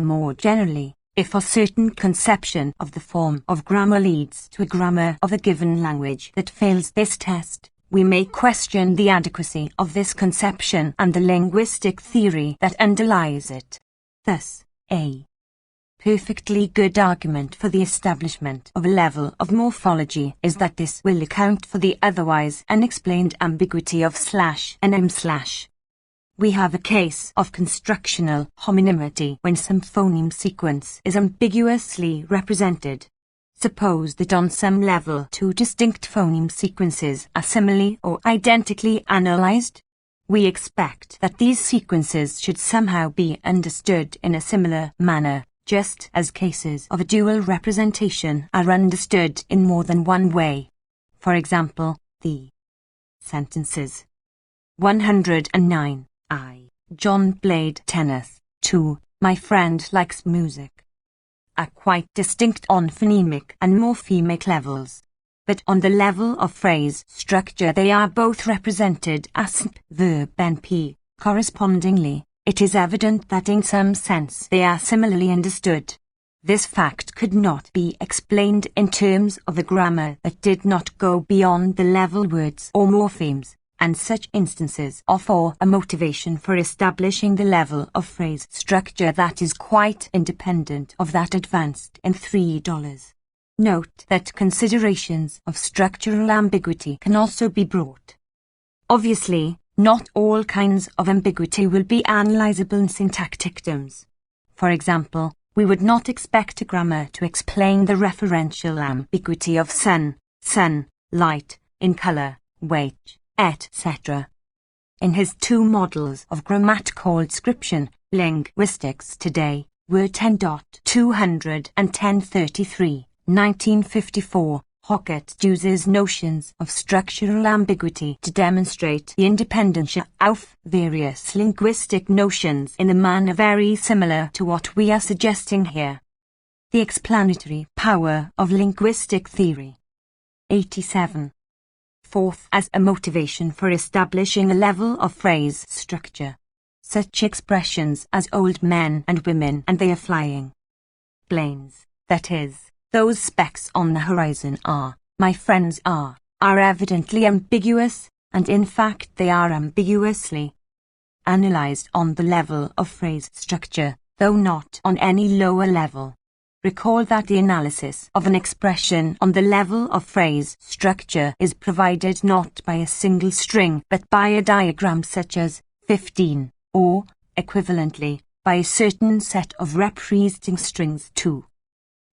More generally, if a certain conception of the form of grammar leads to a grammar of a given language that fails this test, we may question the adequacy of this conception and the linguistic theory that underlies it. Thus, a perfectly good argument for the establishment of a level of morphology is that this will account for the otherwise unexplained ambiguity of /nm/. We have a case of constructional homonymity when some phoneme sequence is ambiguously represented. Suppose that on some level two distinct phoneme sequences are similarly or identically analyzed. We expect that these sequences should somehow be understood in a similar manner, just as cases of a dual representation are understood in more than one way. For example, the sentences. 109. John played tennis. 2. My friend likes music. Are quite distinct on phonemic and morphemic levels. But on the level of phrase structure they are both represented as verb NP. Correspondingly, it is evident that in some sense they are similarly understood. This fact could not be explained in terms of a grammar that did not go beyond the level words or morphemes, and such instances offer a motivation for establishing the level of phrase structure that is quite independent of that advanced in $3. Note that considerations of structural ambiguity can also be brought. Obviously, not all kinds of ambiguity will be analyzable in syntactic terms. For example, we would not expect a grammar to explain the referential ambiguity of sun, light, in color, weight, etc. In his 2 models of grammatical description, Linguistics Today, Word 10.233, 1954, Hockett uses notions of structural ambiguity to demonstrate the independence of various linguistic notions in a manner very similar to what we are suggesting here. The explanatory power of linguistic theory. 87. Fourth, as a motivation for establishing a level of phrase structure. Such expressions as old men and women and they are flying. Planes, that is, those specks on the horizon are, my friends are evidently ambiguous, and in fact they are ambiguously analyzed on the level of phrase structure, though not on any lower level. Recall that the analysis of an expression on the level of phrase structure is provided not by a single string but by a diagram such as 15, or, equivalently, by a certain set of representing strings too.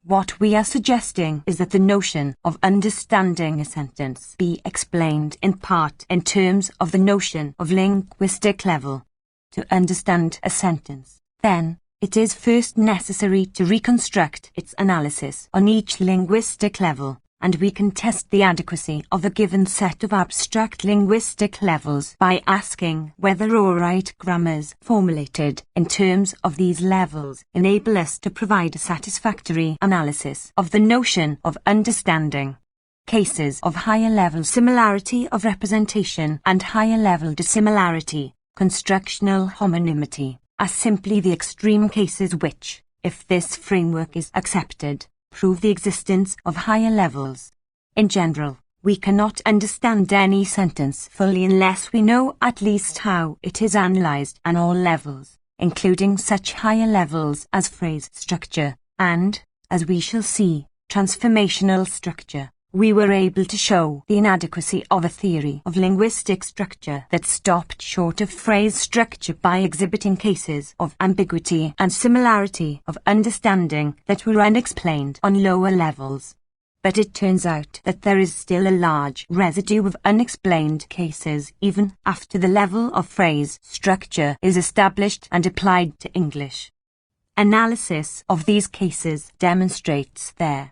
What we are suggesting is that the notion of understanding a sentence be explained in part in terms of the notion of linguistic level. To understand a sentence, then, it is first necessary to reconstruct its analysis on each linguistic level, and we can test the adequacy of a given set of abstract linguistic levels by asking whether all-right grammars formulated in terms of these levels enable us to provide a satisfactory analysis of the notion of understanding. Cases of higher-level similarity of representation and higher-level dissimilarity, constructional homonymity, are simply the extreme cases which, if this framework is accepted, prove the existence of higher levels. In general, we cannot understand any sentence fully unless we know at least how it is analyzed on all levels, including such higher levels as phrase structure, and, as we shall see, transformational structure. We were able to show the inadequacy of a theory of linguistic structure that stopped short of phrase structure by exhibiting cases of ambiguity and similarity of understanding that were unexplained on lower levels. But it turns out that there is still a large residue of unexplained cases even after the level of phrase structure is established and applied to English. Analysis of these cases demonstrates that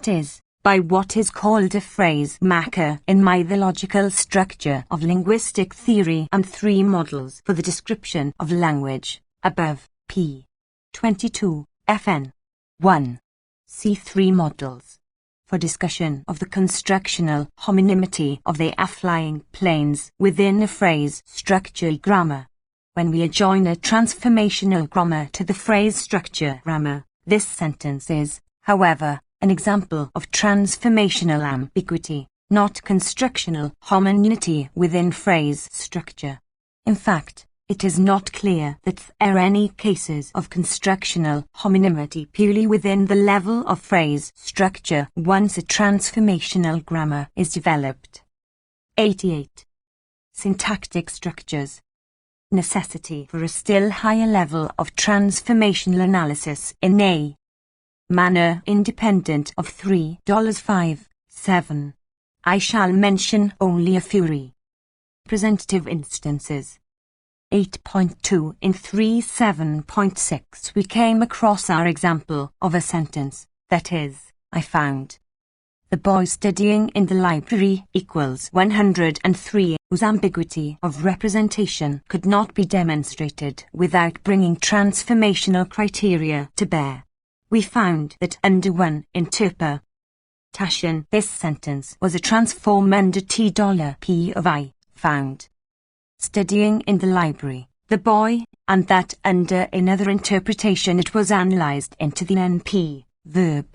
is, by what is called a phrase marker in mythological structure of linguistic theory and 3 models for the description of language, above, p. 22, fn. 1. See 3 models. For discussion of the constructional homonymity of the flying planes within a phrase structure grammar. When we adjoin a transformational grammar to the phrase structure grammar, this sentence is, however, an example of transformational ambiguity, not constructional homogeneity within phrase structure. In fact, it is not clear that there are any cases of constructional homonymity purely within the level of phrase structure once a transformational grammar is developed. 88. Syntactic structures. Necessity for a still higher level of transformational analysis in a manner independent of $3.57. I shall mention only a few representative instances. 8.2 in 37.6 we came across our example of a sentence, that is, I found The boy studying in the library equals 103, whose ambiguity of representation could not be demonstrated without bringing transformational criteria to bear. We found that under one interpretation, this sentence was a transform under $P of I, found. Studying in the library, the boy, and that under another interpretation it was analysed into the NP, verb,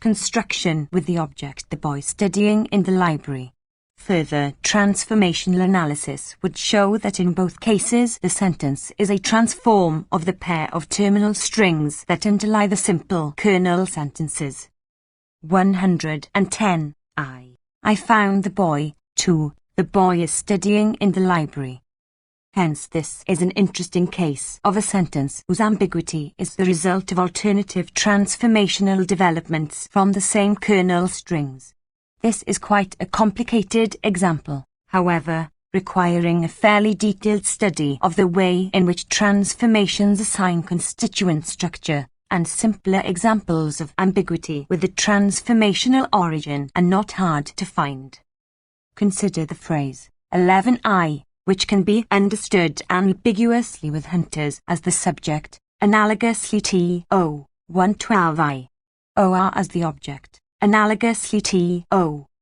construction with the object the boy studying in the library. Further transformational analysis would show that in both cases the sentence is a transform of the pair of terminal strings that underlie the simple kernel sentences. 110. I found the boy. 2. The boy is studying in the library. Hence this is an interesting case of a sentence whose ambiguity is the result of alternative transformational developments from the same kernel strings. This is quite a complicated example, however, requiring a fairly detailed study of the way in which transformations assign constituent structure, and simpler examples of ambiguity with a transformational origin are not hard to find. Consider the phrase 11I, which can be understood ambiguously with hunters as the subject, analogously to 112I, OR as the object, analogously to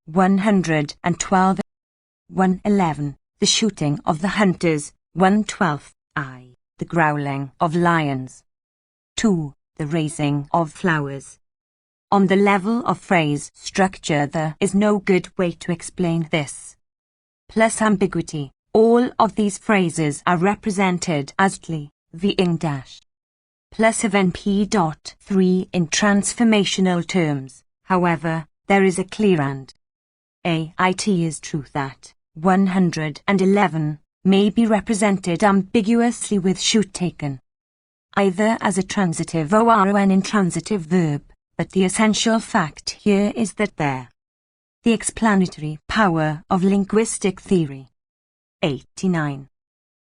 112, 111, the shooting of the hunters, 112I, the growling of lions, 2, the raising of flowers. On the level of phrase structure there is no good way to explain this. Plus ambiguity. All of these phrases are represented as tli, v-ing dash. Plus of np.3 in transformational terms. However, there is a clear and it is true that 111 may be represented ambiguously with shoot taken, either as a transitive or an intransitive verb, but the essential fact here is that there. The explanatory power of linguistic theory. 89.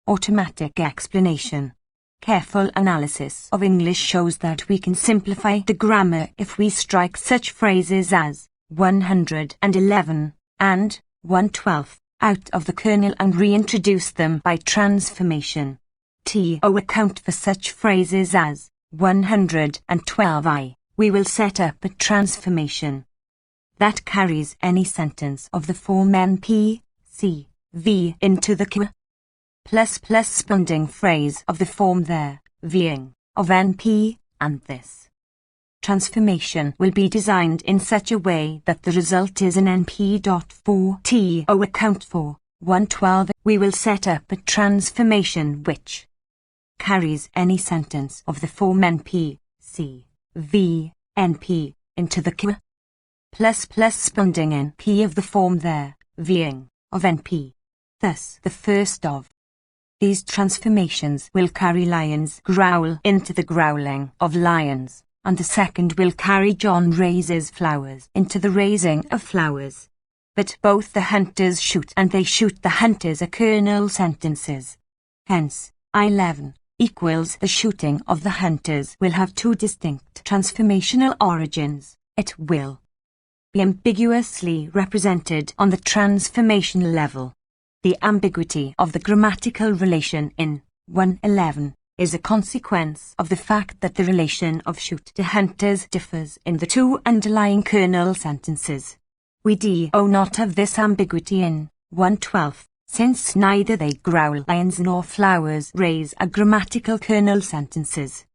Automatic explanation. Careful analysis of English shows that we can simplify the grammar if we strike such phrases as 111 and 112 out of the kernel and reintroduce them by transformation. To account for such phrases as 112I, we will set up a transformation that carries any sentence of the form NP, C, V into the Q plus spunding phrase of the form there, Ving, of NP, and this transformation will be designed in such a way that the result is an NP.4 to account for 112. We will set up a transformation which carries any sentence of the form NP, C, V, NP into the Q plus spunding NP of the form there, Ving, of NP. Thus, the first of these transformations will carry lions growl into the growling of lions, and the second will carry John raises flowers into the raising of flowers. But both the hunters shoot and they shoot the hunters are kernel sentences. Hence, I11 equals the shooting of the hunters will have two distinct transformational origins. It will be ambiguously represented on the transformation level. The ambiguity of the grammatical relation in 111 is a consequence of the fact that the relation of shoot to hunters differs in the two underlying kernel sentences. We do not have this ambiguity in 112, since neither they growl lions nor flowers raise are grammatical kernel sentences.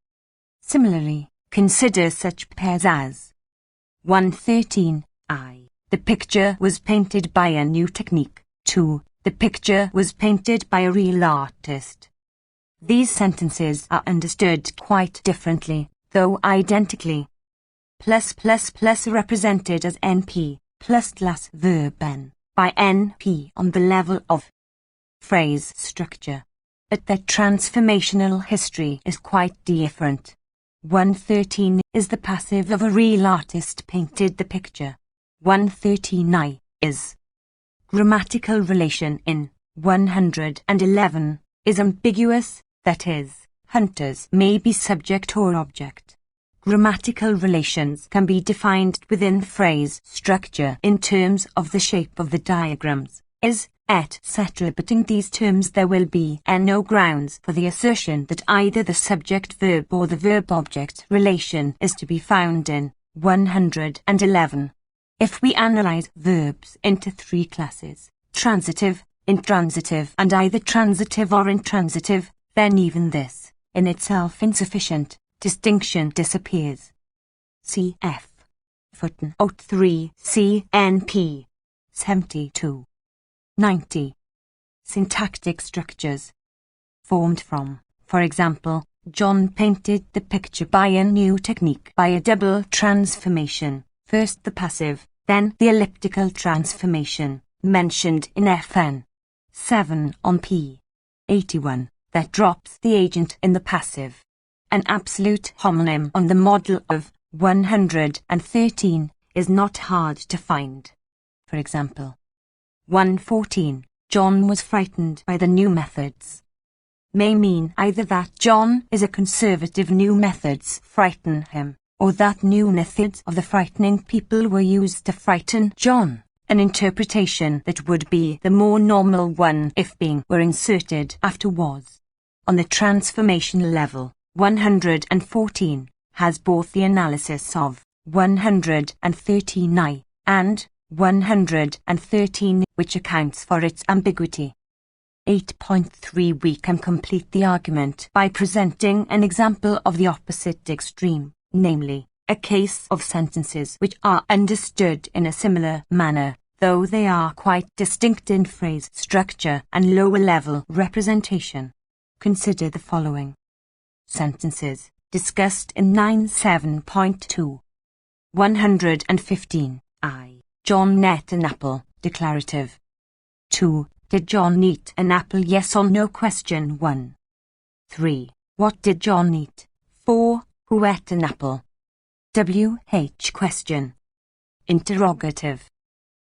Similarly, consider such pairs as 113, the picture was painted by a new technique. 2. The picture was painted by a real artist. These sentences are understood quite differently, though identically. Plus represented as NP, plus verb N, by NP on the level of phrase structure. But their transformational history is quite different. 113 is the passive of a real artist painted the picture. 113I is grammatical relation in 111 is ambiguous, that is, hunters may be subject or object. Grammatical relations can be defined within phrase structure in terms of the shape of the diagrams, is, etc. But in these terms there will be no grounds for the assertion that either the subject-verb or the verb-object relation is to be found in 111. If we analyze verbs into three classes, transitive, intransitive and either transitive or intransitive, then even this, in itself insufficient, distinction disappears. Cf. Footnote 3 CNP 72. 90. Syntactic structures. Formed from, for example, John painted the picture by a new technique by a double transformation, first the passive, then the elliptical transformation, mentioned in FN 7 on p. 81, that drops the agent in the passive. An absolute homonym on the model of 113 is not hard to find. For example, 114, John was frightened by the new methods, may mean either that John is a conservative new methods frighten him, or that new methods of the frightening people were used to frighten John, an interpretation that would be the more normal one if being were inserted after was. On the transformation level, 114 has both the analysis of 113I and 113, which accounts for its ambiguity. 8.3 We can complete the argument by presenting an example of the opposite extreme, namely, a case of sentences which are understood in a similar manner, though they are quite distinct in phrase structure and lower-level representation. Consider the following sentences, discussed in 9.7.2. 115. John ate an apple, declarative. 2. Did John eat an apple? Yes or no? Question 1. 3. What did John eat? 4. Who ate an apple? WH question. Interrogative.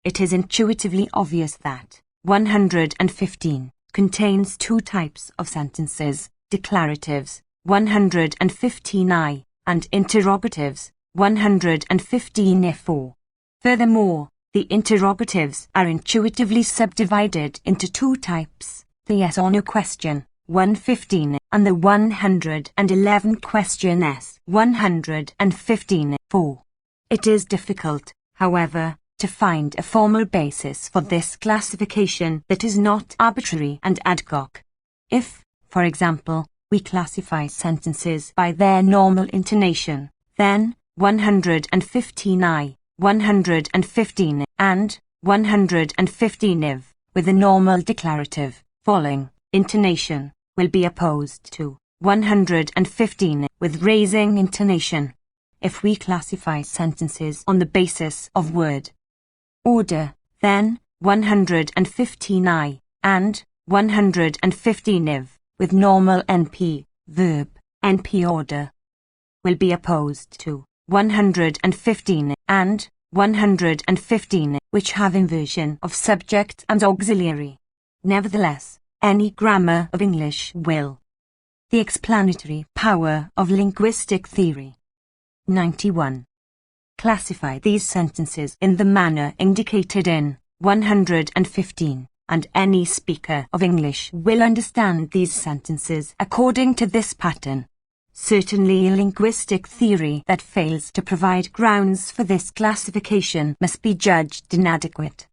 It is intuitively obvious that 115 contains two types of sentences, declaratives, 115I, and interrogatives, 115F4. Furthermore, the interrogatives are intuitively subdivided into two types, the yes or no question, 115, and the 111 question S, 115-4. It is difficult, however, to find a formal basis for this classification that is not arbitrary and ad hoc. If, for example, we classify sentences by their normal intonation, then 115I, 115 and 115 if, with a normal declarative, falling, intonation, will be opposed to 115 with raising intonation. If we classify sentences on the basis of word order, then 115I and 115 if, with normal NP, verb, NP order, will be opposed to 115 and 115, which have inversion of subject and auxiliary. Nevertheless, any grammar of English will. The explanatory power of linguistic theory. 91. Classify these sentences in the manner indicated in 115, and any speaker of English will understand these sentences according to this pattern. Certainly a linguistic theory that fails to provide grounds for this classification must be judged inadequate.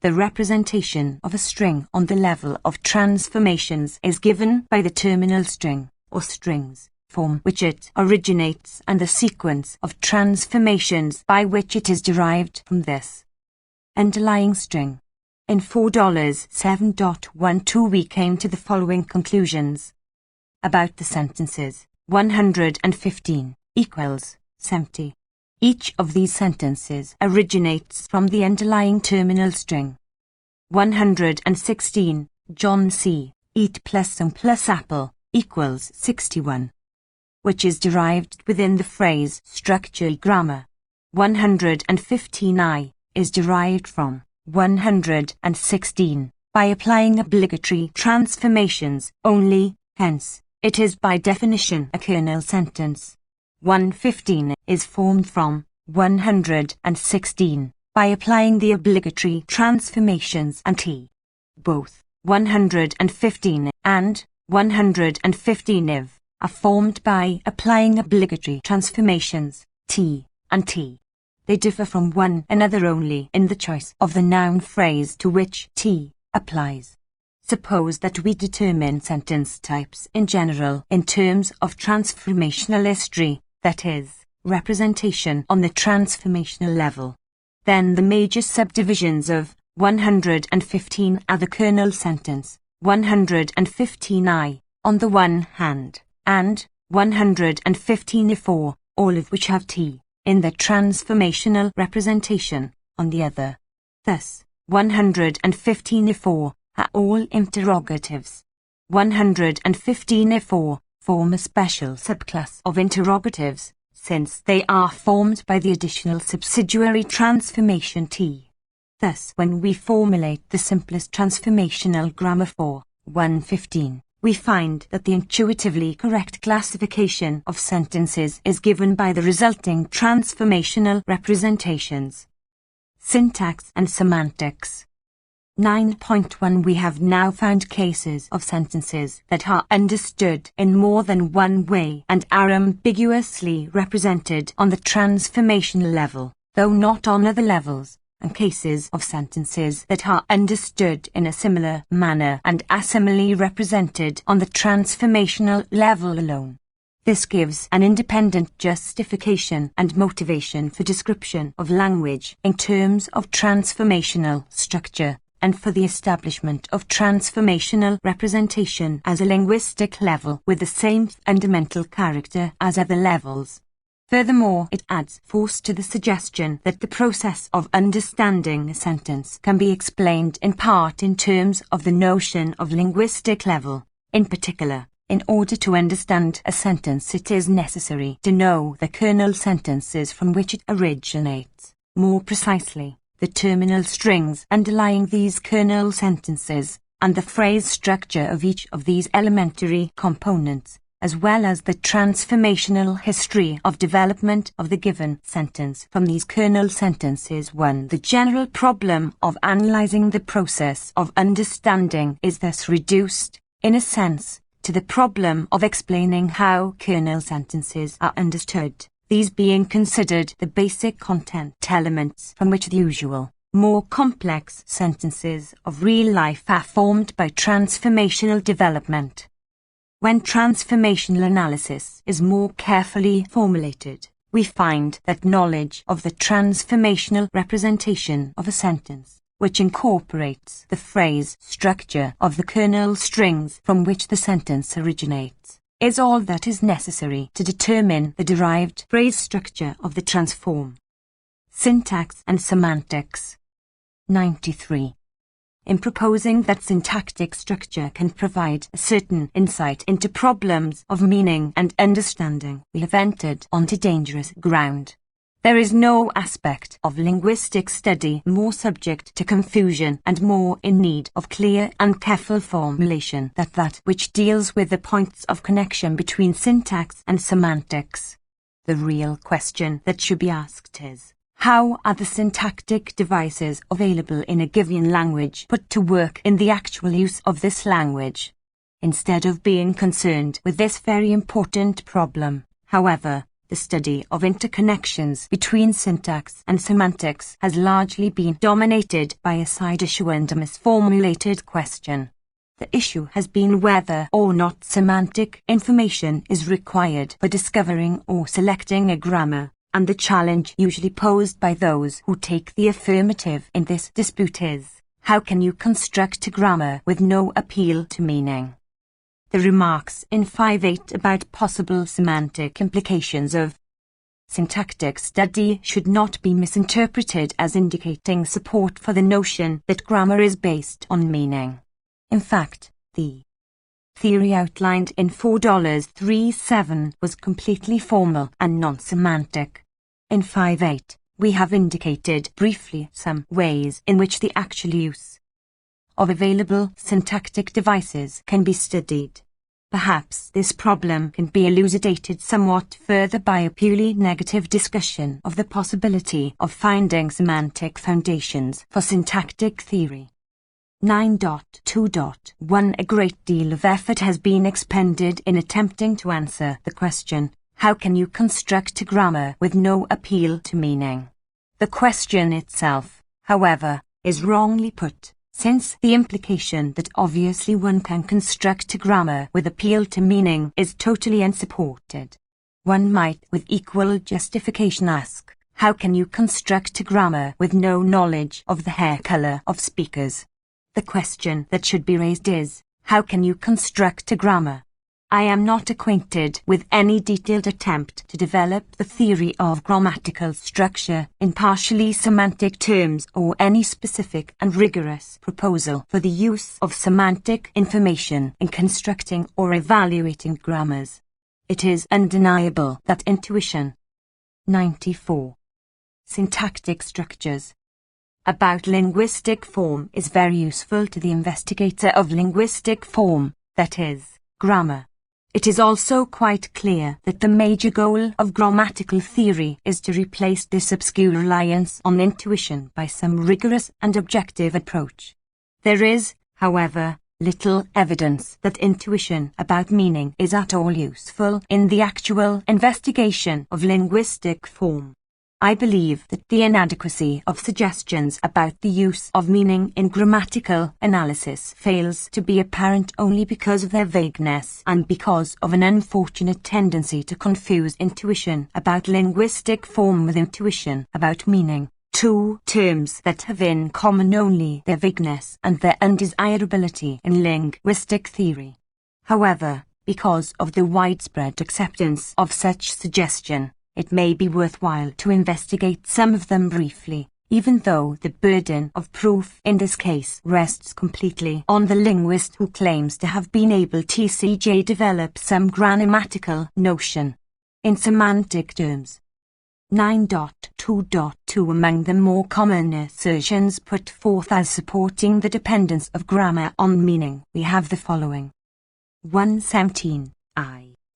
The representation of a string on the level of transformations is given by the terminal string, or strings, from which it originates and the sequence of transformations by which it is derived from this underlying string. In $4.7.12 we came to the following conclusions about the sentences. 115 equals 70. Each of these sentences originates from the underlying terminal string. 116, John C. eat plus some plus apple equals 61, which is derived within the phrase structure grammar. 115I is derived from 116 by applying obligatory transformations only, hence, it is by definition a kernel sentence. 115 is formed from 116 by applying the obligatory transformations and t. Both 115 and 115 are formed by applying obligatory transformations t and t. They differ from one another only in the choice of the noun phrase to which t applies. Suppose that we determine sentence types in general in terms of transformational history, that is, representation on the transformational level. Then the major subdivisions of 115 are the kernel sentence, 115I, on the one hand, and 115 all of which have t in the transformational representation, on the other. Thus, 115 are all interrogatives. 115 form a special subclass of interrogatives, since they are formed by the additional subsidiary transformation t. Thus, when we formulate the simplest transformational grammar for 115, we find that the intuitively correct classification of sentences is given by the resulting transformational representations. Syntax and semantics. 9.1 We have now found cases of sentences that are understood in more than one way and are ambiguously represented on the transformational level, though not on other levels, and cases of sentences that are understood in a similar manner and are similarly represented on the transformational level alone. This gives an independent justification and motivation for description of language in terms of transformational structure, and for the establishment of transformational representation as a linguistic level with the same fundamental character as other levels. Furthermore, it adds force to the suggestion that the process of understanding a sentence can be explained in part in terms of the notion of linguistic level. In particular, in order to understand a sentence, it is necessary to know the kernel sentences from which it originates. More precisely, the terminal strings underlying these kernel sentences, and the phrase structure of each of these elementary components, as well as the transformational history of development of the given sentence from these kernel sentences. 1. The general problem of analyzing the process of understanding is thus reduced, in a sense, to the problem of explaining how kernel sentences are understood, these being considered the basic content elements from which the usual, more complex sentences of real life are formed by transformational development. When transformational analysis is more carefully formulated, we find that knowledge of the transformational representation of a sentence, which incorporates the phrase structure of the kernel strings from which the sentence originates, is all that is necessary to determine the derived phrase structure of the transform. Syntax and semantics. 93. In proposing that syntactic structure can provide a certain insight into problems of meaning and understanding, we have entered onto dangerous ground. There is no aspect of linguistic study more subject to confusion and more in need of clear and careful formulation than that which deals with the points of connection between syntax and semantics. The real question that should be asked is, how are the syntactic devices available in a given language put to work in the actual use of this language? Instead of being concerned with this very important problem, however, the study of interconnections between syntax and semantics has largely been dominated by a side issue and a misformulated question. The issue has been whether or not semantic information is required for discovering or selecting a grammar, and the challenge usually posed by those who take the affirmative in this dispute is, how can you construct a grammar with no appeal to meaning? The remarks in 5.8 about possible semantic implications of syntactic study should not be misinterpreted as indicating support for the notion that grammar is based on meaning. In fact, the theory outlined in $4.37 was completely formal and non-semantic. In 5.8, we have indicated briefly some ways in which the actual use of available syntactic devices can be studied. Perhaps this problem can be elucidated somewhat further by a purely negative discussion of the possibility of finding semantic foundations for syntactic theory. 9.2.1 A great deal of effort has been expended in attempting to answer the question, how can you construct a grammar with no appeal to meaning? The question itself, however, is wrongly put, since the implication that obviously one can construct a grammar with appeal to meaning is totally unsupported. One might with equal justification ask, how can you construct a grammar with no knowledge of the hair color of speakers? The question that should be raised is, how can you construct a grammar? I am not acquainted with any detailed attempt to develop the theory of grammatical structure in partially semantic terms or any specific and rigorous proposal for the use of semantic information in constructing or evaluating grammars. It is undeniable that intuition. 94. Syntactic structures. About linguistic form is very useful to the investigator of linguistic form, that is, grammar. It is also quite clear that the major goal of grammatical theory is to replace this obscure reliance on intuition by some rigorous and objective approach. There is, however, little evidence that intuition about meaning is at all useful in the actual investigation of linguistic form. I believe that the inadequacy of suggestions about the use of meaning in grammatical analysis fails to be apparent only because of their vagueness and because of an unfortunate tendency to confuse intuition about linguistic form with intuition about meaning, two terms that have in common only their vagueness and their undesirability in linguistic theory. However, because of the widespread acceptance of such suggestion, it may be worthwhile to investigate some of them briefly, even though the burden of proof in this case rests completely on the linguist who claims to have been able to develop some grammatical notion. In semantic terms. 9.2.2 Among the more common assertions put forth as supporting the dependence of grammar on meaning, we have the following. 117.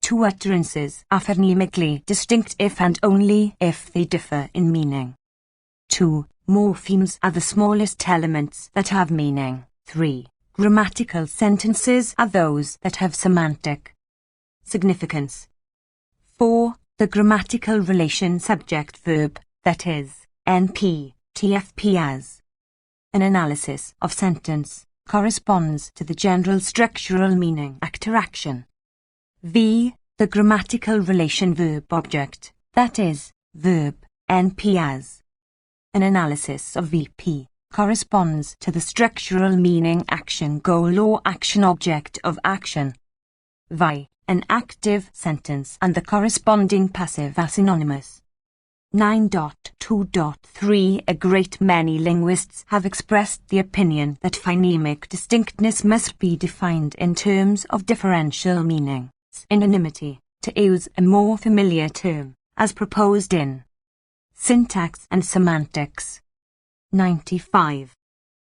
Two utterances are phonemically distinct if and only if they differ in meaning. 2. Morphemes are the smallest elements that have meaning. 3. Grammatical sentences are those that have semantic significance. 4. The grammatical relation subject-verb, that is, NP, TFP as an analysis of sentence, corresponds to the general structural meaning actor-action. V. The grammatical relation verb-object, that is, verb, NP as an analysis of VP, corresponds to the structural meaning action goal or action object of action. Vi. An active sentence and the corresponding passive are synonymous. 9.2.3 A great many linguists have expressed the opinion that phonemic distinctness must be defined in terms of differential meaning. Synonymity, to use a more familiar term, as proposed in Syntax and Semantics. 95.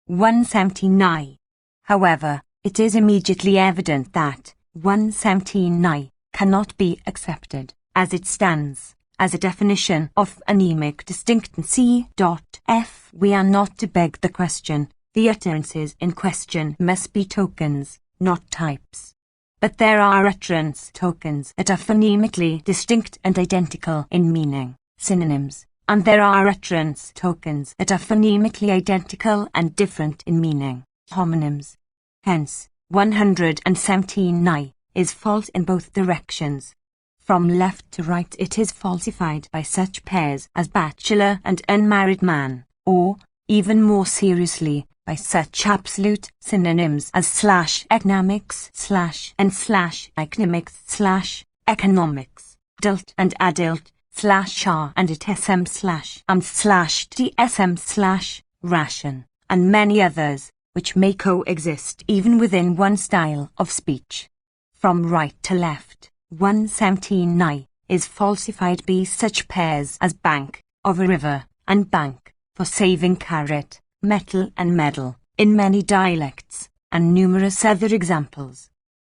179. However, it is immediately evident that 179 cannot be accepted, as it stands, as a definition of phonemic distinctness. C.F. We are not to beg the question, the utterances in question must be tokens, not types. But there are utterance tokens that are phonemically distinct and identical in meaning, synonyms, and there are utterance tokens that are phonemically identical and different in meaning, homonyms. Hence, 117 is false in both directions. From left to right it is falsified by such pairs as bachelor and unmarried man, or, even more seriously, by such absolute synonyms as /economics /and /economics /economics, adult and adult, /r and itsm /dsm ration, and many others, which may coexist even within one style of speech. From right to left, 117 is falsified by such pairs as bank, of a river, and bank, for saving carrot, metal and medal, in many dialects, and numerous other examples.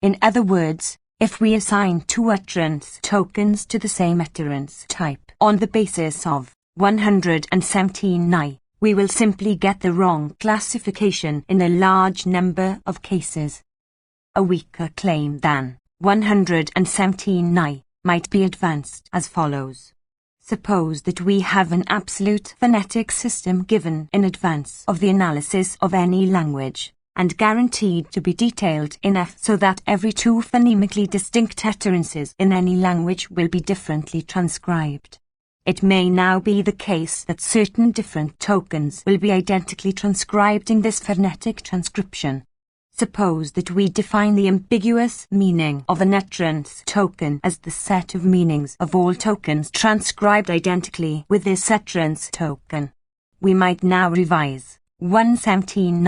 In other words, if we assign two utterance tokens to the same utterance type on the basis of 117 we will simply get the wrong classification in a large number of cases. A weaker claim than 117 might be advanced as follows. Suppose that we have an absolute phonetic system given in advance of the analysis of any language, and guaranteed to be detailed enough so that every two phonemically distinct utterances in any language will be differently transcribed. It may now be the case that certain different tokens will be identically transcribed in this phonetic transcription. Suppose that we define the ambiguous meaning of an utterance token as the set of meanings of all tokens transcribed identically with this utterance token. We might now revise 117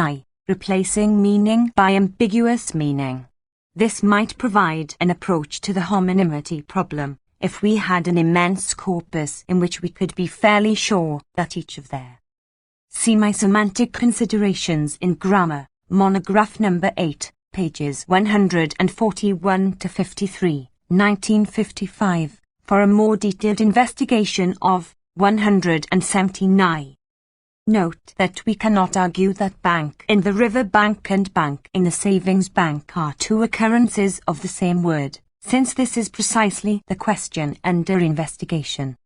replacing meaning by ambiguous meaning. This might provide an approach to the homonymity problem if we had an immense corpus in which we could be fairly sure that each of their. See my semantic considerations in grammar, monograph number 8, pages 141 to 53, 1955, for a more detailed investigation of 179. Note that we cannot argue that bank in the river bank and bank in the savings bank are two occurrences of the same word, since this is precisely the question under investigation.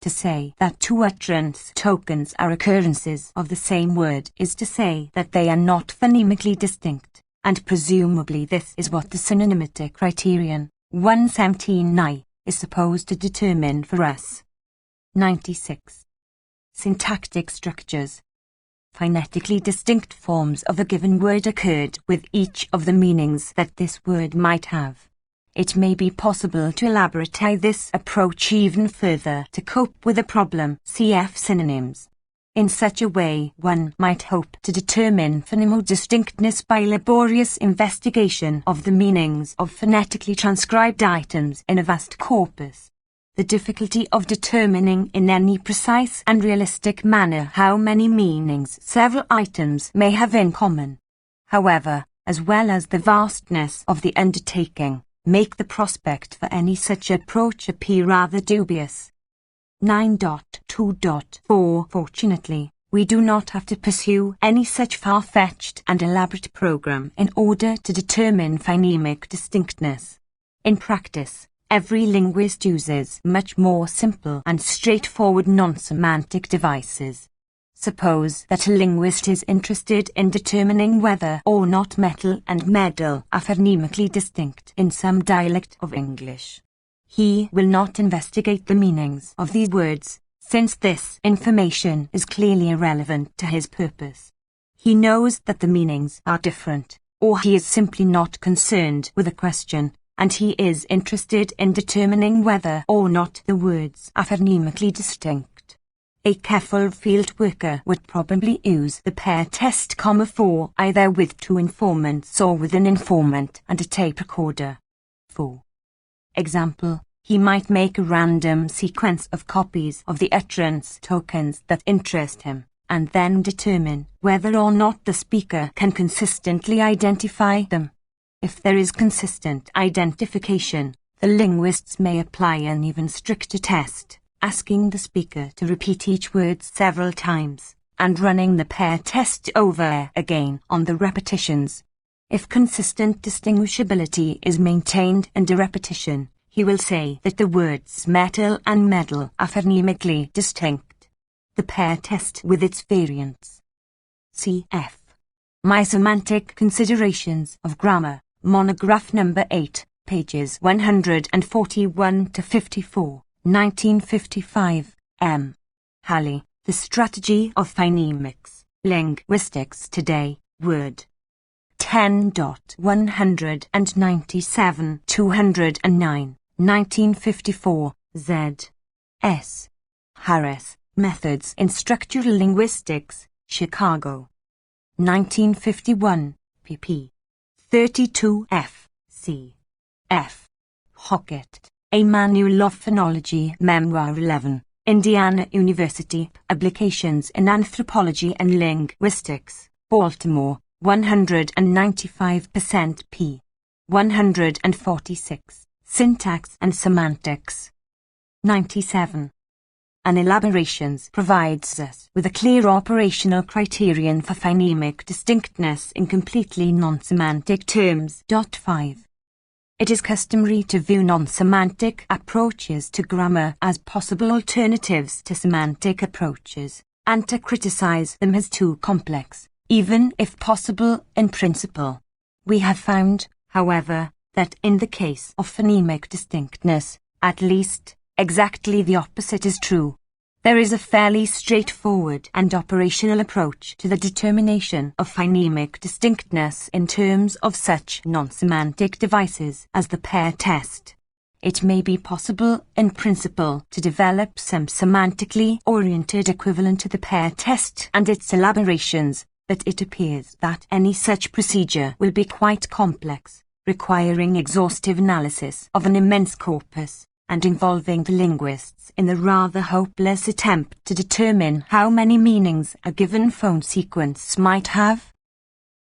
To say that two utterance tokens are occurrences of the same word is to say that they are not phonemically distinct, and presumably this is what the synonymity criterion 117 is supposed to determine for us. 96. Syntactic structures. Phonetically distinct forms of a given word occurred with each of the meanings that this word might have. It may be possible to elaborate this approach even further to cope with the problem, cf. synonyms. In such a way, one might hope to determine phonemo-distinctness by laborious investigation of the meanings of phonetically transcribed items in a vast corpus. The difficulty of determining in any precise and realistic manner how many meanings several items may have in common, however, as well as the vastness of the undertaking, make the prospect for any such approach appear rather dubious. 9.2.4 Fortunately, we do not have to pursue any such far-fetched and elaborate program in order to determine phonemic distinctness. In practice, every linguist uses much more simple and straightforward non-semantic devices. Suppose that a linguist is interested in determining whether or not metal and medal are phonemically distinct in some dialect of English. He will not investigate the meanings of these words, since this information is clearly irrelevant to his purpose. He knows that the meanings are different, or he is simply not concerned with the question, and he is interested in determining whether or not the words are phonemically distinct. A careful field worker would probably use the pair test, for either with two informants or with an informant and a tape recorder. For example, he might make a random sequence of copies of the utterance tokens that interest him, and then determine whether or not the speaker can consistently identify them. If there is consistent identification, the linguists may apply an even stricter test, asking the speaker to repeat each word several times, and running the pair test over again on the repetitions. If consistent distinguishability is maintained under repetition, he will say that the words metal and medal are phonemically distinct. The pair test with its variants. Cf. My Semantic Considerations of Grammar, monograph number 8, pages 141 to 54. 1955, M. Halley, The Strategy of Phonemics, Linguistics Today, Word. 10.197 209, 1954, Z. S. Harris, Methods in Structural Linguistics, Chicago. 1951, pp. 32 F. C. F. Hockett. A Manual of Phonology, Memoir 11, Indiana University, Publications in Anthropology and Linguistics, Baltimore, 195% p. 146. Syntax and semantics. 97. An elaborations provides us with a clear operational criterion for phonemic distinctness in completely non-semantic terms. 5. It is customary to view non-semantic approaches to grammar as possible alternatives to semantic approaches, and to criticize them as too complex, even if possible in principle. We have found, however, that in the case of phonemic distinctness, at least, exactly the opposite is true. There is a fairly straightforward and operational approach to the determination of phonemic distinctness in terms of such non-semantic devices as the pair test. It may be possible, in principle, to develop some semantically oriented equivalent to the pair test and its elaborations, but it appears that any such procedure will be quite complex, requiring exhaustive analysis of an immense corpus, and involving the linguists in the rather hopeless attempt to determine how many meanings a given phone sequence might have.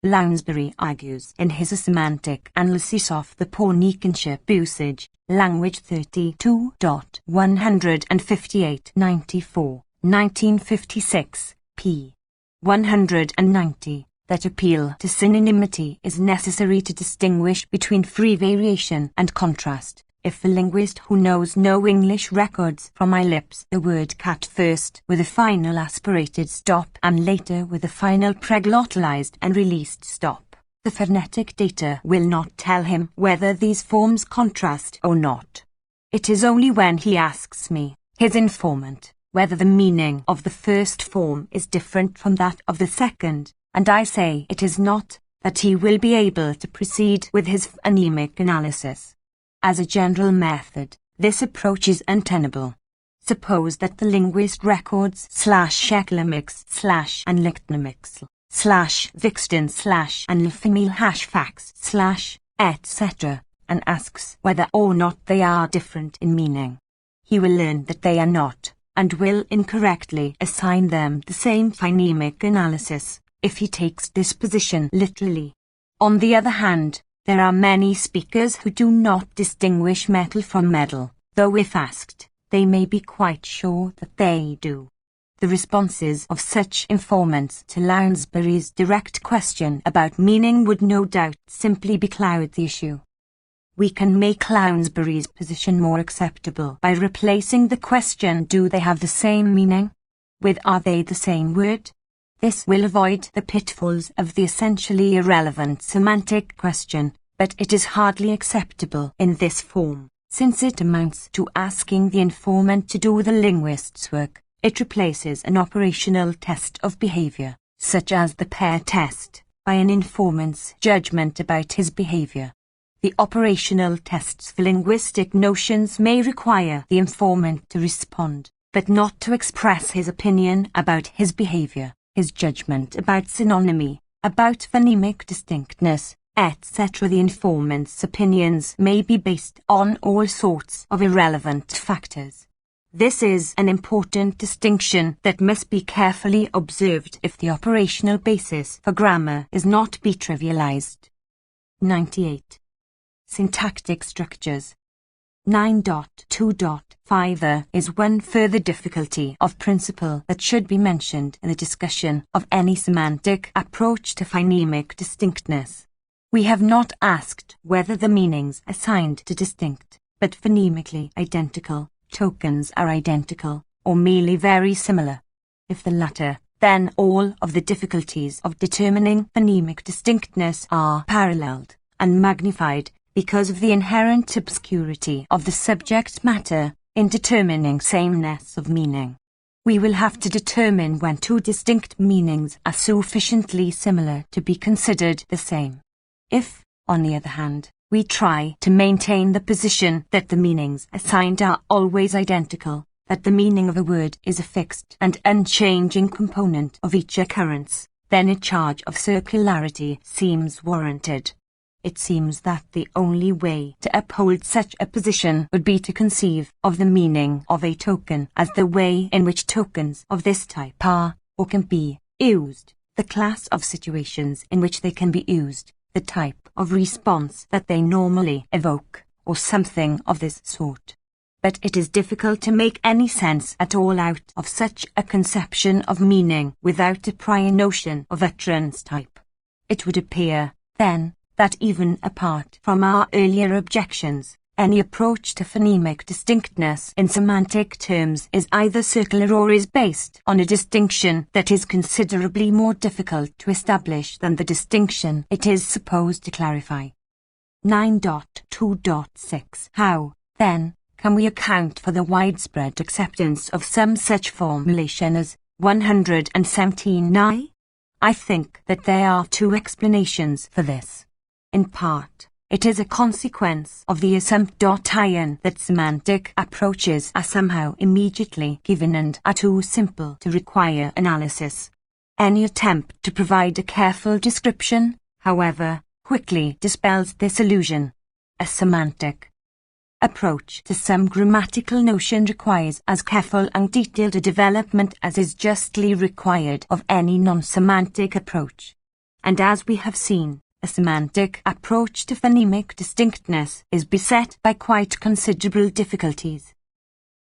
Lounsbury argues in his Semantic Analysis of the Pornicanship Usage, Language 32.158-94, 1956, p. 190, that appeal to synonymity is necessary to distinguish between free variation and contrast. If the linguist who knows no English records from my lips the word cat first with a final aspirated stop and later with a final preglottalized and released stop, the phonetic data will not tell him whether these forms contrast or not. It is only when he asks me, his informant, whether the meaning of the first form is different from that of the second, and I say it is not, that he will be able to proceed with his phonemic analysis. As a general method, this approach is untenable. Suppose that the linguist records /Sheklemix /and Lichtnemix /Vixton and Lifemil #fax etc. and asks whether or not they are different in meaning. He will learn that they are not, and will incorrectly assign them the same phonemic analysis, if he takes this position literally. On the other hand, there are many speakers who do not distinguish metal from metal, though if asked, they may be quite sure that they do. The responses of such informants to Lounsbury's direct question about meaning would no doubt simply becloud the issue. We can make Lounsbury's position more acceptable by replacing the question "do they have the same meaning?" with "are they the same word?" This will avoid the pitfalls of the essentially irrelevant semantic question, but it is hardly acceptable in this form, since it amounts to asking the informant to do the linguist's work. It replaces an operational test of behavior, such as the pair test, by an informant's judgment about his behavior. The operational tests for linguistic notions may require the informant to respond, but not to express his opinion about his behavior. His judgment about synonymy, about phonemic distinctness, etc. The informant's opinions may be based on all sorts of irrelevant factors. This is an important distinction that must be carefully observed if the operational basis for grammar is not to be trivialized. 98. Syntactic structures. 9.2.5 is one further difficulty of principle that should be mentioned in the discussion of any semantic approach to phonemic distinctness. We have not asked whether the meanings assigned to distinct, but phonemically identical, tokens are identical, or merely very similar. If the latter, then all of the difficulties of determining phonemic distinctness are paralleled and magnified because of the inherent obscurity of the subject matter in determining sameness of meaning. We will have to determine when two distinct meanings are sufficiently similar to be considered the same. If, on the other hand, we try to maintain the position that the meanings assigned are always identical, that the meaning of a word is a fixed and unchanging component of each occurrence, then a charge of circularity seems warranted. It seems that the only way to uphold such a position would be to conceive of the meaning of a token as the way in which tokens of this type are, or can be, used, the class of situations in which they can be used, the type of response that they normally evoke, or something of this sort. But it is difficult to make any sense at all out of such a conception of meaning without a prior notion of utterance type. It would appear, then, that even apart from our earlier objections, any approach to phonemic distinctness in semantic terms is either circular or is based on a distinction that is considerably more difficult to establish than the distinction it is supposed to clarify. 9.2.6 How, then, can we account for the widespread acceptance of some such formulation as 117 I? I think that there are two explanations for this. In part, it is a consequence of the assumption that semantic approaches are somehow immediately given and are too simple to require analysis. Any attempt to provide a careful description, however, quickly dispels this illusion. A semantic approach to some grammatical notion requires as careful and detailed a development as is justly required of any non-semantic approach. And as we have seen, a semantic approach to phonemic distinctness is beset by quite considerable difficulties.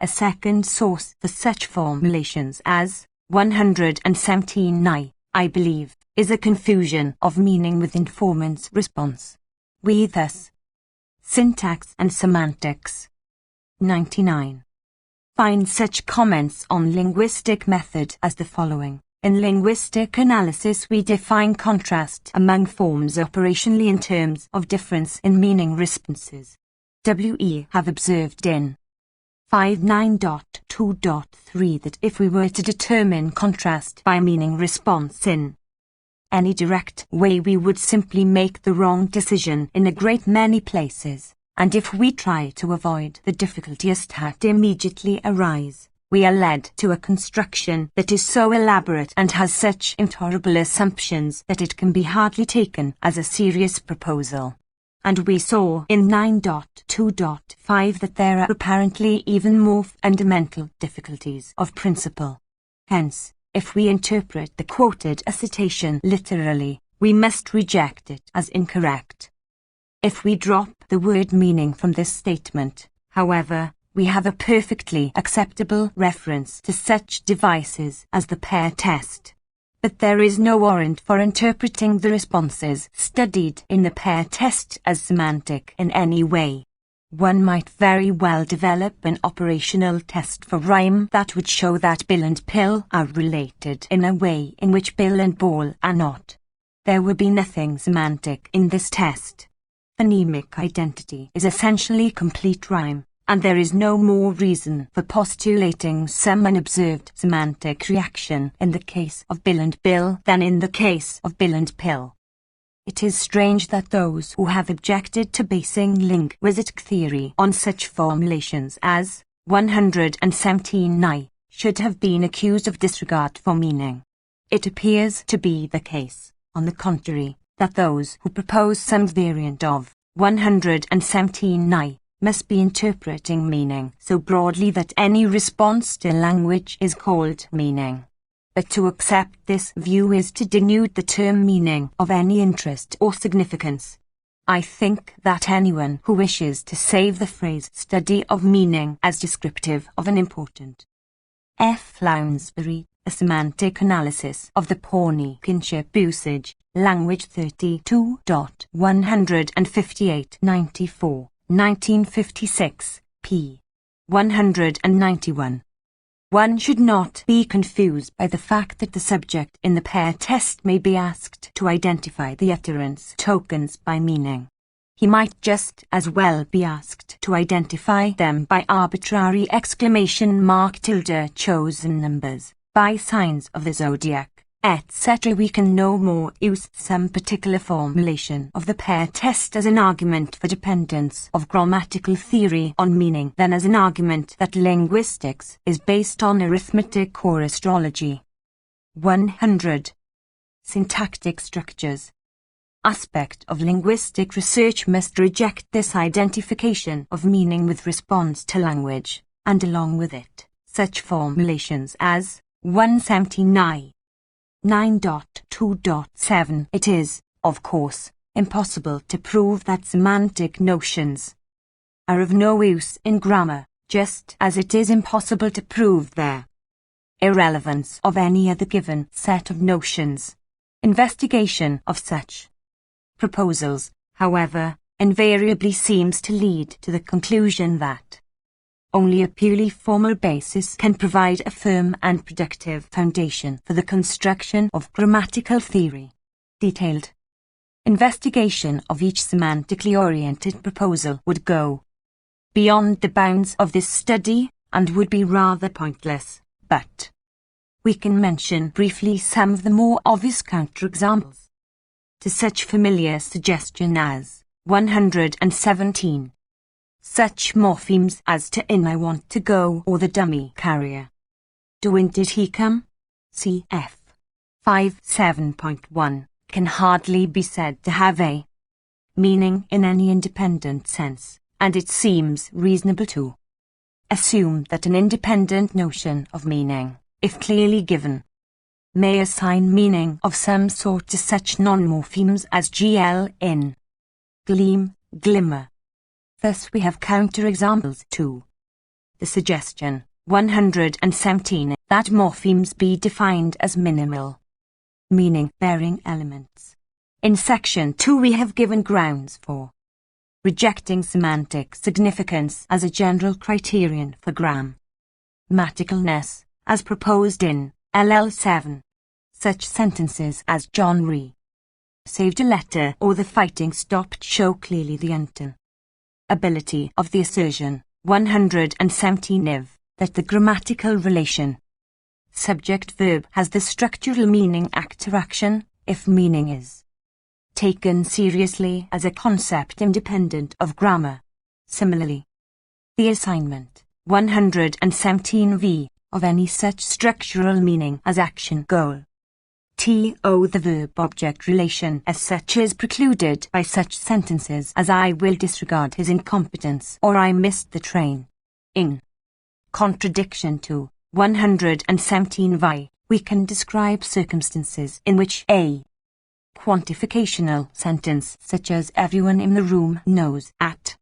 A second source for such formulations as 117 I believe, is a confusion of meaning with informant's response. We thus Syntax and Semantics 99. Find such comments on linguistic method as the following. In linguistic analysis we define contrast among forms operationally in terms of difference in meaning responses. We have observed in 59.2.3 that if we were to determine contrast by meaning response in any direct way we would simply make the wrong decision in a great many places, and if we try to avoid the difficulties that immediately arise, we are led to a construction that is so elaborate and has such intolerable assumptions that it can be hardly taken as a serious proposal. And we saw in 9.2.5 that there are apparently even more fundamental difficulties of principle. Hence, if we interpret the quoted citation literally, we must reject it as incorrect. If we drop the word meaning from this statement, however, we have a perfectly acceptable reference to such devices as the pair test. But there is no warrant for interpreting the responses studied in the pair test as semantic in any way. One might very well develop an operational test for rhyme that would show that bill and pill are related in a way in which bill and ball are not. There would be nothing semantic in this test. Phonemic identity is essentially complete rhyme, and there is no more reason for postulating some unobserved semantic reaction in the case of bill and bill than in the case of bill and pill. It is strange that those who have objected to basing linguistic theory on such formulations as 117 should have been accused of disregard for meaning. It appears to be the case, on the contrary, that those who propose some variant of 117 must be interpreting meaning so broadly that any response to language is called meaning. But to accept this view is to denude the term meaning of any interest or significance. I think that anyone who wishes to save the phrase study of meaning as descriptive of an important F. Lounsbury, A Semantic Analysis of the Pawnee Kinship Usage, Language 32.158-94, 1956, p. 191. One should not be confused by the fact that the subject in the pair test may be asked to identify the utterance tokens by meaning. He might just as well be asked to identify them by arbitrary exclamation mark tilde chosen numbers, by signs of the zodiac, etc. We can no more use some particular formulation of the pair test as an argument for dependence of grammatical theory on meaning than as an argument that linguistics is based on arithmetic or astrology. 100. Syntactic structures. Aspect of linguistic research must reject this identification of meaning with response to language, and along with it, such formulations as 179. 9.2.7. It is, of course, impossible to prove that semantic notions are of no use in grammar, just as it is impossible to prove their irrelevance of any other given set of notions. Investigation of such proposals, however, invariably seems to lead to the conclusion that only a purely formal basis can provide a firm and productive foundation for the construction of grammatical theory. Detailed investigation of each semantically oriented proposal would go beyond the bounds of this study and would be rather pointless, but we can mention briefly some of the more obvious counterexamples to such familiar suggestion as 117. Such morphemes as to in, I want to go, or the dummy carrier. Doing, did he come? Cf. 5.7.1 can hardly be said to have a meaning in any independent sense, and it seems reasonable to assume that an independent notion of meaning, if clearly given, may assign meaning of some sort to such non-morphemes as gl, in, gleam, glimmer. Thus we have counterexamples to the suggestion 117 that morphemes be defined as minimal meaning-bearing elements. In section 2 we have given grounds for rejecting semantic significance as a general criterion for grammaticalness, as proposed in LL7. Such sentences as John saved a letter or the fighting stopped show clearly the ability of the assertion 117 if that the grammatical relation subject-verb has the structural meaning actor-action if meaning is taken seriously as a concept independent of grammar. Similarly, the assignment 117v of any such structural meaning as action, goal, the verb-object relation as such is precluded by such sentences as I will disregard his incompetence or I missed the train. In contradiction to 117v, we can describe circumstances in which a quantificational sentence such as everyone in the room knows at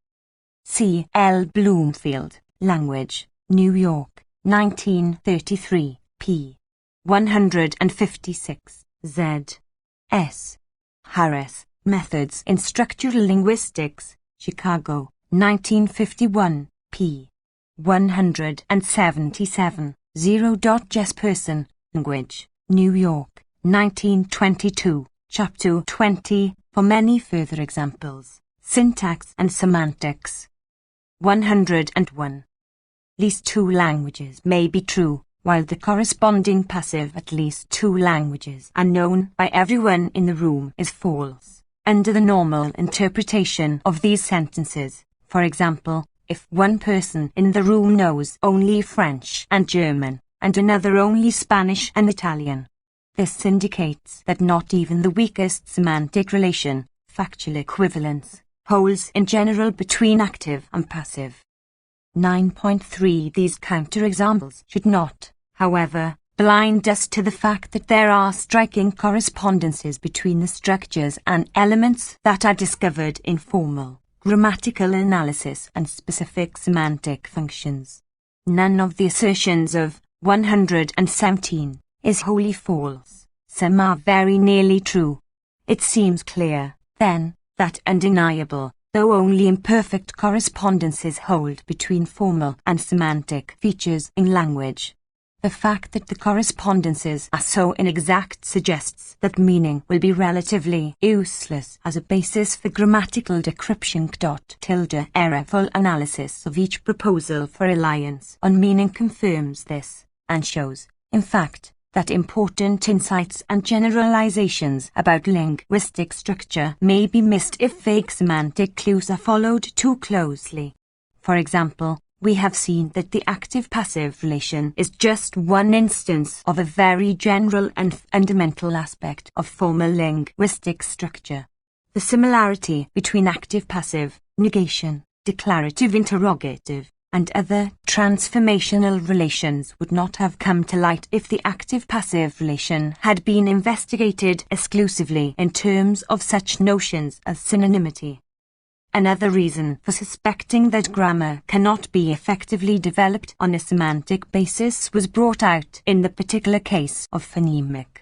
C. L. Bloomfield, Language, New York, 1933, p. 156, Z. S. Harris, Methods in Structural Linguistics, Chicago, 1951, p. 177, 0. Jesperson, Language, New York, 1922, Chapter 20, for many further examples. Syntax and Semantics. 101. At least two languages may be true, while the corresponding passive at least two languages are known by everyone in the room is false. Under the normal interpretation of these sentences, for example, if one person in the room knows only French and German, and another only Spanish and Italian, this indicates that not even the weakest semantic relation, factual equivalence, holds in general between active and passive. 9.3 These counterexamples should not, however, blind us to the fact that there are striking correspondences between the structures and elements that are discovered in formal grammatical analysis and specific semantic functions. None of the assertions of 117 is wholly false. Some are very nearly true. It seems clear, then, that undeniable, though only imperfect correspondences hold between formal and semantic features in language. The fact that the correspondences are so inexact suggests that meaning will be relatively useless as a basis for grammatical decryption. Errorful analysis of each proposal for reliance on meaning confirms this, and shows, in fact, that important insights and generalizations about linguistic structure may be missed if vague semantic clues are followed too closely. For example, we have seen that the active-passive relation is just one instance of a very general and fundamental aspect of formal linguistic structure. The similarity between active-passive, negation, declarative interrogative, and other transformational relations would not have come to light if the active-passive relation had been investigated exclusively in terms of such notions as synonymity. Another reason for suspecting that grammar cannot be effectively developed on a semantic basis was brought out in the particular case of phonemic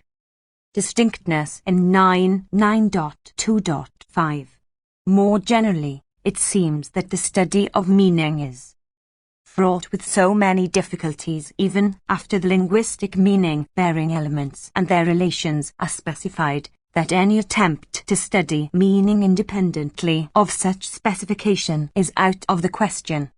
distinctness in 9.2.5. More generally, it seems that the study of meaning is fraught with so many difficulties even after the linguistic meaning-bearing elements and their relations are specified, that any attempt to study meaning independently of such specification is out of the question.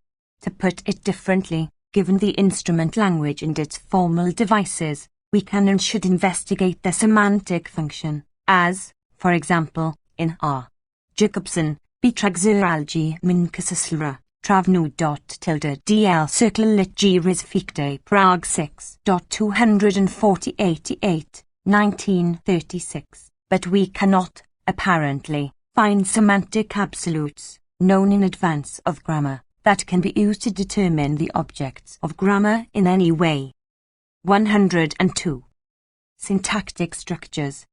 To put it differently, given the instrument language and its formal devices, we can and should investigate their semantic function, as, for example, in R. Jacobson, Betragseralgi min Kasaslara, Travnu.dl Circle lit G Rizfikte Prague 6.248, 1936. But we cannot, apparently, find semantic absolutes, known in advance of grammar, that can be used to determine the objects of grammar in any way. 102. Syntactic structures.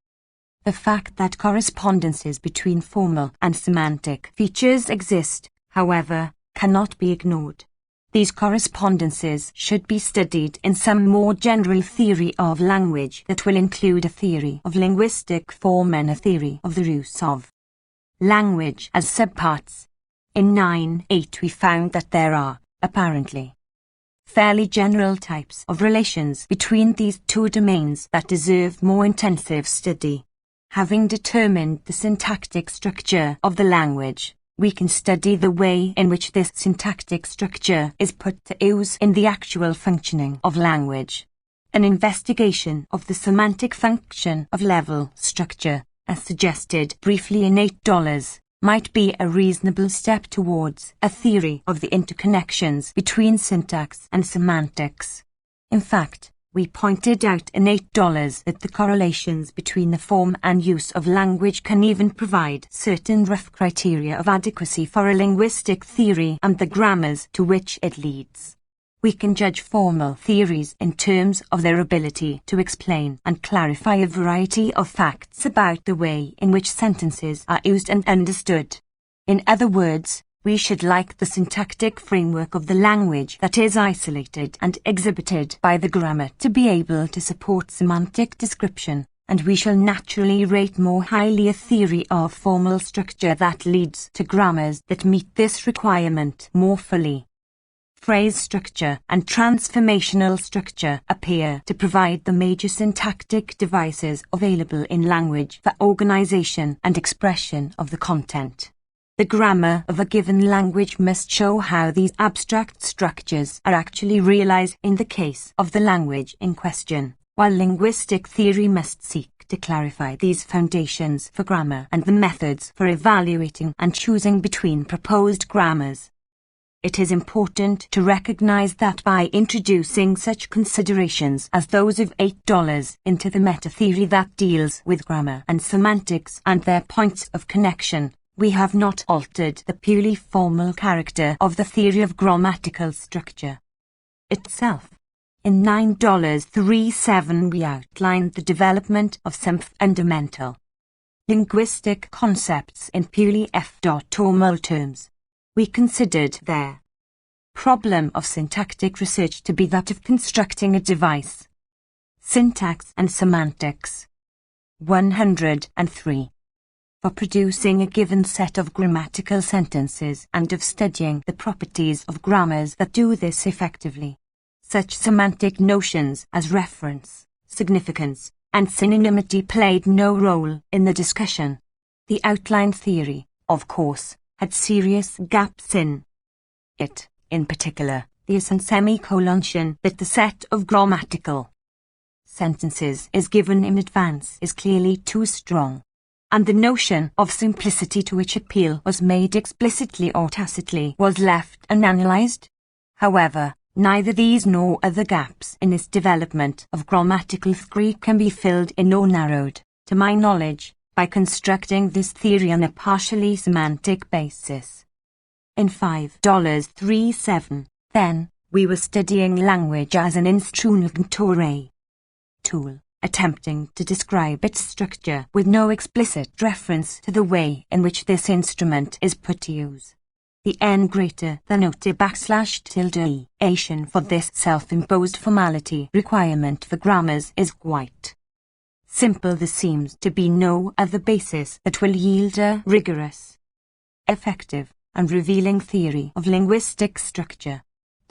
The fact that correspondences between formal and semantic features exist, however, cannot be ignored. These correspondences should be studied in some more general theory of language that will include a theory of linguistic form and a theory of the use of language as subparts. In 9.8 we found that there are, apparently, fairly general types of relations between these two domains that deserve more intensive study. Having determined the syntactic structure of the language, we can study the way in which this syntactic structure is put to use in the actual functioning of language. An investigation of the semantic function of level structure, as suggested briefly in $8, might be a reasonable step towards a theory of the interconnections between syntax and semantics. In fact, we pointed out in $8 that the correlations between the form and use of language can even provide certain rough criteria of adequacy for a linguistic theory and the grammars to which it leads. We can judge formal theories in terms of their ability to explain and clarify a variety of facts about the way in which sentences are used and understood. In other words, we should like the syntactic framework of the language that is isolated and exhibited by the grammar to be able to support semantic description, and we shall naturally rate more highly a theory of formal structure that leads to grammars that meet this requirement more fully. Phrase structure and transformational structure appear to provide the major syntactic devices available in language for organization and expression of the content. The grammar of a given language must show how these abstract structures are actually realized in the case of the language in question, while linguistic theory must seek to clarify these foundations for grammar and the methods for evaluating and choosing between proposed grammars. It is important to recognize that by introducing such considerations as those of $8 into the meta-theory that deals with grammar and semantics and their points of connection, we have not altered the purely formal character of the theory of grammatical structure itself. In $9.37 we outlined the development of some fundamental linguistic concepts in purely formal terms. We considered their problem of syntactic research to be that of constructing a device. Syntax and semantics. 103. For producing a given set of grammatical sentences and of studying the properties of grammars that do this effectively. Such semantic notions as reference, significance, and synonymity played no role in the discussion. The outline theory, of course, had serious gaps in it, in particular, the semicolon that the set of grammatical sentences is given in advance is clearly too strong, and the notion of simplicity to which appeal was made explicitly or tacitly was left unanalyzed. However, neither these nor other gaps in this development of grammatical theory can be filled in or narrowed, to my knowledge, by constructing this theory on a partially semantic basis. In $5.37, Then, we were studying language as an instrumentary tool, attempting to describe ation structure with no explicit reference to the way in which this instrument is put to use. The n greater than or ation for this self-imposed formality requirement for grammars is quite simple. There seems to be no other basis that will yield a rigorous, effective, and revealing theory of linguistic structure.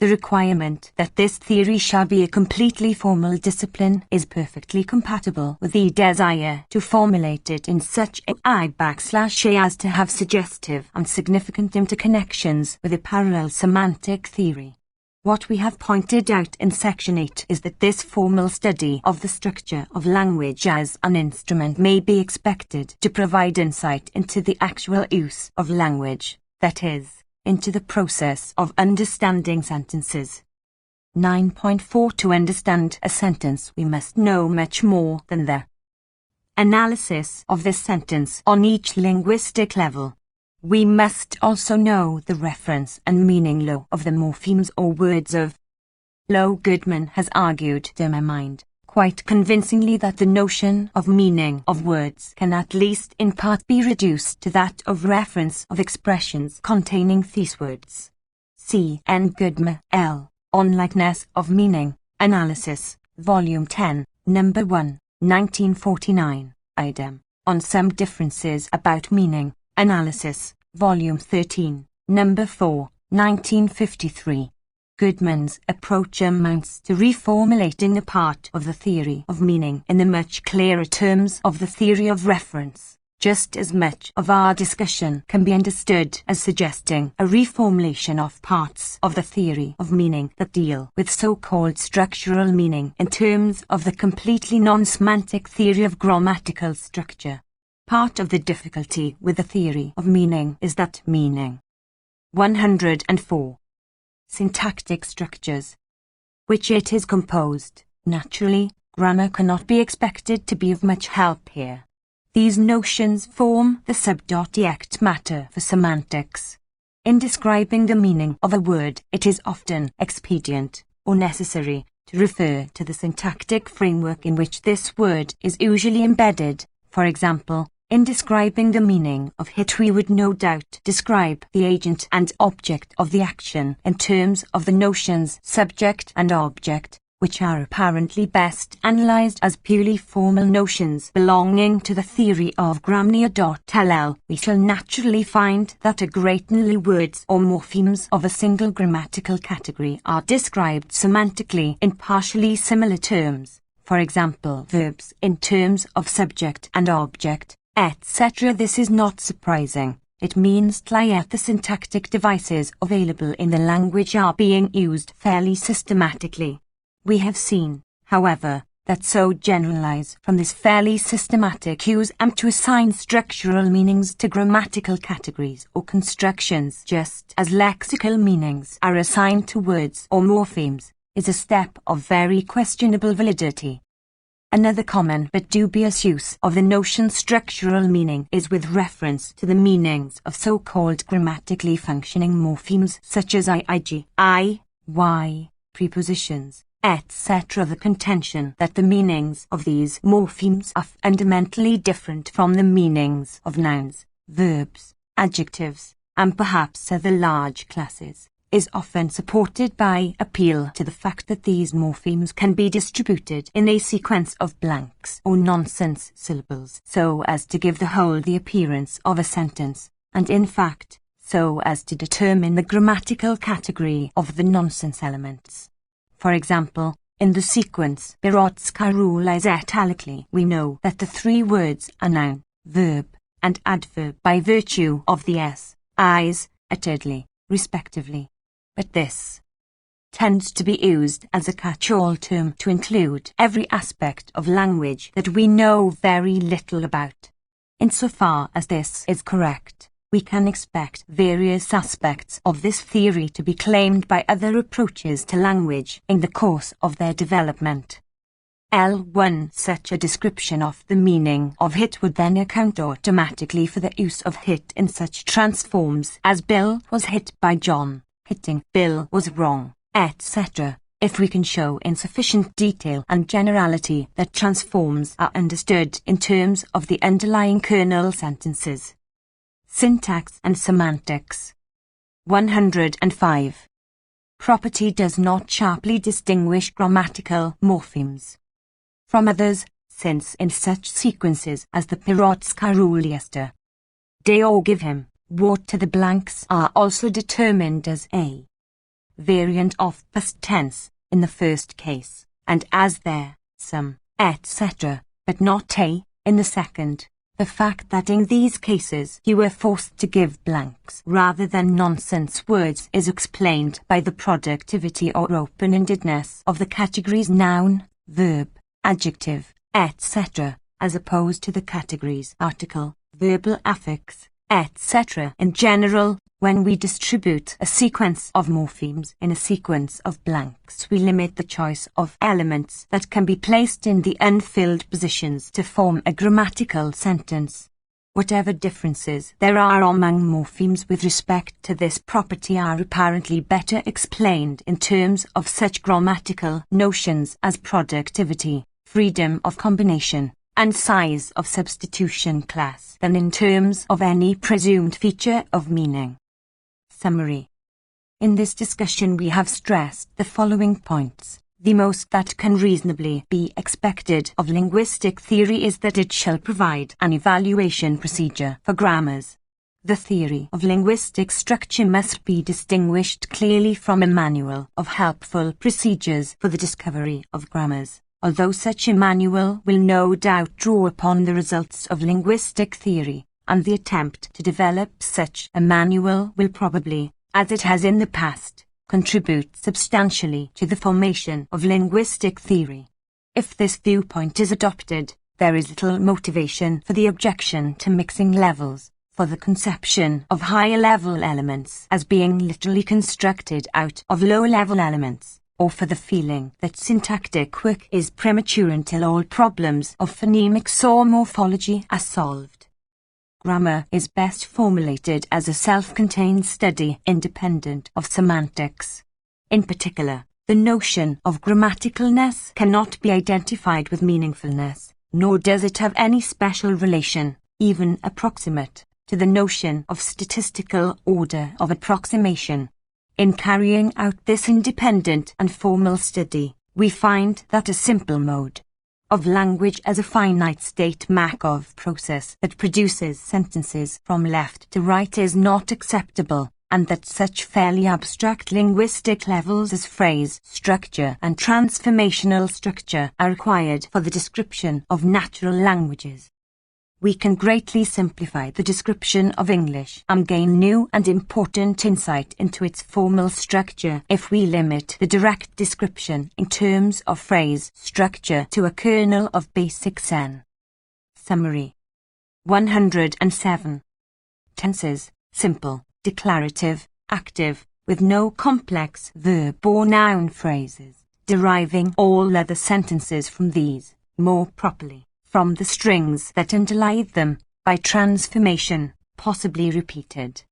The requirement that this theory shall be a completely formal discipline is perfectly compatible with the desire to formulate it in such a as to have suggestive and significant interconnections with a parallel semantic theory. What we have pointed out in Section 8 is that this formal study of the structure of language as an instrument may be expected to provide insight into the actual use of language, that is, into the process of understanding sentences. 9.4 To understand a sentence we must know much more than the analysis of this sentence on each linguistic level. We must also know the reference and meaning law of the morphemes or words of law. Goodman has argued to my mind quite convincingly that the notion of meaning of words can at least in part be reduced to that of reference of expressions containing these words. C. N. Goodman, L. On Likeness of Meaning, Analysis, Volume 10, Number 1, 1949, idem. On Some Differences About Meaning, Analysis, Volume 13, Number 4, 1953. Goodman's approach amounts to reformulating a part of the theory of meaning in the much clearer terms of the theory of reference. Just as much of our discussion can be understood as suggesting a reformulation of parts of the theory of meaning that deal with so-called structural meaning in terms of the completely non-semantic theory of grammatical structure. Part of the difficulty with the theory of meaning is that meaning 104 syntactic structures, which it is composed. Naturally, grammar cannot be expected to be of much help here. These notions form the subject matter for semantics. In describing the meaning of a word, it is often expedient or necessary to refer to the syntactic framework in which this word is usually embedded. For example, in describing the meaning of hit, we would no doubt describe the agent and object of the action in terms of the notions subject and object, which are apparently best analyzed as purely formal notions belonging to the theory of grammar. We shall naturally find that a great many words or morphemes of a single grammatical category are described semantically in partially similar terms. For example, verbs in terms of subject and object, etc. This is not surprising. It means that the syntactic devices available in the language are being used fairly systematically. We have seen, however, that so generalize from this fairly systematic use and to assign structural meanings to grammatical categories or constructions just as lexical meanings are assigned to words or morphemes is a step of very questionable validity. Another common but dubious use of the notion structural meaning is with reference to the meanings of so-called grammatically functioning morphemes such as ig, I, y, prepositions, etc. The contention that the meanings of these morphemes are fundamentally different from the meanings of nouns, verbs, adjectives, and perhaps other large classes is often supported by appeal to the fact that these morphemes can be distributed in a sequence of blanks or nonsense syllables so as to give the whole the appearance of a sentence, and in fact, so as to determine the grammatical category of the nonsense elements. For example, in the sequence Birotska rule is italically, we know that the three words are noun, verb, and adverb by virtue of the s, i's, atidly, respectively. But this tends to be used as a catch-all term to include every aspect of language that we know very little about. Insofar as this is correct, we can expect various aspects of this theory to be claimed by other approaches to language in the course of their development. L1 Such a description of the meaning of hit would then account automatically for the use of hit in such transforms as Bill was hit by John. hitting Bill was wrong, etc., if we can show in sufficient detail and generality that transforms are understood in terms of the underlying kernel sentences. Syntax and semantics. 105. Property does not sharply distinguish grammatical morphemes from others, since in such sequences as the Pirotsky rule yesterday or give him, what to the blanks are also determined as a variant of past tense in the first case, and as there, some, etc., but not a, in the second. The fact that in these cases you were forced to give blanks rather than nonsense words is explained by the productivity or open-endedness of the categories noun, verb, adjective, etc., as opposed to the categories article, verbal affix, etc. In general, when we distribute a sequence of morphemes in a sequence of blanks, we limit the choice of elements that can be placed in the unfilled positions to form a grammatical sentence. Whatever differences there are among morphemes with respect to this property are apparently better explained in terms of such grammatical notions as productivity, freedom of combination, and size of substitution class than in terms of any presumed feature of meaning. Summary. In this discussion we have stressed the following points. The most that can reasonably be expected of linguistic theory is that it shall provide an evaluation procedure for grammars. The theory of linguistic structure must be distinguished clearly from a manual of helpful procedures for the discovery of grammars, although such a manual will no doubt draw upon the results of linguistic theory, and the attempt to develop such a manual will probably, as it has in the past, contribute substantially to the formation of linguistic theory. If this viewpoint is adopted, there is little motivation for the objection to mixing levels, for the conception of higher-level elements as being literally constructed out of lower-level elements, or for the feeling that syntactic work is premature until all problems of phonemics or morphology are solved. Grammar is best formulated as a self-contained study independent of semantics. In particular, the notion of grammaticalness cannot be identified with meaningfulness, nor does it have any special relation, even approximate, to the notion of statistical order of approximation. In carrying out this independent and formal study, we find that a simple mode of language as a finite state Markov process that produces sentences from left to right is not acceptable, and that such fairly abstract linguistic levels as phrase structure and transformational structure are required for the description of natural languages. We can greatly simplify the description of English and gain new and important insight into its formal structure if we limit the direct description in terms of phrase structure to a kernel of basic sen. Summary. 107. Tenses, simple, declarative, active, with no complex verb or noun phrases, deriving all other sentences from these, more properly from the strings that underlie them, by transformation, possibly repeated.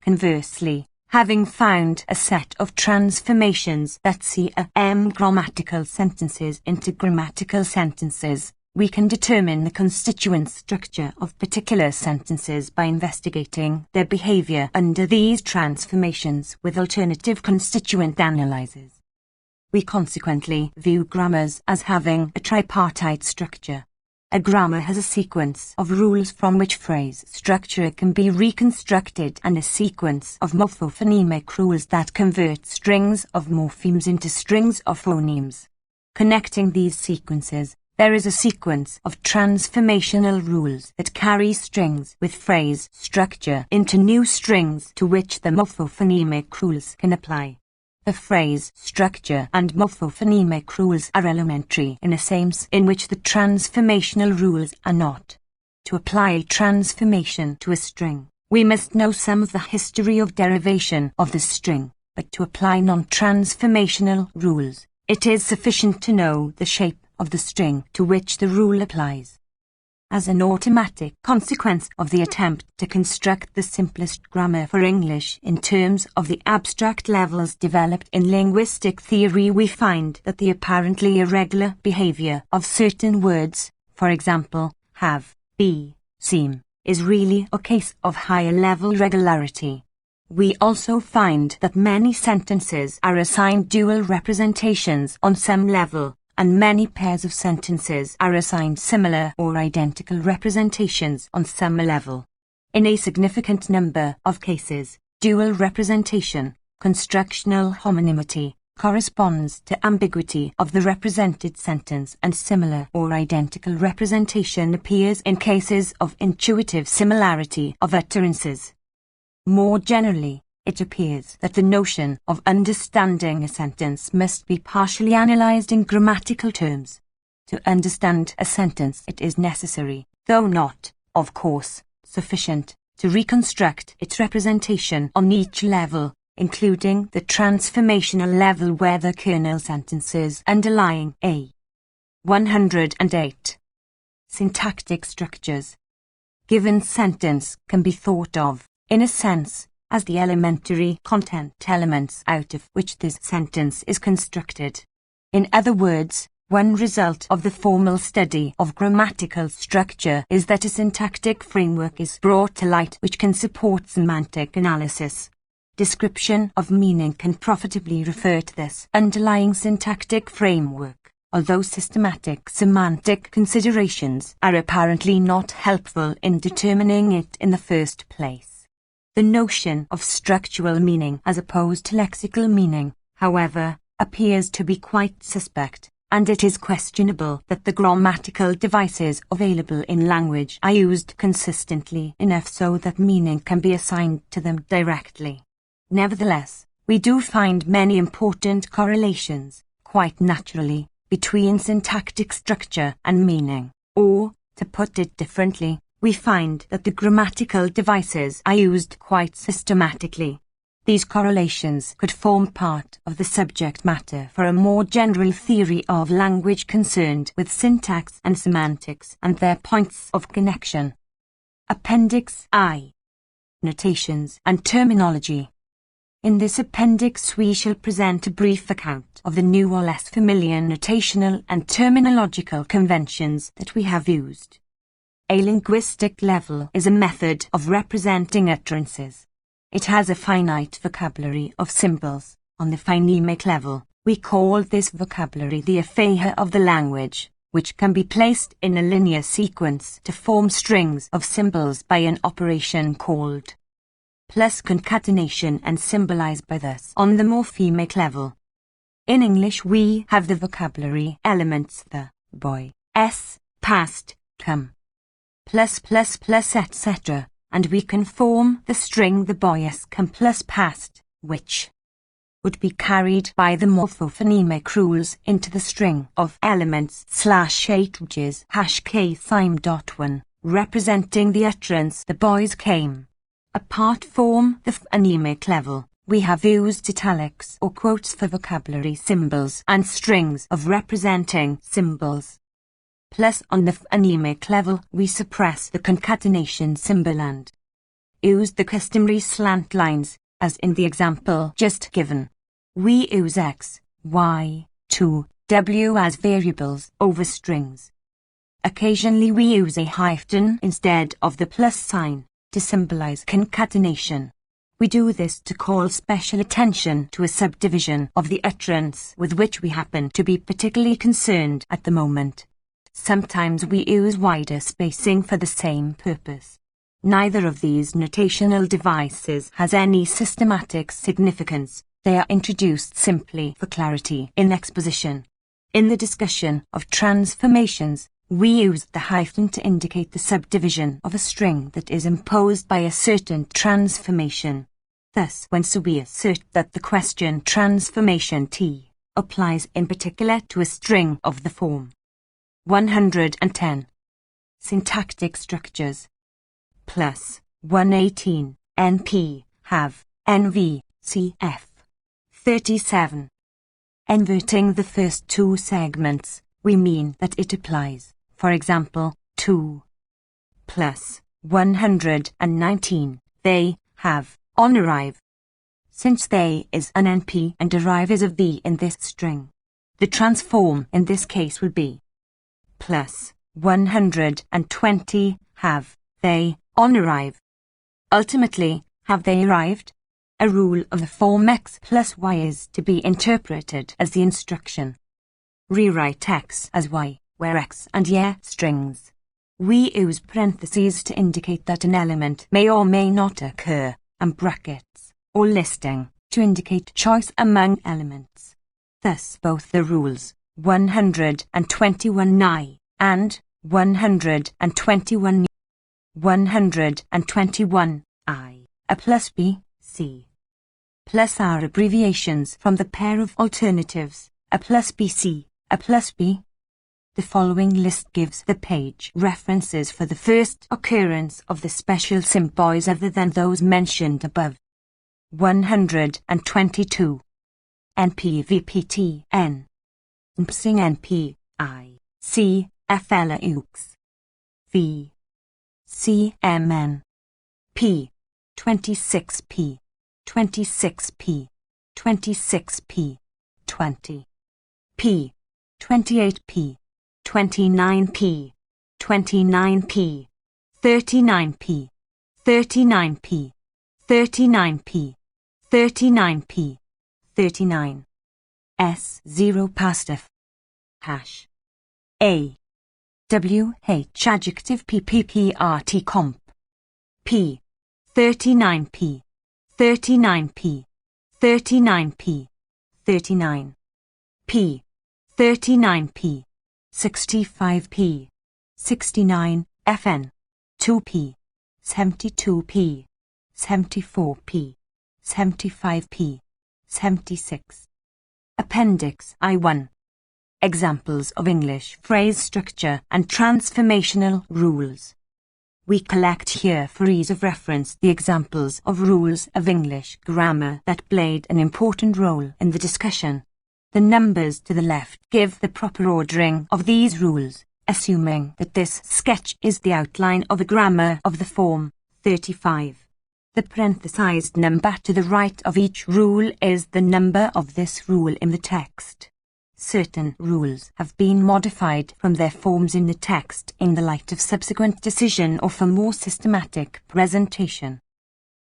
Conversely, having found a set of transformations that see grammatical sentences into grammatical sentences, we can determine the constituent structure of particular sentences by investigating their behavior under these transformations with alternative constituent analyses. We consequently view grammars as having a tripartite structure. A grammar has a sequence of rules from which phrase structure can be reconstructed and a sequence of morphophonemic rules that convert strings of morphemes into strings of phonemes. Connecting these sequences, there is a sequence of transformational rules that carry strings with phrase structure into new strings to which the morphophonemic rules can apply. The phrase structure and morphophonemic rules are elementary in a sense in which the transformational rules are not. To apply a transformation to a string, we must know some of the history of derivation of the string, but to apply non-transformational rules, it is sufficient to know the shape of the string to which the rule applies. As an automatic consequence of the attempt to construct the simplest grammar for English in terms of the abstract levels developed in linguistic theory, we find that the apparently irregular behavior of certain words, for example, have, be, seem, is really a case of higher level regularity. We also find that many sentences are assigned dual representations on some level, and many pairs of sentences are assigned similar or identical representations on some level. In a significant number of cases, dual representation, constructional homonymity, corresponds to ambiguity of the represented sentence, and similar or identical representation appears in cases of intuitive similarity of utterances. More generally, it appears that the notion of understanding a sentence must be partially analyzed in grammatical terms. To understand a sentence, it is necessary, though not, of course, sufficient, to reconstruct its representation on each level, including the transformational level where the kernel sentences underlying a. 108. Syntactic structures. Given sentence can be thought of, in a sense, as the elementary content elements out of which this sentence is constructed. In other words, one result of the formal study of grammatical structure is that a syntactic framework is brought to light which can support semantic analysis. Description of meaning can profitably refer to this underlying syntactic framework, although systematic semantic considerations are apparently not helpful in determining it in the first place. The notion of structural meaning as opposed to lexical meaning, however, appears to be quite suspect, and it is questionable that the grammatical devices available in language are used consistently enough so that meaning can be assigned to them directly. Nevertheless, we do find many important correlations, quite naturally, between syntactic structure and meaning, or, to put it differently, we find that the grammatical devices are used quite systematically. These correlations could form part of the subject matter for a more general theory of language concerned with syntax and semantics and their points of connection. Appendix I. Notations and Terminology. In this appendix we shall present a brief account of the new or less familiar notational and terminological conventions that we have used. A linguistic level is a method of representing utterances. It has a finite vocabulary of symbols. On the phonemic level, we call this vocabulary the affair of the language, which can be placed in a linear sequence to form strings of symbols by an operation called plus concatenation and symbolized by this on the morphemic level. In English we have the vocabulary elements the, boy, s, past, come, plus, etc., and we can form the string the boy s come plus past, which would be carried by the morphophonemic rules into the string of elements /8 #k thime.1, representing the utterance the boys came. Apart from the phonemic level, we have used italics or quotes for vocabulary symbols and strings of representing symbols. Plus on the phonemic level we suppress the concatenation symbol and use the customary slant lines, as in the example just given. We use x, y, 2, w as variables over strings. Occasionally we use a hyphen instead of the plus sign to symbolize concatenation. We do this to call special attention to a subdivision of the utterance with which we happen to be particularly concerned at the moment. Sometimes we use wider spacing for the same purpose. Neither of these notational devices has any systematic significance. They are introduced simply for clarity in exposition. In the discussion of transformations, we use the hyphen to indicate the subdivision of a string that is imposed by a certain transformation. Thus, when we assert that the question transformation T applies in particular to a string of the form 110. Syntactic structures. Plus 118, NP, have, NV, CF. 37. Inverting the first two segments, we mean that it applies, for example, to plus 119. They have on arrive. Since they is an NP and arrive is a V in this string, the transform in this case will be plus 120 have they on arrive. Ultimately, have they arrived? A rule of the form x plus y is to be interpreted as the instruction. Rewrite x as y, where x and y are strings. We use parentheses to indicate that an element may or may not occur, and brackets, or listing, to indicate choice among elements. Thus both the rules 121I and 121 121I, A plus B, C plus are abbreviations from the pair of alternatives, A plus B, C, A plus B. The following list gives the page references for the first occurrence of the special symbols other than those mentioned above. 122. NPVPTN. Mpsing NPI. C. FLUX. V. CMN. P. 26P. 26P. 26P. 20. P. 28P. 29P. 29P. 39P. 39P. 39P. 39P. 39. S0 pastef. Hash. A. WH adjective PPPRT comp. P. 39P. 39P. 39P. 39. P. 39P. 65P. 69. FN. 2P. 72P. 74P. 75P. 76. Appendix I1. Examples of English phrase structure and transformational rules. We collect here for ease of reference the examples of rules of English grammar that played an important role in the discussion. The numbers to the left give the proper ordering of these rules, assuming that this sketch is the outline of a grammar of the form 35. The parenthesized number to the right of each rule is the number of this rule in the text. Certain rules have been modified from their forms in the text in the light of subsequent decision or for more systematic presentation.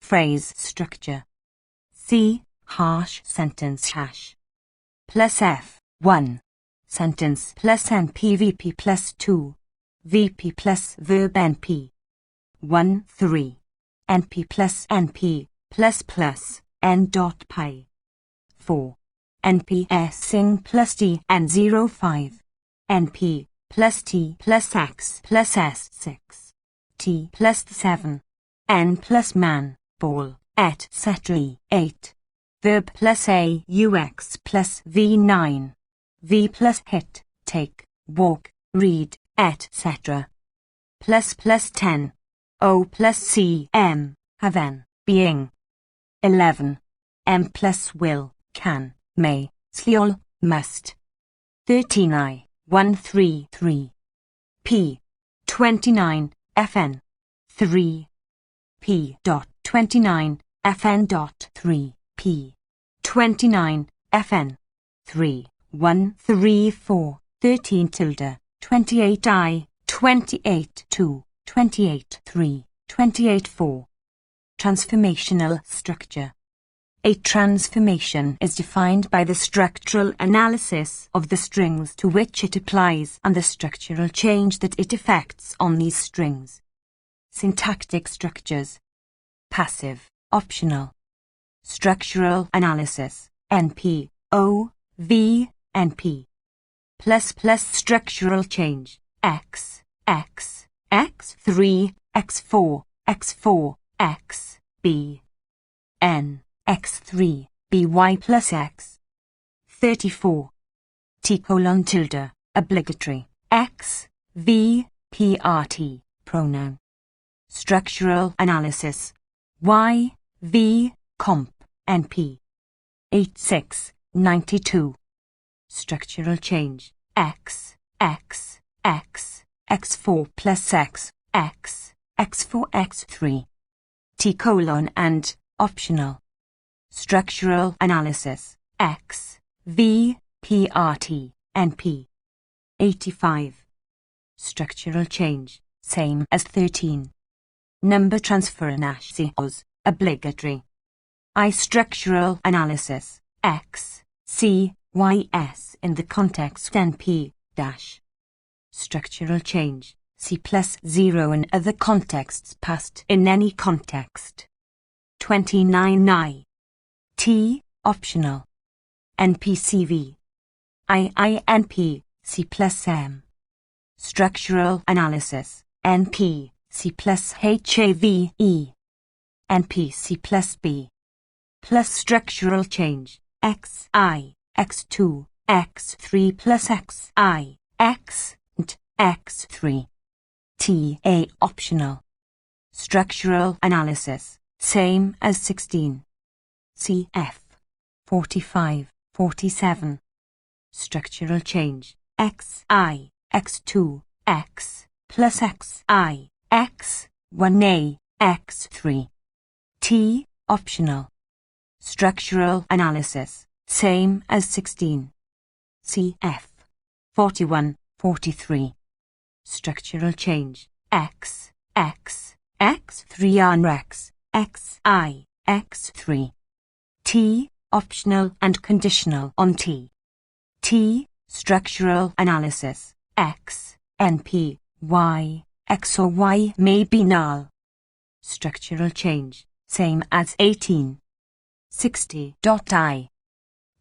Phrase structure. C. Hash sentence hash. Plus F. 1. Sentence plus NPVP plus 2. VP plus verb NP. 1. 3. NP plus NP plus plus N dot pi. 4. NPS sing plus D N05. NP plus T plus X plus S6. T plus 7. N plus man, ball, etc. 8. Verb plus AUX plus V9. V plus hit, take, walk, read, etc. Plus 10. O plus CM, have N, being. 11. M plus will, can, may, sliol, must. 13I, 133. P. 29, FN. 3. P. Dot 29, FN. Dot 3. P. 29, FN. 3. 1, 3, 4. 13 tilde. 28I, 28 2. 28 3. 28 4. Transformational structure. A transformation is defined by the structural analysis of the strings to which it applies and the structural change that it effects on these strings. Syntactic structures. Passive, optional. Structural analysis, NP, O, V, NP. Plus structural change, X, X, X3, X4, X4, X, B, N, X3, BY plus X. 34. T colon tilde, obligatory, X, V, PRT, pronoun. Structural analysis, Y, V, comp, NP. 86, 92. Structural change, X, X, X, X4 plus X, x, x4, x3. T colon and optional. Structural analysis, x, v, prt, np. 85. Structural change, same as 13. Number transfer analysis, obligatory. I structural analysis, x, c, y, s in the context np, dash. Structural change, c plus 0 in other contexts passed in any context. 29i. T, optional. NPCV. INP, C plus M. Structural analysis, NP, C plus HAVE. NP, C plus B. Plus structural change, XI, X2, X3 plus XI, X, and X3. TA, optional. Structural analysis, same as 16. CF. 45, 47. Structural change, XI, X2, X, plus XI, X, 1A, X3. T, optional. Structural analysis, same as 16. CF. 41, 43. Structural change, X, X, X3 on X, XI, X3. T, optional and conditional on T. T, structural analysis, X, NP, Y, X or Y may be null. Structural change, same as 18. 60.I.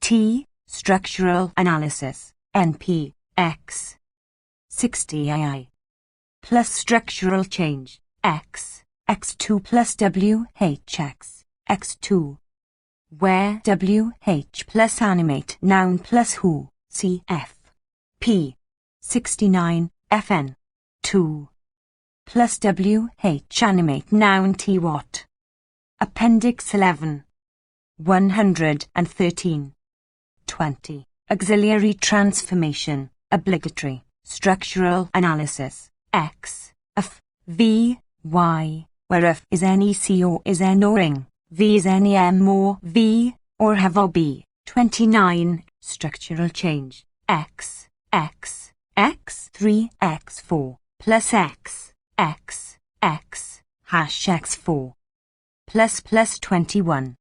T, structural analysis, NP, X. 60II. Plus structural change, X, X2 plus WHX, X2. Where WH plus animate noun plus who, CF. P. 69, FN. 2. Plus WH animate noun T what. Appendix 11. 113. 20. Auxiliary transformation, obligatory. Structural analysis, X, F, V, Y, where F is any C or is N or ing, V is any M or V, or have or be. 29. Structural change, X, X, X3, X4, plus X, X, X, hash X4. Plus 21.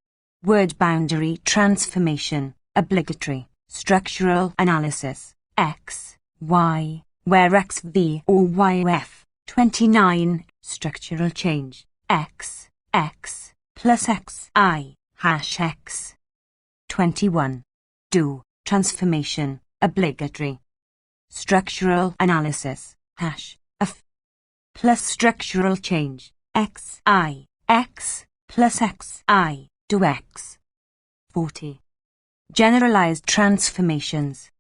Word boundary transformation, obligatory. Structural analysis, X, Y, where X, V or Y, F. 29. Structural change, X, X, plus X, I, hash X. 21. Do, transformation, obligatory. Structural analysis, hash, F. Plus structural change, X, I, X, plus X, I, do X. 40. Generalized transformations.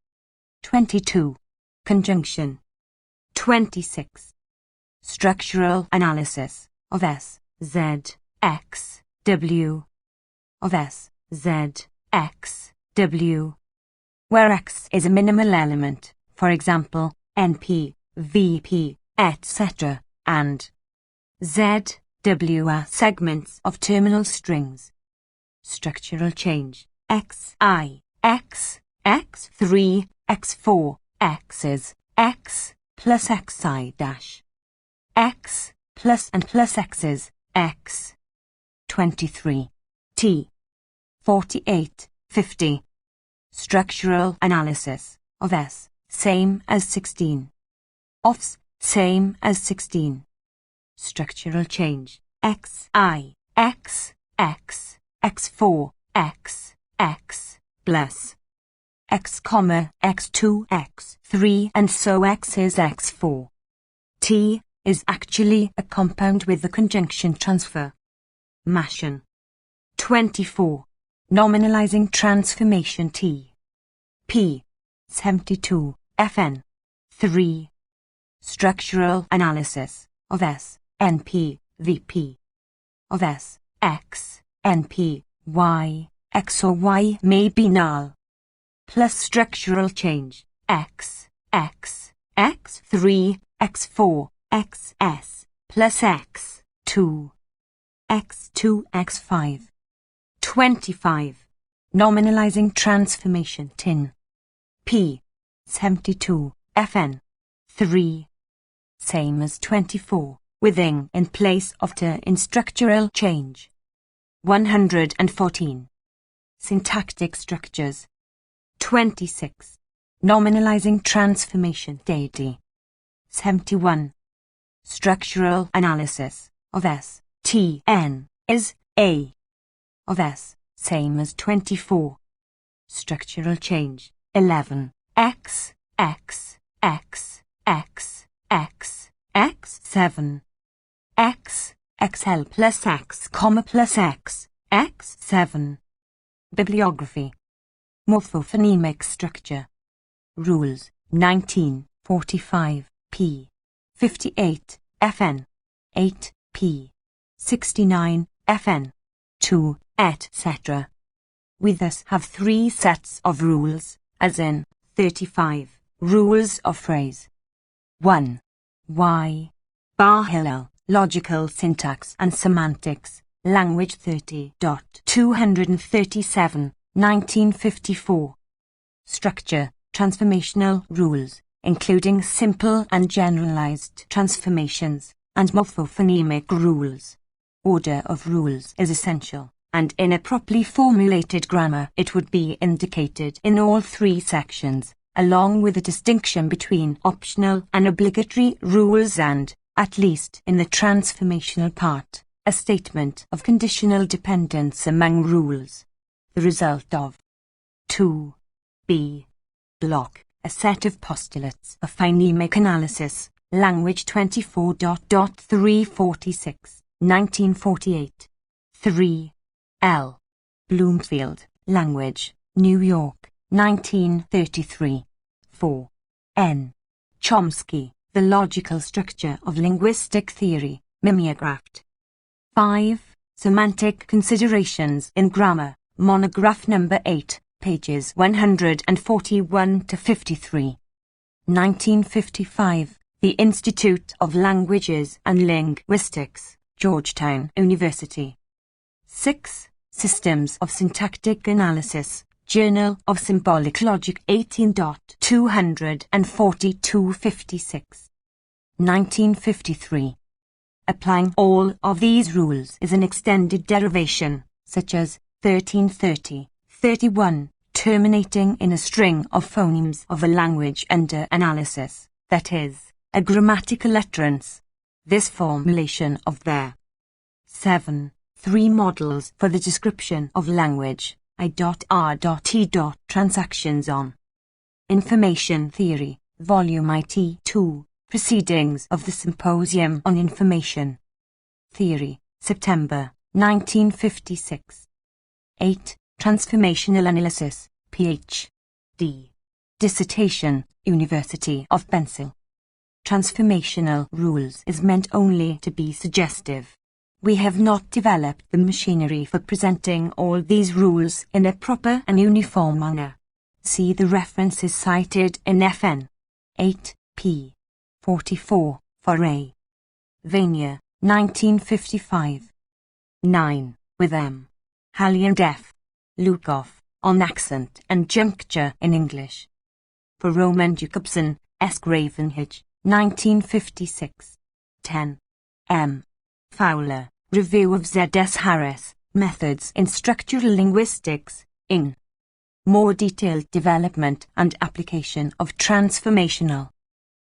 22. Conjunction. 26. Structural analysis of S, Z, X, W. Of S, Z, X, W. Where X is a minimal element, for example, NP, VP, etc., and Z, W are segments of terminal strings. Structural change, XI, X, X3, X4, X's, X, plus XI dash. X, plus and plus X's, X. 23. T. 48, 50. Structural analysis of S, same as 16. Offs, same as 16. Structural change, XI, X, X, X4, X, X, plus X, X2, X3 and so X is X4. T is actually a compound with the conjunction transfer. Machine. 24. Nominalizing transformation T. P. 72, FN. 3. Structural analysis of S, NP, VP. Of S, X, NP, Y, X or Y may be null. Plus structural change, X, X, X3, X4, XS, plus x, 2. x2, x5. 25. Nominalizing transformation tin. P. 72, Fn. 3. Same as 24, with ing in place of to in structural change. 114. Syntactic structures. 26. Nominalizing transformation deity. 71. Structural analysis of S, T, N is A of S, same as 24. Structural change. 11. X, X, X, X, X, X, 7. X, XL plus X, comma plus X, X, 7. Bibliography. Morphophonemic structure. Rules. 19, 45, p. 58, Fn. 8, p. 69, Fn. 2, etc. We thus have 3 sets of rules, as in 35, rules of phrase. 1. Y. Bar Hillel, Logical Syntax and Semantics, Language 30.237, 1954. Structure, transformational rules, including simple and generalized transformations, and morphophonemic rules. Order of rules is essential, and in a properly formulated grammar it would be indicated in all 3 sections, along with a distinction between optional and obligatory rules and, at least in the transformational part, a statement of conditional dependence among rules. The result of 2b. Block, a set of postulates of phonemic analysis, language 24.346, 1948. 3. L. Bloomfield, Language, New York, 1933. 4. N. Chomsky, The Logical Structure of Linguistic Theory, Mimeographed. 5. Semantic Considerations in Grammar, Monograph number 8, pages 141 to 53. 1955. The Institute of Languages and Linguistics, Georgetown University. 6. Systems of Syntactic Analysis, Journal of Symbolic Logic 18.24256. 1953. Applying all of these rules is an extended derivation, such as 1330, 31, terminating in a string of phonemes of a language under analysis, that is, a grammatical utterance. This formulation of there. 7. 3 models for the description of language, I.R.T. Transactions on Information Theory, Volume IT 2, Proceedings of the Symposium on Information Theory, September, 1956. 8. Transformational Analysis, Ph.D. Dissertation, University of Pennsylvania. Transformational rules is meant only to be suggestive. We have not developed the machinery for presenting all these rules in a proper and uniform manner. See the references cited in FN. 8, p. 44, for A. Vanier, 1955. 9, with M. Halley and F. Lukoff, on accent and juncture in English. For Roman Jacobson, S. Gravenhage, 1956. 10. M. Fowler, Review of Z.S. Harris, Methods in Structural Linguistics, in More Detailed Development and Application of Transformational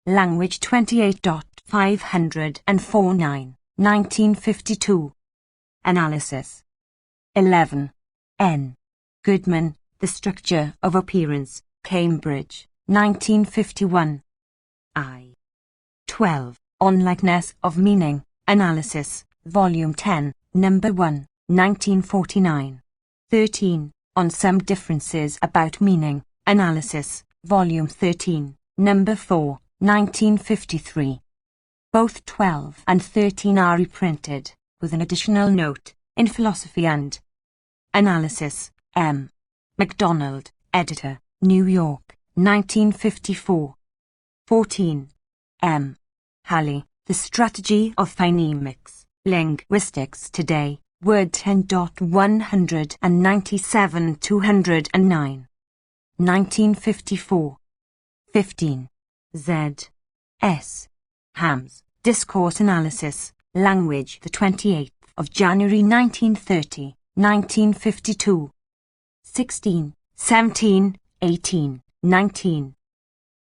Language 28.549, 1952. Analysis. 11. N. Goodman, The Structure of Appearance, Cambridge, 1951. I. 12. Unlikeness of Meaning, Analysis, Volume 10, Number 1, 1949. 13. On Some Differences About Meaning, Analysis, Volume 13, Number 4, 1953. Both 12 and 13 are reprinted, with an additional note, in Philosophy and Analysis, M. MacDonald, Editor, New York, 1954. 14. M. Halley, The Strategy of Phonemics, Linguistics Today, Word 10.197-209. 1954. 15. Z. S. Hams, Discourse Analysis, Language, the 28th of January 1930, 1952. 16, 17, 18, 19.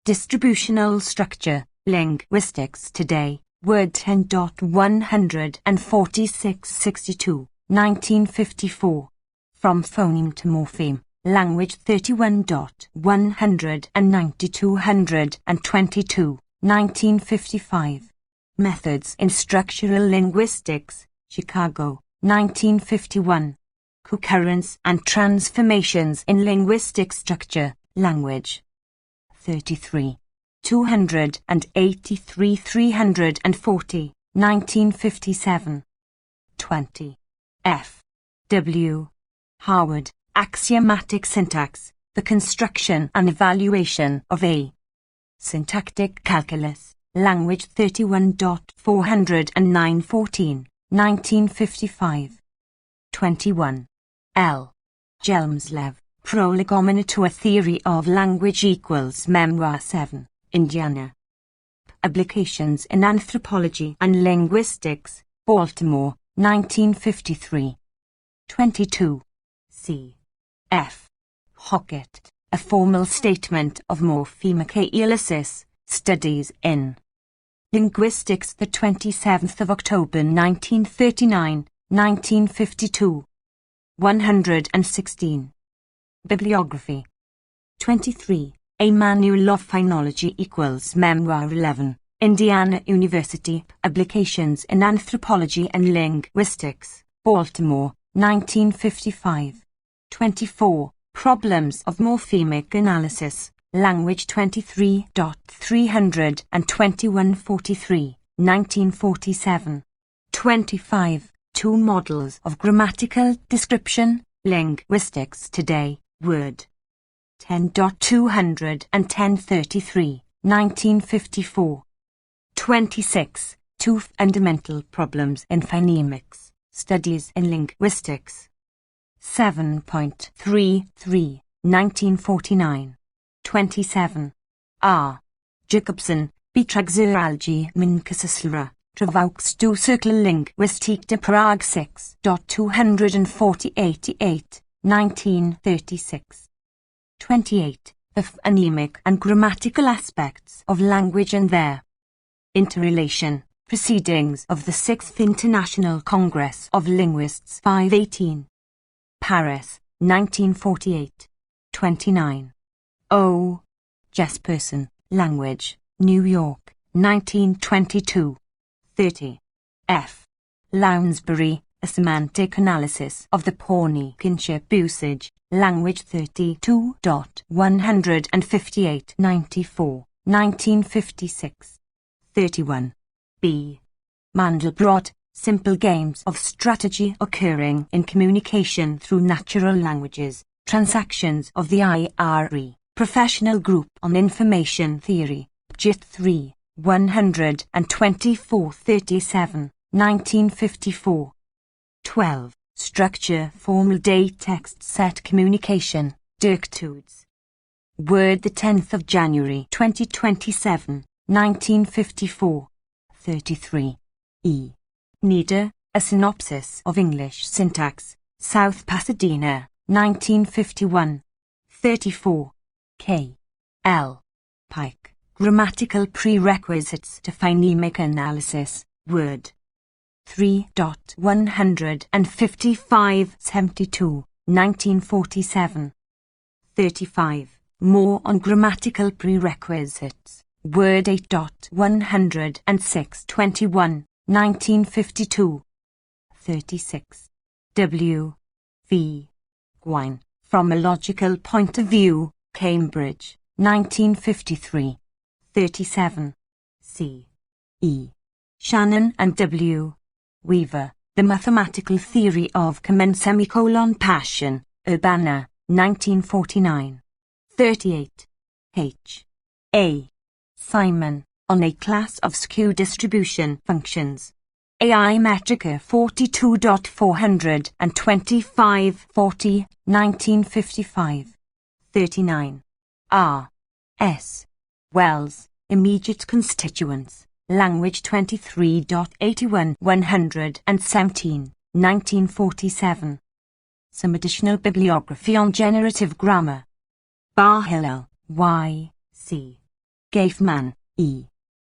Distributional Structure, Linguistics Today, Word 10.146-62, 1954. From Phoneme to Morpheme, Language 31.190-222, 1955. Methods in Structural Linguistics, Chicago, 1951. Concurrence and Transformations in Linguistic Structure, Language. 33. 283-340, 1957. 20. F. W. Howard, Axiomatic Syntax, The Construction and Evaluation of a Syntactic Calculus, Language 31.409-14, 1955. 21. L. Jelmslev, Prolegomena to a Theory of Language equals Memoir 7, Indiana. Publications in Anthropology and Linguistics, Baltimore, 1953. 22. C. F. Hockett, A Formal Statement of Morphemic Analysis, Studies in Linguistics, the 27th of October 1939, 1952. 116. Bibliography. 23. A Manual of Phonology equals Memoir 11, Indiana University. Publications in Anthropology and Linguistics, Baltimore, 1955. 24. Problems of Morphemic Analysis, Language 23.321-43, 1947. 25. Two Models of Grammatical Description, Linguistics Today, Word 10.210-33, 1954. 26. Two Fundamental Problems in Phonemics, Studies in Linguistics. 7.33, 1949. 27. R. Jacobson, Betragsuralgie Minkesslera, Travaux du Cercle Linguistique de Prague 6.248, 1936. 28. The phonemic and grammatical aspects of language and their interrelation, Proceedings of the 6th International Congress of Linguists 518. Paris, 1948. 29. O. Jesperson, Language, New York, 1922. 30. F. Lounsbury, A Semantic Analysis of the Pawnee Kinship Usage, Language 32.158-94, 1956. 31. B. Mandelbrot, Simple Games of Strategy Occurring in Communication Through Natural Languages, Transactions of the IRE, Professional Group on Information Theory, JIT 3, 124-37, 1954. 12. Structure Formal Date Text Set Communication, Dirk Toots. Word the 10th of January 2027, 1954. 33. E. Nieder, A Synopsis of English Syntax, South Pasadena, 1951. 34. K. L. Pike, Grammatical Prerequisites to Phonemic Analysis, Word 3.155-72, 1947. 35. More on Grammatical Prerequisites, Word 8.106-21, 1952. 36. W. V. Gwyn, From a Logical Point of View, Cambridge, 1953. 37. C. E. Shannon and W. Weaver, The Mathematical Theory of Passion, Urbana, 1949. 38. H. A. Simon, on a class of skew distribution functions. AI Metrica 42.425 40, 1955. 39. R. S. Wells, Immediate Constituents, Language 23.81 117, 1947. Some additional bibliography on generative grammar. Bar-Hillel, Y. C. Gaifman, E.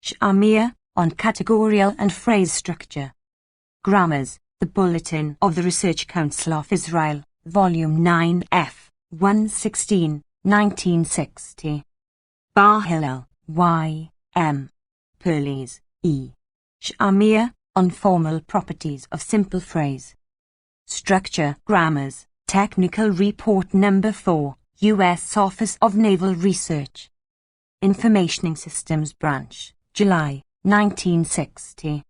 Shamir, on categorial and phrase structure. Grammars, The Bulletin of the Research Council of Israel, Volume 9 F. 116, 1960. Bar-Hillel, Y. M. Perles, E. Shamir, on formal properties of simple phrase. Structure Grammars, Technical Report No. 4, U.S. Office of Naval Research. Information Systems Branch, July, 1960.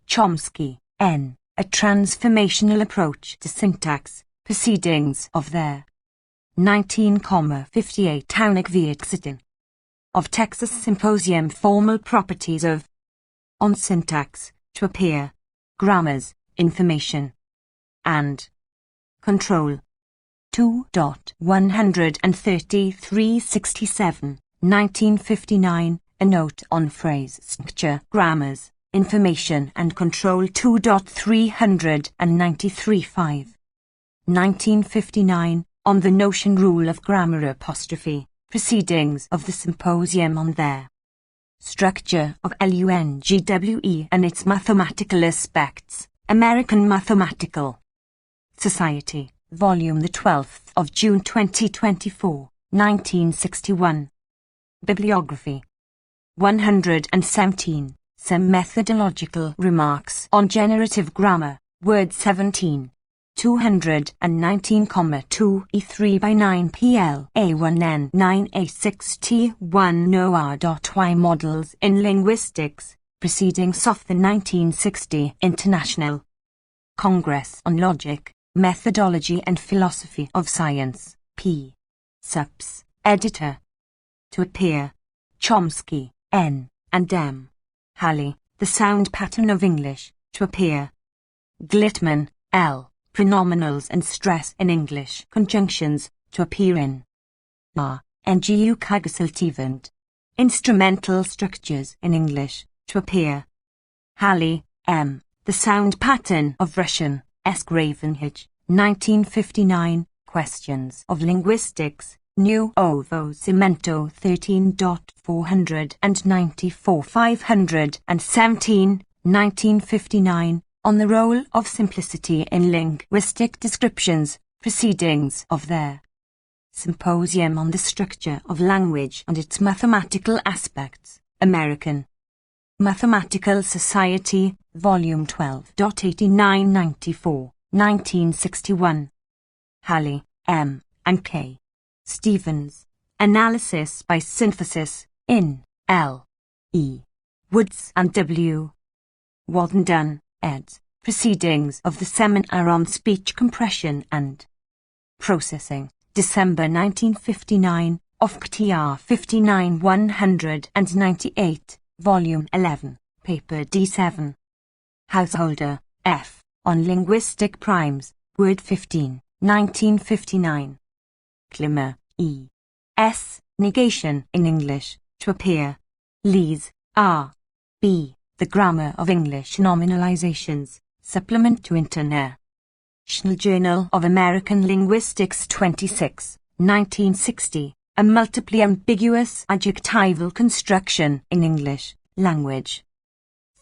Chomsky, N. A Transformational Approach to Syntax, Proceedings of their 19,58 University of Texas Symposium Formal Properties of on Syntax, to appear, Grammars, Information, and Control. 2.13367, 1959, a note on phrase structure, grammars, information and control. 2.393.5. 1959, on the notion rule of grammar apostrophe, proceedings of the symposium on their structure of LUNGWE and its mathematical aspects, American Mathematical Society, Volume the 12th of June 2024, 1961. Bibliography 117. Some methodological remarks on generative grammar, Word 17. 219,2 E3 by 9 PL A1N 9A6 T1 NOA.Y Models in Linguistics, Proceedings of the 1960 International Congress on Logic, Methodology and Philosophy of Science, P. Sups, Editor. To appear, Chomsky, N. and M. Halley, The Sound Pattern of English, to appear. Glittman, L. Pronominals and Stress in English Conjunctions, to appear in NGU Kageseltivend. Instrumental Structures in English, to appear. Halley, M. The Sound Pattern of Russian, S. Gravenhage, 1959, Questions of Linguistics, New Ovo Cemento 13.494 517, 1959, on the role of simplicity in linguistic descriptions, proceedings of their Symposium on the Structure of Language and its Mathematical Aspects, American Mathematical Society, Volume 12.8994, 1961. Halley, M. and K. Stevens, Analysis by Synthesis, in L. E. Woods and W. Walden, ed. Proceedings of the Seminar on Speech Compression and Processing, December 1959, of KTR 59 198, Volume 11, Paper D7. Householder, F. On Linguistic Primes, Word 15, 1959. Klimmer, E. S. Negation in English, to appear. Lees, R. B. The Grammar of English Nominalizations, Supplement to International Journal of American Linguistics 26, 1960, a multiply ambiguous adjectival construction in English language.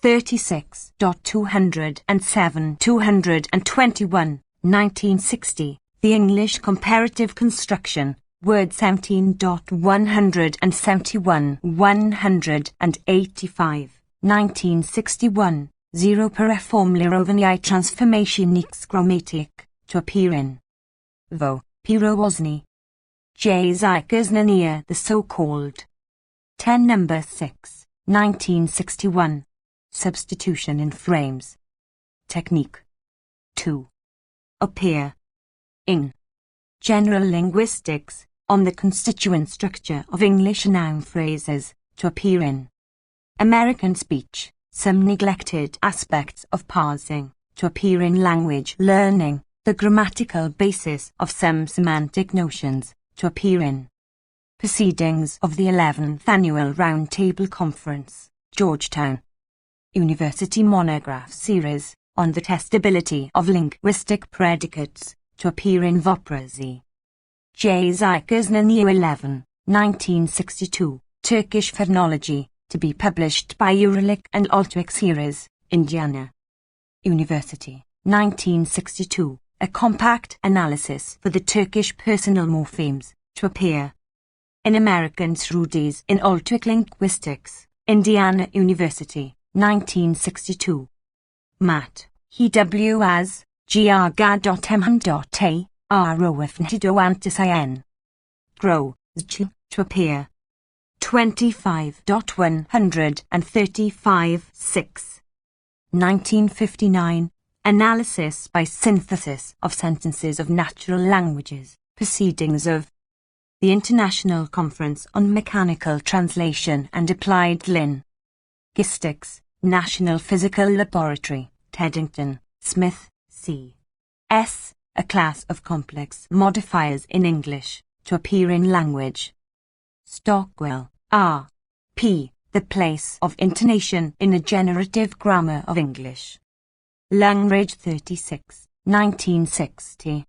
36.207 221, 1960, The English Comparative Construction, Word 17.171 185, 1961, 0 per formularovany transformationics grammatic, to appear in Vo. Pirowozny. J. Zykersnania, the so-called 10 number 6, 1961. Substitution in frames. Technique 2. Appear in General Linguistics, on the constituent structure of English noun phrases, to appear in American speech, some neglected aspects of parsing, to appear in language learning, the grammatical basis of some semantic notions, to appear in Proceedings of the 11th Annual Round Table Conference, Georgetown. University Monograph Series, on the Testability of Linguistic Predicates, to appear in Voprazi. J. Zeikersnanu 11, 1962, Turkish Phonology, to be published by Uralic and Altwick Series, Indiana University, 1962, a compact analysis for the Turkish personal morphemes, to appear in American Studies in Altwick Linguistics, Indiana University, 1962. Matt, He.W. as, Giarga.M.A, Rofnhidoantisin. Grow, to appear. 25.135 6. 1959. Analysis by synthesis of sentences of natural languages, proceedings of the International Conference on Mechanical Translation and Applied Linguistics, National Physical Laboratory, Teddington, Smith, C. S. A class of complex modifiers in English, to appear in language. Stockwell, R. P. The place of intonation in a generative grammar of English. Langridge 36, 1960.